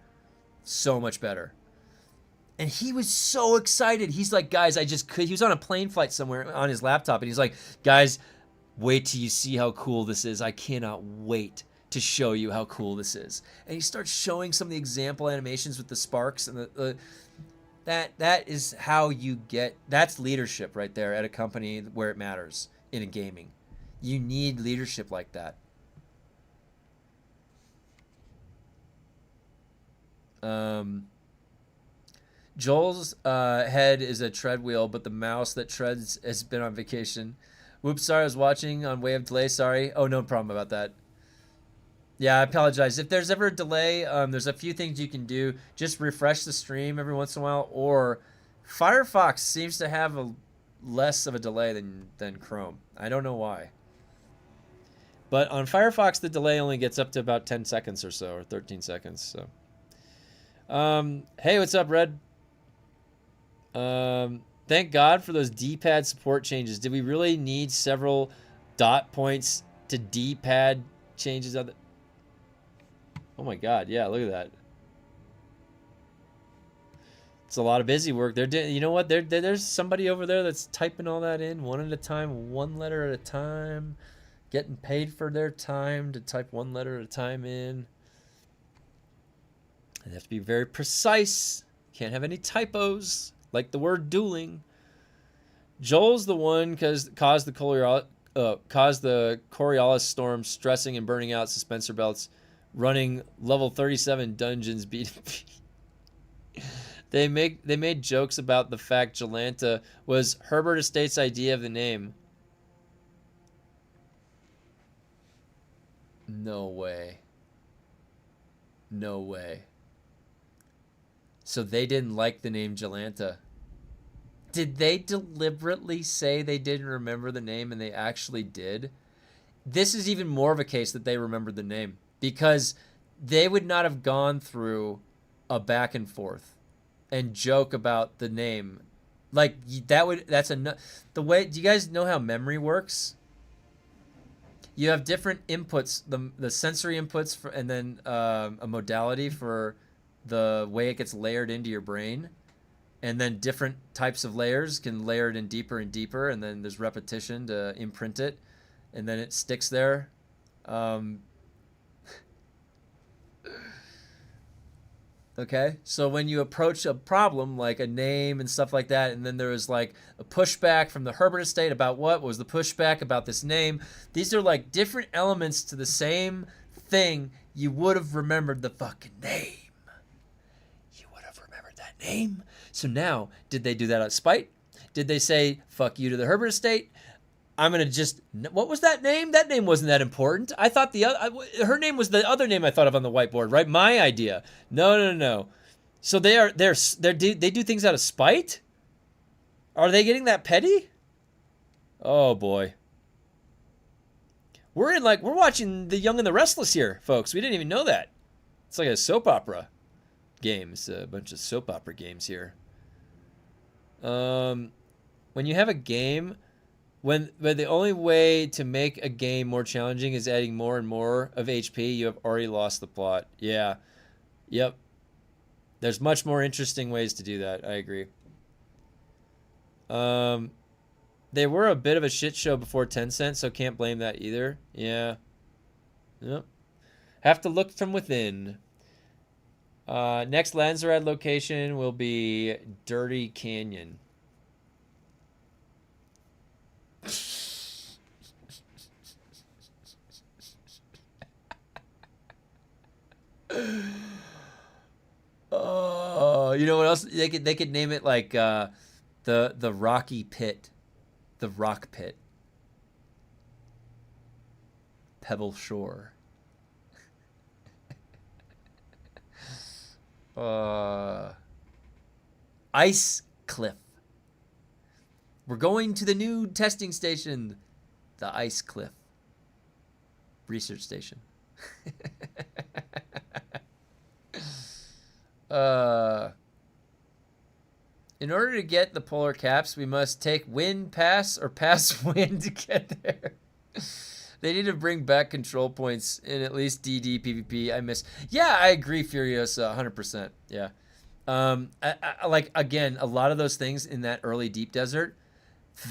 Speaker 1: So much better. And he was so excited. He's like, guys, he was on a plane flight somewhere on his laptop, and he's like, guys, wait till you see how cool this is. I cannot wait to show you how cool this is. And he starts showing some of the example animations with the sparks and that is how you get, that's leadership right there at a company where it matters in a gaming. You need leadership like that. Joel's head is a treadwheel, but the mouse that treads has been on vacation. Whoops, sorry, I was watching on way of delay, sorry. Oh, no problem about that. Yeah, I apologize. If there's ever a delay, there's a few things you can do. Just refresh the stream every once in a while, or Firefox seems to have less of a delay than Chrome. I don't know why. But on Firefox, the delay only gets up to about 10 seconds or so, or 13 seconds. So, hey, what's up, Red? Thank God for those D-pad support changes. Did we really need several dot points to D-pad changes? Oh my God, yeah, look at that. It's a lot of busy work. You know what? There's somebody over there that's typing all that in one at a time, one letter at a time, getting paid for their time to type one letter at a time in. They have to be very precise. Can't have any typos, like the word dueling. Joel's the one caused the Coriolis storm, stressing and burning out suspensor belts, running level 37 dungeons beat. They made jokes about the fact Jolanta was Herbert Estate's idea of the name. No way. No way. So they didn't like the name Jolanta. Did they deliberately say they didn't remember the name and they actually did? This is even more of a case that they remembered the name, because they would not have gone through a back and forth and joke about the name. Like the way, do you guys know how memory works? You have different inputs, the sensory inputs and then a modality for the way it gets layered into your brain. And then different types of layers can layer it in deeper and deeper, and then there's repetition to imprint it, and then it sticks there. Okay, so when you approach a problem like a name and stuff like that, and then there was like a pushback from the Herbert estate about what was the pushback about this name, these are like different elements to the same thing. You would have remembered the fucking name. You would have remembered that name. So now, did they do that out of spite? Did they say, fuck you to the Herbert estate? I'm going to just, what was that name? That name wasn't that important. I thought her name was the other name I thought of on the whiteboard, right? My idea. No. So they do things out of spite? Are they getting that petty? Oh boy. We're watching The Young and the Restless here, folks. We didn't even know that. It's like a soap opera game. It's a bunch of soap opera games here. When you have a game, when the only way to make a game more challenging is adding more and more of HP, you have already lost the plot. Yeah. Yep. There's much more interesting ways to do that. I agree. They were a bit of a shit show before Tencent, so can't blame that either. Yeah. Yep. Have to look from within. Next Lanzarad location will be Dirty Canyon. Oh, you know what else? They could name it like the Rocky Pit, the Rock Pit, Pebble Shore. Ice Cliff. We're going to the new testing station, the Ice Cliff Research Station. In order to get the polar caps, we must take wind pass or pass wind to get there. They need to bring back control points in at least DD PvP. I miss. Yeah, I agree, Furiosa, 100%. Yeah. I like, again, a lot of those things in that early deep desert,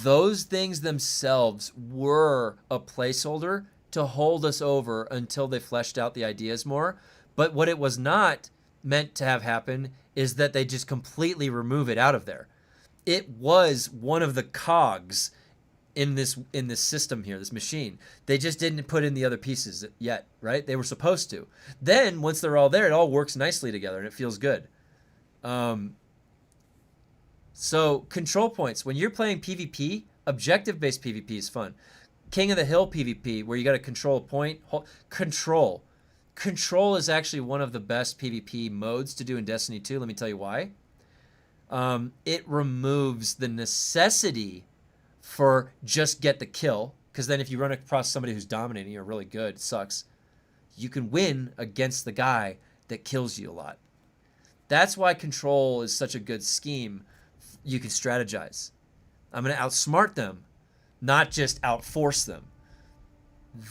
Speaker 1: those things themselves were a placeholder to hold us over until they fleshed out the ideas more. But what it was not meant to have happen is that they just completely remove it out of there. It was one of the cogs in this system here, this machine. They just didn't put in the other pieces yet, right? They were supposed to. Then once they're all there, it all works nicely together and it feels good. So control points. When you're playing PvP, objective-based PvP is fun. King of the Hill PvP, where you got to control a point. Control is actually one of the best PvP modes to do in Destiny 2. Let me tell you why. It removes the necessity for just get the kill, because then if you run across somebody who's dominating or really good, it sucks. You can win against the guy that kills you a lot. That's why control is such a good scheme. You can strategize. I'm going to outsmart them, not just outforce them.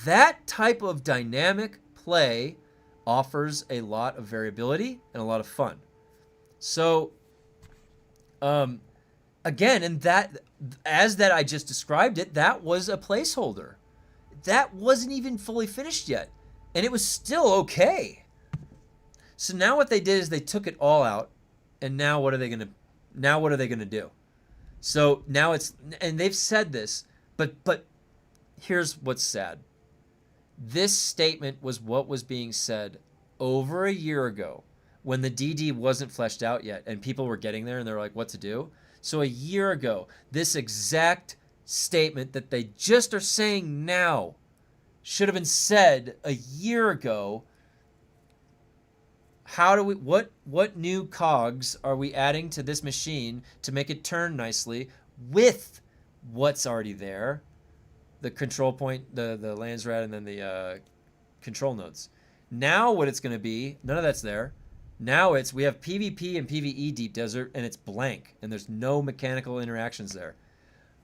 Speaker 1: That type of dynamic play offers a lot of variability and a lot of fun. So, again, and that, as that I just described it, that was a placeholder. That wasn't even fully finished yet, and it was still okay. So now what they did is they took it all out, and now what are they gonna do? So now it's, and they've said this, but here's what's sad. This statement was what was being said over a year ago when the DD wasn't fleshed out yet and people were getting there and they're like, what to do? So a year ago, this exact statement that they just are saying now should have been said a year ago. How do we, what new cogs are we adding to this machine to make it turn nicely with what's already there? The control point, the Landsrat, and then the control nodes. Now what it's going to be, none of that's there. Now we have PvP and PvE Deep Desert, and it's blank, and there's no mechanical interactions there.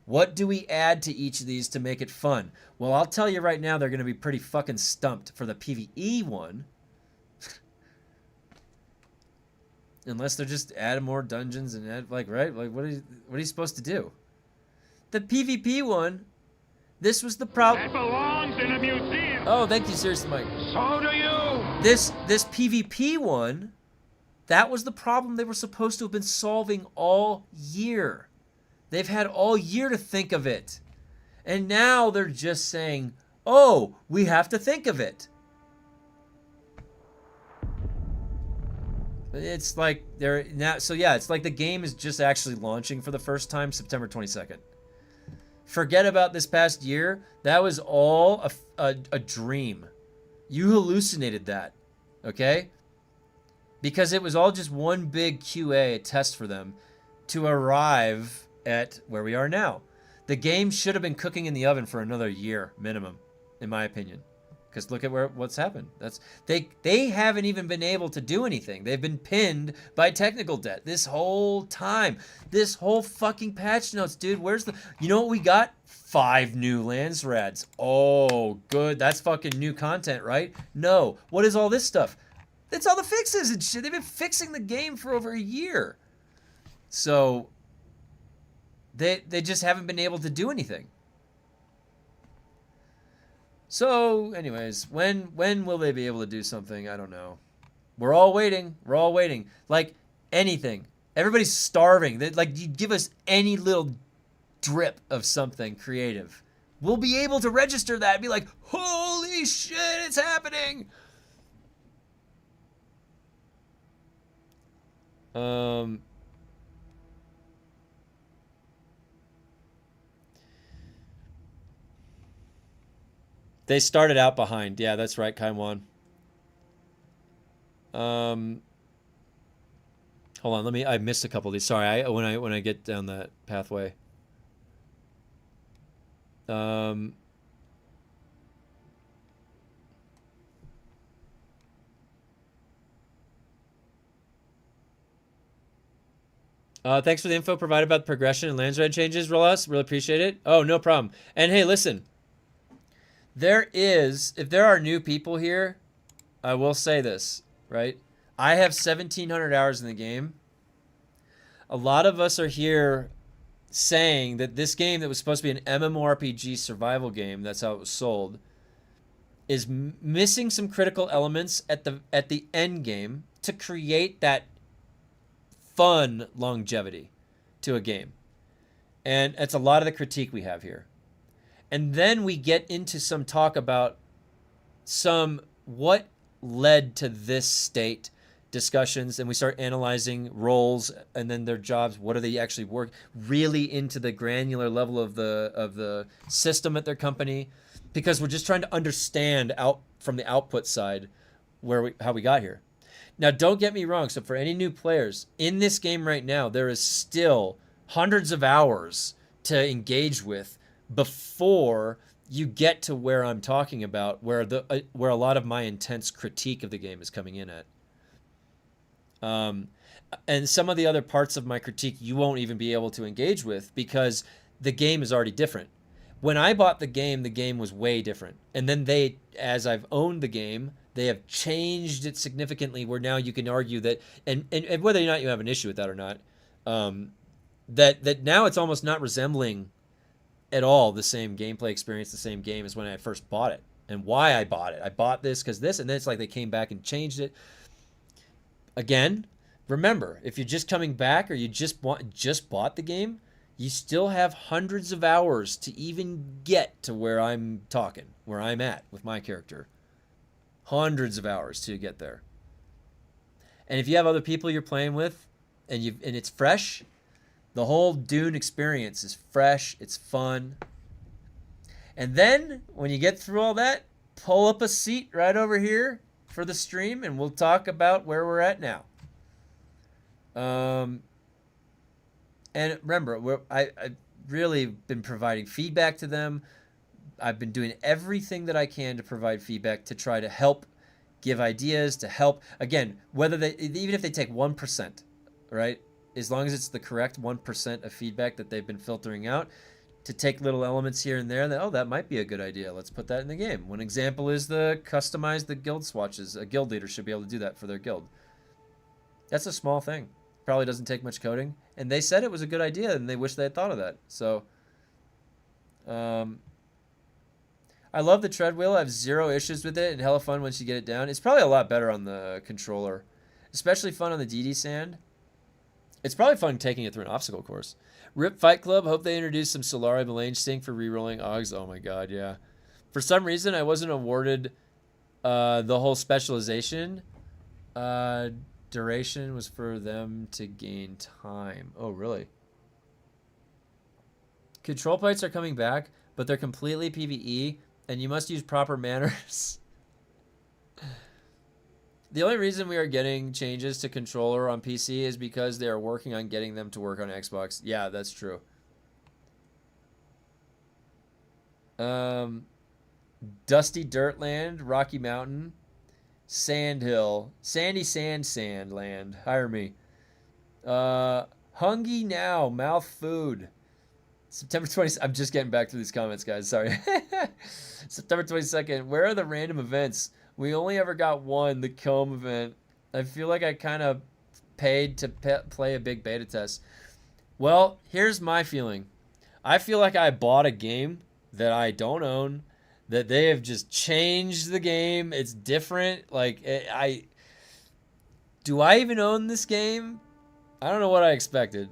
Speaker 1: What do we add to each of these to make it fun? Well, I'll tell you right now, they're going to be pretty fucking stumped for the PvE one. Unless they're just adding more dungeons and add, like, right? Like, what are you supposed to do? The PvP one, this was the problem.
Speaker 2: That belongs in a museum.
Speaker 1: Oh, thank you, seriously, Mike.
Speaker 2: So do you.
Speaker 1: This PvP one, That was the problem they were supposed to have been solving all year. They've had all year to think of it. And now they're just saying, oh, we have to think of it. It's like they're now, so yeah, it's like the game is just actually launching for the first time September 22nd. Forget about this past year. That was all a dream. You hallucinated that, okay? Because it was all just one big QA test for them to arrive at where we are now. The game should have been cooking in the oven for another year minimum, in my opinion. Because look at what's happened. They haven't even been able to do anything. They've been pinned by technical debt this whole time. This whole fucking patch notes, dude. You know what we got? 5 new lands rads. Oh, good. That's fucking new content, right? No. What is all this stuff? It's all the fixes and shit. They've been fixing the game for over a year. So they just haven't been able to do anything. So, anyways, when will they be able to do something? I don't know. We're all waiting. We're all waiting. Like anything. Everybody's starving. Like, you give us any little drip of something creative, we'll be able to register that and be like, holy shit, it's happening. They started out behind. Yeah, that's right, Kaiwan. Hold on, I missed a couple of these. Sorry, when I get down that pathway. Thanks for the info provided about the progression and lands red changes, Rolas. Really appreciate it. Oh, no problem. And hey, listen. If there are new people here, I will say this, right? I have 1,700 hours in the game. A lot of us are here saying that this game that was supposed to be an MMORPG survival game, that's how it was sold, is missing some critical elements at the end game to create that fun longevity to a game. And it's a lot of the critique we have here. And then we get into some talk about what led to this state discussions, and we start analyzing roles and then their jobs. What do they actually work really into the granular level of the system at their company? Because we're just trying to understand out from the output side how we got here. Now, don't get me wrong. So for any new players in this game right now, there is still hundreds of hours to engage with before you get to where I'm talking about, where a lot of my intense critique of the game is coming in at. And some of the other parts of my critique you won't even be able to engage with because the game is already different. When I bought the game was way different. And then as I've owned the game, they have changed it significantly where now you can argue that, and whether or not you have an issue with that or not, that now it's almost not resembling at all the same gameplay experience, the same game as when I first bought it. And why I bought it. I bought this because this, and then it's like they came back and changed it. Again, remember, if you're just coming back or you just bought the game, you still have hundreds of hours to even get to where I'm talking, where I'm at with my character. Hundreds of hours to get there. And if you have other people you're playing with and it's fresh, the whole Dune experience is fresh, it's fun. And then when you get through all that, pull up a seat right over here for the stream and we'll talk about where we're at now. And remember, I've really been providing feedback to them. I've been doing everything that I can to provide feedback to try to help give ideas, to help. Again, even if they take 1%, right? As long as it's the correct 1% of feedback that they've been filtering out, to take little elements here and there that might be a good idea. Let's put that in the game. One example is customize the guild swatches. A guild leader should be able to do that for their guild. That's a small thing. Probably doesn't take much coding. And they said it was a good idea and they wish they had thought of that. So, I love the treadwheel. I have zero issues with it and hella fun once you get it down. It's probably a lot better on the controller. Especially fun on the DD sand. It's probably fun taking it through an obstacle course. Rip Fight Club. Hope they introduce some Solari Mulange sync for rerolling Augs. Oh my god, yeah. For some reason, I wasn't awarded the whole specialization. Duration was for them to gain time. Oh, really? Control plates are coming back, but they're completely PvE, and you must use proper manners. The only reason we are getting changes to controller on PC is because they are working on getting them to work on Xbox. Yeah, that's true. Dusty Dirtland, Rocky Mountain, Sand Hill, Sandy Sand Land. Hire me. Hungry Now, Mouth Food. September 20th. I'm just getting back to these comments, guys. Sorry. September 22nd. Where are the random events? We only ever got one, the Comb event. I feel like I kind of paid to play a big beta test. Well, here's my feeling. I feel like I bought a game that I don't own, that they have just changed the game. It's different. Like, do I even own this game? I don't know what I expected.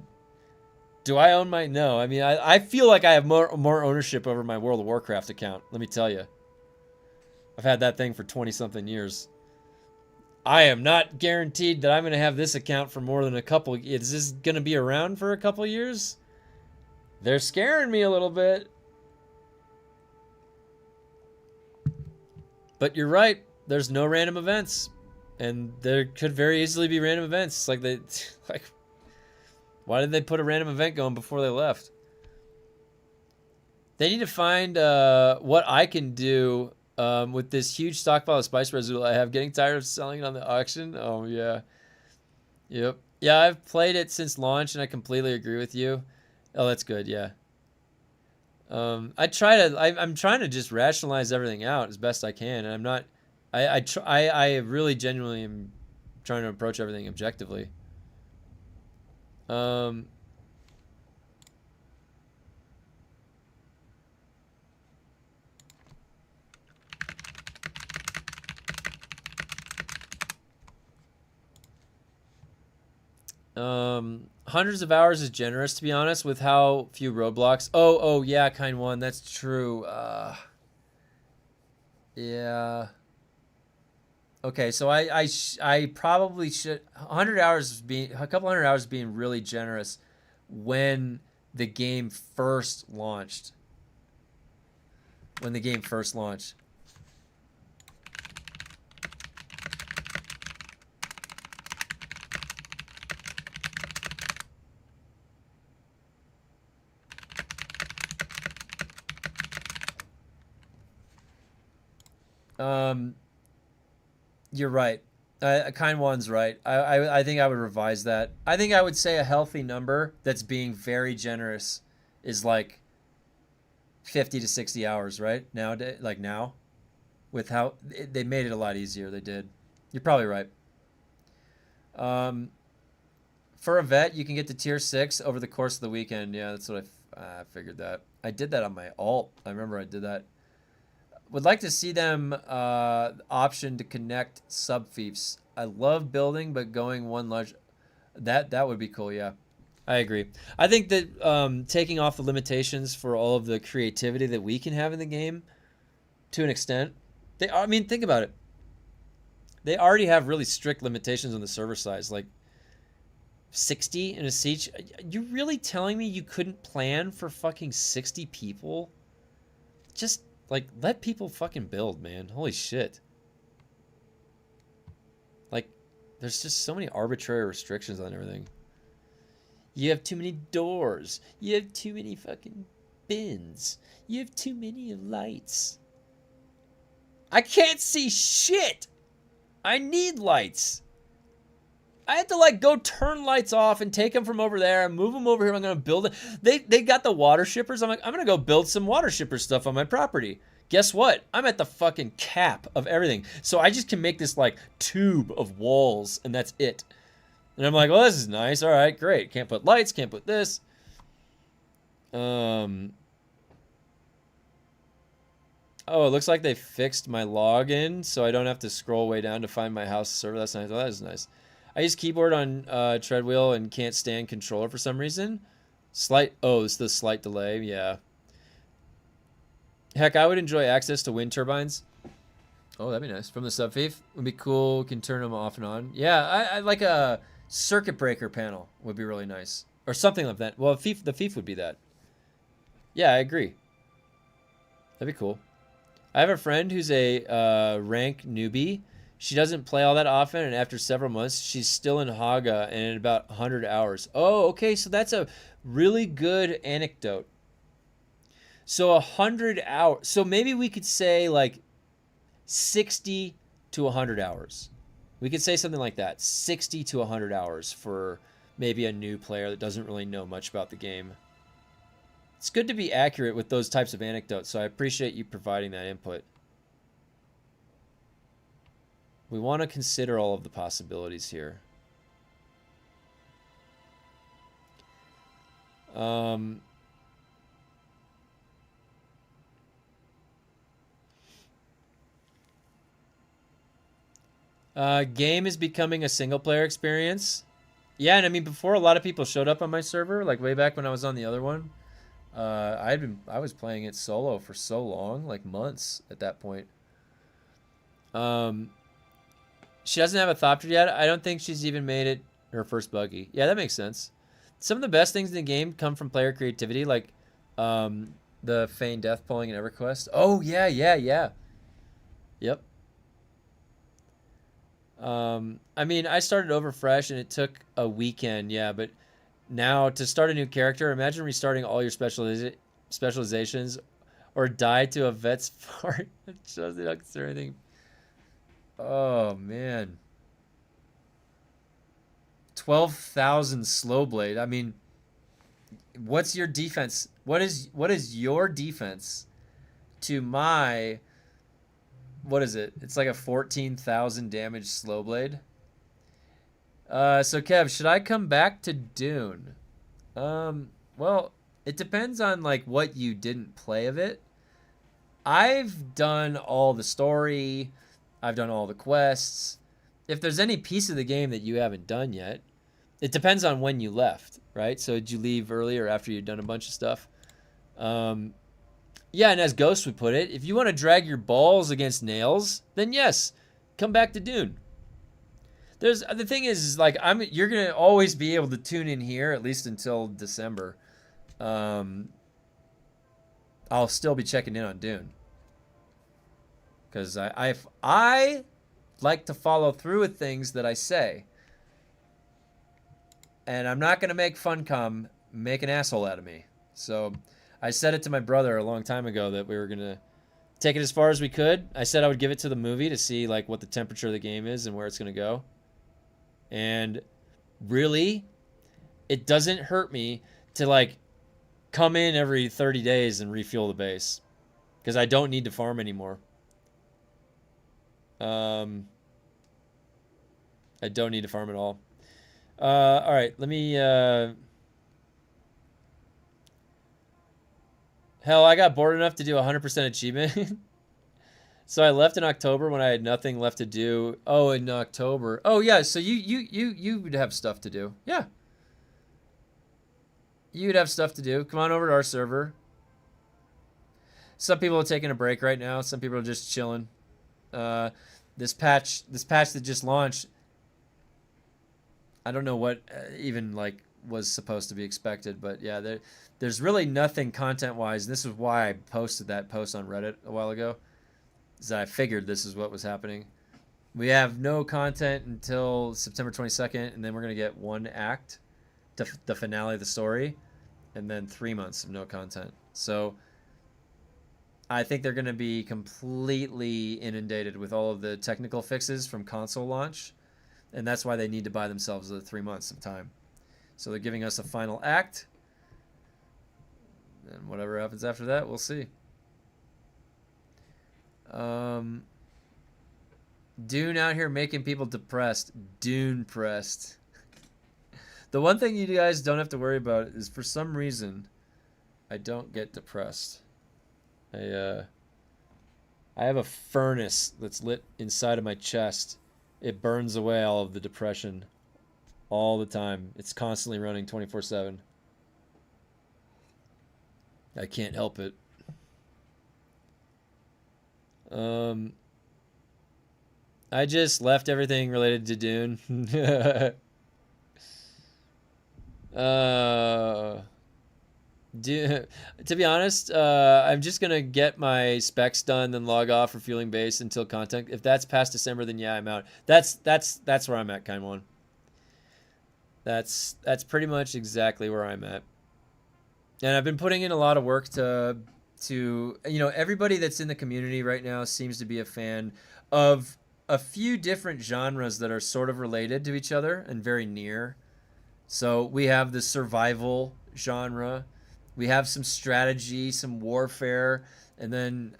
Speaker 1: Do I own my... No, I mean, I feel like I have more ownership over my World of Warcraft account. Let me tell you. I've had that thing for 20-something years. I am not guaranteed that I'm going to have this account for more than a couple... Is this going to be around for a couple years? They're scaring me a little bit. But you're right. There's no random events. And there could very easily be random events. Like, why did they put a random event going before they left? They need to find what I can do with this huge stockpile of spice residue I have. Getting tired of selling it on the auction. Oh, yeah. Yep. Yeah, I've played it since launch, and I completely agree with you. Oh, that's good, yeah. I'm trying to just rationalize everything out as best I can, and I'm not... I really genuinely am trying to approach everything objectively. Hundreds of hours is generous, to be honest, with how few roadblocks. Oh, yeah, kind one. That's true. Yeah. Okay, so I probably should... a couple hundred hours being really generous when the game first launched. When the game first launched. You're right. Kind one's right. I think I would revise that. I think I would say a healthy number that's being very generous is like 50 to 60 hours, right? Nowadays, like now, with how they made it a lot easier. They did. You're probably right. For a vet, you can get to tier 6 over the course of the weekend. Yeah, that's what I figured that. I did that on my alt. I remember I did that. Would like to see them option to connect sub-fiefs. I love building, but going one large... That would be cool, yeah. I agree. I think that taking off the limitations for all of the creativity that we can have in the game, to an extent... I mean, think about it. They already have really strict limitations on the server size, like 60 in a siege. You really telling me you couldn't plan for fucking 60 people? Just... like, let people fucking build, man. Holy shit. Like, there's just so many arbitrary restrictions on everything. You have too many doors. You have too many fucking bins. You have too many lights. I can't see shit! I need lights. I had to, like, go turn lights off and take them from over there and move them over here. I'm going to build it. They got the water shippers. I'm like, I'm going to go build some water shipper stuff on my property. Guess what? I'm at the fucking cap of everything. So I just can make this, like, tube of walls, and that's it. And I'm like, well, this is nice. All right, great. Can't put lights. Can't put this. Oh, it looks like they fixed my login, so I don't have to scroll way down to find my house server. That's nice. Oh, that is nice. I use keyboard on treadwheel and can't stand controller for some reason. It's the slight delay, yeah. Heck, I would enjoy access to wind turbines. Oh, that'd be nice. From the subfief. Would be cool. Can turn them off and on. Yeah, I like a circuit breaker panel would be really nice. Or something like that. Well, the fief would be that. Yeah, I agree. That'd be cool. I have a friend who's a rank newbie. She doesn't play all that often, and after several months, she's still in Haga and in about 100 hours. Oh, okay, so that's a really good anecdote. So 100 hours. So maybe we could say like 60 to 100 hours. We could say something like that. 60 to 100 hours for maybe a new player that doesn't really know much about the game. It's good to be accurate with those types of anecdotes, so I appreciate you providing that input. We want to consider all of the possibilities here. Game is becoming a single-player experience. Yeah, and I mean, before a lot of people showed up on my server, like way back when I was on the other one, I was playing it solo for so long, like months at that point. She doesn't have a Thopter yet. I don't think she's even made it her first buggy. Yeah, that makes sense. Some of the best things in the game come from player creativity, like the feigned death pulling in EverQuest. Oh, yeah. Yep. I mean, I started over fresh and it took a weekend, yeah, but now to start a new character, imagine restarting all your specializations or die to a vet's fart. It shows they don't consider anything. Oh, man. 12,000 slow blade. I mean, what's your defense? What is your defense to my... What is it? It's like a 14,000 damage slow blade. So Kev, should I come back to Dune? Well, it depends on like what you didn't play of it. I've done all the story. I've done all the quests. If there's any piece of the game that you haven't done yet, it depends on when you left, right? So did you leave early or after you'd done a bunch of stuff? Yeah, and as Ghost would put it, if you want to drag your balls against nails, then yes, come back to Dune. The thing is like you're gonna always be able to tune in here at least until December. I'll still be checking in on Dune because I like to follow through with things that I say, and I'm not gonna make Funcom make an asshole out of me. So I said it to my brother a long time ago that we were gonna take it as far as we could. I said I would give it to the movie to see like what the temperature of the game is and where it's gonna go. And really, it doesn't hurt me to like come in every 30 days and refuel the base because I don't need to farm anymore. I don't need to farm at all. All right, let me. Hell, I got bored enough to do 100% achievement. So I left in October when I had nothing left to do. Oh, in October. Oh yeah, so you would have stuff to do. Yeah. You'd have stuff to do. Come on over to our server. Some people are taking a break right now. Some people are just chilling. This patch that just launched, I don't know what even like was supposed to be expected, but yeah, there's really nothing content-wise. This is why I posted that post on Reddit a while ago. Is that I figured this is what was happening. We have no content until September 22nd, and then we're going to get one act, to the finale of the story, and then 3 months of no content. So I think they're going to be completely inundated with all of the technical fixes from console launch, and that's why they need to buy themselves the 3 months of time. So they're giving us a final act, and whatever happens after that, we'll see. Dune out here making people depressed. Dune pressed. The one thing you guys don't have to worry about is for some reason I don't get depressed. I have a furnace that's lit inside of my chest. It burns away all of the depression all the time. It's constantly running 24/7. I can't help it. I just left everything related to Dune. To be honest, I'm just gonna get my specs done, then log off refueling base until content. If that's past December, then yeah, I'm out. That's where I'm at, kind one. That's pretty much exactly where I'm at. And I've been putting in a lot of work to everybody that's in the community right now seems to be a fan of a few different genres that are sort of related to each other and very near. So we have the survival genre, we have some strategy, some warfare, and then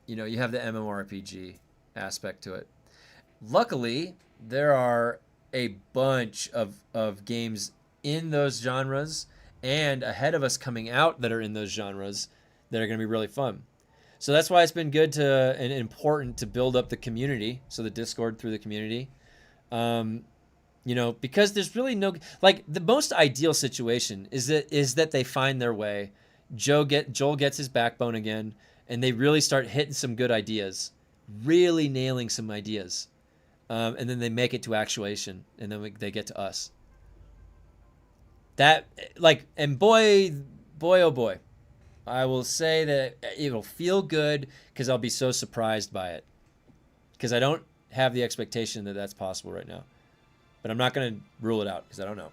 Speaker 1: you have the MMORPG aspect to it. Luckily, there are a bunch of games in those genres and ahead of us coming out that are in those genres that are going to be really fun. So that's why it's been good and important to build up the community, so the Discord through the community. Because there's really no, like, the most ideal situation is that they find their way. Joel gets his backbone again, and they really start hitting some good ideas, really nailing some ideas, and then they make it to actuation, and then they get to us. That, like, and boy, oh boy, I will say that it'll feel good because I'll be so surprised by it, because I don't have the expectation that that's possible right now. But I'm not going to rule it out because I don't know.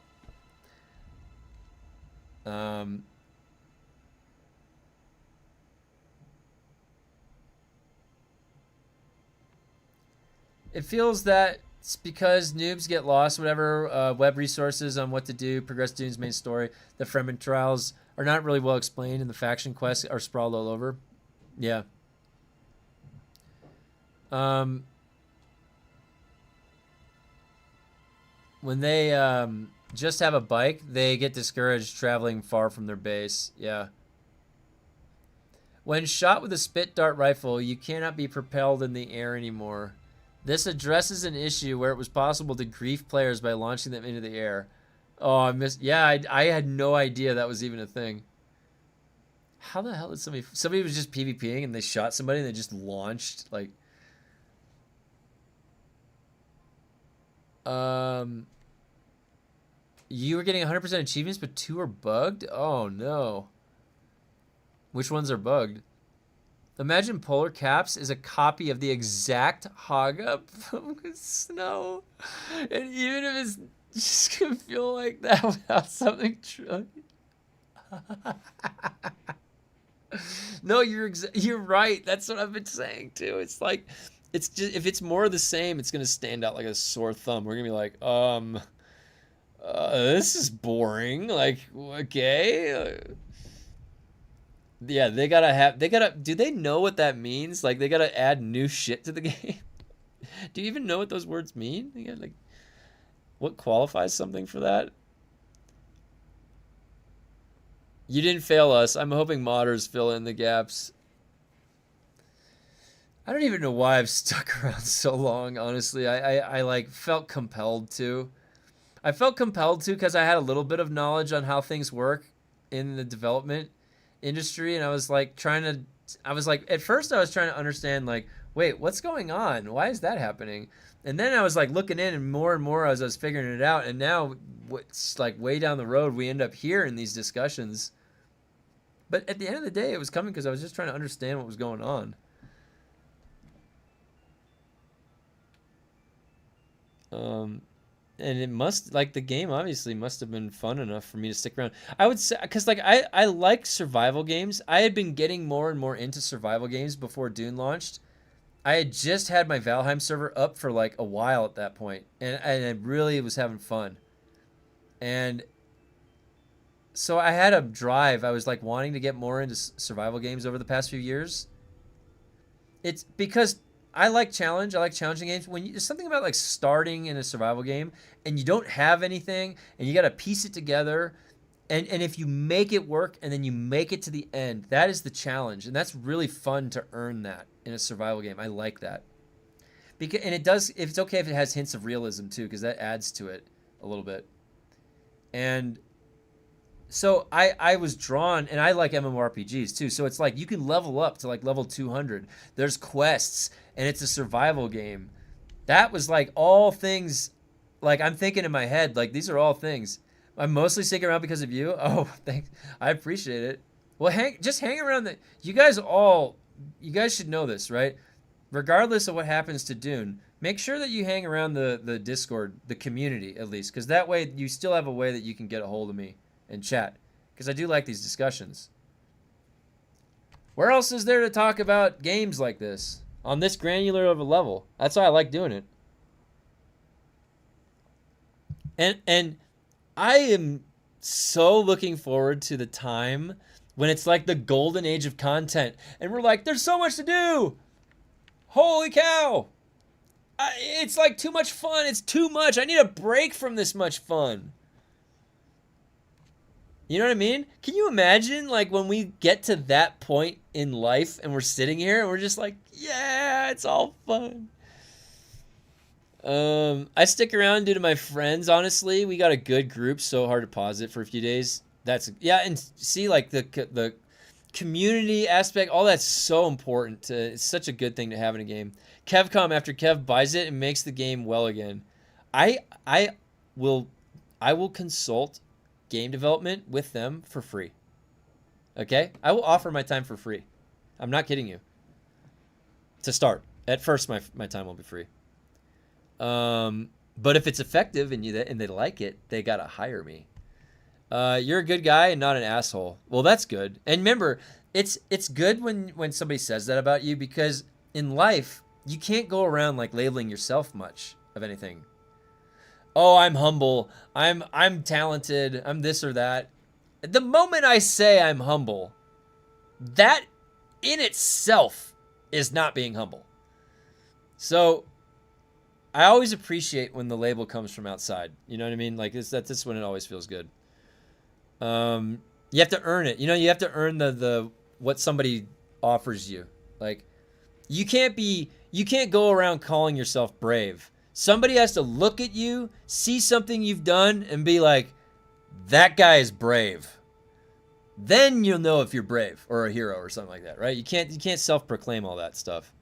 Speaker 1: It feels that it's because noobs get lost, whatever web resources on what to do, progress Dune's main story. The Fremen trials are not really well explained, and the faction quests are sprawled all over. Yeah. When they just have a bike, they get discouraged traveling far from their base. Yeah. When shot with a spit dart rifle, you cannot be propelled in the air anymore. This addresses an issue where it was possible to grief players by launching them into the air. Oh, I missed. Yeah, I had no idea that was even a thing. How the hell did somebody was just PvPing and they shot somebody and they just launched, like... You were getting 100% achievements, but 2 are bugged? Oh, no. Which ones are bugged? Imagine Polar Caps is a copy of the exact Haga from Snow. And even if it's just going to feel like that without something true. No, you're right. That's what I've been saying, too. It's like, it's just, if it's more of the same, it's going to stand out like a sore thumb. We're going to be like, this is boring. Like, okay. Yeah, do they know what that means? Like, they gotta add new shit to the game? Do you even know what those words mean? Like, what qualifies something for that? You didn't fail us. I'm hoping modders fill in the gaps. I don't even know why I've stuck around so long, honestly. I like felt compelled to. I felt compelled to because I had a little bit of knowledge on how things work in the development industry, and I was like at first I was trying to understand, like, wait, what's going on? Why is that happening? And then I was like looking in, and more as I was figuring it out, and now what's like way down the road, we end up here in these discussions. But at the end of the day, it was coming because I was just trying to understand what was going on. And it must, like, the game obviously must have been fun enough for me to stick around. I would say, because, like, I like survival games. I had been getting more and more into survival games before Dune launched. I had just had my Valheim server up for, like, a while at that point, and I really was having fun. And so I had a drive. I was, like, wanting to get more into survival games over the past few years. It's because... I like challenge. I like challenging games. There's something about, like, starting in a survival game and you don't have anything and you got to piece it together. And if you make it work and then you make it to the end, that is the challenge. And that's really fun to earn that in a survival game. I like that. And it does, if it's okay if it has hints of realism too, because that adds to it. a little bit. And so I was drawn, and I like MMORPGs too. So it's like you can level up to like level 200. There's quests, and it's a survival game. That was like all things, like I'm thinking in my head, like these are all things. I'm mostly sticking around because of you. Oh, thanks. I appreciate it. Well, just hang around. You guys should know this, right? Regardless of what happens to Dune, make sure that you hang around the Discord, the community at least, because that way you still have a way that you can get a hold of me and chat, because I do like these discussions. Where else is there to talk about games like this on this granular of a level? That's why I like doing it. And I am so looking forward to the time when it's like the golden age of content, and we're like, there's so much to do. Holy cow! It's like too much fun. It's too much. I need a break from this much fun. You know what I mean? Can you imagine like when we get to that point in life and we're sitting here and we're just like, yeah, it's all fun. I stick around due to my friends, honestly. We got a good group, so hard to pause it for a few days. And see, like the community aspect, all that's so important. It's such a good thing to have in a game. Kevcom, after Kev buys it and makes the game well again, I will consult game development with them for free. Okay? I will offer my time for free. I'm not kidding you. To start. At first, my time will be free. But if it's effective and they like it, they gotta hire me. You're a good guy and not an asshole. Well, that's good. And remember, it's good when somebody says that about you, because in life, you can't go around like labeling yourself much of anything. Oh, I'm humble. I'm talented. I'm this or that. The moment I say I'm humble, that in itself is not being humble. So I always appreciate when the label comes from outside. You know what I mean? Like that's when it always feels good. You have to earn it. You know, you have to earn the what somebody offers you. Like you can't go around calling yourself brave. Somebody has to look at you, see something you've done, and be like, that guy is brave. Then you'll know if you're brave or a hero or something like that, right? You can't self-proclaim all that stuff.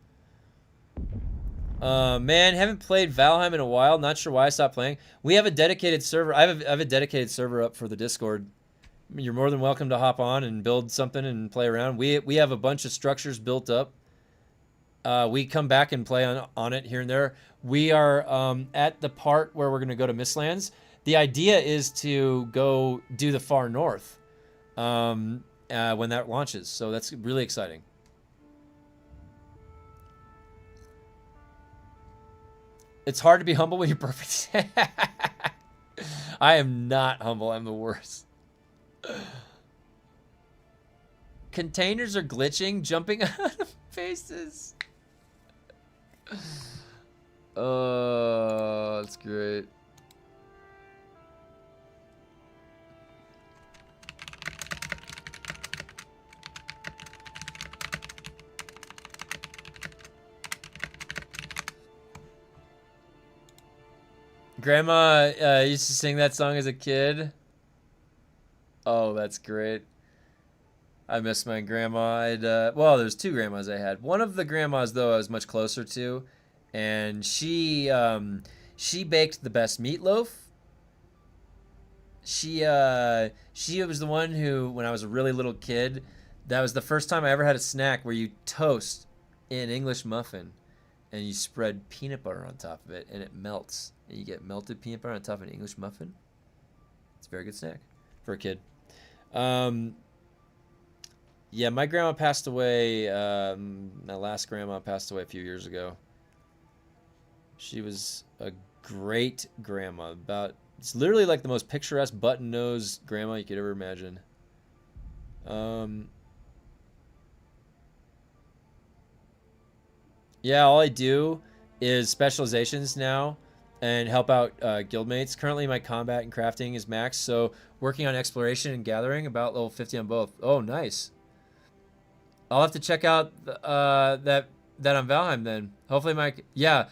Speaker 1: Man, haven't played Valheim in a while. Not sure why I stopped playing. We have a dedicated server. I have a dedicated server up for the Discord. You're more than welcome to hop on and build something and play around. We have a bunch of structures built up. We come back and play on it here and there. We are at the part where we're going to go to Mistlands. The idea is to go do the far north when that launches. So that's really exciting. It's hard to be humble when you're perfect. I am not humble. I'm the worst. Containers are glitching, jumping out of faces. Oh, that's great. Grandma used to sing that song as a kid. Oh, that's great. I miss my grandma. Well, there's two grandmas I had. One of the grandmas, though, I was much closer to, and she baked the best meatloaf. She was the one who, when I was a really little kid, that was the first time I ever had a snack where you toast an English muffin and you spread peanut butter on top of it and it melts. And you get melted peanut butter on top of an English muffin. It's a very good snack for a kid. Yeah, my grandma passed away. My last grandma passed away a few years ago. She was a great grandma. It's literally like the most picturesque button-nosed grandma you could ever imagine. Yeah, all I do is specializations now and help out guildmates. Currently, my combat and crafting is max, so working on exploration and gathering, about level 50 on both. Oh, nice. I'll have to check out that on Valheim then. Hopefully, yeah,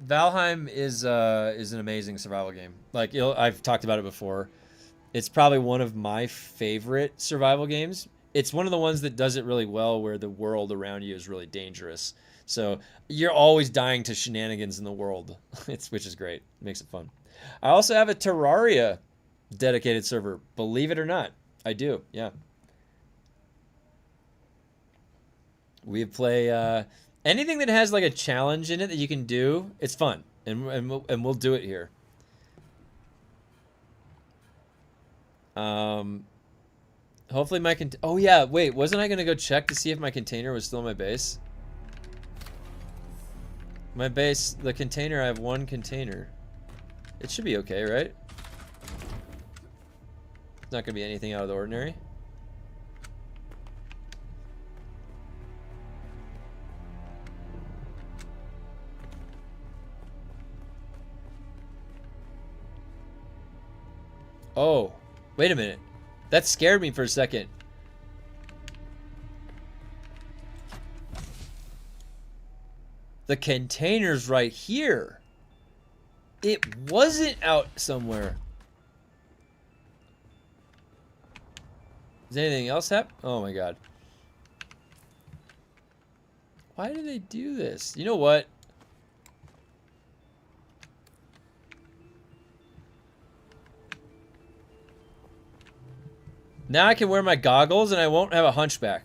Speaker 1: Valheim is an amazing survival game. Like, I've talked about it before. It's probably one of my favorite survival games. It's one of the ones that does it really well, where the world around you is really dangerous. So you're always dying to shenanigans in the world, which is great. It makes it fun. I also have a Terraria dedicated server. Believe it or not, I do. Yeah. We play anything that has like a challenge in it that you can do. It's fun, and we'll do it here. Hopefully my oh yeah, wait, wasn't I gonna go check to see if my container was still in my base? My base, the container, I have one container. It should be okay, right? It's not gonna be anything out of the ordinary. Oh, wait a minute. That scared me for a second. The container's right here. It wasn't out somewhere. Is anything else happen? Oh my god. Why do they do this? You know what? Now I can wear my goggles and I won't have a hunchback.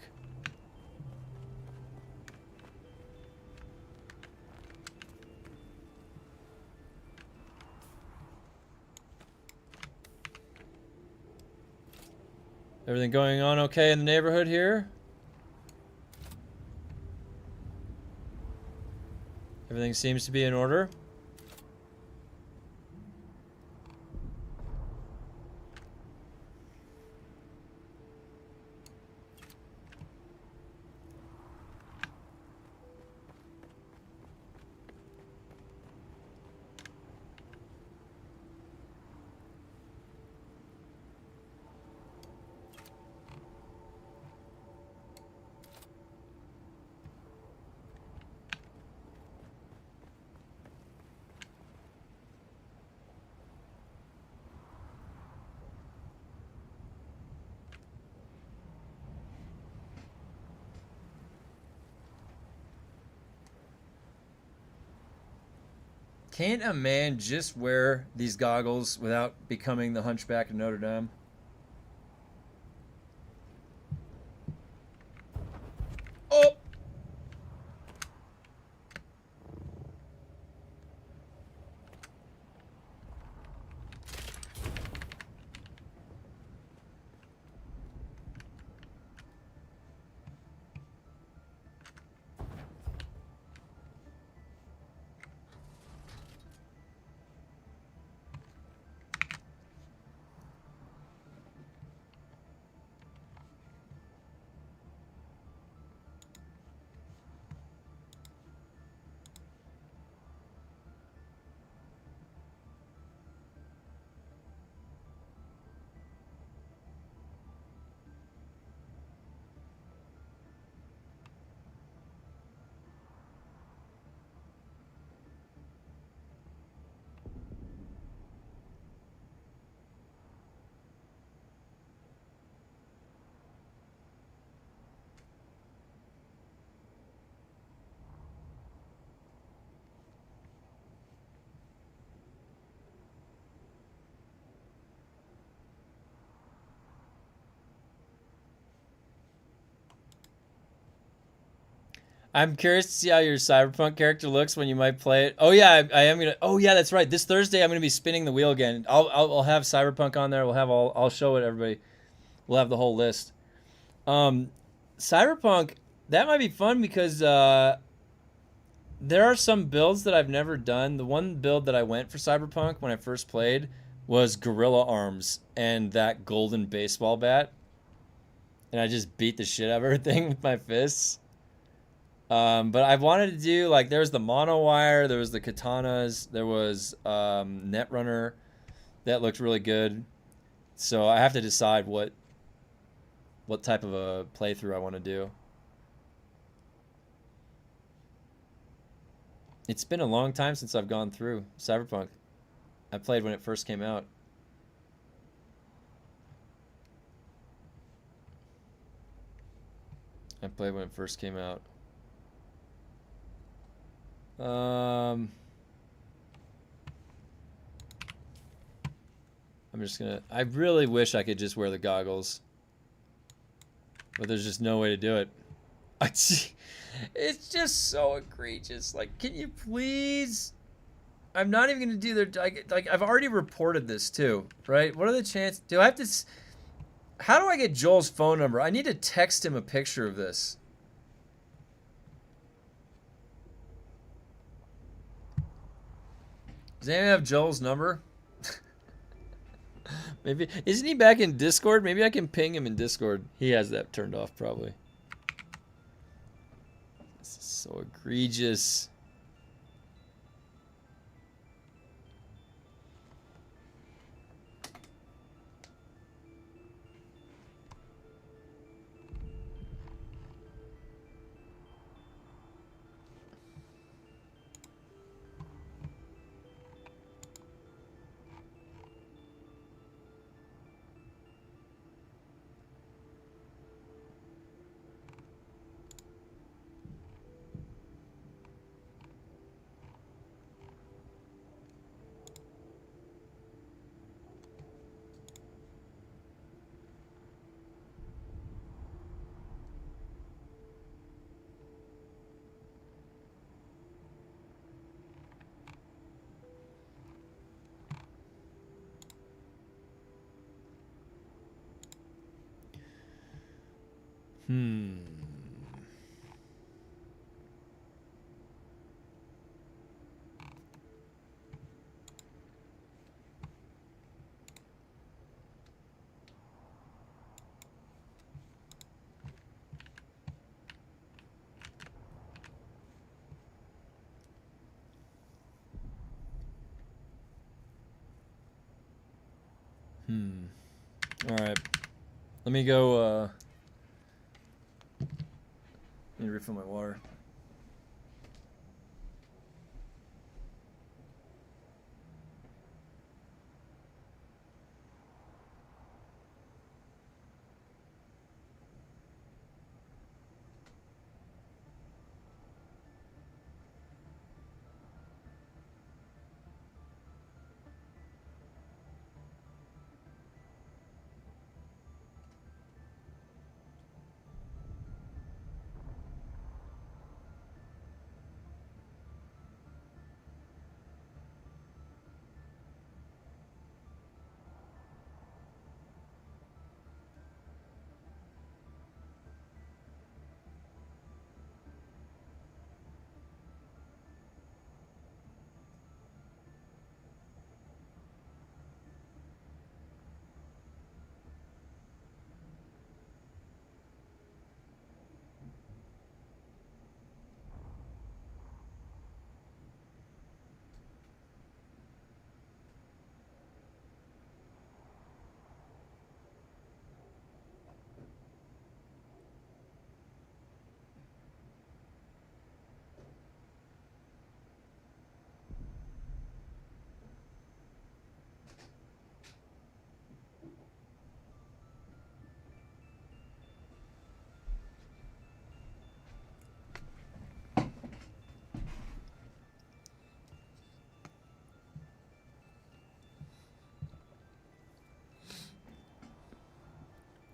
Speaker 1: Everything going on okay in the neighborhood here? Everything seems to be in order. Can't a man just wear these goggles without becoming the Hunchback of Notre Dame? Oh! I'm curious to see how your Cyberpunk character looks when you might play it. Oh yeah, I am gonna. Oh yeah, that's right. This Thursday I'm gonna be spinning the wheel again. I'll have Cyberpunk on there. We'll have all. I'll show it everybody. We'll have the whole list. Cyberpunk, that might be fun because there are some builds that I've never done. The one build that I went for Cyberpunk when I first played was gorilla arms and that golden baseball bat, and I just beat the shit out of everything with my fists. But I wanted to do, like, there was the monowire, there was the katanas, there was Netrunner that looked really good. So I have to decide what type of a playthrough I want to do. It's been a long time since I've gone through Cyberpunk. I played when it first came out. I played when it first came out. I'm just gonna... I really wish I could just wear the goggles. But there's just no way to do it. It's just so egregious. Like, can you please... I'm not even gonna do their... Like, I've already reported this too, right? What are the chances... Do I have to... How do I get Joel's phone number? I need to text him a picture of this. Does anyone have Joel's number? Maybe... Isn't he back in Discord? Maybe I can ping him in Discord. He has that turned off, probably. This is so egregious. Alright. Let me go, need to refill my water.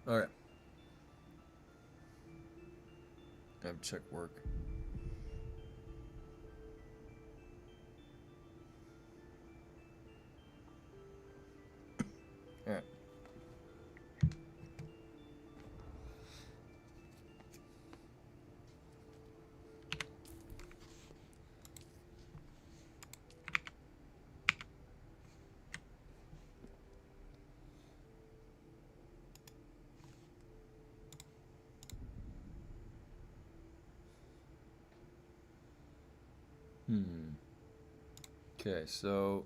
Speaker 1: Alright. I have to check work. Alright. Okay, so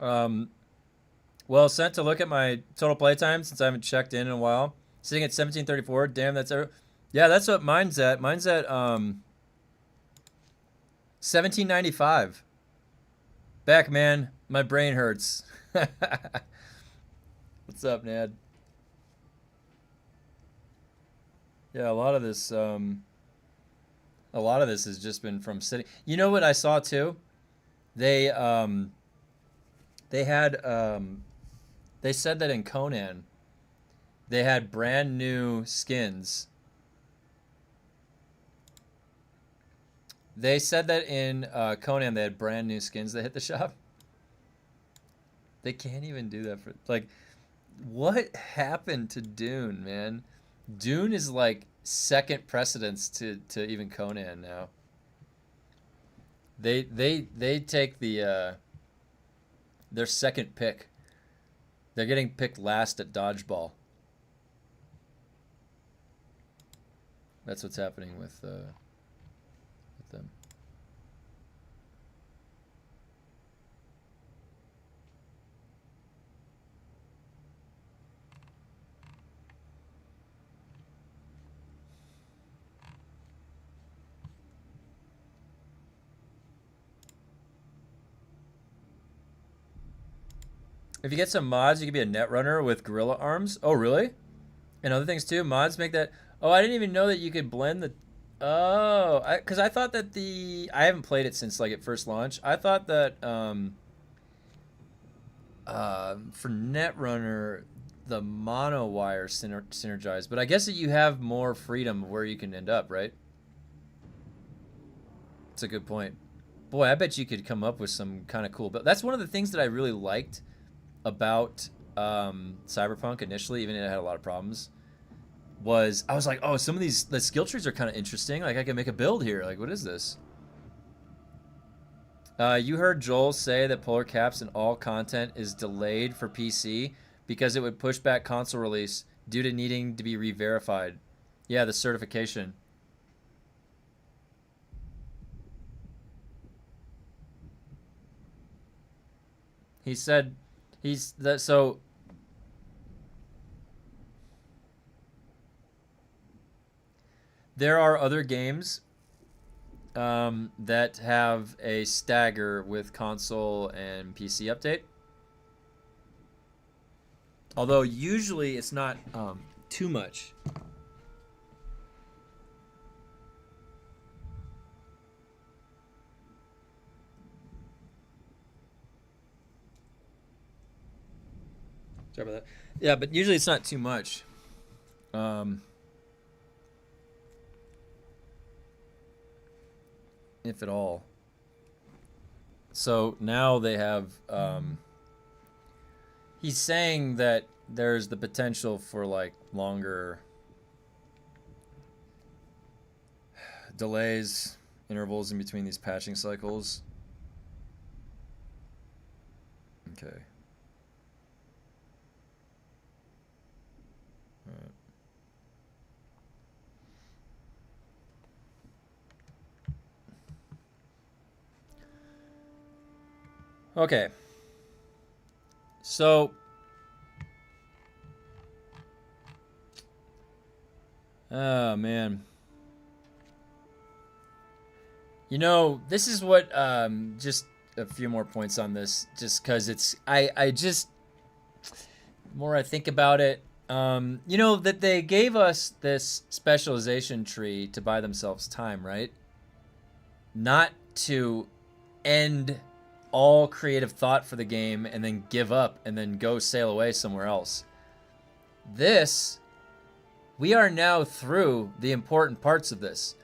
Speaker 1: Well, sent to look at my total playtime since I haven't checked in a while. Sitting at 1734. Damn, yeah, that's what mine's at. Mine's at 1795. Back, man. My brain hurts. What's up, Nad? Yeah, a lot of this has just been from sitting. You know what I saw too? They had they said that in Conan they had brand new skins. They said that in Conan they had brand new skins that hit the shop. They can't even do that for like what happened to Dune, man? Dune is like second precedence to even Conan now. They take the their second pick. They're getting picked last at dodgeball. That's what's happening with them. If you get some mods, you can be a net runner with gorilla arms. Oh, really? And other things too. Mods make that. Oh, I didn't even know that you could blend the. Oh, because I thought that I haven't played it since like it first launched. I thought that for Netrunner the mono wire synergized, but I guess that you have more freedom of where you can end up, right? That's a good point. Boy, I bet you could come up with some kind of cool. But that's one of the things that I really liked about Cyberpunk initially, even though it had a lot of problems. Was I was like, oh, some of the skill trees are kind of interesting. Like I can make a build here. Like, what is this? You heard Joel say that Polar Caps and all content is delayed for PC because it would push back console release due to needing to be re-verified. Yeah, the certification. He said so there are other games that have a stagger with console and PC update. Although usually it's not too much. Sorry about that. Yeah, but usually it's not too much. If at all. So now they have he's saying that there's the potential for like longer delays, intervals in between these patching cycles. Okay. All right. Okay. So oh man. You know, this is what just a few more points on this just cuz it's I just the more I think about it, you know that they gave us this specialization tree to buy themselves time, right? Not to end all creative thought for the game and then give up and then go sail away somewhere else. This, we are now through the important parts of this.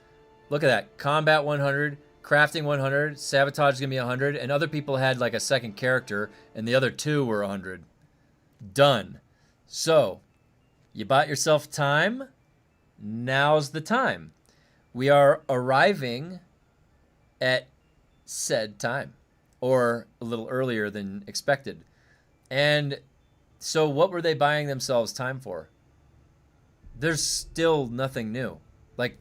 Speaker 1: Look at that. Combat 100, crafting 100, sabotage is going to be 100, and other people had like a second character and the other two were 100. Done. So, you bought yourself time. Now's the time. We are arriving at said time, or a little earlier than expected. And so what were they buying themselves time for? There's still nothing new. Like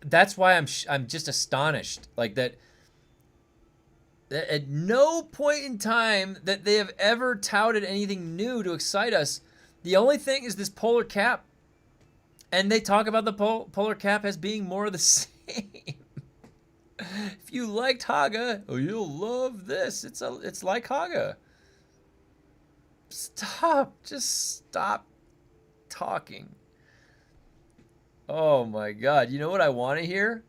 Speaker 1: that's why I'm just astonished. Like that At no point in time that they have ever touted anything new to excite us. The only thing is this polar cap. And they talk about the polar cap as being more of the same. If you liked Haga, oh, you'll love this. It's like Haga. Stop. Just stop talking. Oh my god. You know what I want to hear?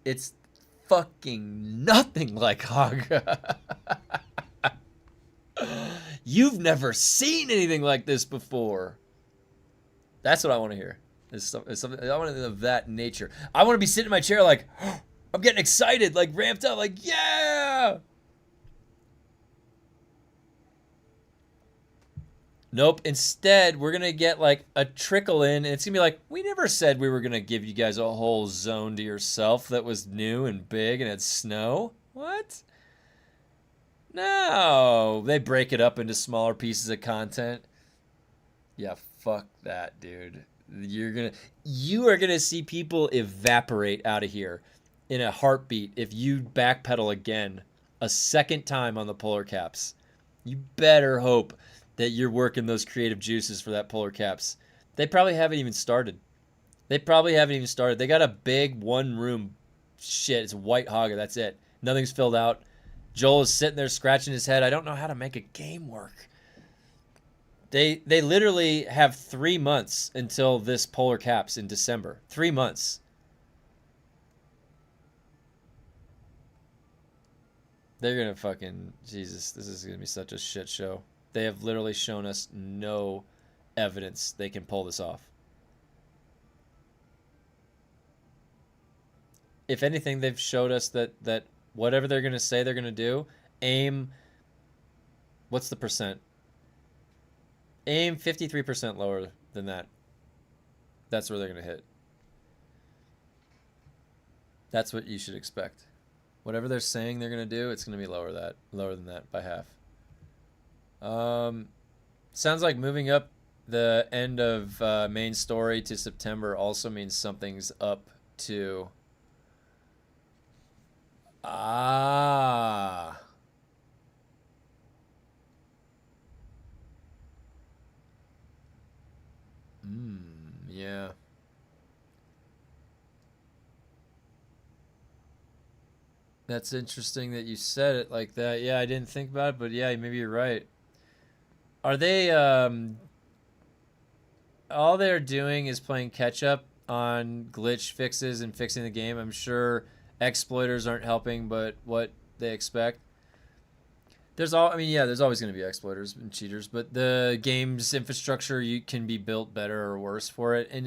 Speaker 1: It's fucking nothing like Haga. You've never seen anything like this before. That's what I want to hear. It's something I want to of that nature. I want to be sitting in my chair like, I'm getting excited, like ramped up, like, yeah. Nope. Instead, we're going to get like a trickle in, and it's going to be like, we never said we were going to give you guys a whole zone to yourself that was new and big and had snow. What? No. They break it up into smaller pieces of content. Yeah, fuck that, dude. You are gonna see people evaporate out of here in a heartbeat if you backpedal again a second time on the polar caps. You better hope that you're working those creative juices for that polar caps. They probably haven't even started. They got a big one room shit. It's a white Haga. That's it. Nothing's filled out. Joel is sitting there scratching his head. I don't know how to make a game work. They literally have 3 months until this polar caps in December. 3 months. They're gonna fucking... Jesus, this is gonna be such a shit show. They have literally shown us no evidence they can pull this off. If anything, they've showed us that whatever they're gonna say they're gonna do, aim... What's the percent? Aim 53% lower than that. That's where they're going to hit. That's what you should expect. Whatever they're saying they're going to do, it's going to be lower than that by half. Sounds like moving up the end of main story to September also means something's up to... Ah... Yeah. That's interesting that you said it like that. Yeah, I didn't think about it, but yeah, maybe you're right. Are they, all they're doing is playing catch up on glitch fixes and fixing the game? I'm sure exploiters aren't helping, but what they expect. There's always going to be exploiters and cheaters, but the game's infrastructure can be built better or worse for it, and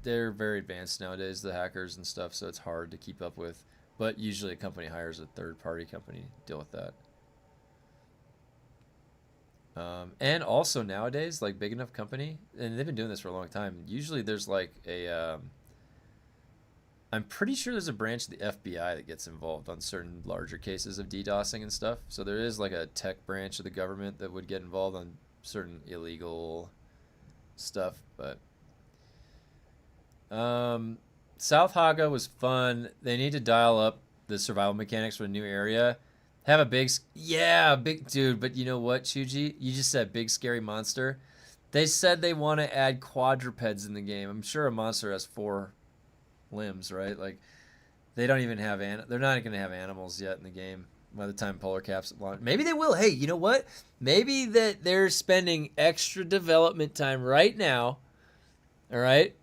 Speaker 1: they're very advanced nowadays, the hackers and stuff, so it's hard to keep up with. But usually a company hires a third-party company to deal with that. And also nowadays, like big enough company, and they've been doing this for a long time. Usually there's like a I'm pretty sure there's a branch of the FBI that gets involved on certain larger cases of DDoSing and stuff. So there is like a tech branch of the government that would get involved on certain illegal stuff. But South Haga was fun. They need to dial up the survival mechanics for a new area. Have a big dude. But you know what, Chuji? You just said big scary monster. They said they want to add quadrupeds in the game. I'm sure a monster has 4 limbs, right? Like they don't even have they're not going to have animals yet in the game by the time polar caps launch. Maybe they will. Hey, you know what? Maybe that they're spending extra development time right now, all right,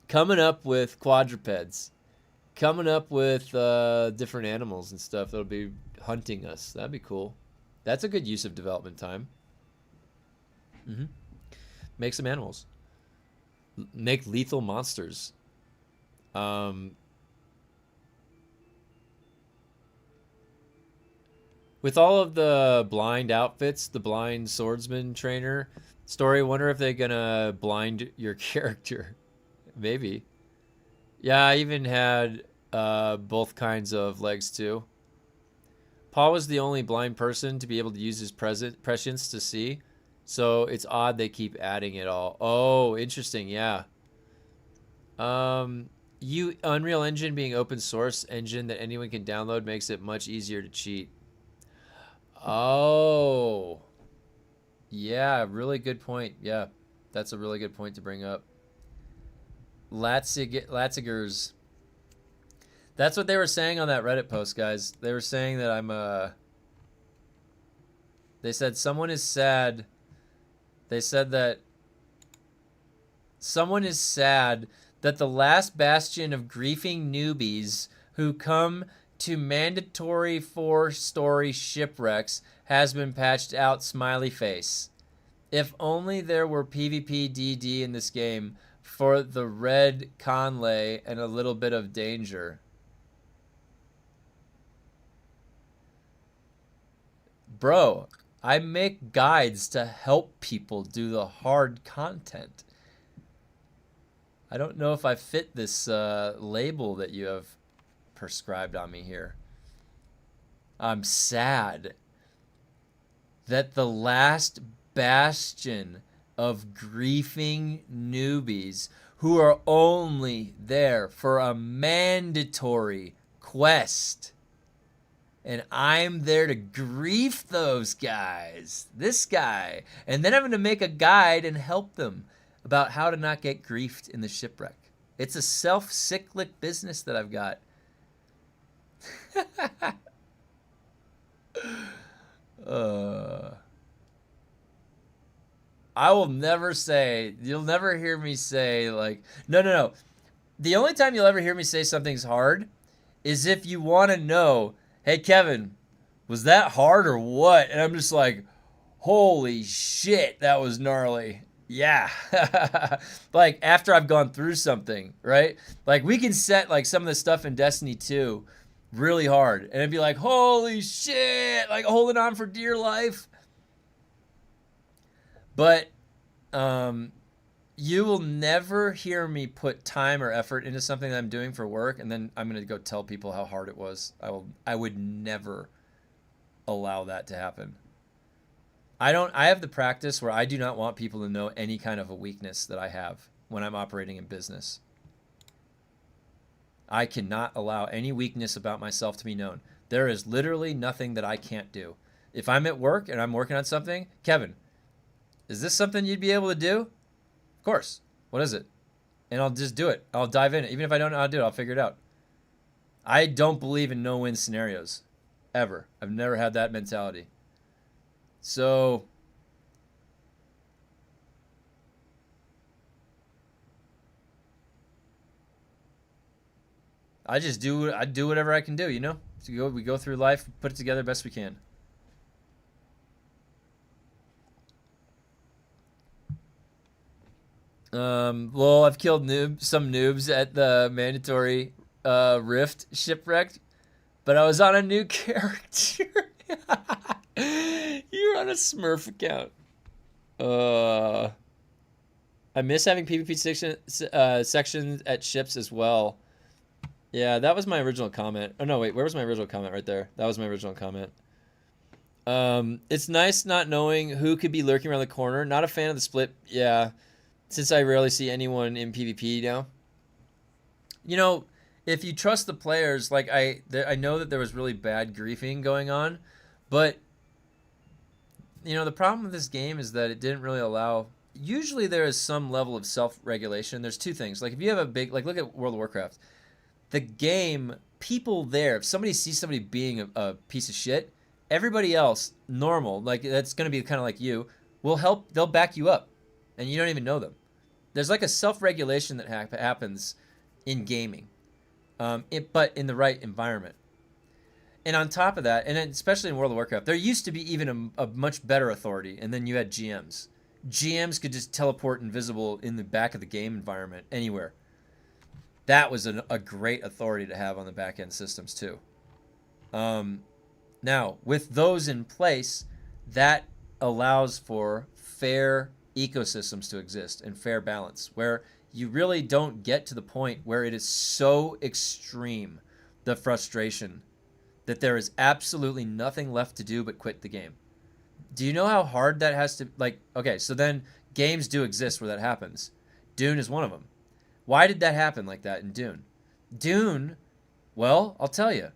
Speaker 1: coming up with quadrupeds, coming up with different animals and stuff that'll be hunting us. That'd be cool. That's a good use of development time. Make some animals. Make lethal monsters. With all of the blind outfits, the blind swordsman trainer story, wonder if they're gonna blind your character. Maybe. Yeah, I even had both kinds of legs too. Paul was the only blind person to be able to use his prescience to see, so it's odd they keep adding it all. Oh, interesting. Yeah. Unreal Engine being open source engine that anyone can download makes it much easier to cheat. Oh. Yeah, really good point. Yeah, that's a really good point to bring up. Latzigers. That's what they were saying on that Reddit post, guys. They were saying that they said someone is sad. They said that someone is sad that the last bastion of griefing newbies who come to mandatory 4-story shipwrecks has been patched out, smiley face. If only there were PvP DD in this game for the red Conlay and a little bit of danger. Bro, I make guides to help people do the hard content. I don't know if I fit this label that you have prescribed on me here. I'm sad that the last bastion of griefing newbies who are only there for a mandatory quest, and I'm there to grief those guys, this guy, and then I'm going to make a guide and help them about how to not get griefed in the shipwreck. It's a self-cyclic business that I've got. I will never say, you'll never hear me say like, no. The only time you'll ever hear me say something's hard is if you want to know, hey, Kevin, was that hard or what? And I'm just like, holy shit, that was gnarly. Yeah. Like after I've gone through something, right? Like we can set like some of the stuff in Destiny 2 really hard and it'd be like, holy shit, like holding on for dear life. But you will never hear me put time or effort into something that I'm doing for work and then I'm going to go tell people how hard it was. I would never allow that to happen. I have the practice where I do not want people to know any kind of a weakness that I have when I'm operating in business. I cannot allow any weakness about myself to be known. There is literally nothing that I can't do. If I'm at work and I'm working on something, Kevin, is this something you'd be able to do? Of course. What is it? And I'll just do it. I'll dive in. Even if I don't know how to do it, I'll figure it out. I don't believe in no-win scenarios. Ever. I've never had that mentality. So I do whatever I can do, you know? So we go through life, put it together best we can. Well, I've killed some noobs at the mandatory Rift shipwreck, but I was on a new character. You're on a Smurf account. I miss having PvP sections at ships as well. Yeah, that was my original comment. Oh no, wait, where was my original comment? Right there. That was my original comment. It's nice not knowing who could be lurking around the corner. Not a fan of the split. Yeah, since I rarely see anyone in PvP now. You know, if you trust the players, like I know that there was really bad griefing going on, but you know, the problem with this game is that it didn't really allow. Usually there is some level of self-regulation. There's two things. Like if you have a big, like look at World of Warcraft. The game, people there, if somebody sees somebody being a piece of shit, everybody else, normal, like that's going to be kind of like you, will help, they'll back you up. And you don't even know them. There's like a self-regulation that happens in gaming, but in the right environment. And on top of that, and especially in World of Warcraft, there used to be even a much better authority, and then you had GMs. GMs could just teleport invisible in the back of the game environment anywhere. That was a great authority to have on the back-end systems too. Now, with those in place, that allows for fair ecosystems to exist and fair balance, where you really don't get to the point where it is so extreme, the frustration, that there is absolutely nothing left to do but quit the game. Do you know how hard that has to, like, okay, so then games do exist where that happens. Dune is one of them. Why did that happen like that in Dune? Dune, well, I'll tell you.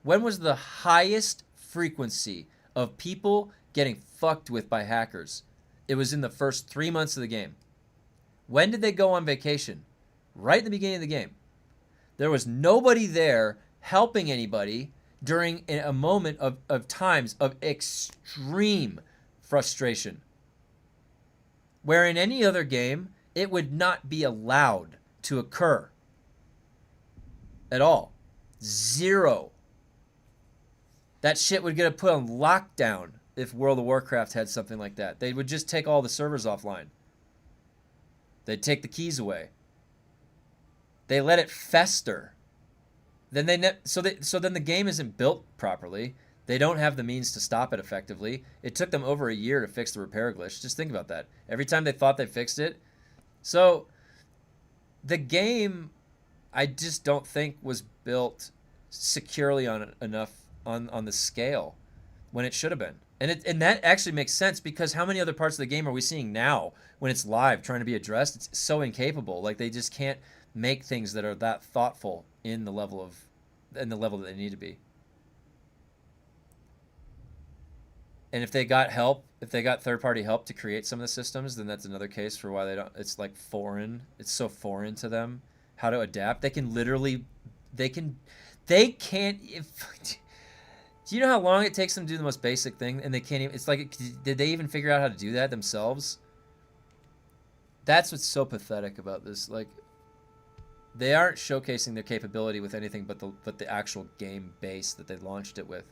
Speaker 1: When was the highest frequency of people getting fucked with by hackers. It was in the first 3 months of the game. When did they go on vacation? Right in the beginning of the game. There was nobody there helping anybody during a moment of times of extreme frustration. Where in any other game, it would not be allowed to occur at all. Zero. That shit would get put on lockdown if World of Warcraft had something like that. They would just take all the servers offline. They'd take the keys away. They let it fester. Then so then the game isn't built properly. They don't have the means to stop it effectively. It took them over a year to fix the repair glitch. Just think about that. Every time they thought they fixed it. So the game, I just don't think was built securely on the scale when it should have been. And that actually makes sense, because how many other parts of the game are we seeing now when it's live trying to be addressed? It's so incapable. Like, they just can't make things that are that thoughtful in the level that they need to be. And if they got help, if they got third-party help to create some of the systems, then that's another case for why they don't. It's like foreign. It's so foreign to them how to adapt. They can't. Do you know how long it takes them to do the most basic thing, and they can't even? It's like, did they even figure out how to do that themselves? That's what's so pathetic about this. Like, they aren't showcasing their capability with anything but the actual game base that they launched it with.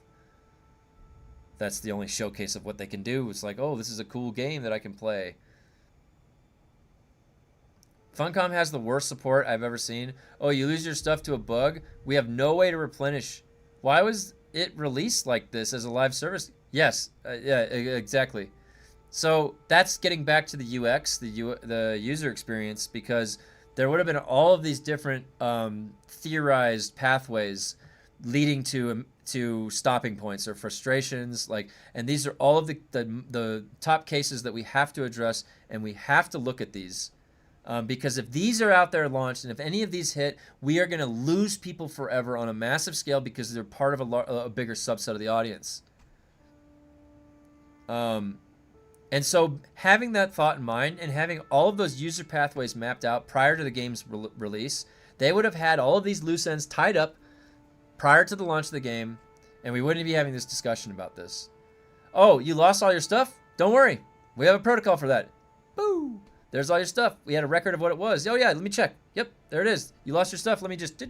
Speaker 1: That's the only showcase of what they can do. It's like, oh, this is a cool game that I can play. Funcom has the worst support I've ever seen. Oh, you lose your stuff to a bug? We have no way to replenish. Why was it released like this as a live service? Yes, yeah, exactly. So that's getting back to the UX, the user experience, because there would have been all of these different theorized pathways leading to stopping points or frustrations, and these are all of the top cases that we have to address, and we have to look at these. Because if these are out there launched, and if any of these hit, we are going to lose people forever on a massive scale, because they're part of a bigger subset of the audience. And so having that thought in mind, and having all of those user pathways mapped out prior to the game's release, they would have had all of these loose ends tied up prior to the launch of the game, and we wouldn't be having this discussion about this. Oh, you lost all your stuff? Don't worry. We have a protocol for that. Boo! There's all your stuff. We had a record of what it was. Oh, yeah, let me check. Yep, there it is. You lost your stuff. Let me just... All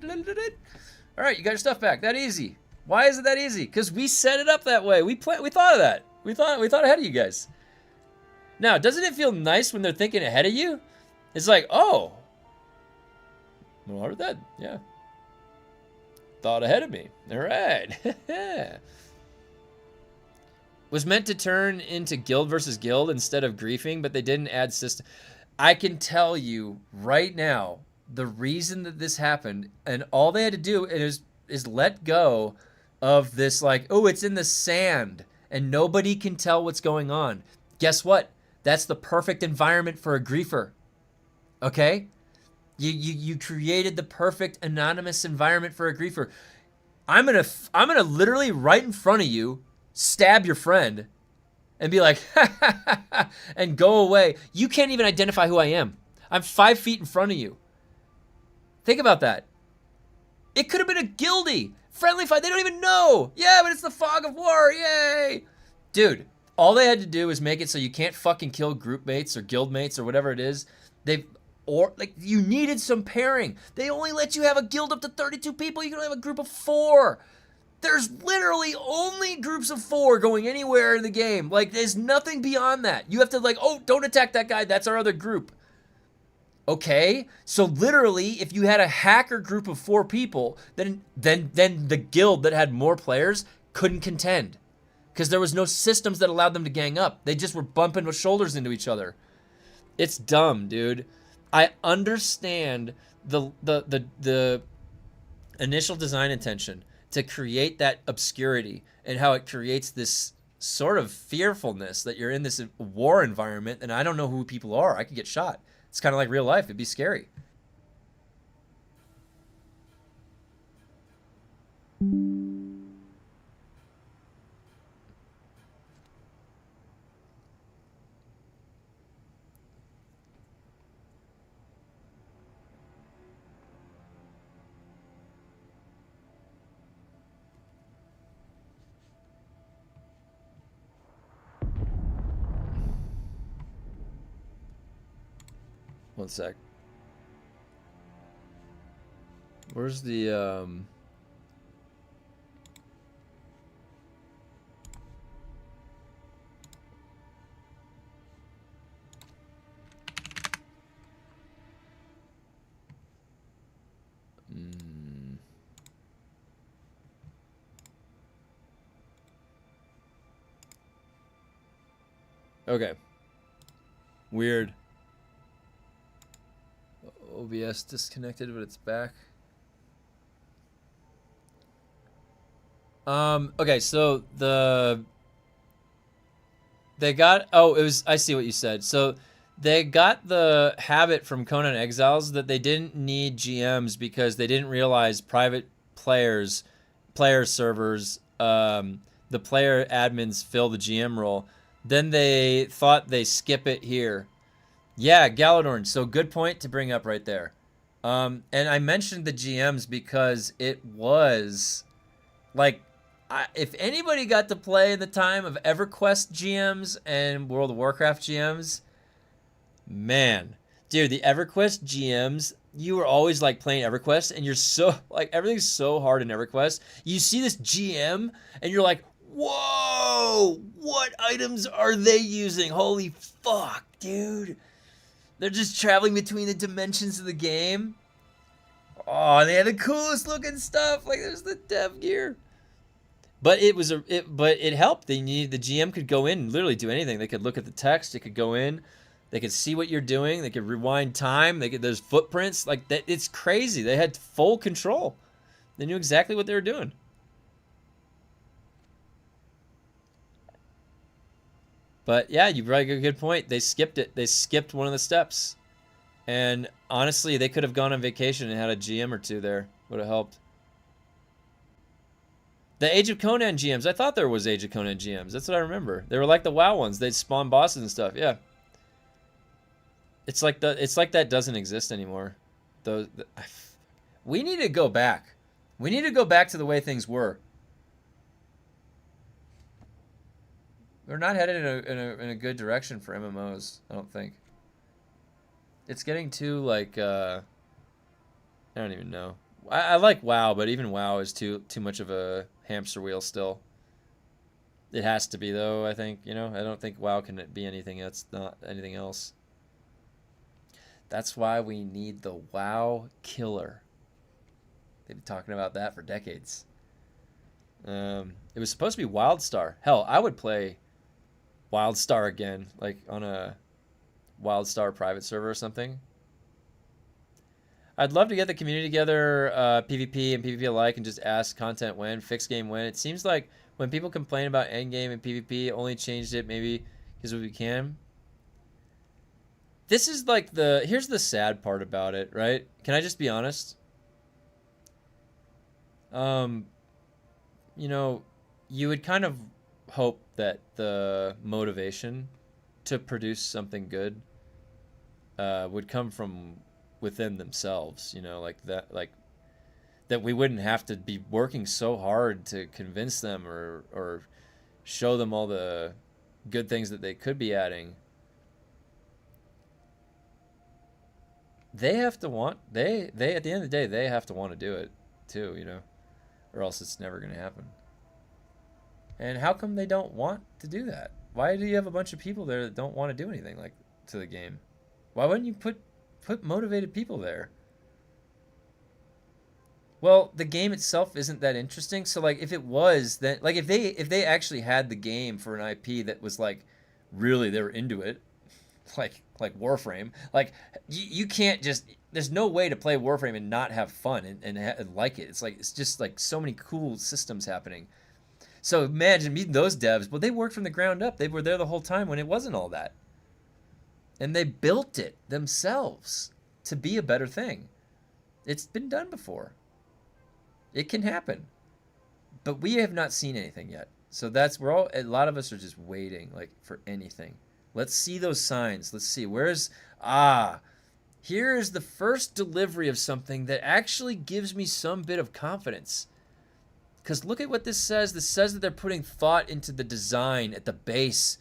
Speaker 1: right, you got your stuff back. That easy. Why is it that easy? Because we set it up that way. We thought of that. We thought ahead of you guys. Now, doesn't it feel nice when they're thinking ahead of you? It's like, oh. Well, how that? Yeah. Thought ahead of me. All right. Was meant to turn into guild versus guild instead of griefing, but they didn't add system. I can tell you right now, the reason that this happened, and all they had to do is let go of this, like, oh, it's in the sand and nobody can tell what's going on. Guess what? That's the perfect environment for a griefer. Okay? You created the perfect anonymous environment for a griefer. I'm gonna literally right in front of you stab your friend and be like, and go away. You can't even identify who I am. I'm 5 feet in front of you. Think about that. It could have been a guildie. Friendly fight. They don't even know. Yeah, but it's the fog of war. Yay. Dude, all they had to do is make it so you can't fucking kill group mates or guild mates or whatever it is. You needed some pairing. They only let you have a guild up to 32 people. You can only have a group of 4. There's literally only groups of 4 going anywhere in the game. Like, there's nothing beyond that. You have to, like, oh, don't attack that guy. That's our other group. Okay? So literally, if you had a hacker group of 4 people, then the guild that had more players couldn't contend. Because there was no systems that allowed them to gang up. They just were bumping with shoulders into each other. It's dumb, dude. I understand the initial design intention to create that obscurity and how it creates this sort of fearfulness that you're in this war environment and I don't know who people are. I could get shot. It's kind of like real life. It'd be scary. One sec. Where's the Okay. Weird. OBS disconnected, but it's back. Okay, so they got, oh, it was, I see what you said. So they got the habit from Conan Exiles that they didn't need GMs because they didn't realize private player servers, the player admins fill the GM role. Then they thought they skip it here. Yeah, Galadorn. So good point to bring up right there. And I mentioned the GMs because it was like, if anybody got to play in the time of EverQuest GMs and World of Warcraft GMs, man, dude, the EverQuest GMs, you were always like playing EverQuest and you're so, like, everything's so hard in EverQuest. You see this GM and you're like, whoa, what items are they using? Holy fuck, dude. They're just traveling between the dimensions of the game. Oh, and they had the coolest looking stuff. Like, there's the dev gear. But it helped. They needed, the GM could go in and literally do anything. They could look at the text. They could go in. They could see what you're doing. They could rewind time. There's footprints. Like that. It's crazy. They had full control. They knew exactly what they were doing. But yeah, you brought a good point. They skipped it. They skipped one of the steps. And honestly, they could have gone on vacation and had a GM or two there. Would have helped. The Age of Conan GMs. I thought there was Age of Conan GMs. That's what I remember. They were like the WoW ones. They'd spawn bosses and stuff. Yeah. It's like that doesn't exist anymore. We need to go back. We need to go back to the way things were. We're not headed in a good direction for MMOs, I don't think. It's getting too, like, I don't even know. I like WoW, but even WoW is too much of a hamster wheel still. It has to be, though, I think, you know? I don't think WoW can be anything that's not anything else. That's why we need the WoW killer. They've been talking about that for decades. It was supposed to be WildStar. Hell, I would play WildStar again, like on a WildStar private server or something. I'd love to get the community together, PvP and PvP alike, and just ask content when, fix game when. It seems like when people complain about endgame and PvP, only changed it maybe because we can. This is like here's the sad part about it, right? Can I just be honest? You know, you would kind of hope that the motivation to produce something good would come from within themselves, you know, like that we wouldn't have to be working so hard to convince them or show them all the good things that they could be adding. They have to want, they at the end of the day, they have to want to do it too, you know, or else it's never going to happen. And how come they don't want to do that? Why do you have a bunch of people there that don't want to do anything like to the game? Why wouldn't you put motivated people there? Well, the game itself isn't that interesting. So like if it was, then like if they actually had the game for an IP that was like really they were into it, like Warframe, like you can't just, there's no way to play Warframe and not have fun and like it. It's just like so many cool systems happening. So imagine meeting those devs. Well, they worked from the ground up. They were there the whole time when it wasn't all that. And they built it themselves to be a better thing. It's been done before. It can happen. But we have not seen anything yet. So a lot of us are just waiting like for anything. Let's see those signs. Let's see. Here is the first delivery of something that actually gives me some bit of confidence. Because look at what this says. This says that they're putting thought into the design at the base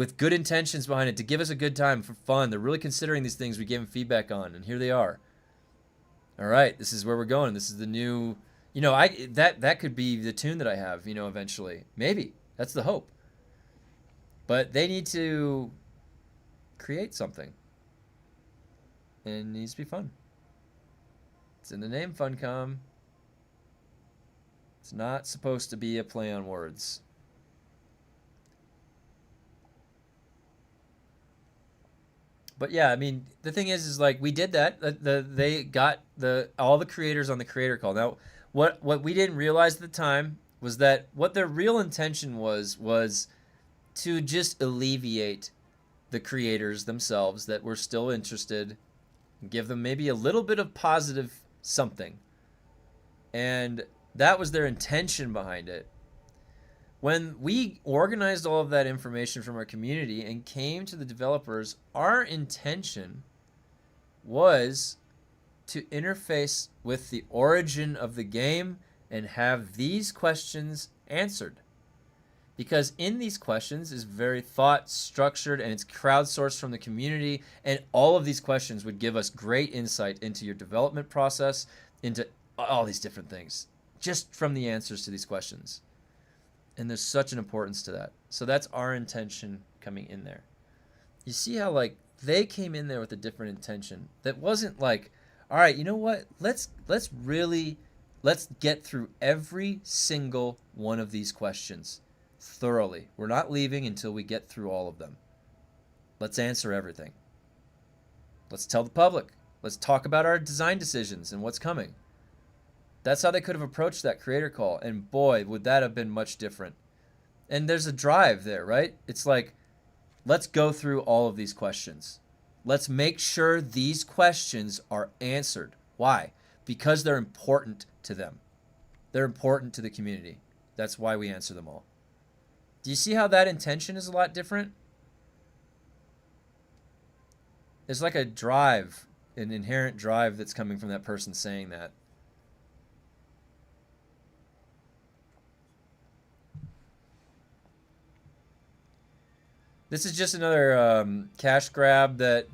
Speaker 1: with good intentions behind it to give us a good time for fun. They're really considering these things we gave them feedback on, and here they are. All right, this is where we're going. This is the new, that could be the tune that I have, eventually. Maybe. That's the hope. But they need to create something. And it needs to be fun. It's in the name, Funcom. It's not supposed to be a play on words. But yeah, I mean, the thing is like we did that. They got all the creators on the creator call. Now, what we didn't realize at the time was that what their real intention was to just alleviate the creators themselves that were still interested, and give them maybe a little bit of positive something. And that was their intention behind it. When we organized all of that information from our community and came to the developers, our intention was to interface with the origin of the game and have these questions answered. Because in these questions is very thought structured and it's crowdsourced from the community, and all of these questions would give us great insight into your development process, into all these different things, just from the answers to these questions. And there's such an importance to that. So that's our intention coming in there. You see how like they came in there with a different intention that wasn't like, all right, you know what? Let's get through every single one of these questions thoroughly. We're not leaving until we get through all of them. Let's answer everything. Let's tell the public. Let's talk about our design decisions and what's coming. That's how they could have approached that creator call. And boy, would that have been much different. And there's a drive there, right? It's like, let's go through all of these questions. Let's make sure these questions are answered. Why? Because they're important to them. They're important to the community. That's why we answer them all. Do you see how that intention is a lot different? There's like a drive, an inherent drive that's coming from that person saying that. This is just another cash grab that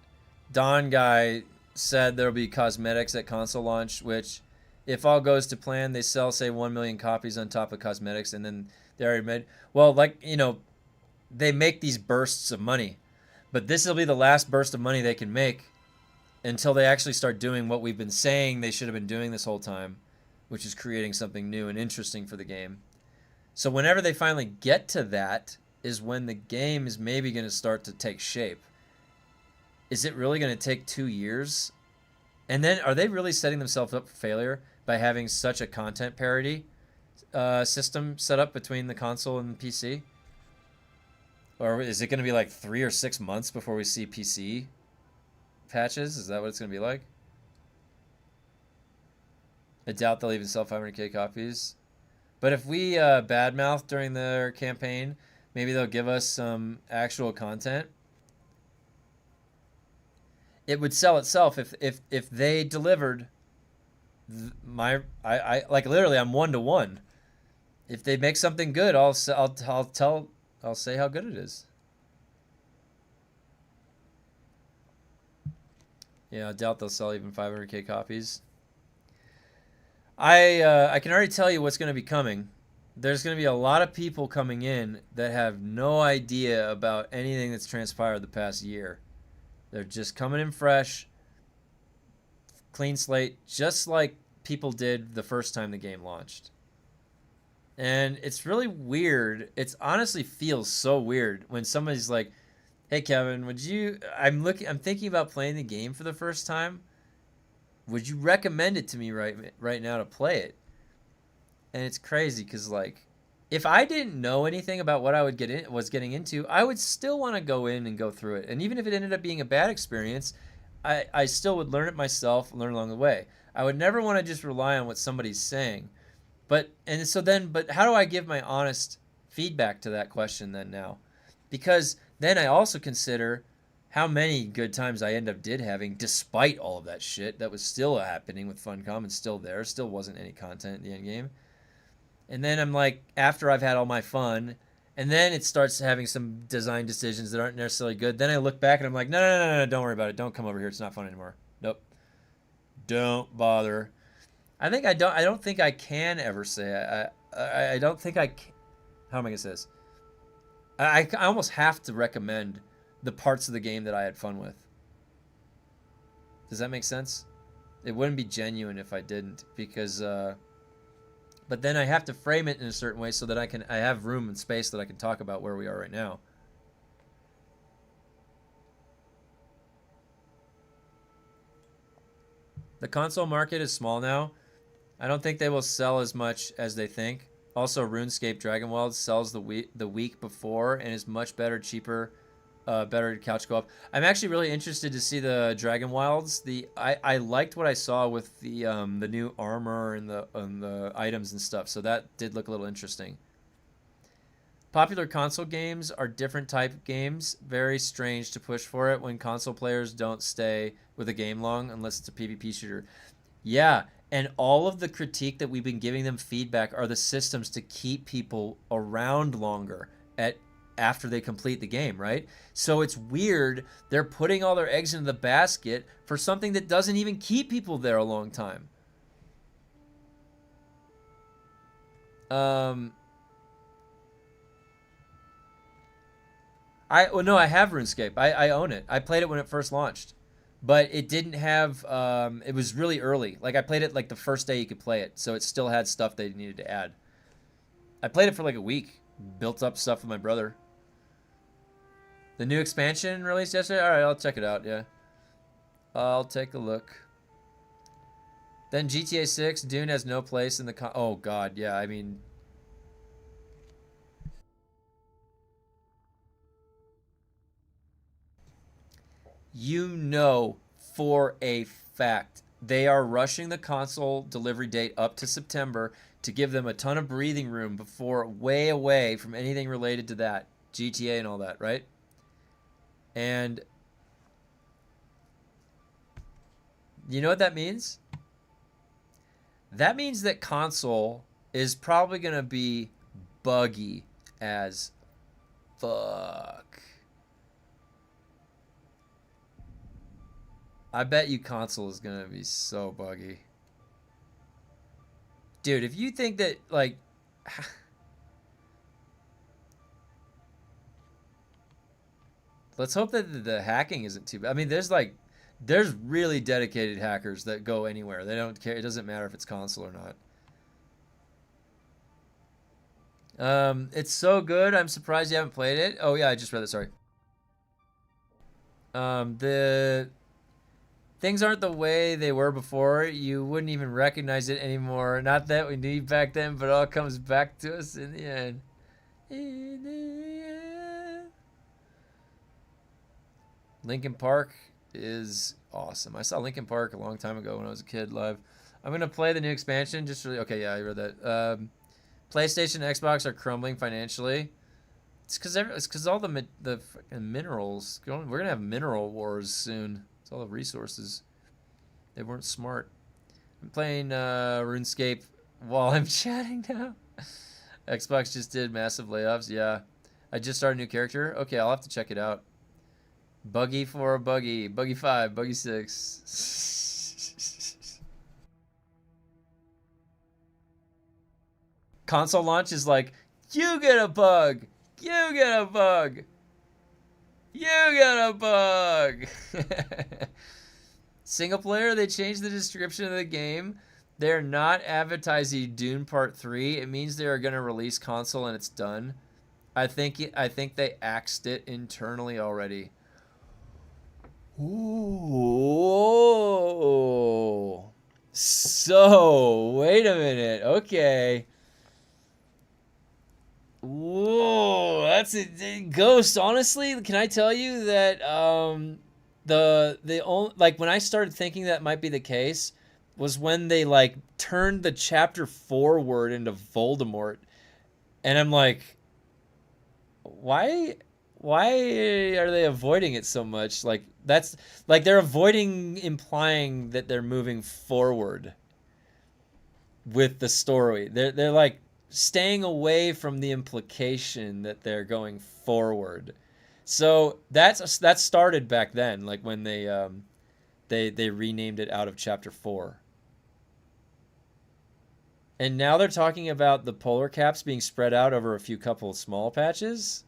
Speaker 1: Don guy said there'll be cosmetics at console launch, which if all goes to plan, they sell, say, 1 million copies on top of cosmetics, and then they already made, well, like, they make these bursts of money, but this will be the last burst of money they can make until they actually start doing what we've been saying they should have been doing this whole time, which is creating something new and interesting for the game. So whenever they finally get to that is when the game is maybe going to start to take shape. Is it really going to take 2 years? And then are they really setting themselves up for failure by having such a content parity system set up between the console and the PC? Or is it going to be like 3 or 6 months before we see PC patches? Is that what it's going to be like? I doubt they'll even sell 500k copies. But if we badmouth during their campaign, maybe they'll give us some actual content. It would sell itself if they delivered I like literally I'm 1-to-1. If they make something good, I'll say how good it is. Yeah, I doubt they'll sell even 500k copies. I can already tell you what's going to be coming. There's going to be a lot of people coming in that have no idea about anything that's transpired the past year. They're just coming in fresh, clean slate, just like people did the first time the game launched. And it's really weird. It honestly feels so weird when somebody's like, "Hey Kevin, I'm thinking about playing the game for the first time. Would you recommend it to me right now to play it?" And it's crazy because like, if I didn't know anything about what I was getting into, I would still want to go in and go through it. And even if it ended up being a bad experience, I still would learn it myself, learn along the way. I would never want to just rely on what somebody's saying. But how do I give my honest feedback to that question then now? Because then I also consider how many good times I did having despite all of that shit that was still happening with Funcom and still wasn't any content in the end game. And then I'm like, after I've had all my fun And then it starts having some design decisions that aren't necessarily good. Then I look back and I'm like, no, don't worry about it. Don't come over here. It's not fun anymore. Nope. Don't bother. I don't think I can ever say I don't think I can, how am I gonna say this? I almost have to recommend the parts of the game that I had fun with. Does that make sense? It wouldn't be genuine if I didn't, because but then I have to frame it in a certain way so that I have room and space that I can talk about where we are right now. The console market is small now. I don't think they will sell as much as they think. Also, RuneScape Dragon Wilds sells the week before and is much better, cheaper, better couch co-op. I'm actually really interested to see the Dragon Wilds. I liked what I saw with the new armor and the items and stuff. So that did look a little interesting. Popular console games are different type games. Very strange to push for it when console players don't stay with a game long unless it's a PvP shooter. Yeah, and all of the critique that we've been giving them feedback are the systems to keep people around longer after they complete the game, right? So it's weird they're putting all their eggs into the basket for something that doesn't even keep people there a long time. I have RuneScape. I own it. I played it when it first launched. But it didn't have, it was really early. Like, I played it like the first day you could play it. So it still had stuff they needed to add. I played it for like a week. Built up stuff with my brother. The new expansion released yesterday? Alright, I'll check it out, yeah. I'll take a look. Then GTA 6, Dune has no place in the... Oh, God, yeah, I mean... You know for a fact they are rushing the console delivery date up to September to give them a ton of breathing room before way away from anything related to that, GTA and all that, right? And you know what that means? That means that console is probably going to be buggy as fuck. I bet you console is going to be so buggy. Dude, if you think that, like... Let's hope that the hacking isn't too bad. I mean, there's really dedicated hackers that go anywhere. They don't care. It doesn't matter if it's console or not. It's so good. I'm surprised you haven't played it. Oh, yeah, I just read it. Sorry. The... Things aren't the way they were before. You wouldn't even recognize it anymore. Not that we knew back then, but it all comes back to us in the end. In the end. Linkin Park is awesome. I saw Linkin Park a long time ago when I was a kid live. I'm going to play the new expansion. Just really... Okay, yeah, I read that. PlayStation and Xbox are crumbling financially. It's because all the fucking minerals... We're going to have mineral wars soon. It's all the resources. They weren't smart. I'm playing RuneScape while I'm chatting now. Xbox just did massive layoffs. Yeah. I just started a new character. Okay, I'll have to check it out. Buggy for a buggy. Buggy 5. Buggy 6. Console launch is like, you get a bug. You get a bug. You got a bug! Single player, they changed the description of the game. They're not advertising Dune Part 3. It means they are going to release console and it's done. I think they axed it internally already. Ooh. So, wait a minute. Okay. Whoa, that's a Ghost. Honestly, can I tell you that the only, like, when I started thinking that might be the case was when they like turned the chapter forward into Voldemort, and I'm like, why are they avoiding it so much? Like, that's like they're avoiding implying that they're moving forward with the story. They're like staying away from the implication that they're going forward. So that started back then, like when they renamed it out of Chapter 4. And now they're talking about the polar caps being spread out over a few couple of small patches.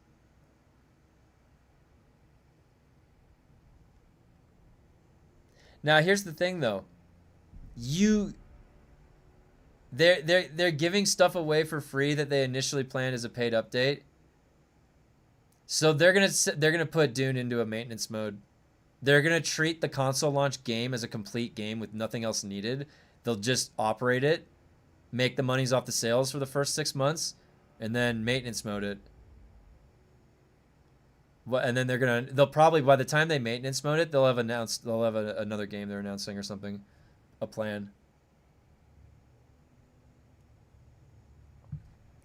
Speaker 1: Now here's the thing though. They're giving stuff away for free that they initially planned as a paid update. So they're gonna put Dune into a maintenance mode. They're gonna treat the console launch game as a complete game with nothing else needed. They'll just operate it, make the monies off the sales for the first 6 months, and then maintenance mode it. And then they'll probably, by the time they maintenance mode it, they'll have another game they're announcing or something, a plan.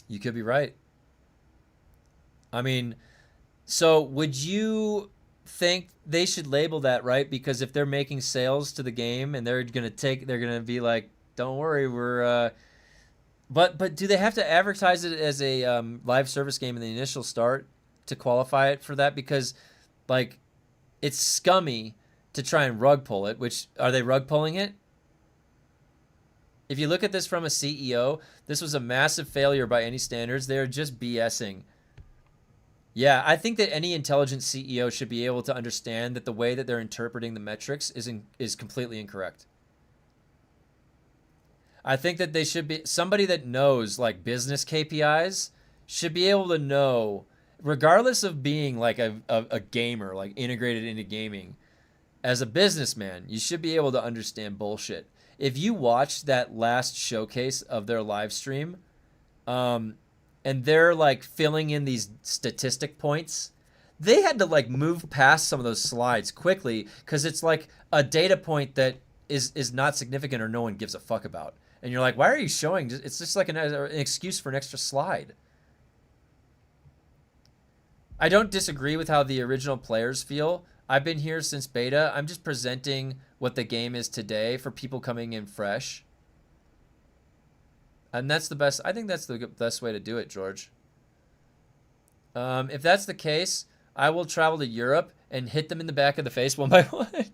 Speaker 1: You could be right. I mean, so would you think they should label that, right? Because if they're making sales to the game and they're gonna be like, don't worry, we're but do they have to advertise it as a live service game in the initial start to qualify it for that? Because like it's scummy to try and rug pull it. Which, are they rug pulling it? If you look at this from a CEO, this was a massive failure by any standards. They're just BSing. Yeah, I think that any intelligent CEO should be able to understand that the way that they're interpreting the metrics is completely incorrect. I think that they should be, somebody that knows like business KPIs should be able to know, regardless of being like a gamer, like integrated into gaming, as a businessman, you should be able to understand bullshit. If you watch that last showcase of their live stream, and they're like filling in these statistic points, they had to like move past some of those slides quickly because it's like a data point that is not significant or no one gives a fuck about. And you're like, why are you showing? It's just like an excuse for an extra slide. I don't disagree with how the original players feel. I've been here since beta. I'm just presenting what the game is today for people coming in fresh. And that's the best. I think that's the best way to do it, George. If that's the case, I will travel to Europe and hit them in the back of the face one by one.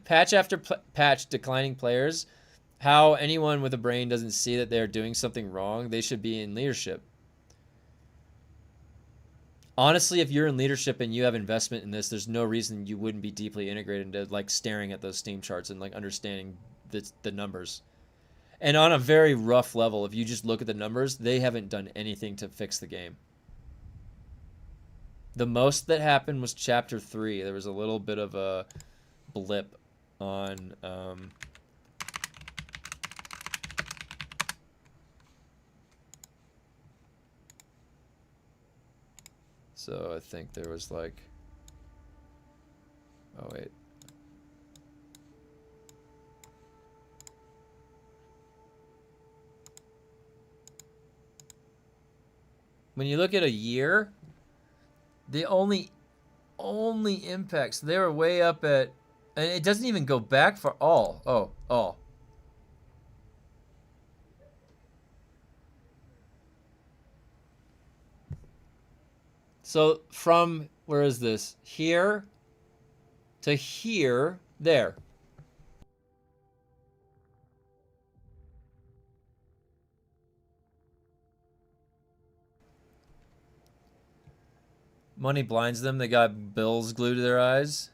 Speaker 1: Patch after patch, declining players. How anyone with a brain doesn't see that they're doing something wrong, they should be in leadership. Honestly, if you're in leadership and you have investment in this, there's no reason you wouldn't be deeply integrated into like staring at those Steam charts and like understanding the numbers. And on a very rough level, if you just look at the numbers, they haven't done anything to fix the game. The most that happened was Chapter 3. There was a little bit of a blip on... So I think there was like... Oh, wait. When you look at a year, the only impacts, they were way up at... And it doesn't even go back for all. Oh. So from, where is this? Here to here, there. Money blinds them. They got bills glued to their eyes.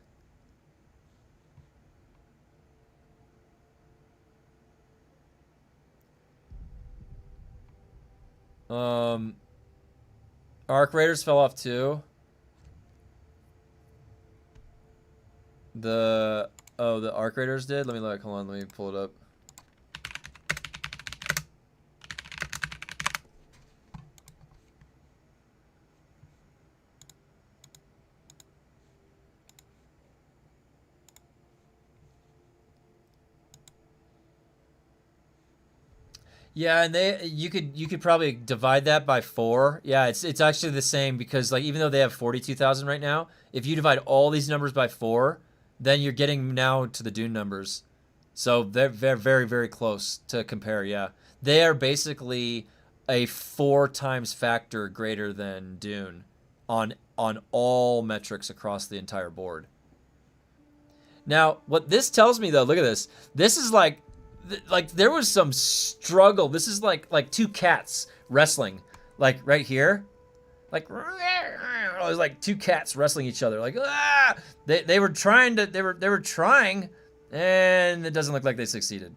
Speaker 1: Arc Raiders fell off too. The Arc Raiders did? Let me look. Hold on, let me pull it up. Yeah, and you could probably divide that by 4. Yeah, it's actually the same because like even though they have 42,000 right now, if you divide all these numbers by 4, then you're getting now to the Dune numbers. So they're very very close to compare. Yeah, they are basically a 4 times factor greater than Dune on all metrics across the entire board. Now, what this tells me though, look at this. This is like there was some struggle. This is like two cats wrestling, like right here. Like it was like two cats wrestling each other. Like they were trying to they were trying, and it doesn't look like they succeeded.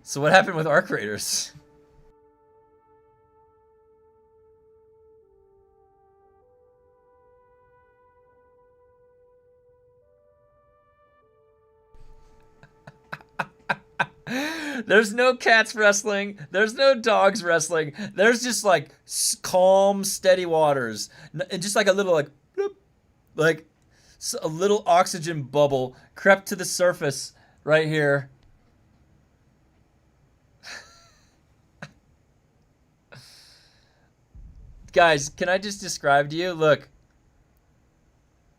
Speaker 1: So what happened with Arc Raiders? There's no cats wrestling. There's no dogs wrestling. There's just like calm, steady waters, and just like a little bloop, like a little oxygen bubble crept to the surface right here. Guys, can I just describe to you? Look,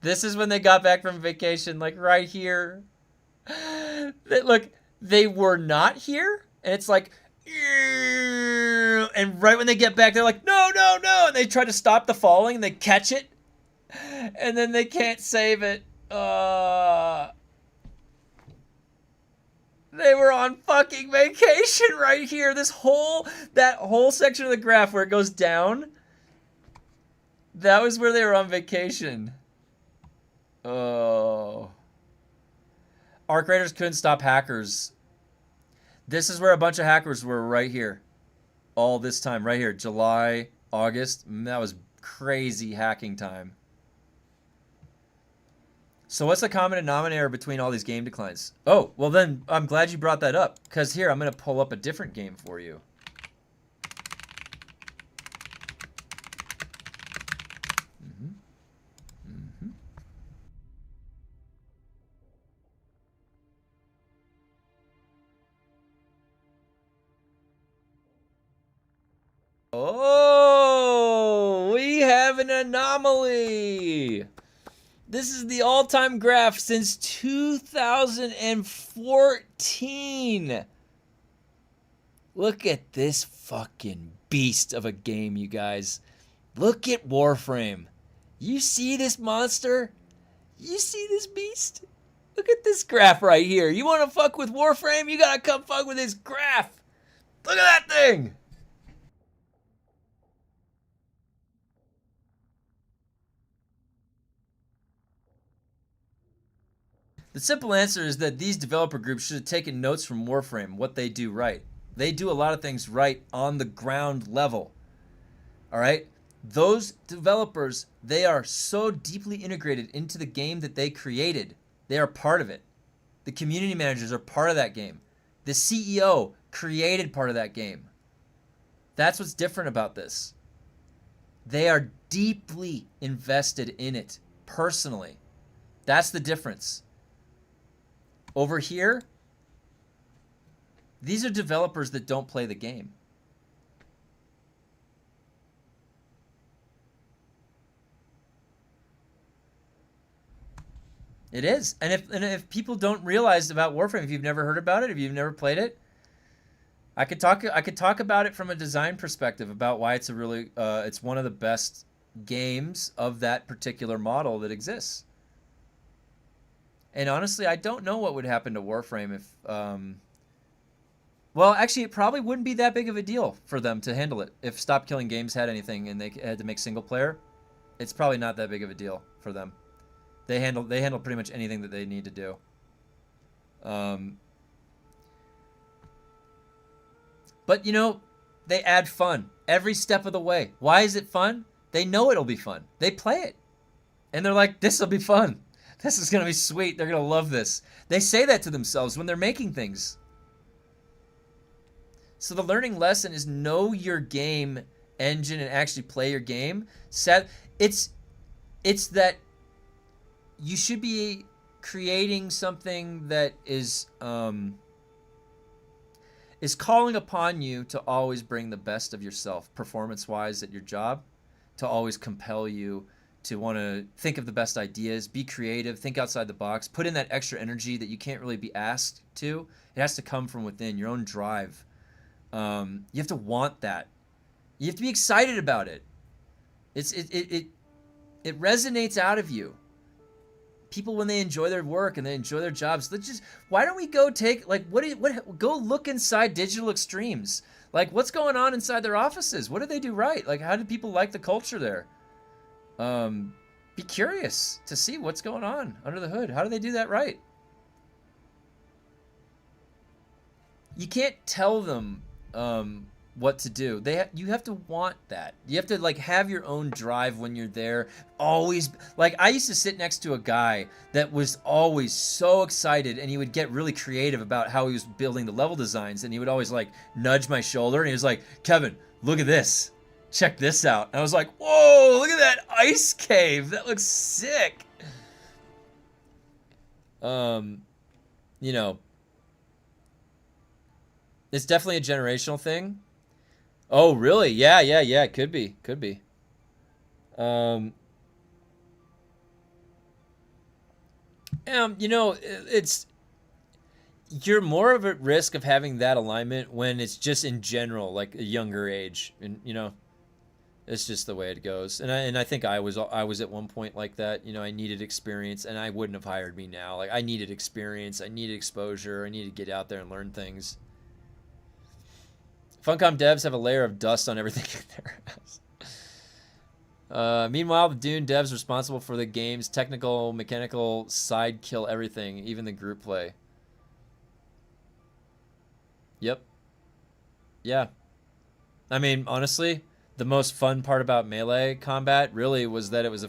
Speaker 1: this is when they got back from vacation, like right here. Look. They were not here, and it's like, and right when they get back, they're like, no, no, no, and they try to stop the falling, and they catch it, and then they can't save it. They were on fucking vacation right here. That whole section of the graph where it goes down, that was where they were on vacation. Oh. Arc Raiders couldn't stop hackers. This is where a bunch of hackers were right here. All this time, right here. July, August. That was crazy hacking time. So what's the common denominator between all these game declines? Oh, well then, I'm glad you brought that up. Because here, I'm going to pull up a different game for you. Oh, we have an anomaly. This is the all-time graph since 2014. Look at this fucking beast of a game, you guys. Look at Warframe. You see this monster? You see this beast? Look at this graph right here. You want to fuck with Warframe? You gotta come fuck with this graph. Look at that thing. The simple answer is that these developer groups should have taken notes from Warframe, what they do right. They do a lot of things right on the ground level. All right? Those developers, they are so deeply integrated into the game that they created. They are part of it. The community managers are part of that game. The CEO created part of that game. That's what's different about this. They are deeply invested in it personally. That's the difference. Over here, these are developers that don't play the game. It is. And if people don't realize about Warframe, if you've never heard about it, if you've never played it, I could talk about it from a design perspective about why it's it's one of the best games of that particular model that exists. And honestly, I don't know what would happen to Warframe if well, actually, it probably wouldn't be that big of a deal for them to handle it. If Stop Killing Games had anything and they had to make single player, it's probably not that big of a deal for them. They handle pretty much anything that they need to do. But you know, they add fun every step of the way. Why is it fun? They know it'll be fun. They play it, and they're like, "This will be fun. This is gonna be sweet. They're gonna love this." They say that to themselves when they're making things. So the learning lesson is know your game engine and actually play your game. It's that you should be creating something that is calling upon you to always bring the best of yourself, performance-wise at your job, to always compel you to want to think of the best ideas, be creative, think outside the box, put in that extra energy that you can't really be asked to. It has to come from within, your own drive. You have to want that. You have to be excited about it. It resonates out of you. People, when they enjoy their work and they enjoy their jobs, why don't we go take, like, go look inside Digital Extremes. Like, what's going on inside their offices? What do they do right? Like, how do people like the culture there? Be curious to see what's going on under the hood. How do they do that right? You can't tell them what to do. You have to want that. You have to, like, have your own drive when you're there. Always, like, I used to sit next to a guy that was always so excited, and he would get really creative about how he was building the level designs, and he would always, like, nudge my shoulder, and he was like, Kevin, look at this. Check this out. And I was like, whoa, look at that ice cave. That looks sick. You know, it's definitely a generational thing. Oh, really? Yeah. It could be. You know, you're more of at risk of having that alignment when it's just in general, like a younger age, and you know, it's just the way it goes. And I think I was at one point like that. You know, I needed experience, and I wouldn't have hired me now. Like, I needed experience, I needed exposure, I needed to get out there and learn things. Funcom devs have a layer of dust on everything in their house. Meanwhile, the Dune devs responsible for the game's technical, mechanical side kill everything, even the group play. Yep. Yeah. I mean, honestly, the most fun part about melee combat really was that it was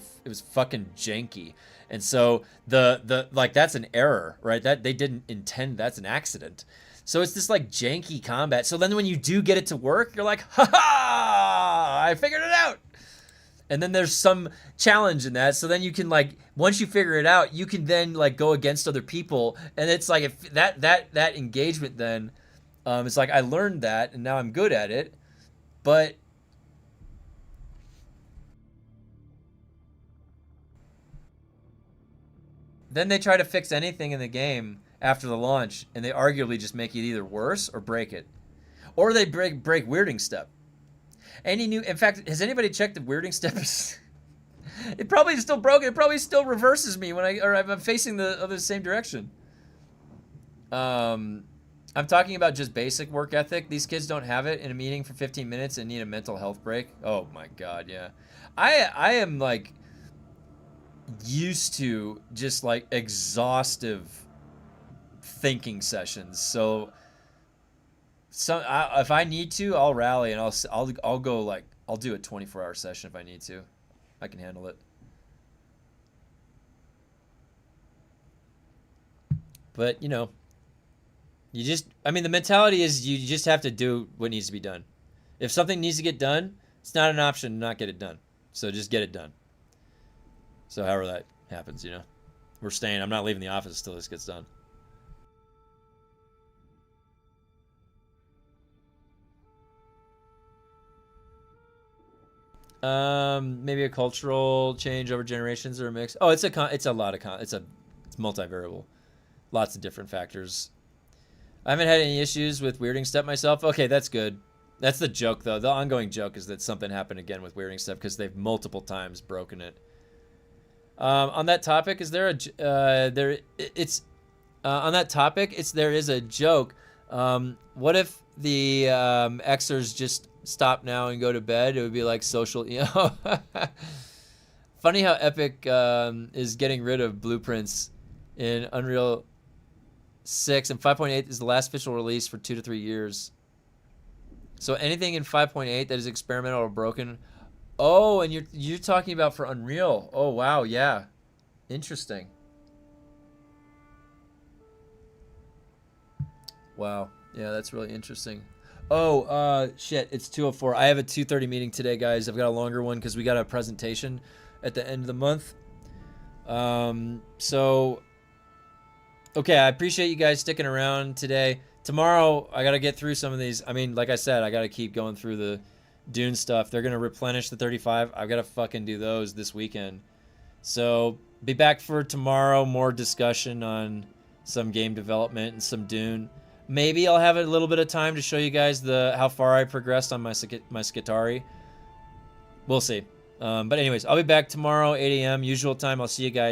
Speaker 1: fucking janky. And so like, that's an error, right? That they didn't intend, that's an accident. So it's this, like, janky combat. So then when you do get it to work, you're like, ha ha, I figured it out. And then there's some challenge in that. So then you can, like, once you figure it out, you can then, like, go against other people. And it's like, if that engagement then, it's like, I learned that and now I'm good at it. But then they try to fix anything in the game after the launch, and they arguably just make it either worse or break it. Or they break weirding step. In fact, has anybody checked the weirding step? It probably is still broken. It probably still reverses me when I'm facing the other same direction. I'm talking about just basic work ethic. These kids don't have it in a meeting for 15 minutes and need a mental health break. Oh my God, yeah. I am, like, used to just, like, exhaustive thinking sessions. So if I need to, I'll rally and I'll go, like, I'll do a 24-hour session if I need to. I can handle it. But, you know, I mean, the mentality is you just have to do what needs to be done. If something needs to get done, it's not an option to not get it done. So just get it done. So however that happens, you know. I'm not leaving the office until this gets done. Maybe a cultural change over generations or a mix. Oh, it's multivariable. Lots of different factors. I haven't had any issues with weirding step myself. Okay, that's good. That's the joke, though. The ongoing joke is that something happened again with weirding step because they've multiple times broken it. On that topic, is there there is a joke. What if the Xers just stop now and go to bed? It would be like social, you know. Funny how Epic is getting rid of blueprints in Unreal 6, and 5.8 is the last official release for 2 to 3 years. So anything in 5.8 that is experimental or broken. Oh, and you're talking about for Unreal. Oh wow, yeah, interesting. Wow, yeah, that's really interesting. Oh, shit, it's 2:04. I have a 2:30 meeting today, guys. I've got a longer one because we got a presentation at the end of the month. So, okay, I appreciate you guys sticking around today. Tomorrow, I got to get through some of these. I mean, like I said, I got to keep going through the Dune stuff. They're going to replenish the 35. I've got to fucking do those this weekend. So, be back for tomorrow. More discussion on some game development and some Dune.
Speaker 5: Maybe I'll have a little bit of time to show you guys how far I progressed on my Skitari. We'll see. But anyways, I'll be back tomorrow, 8 a.m. usual time. I'll see you guys.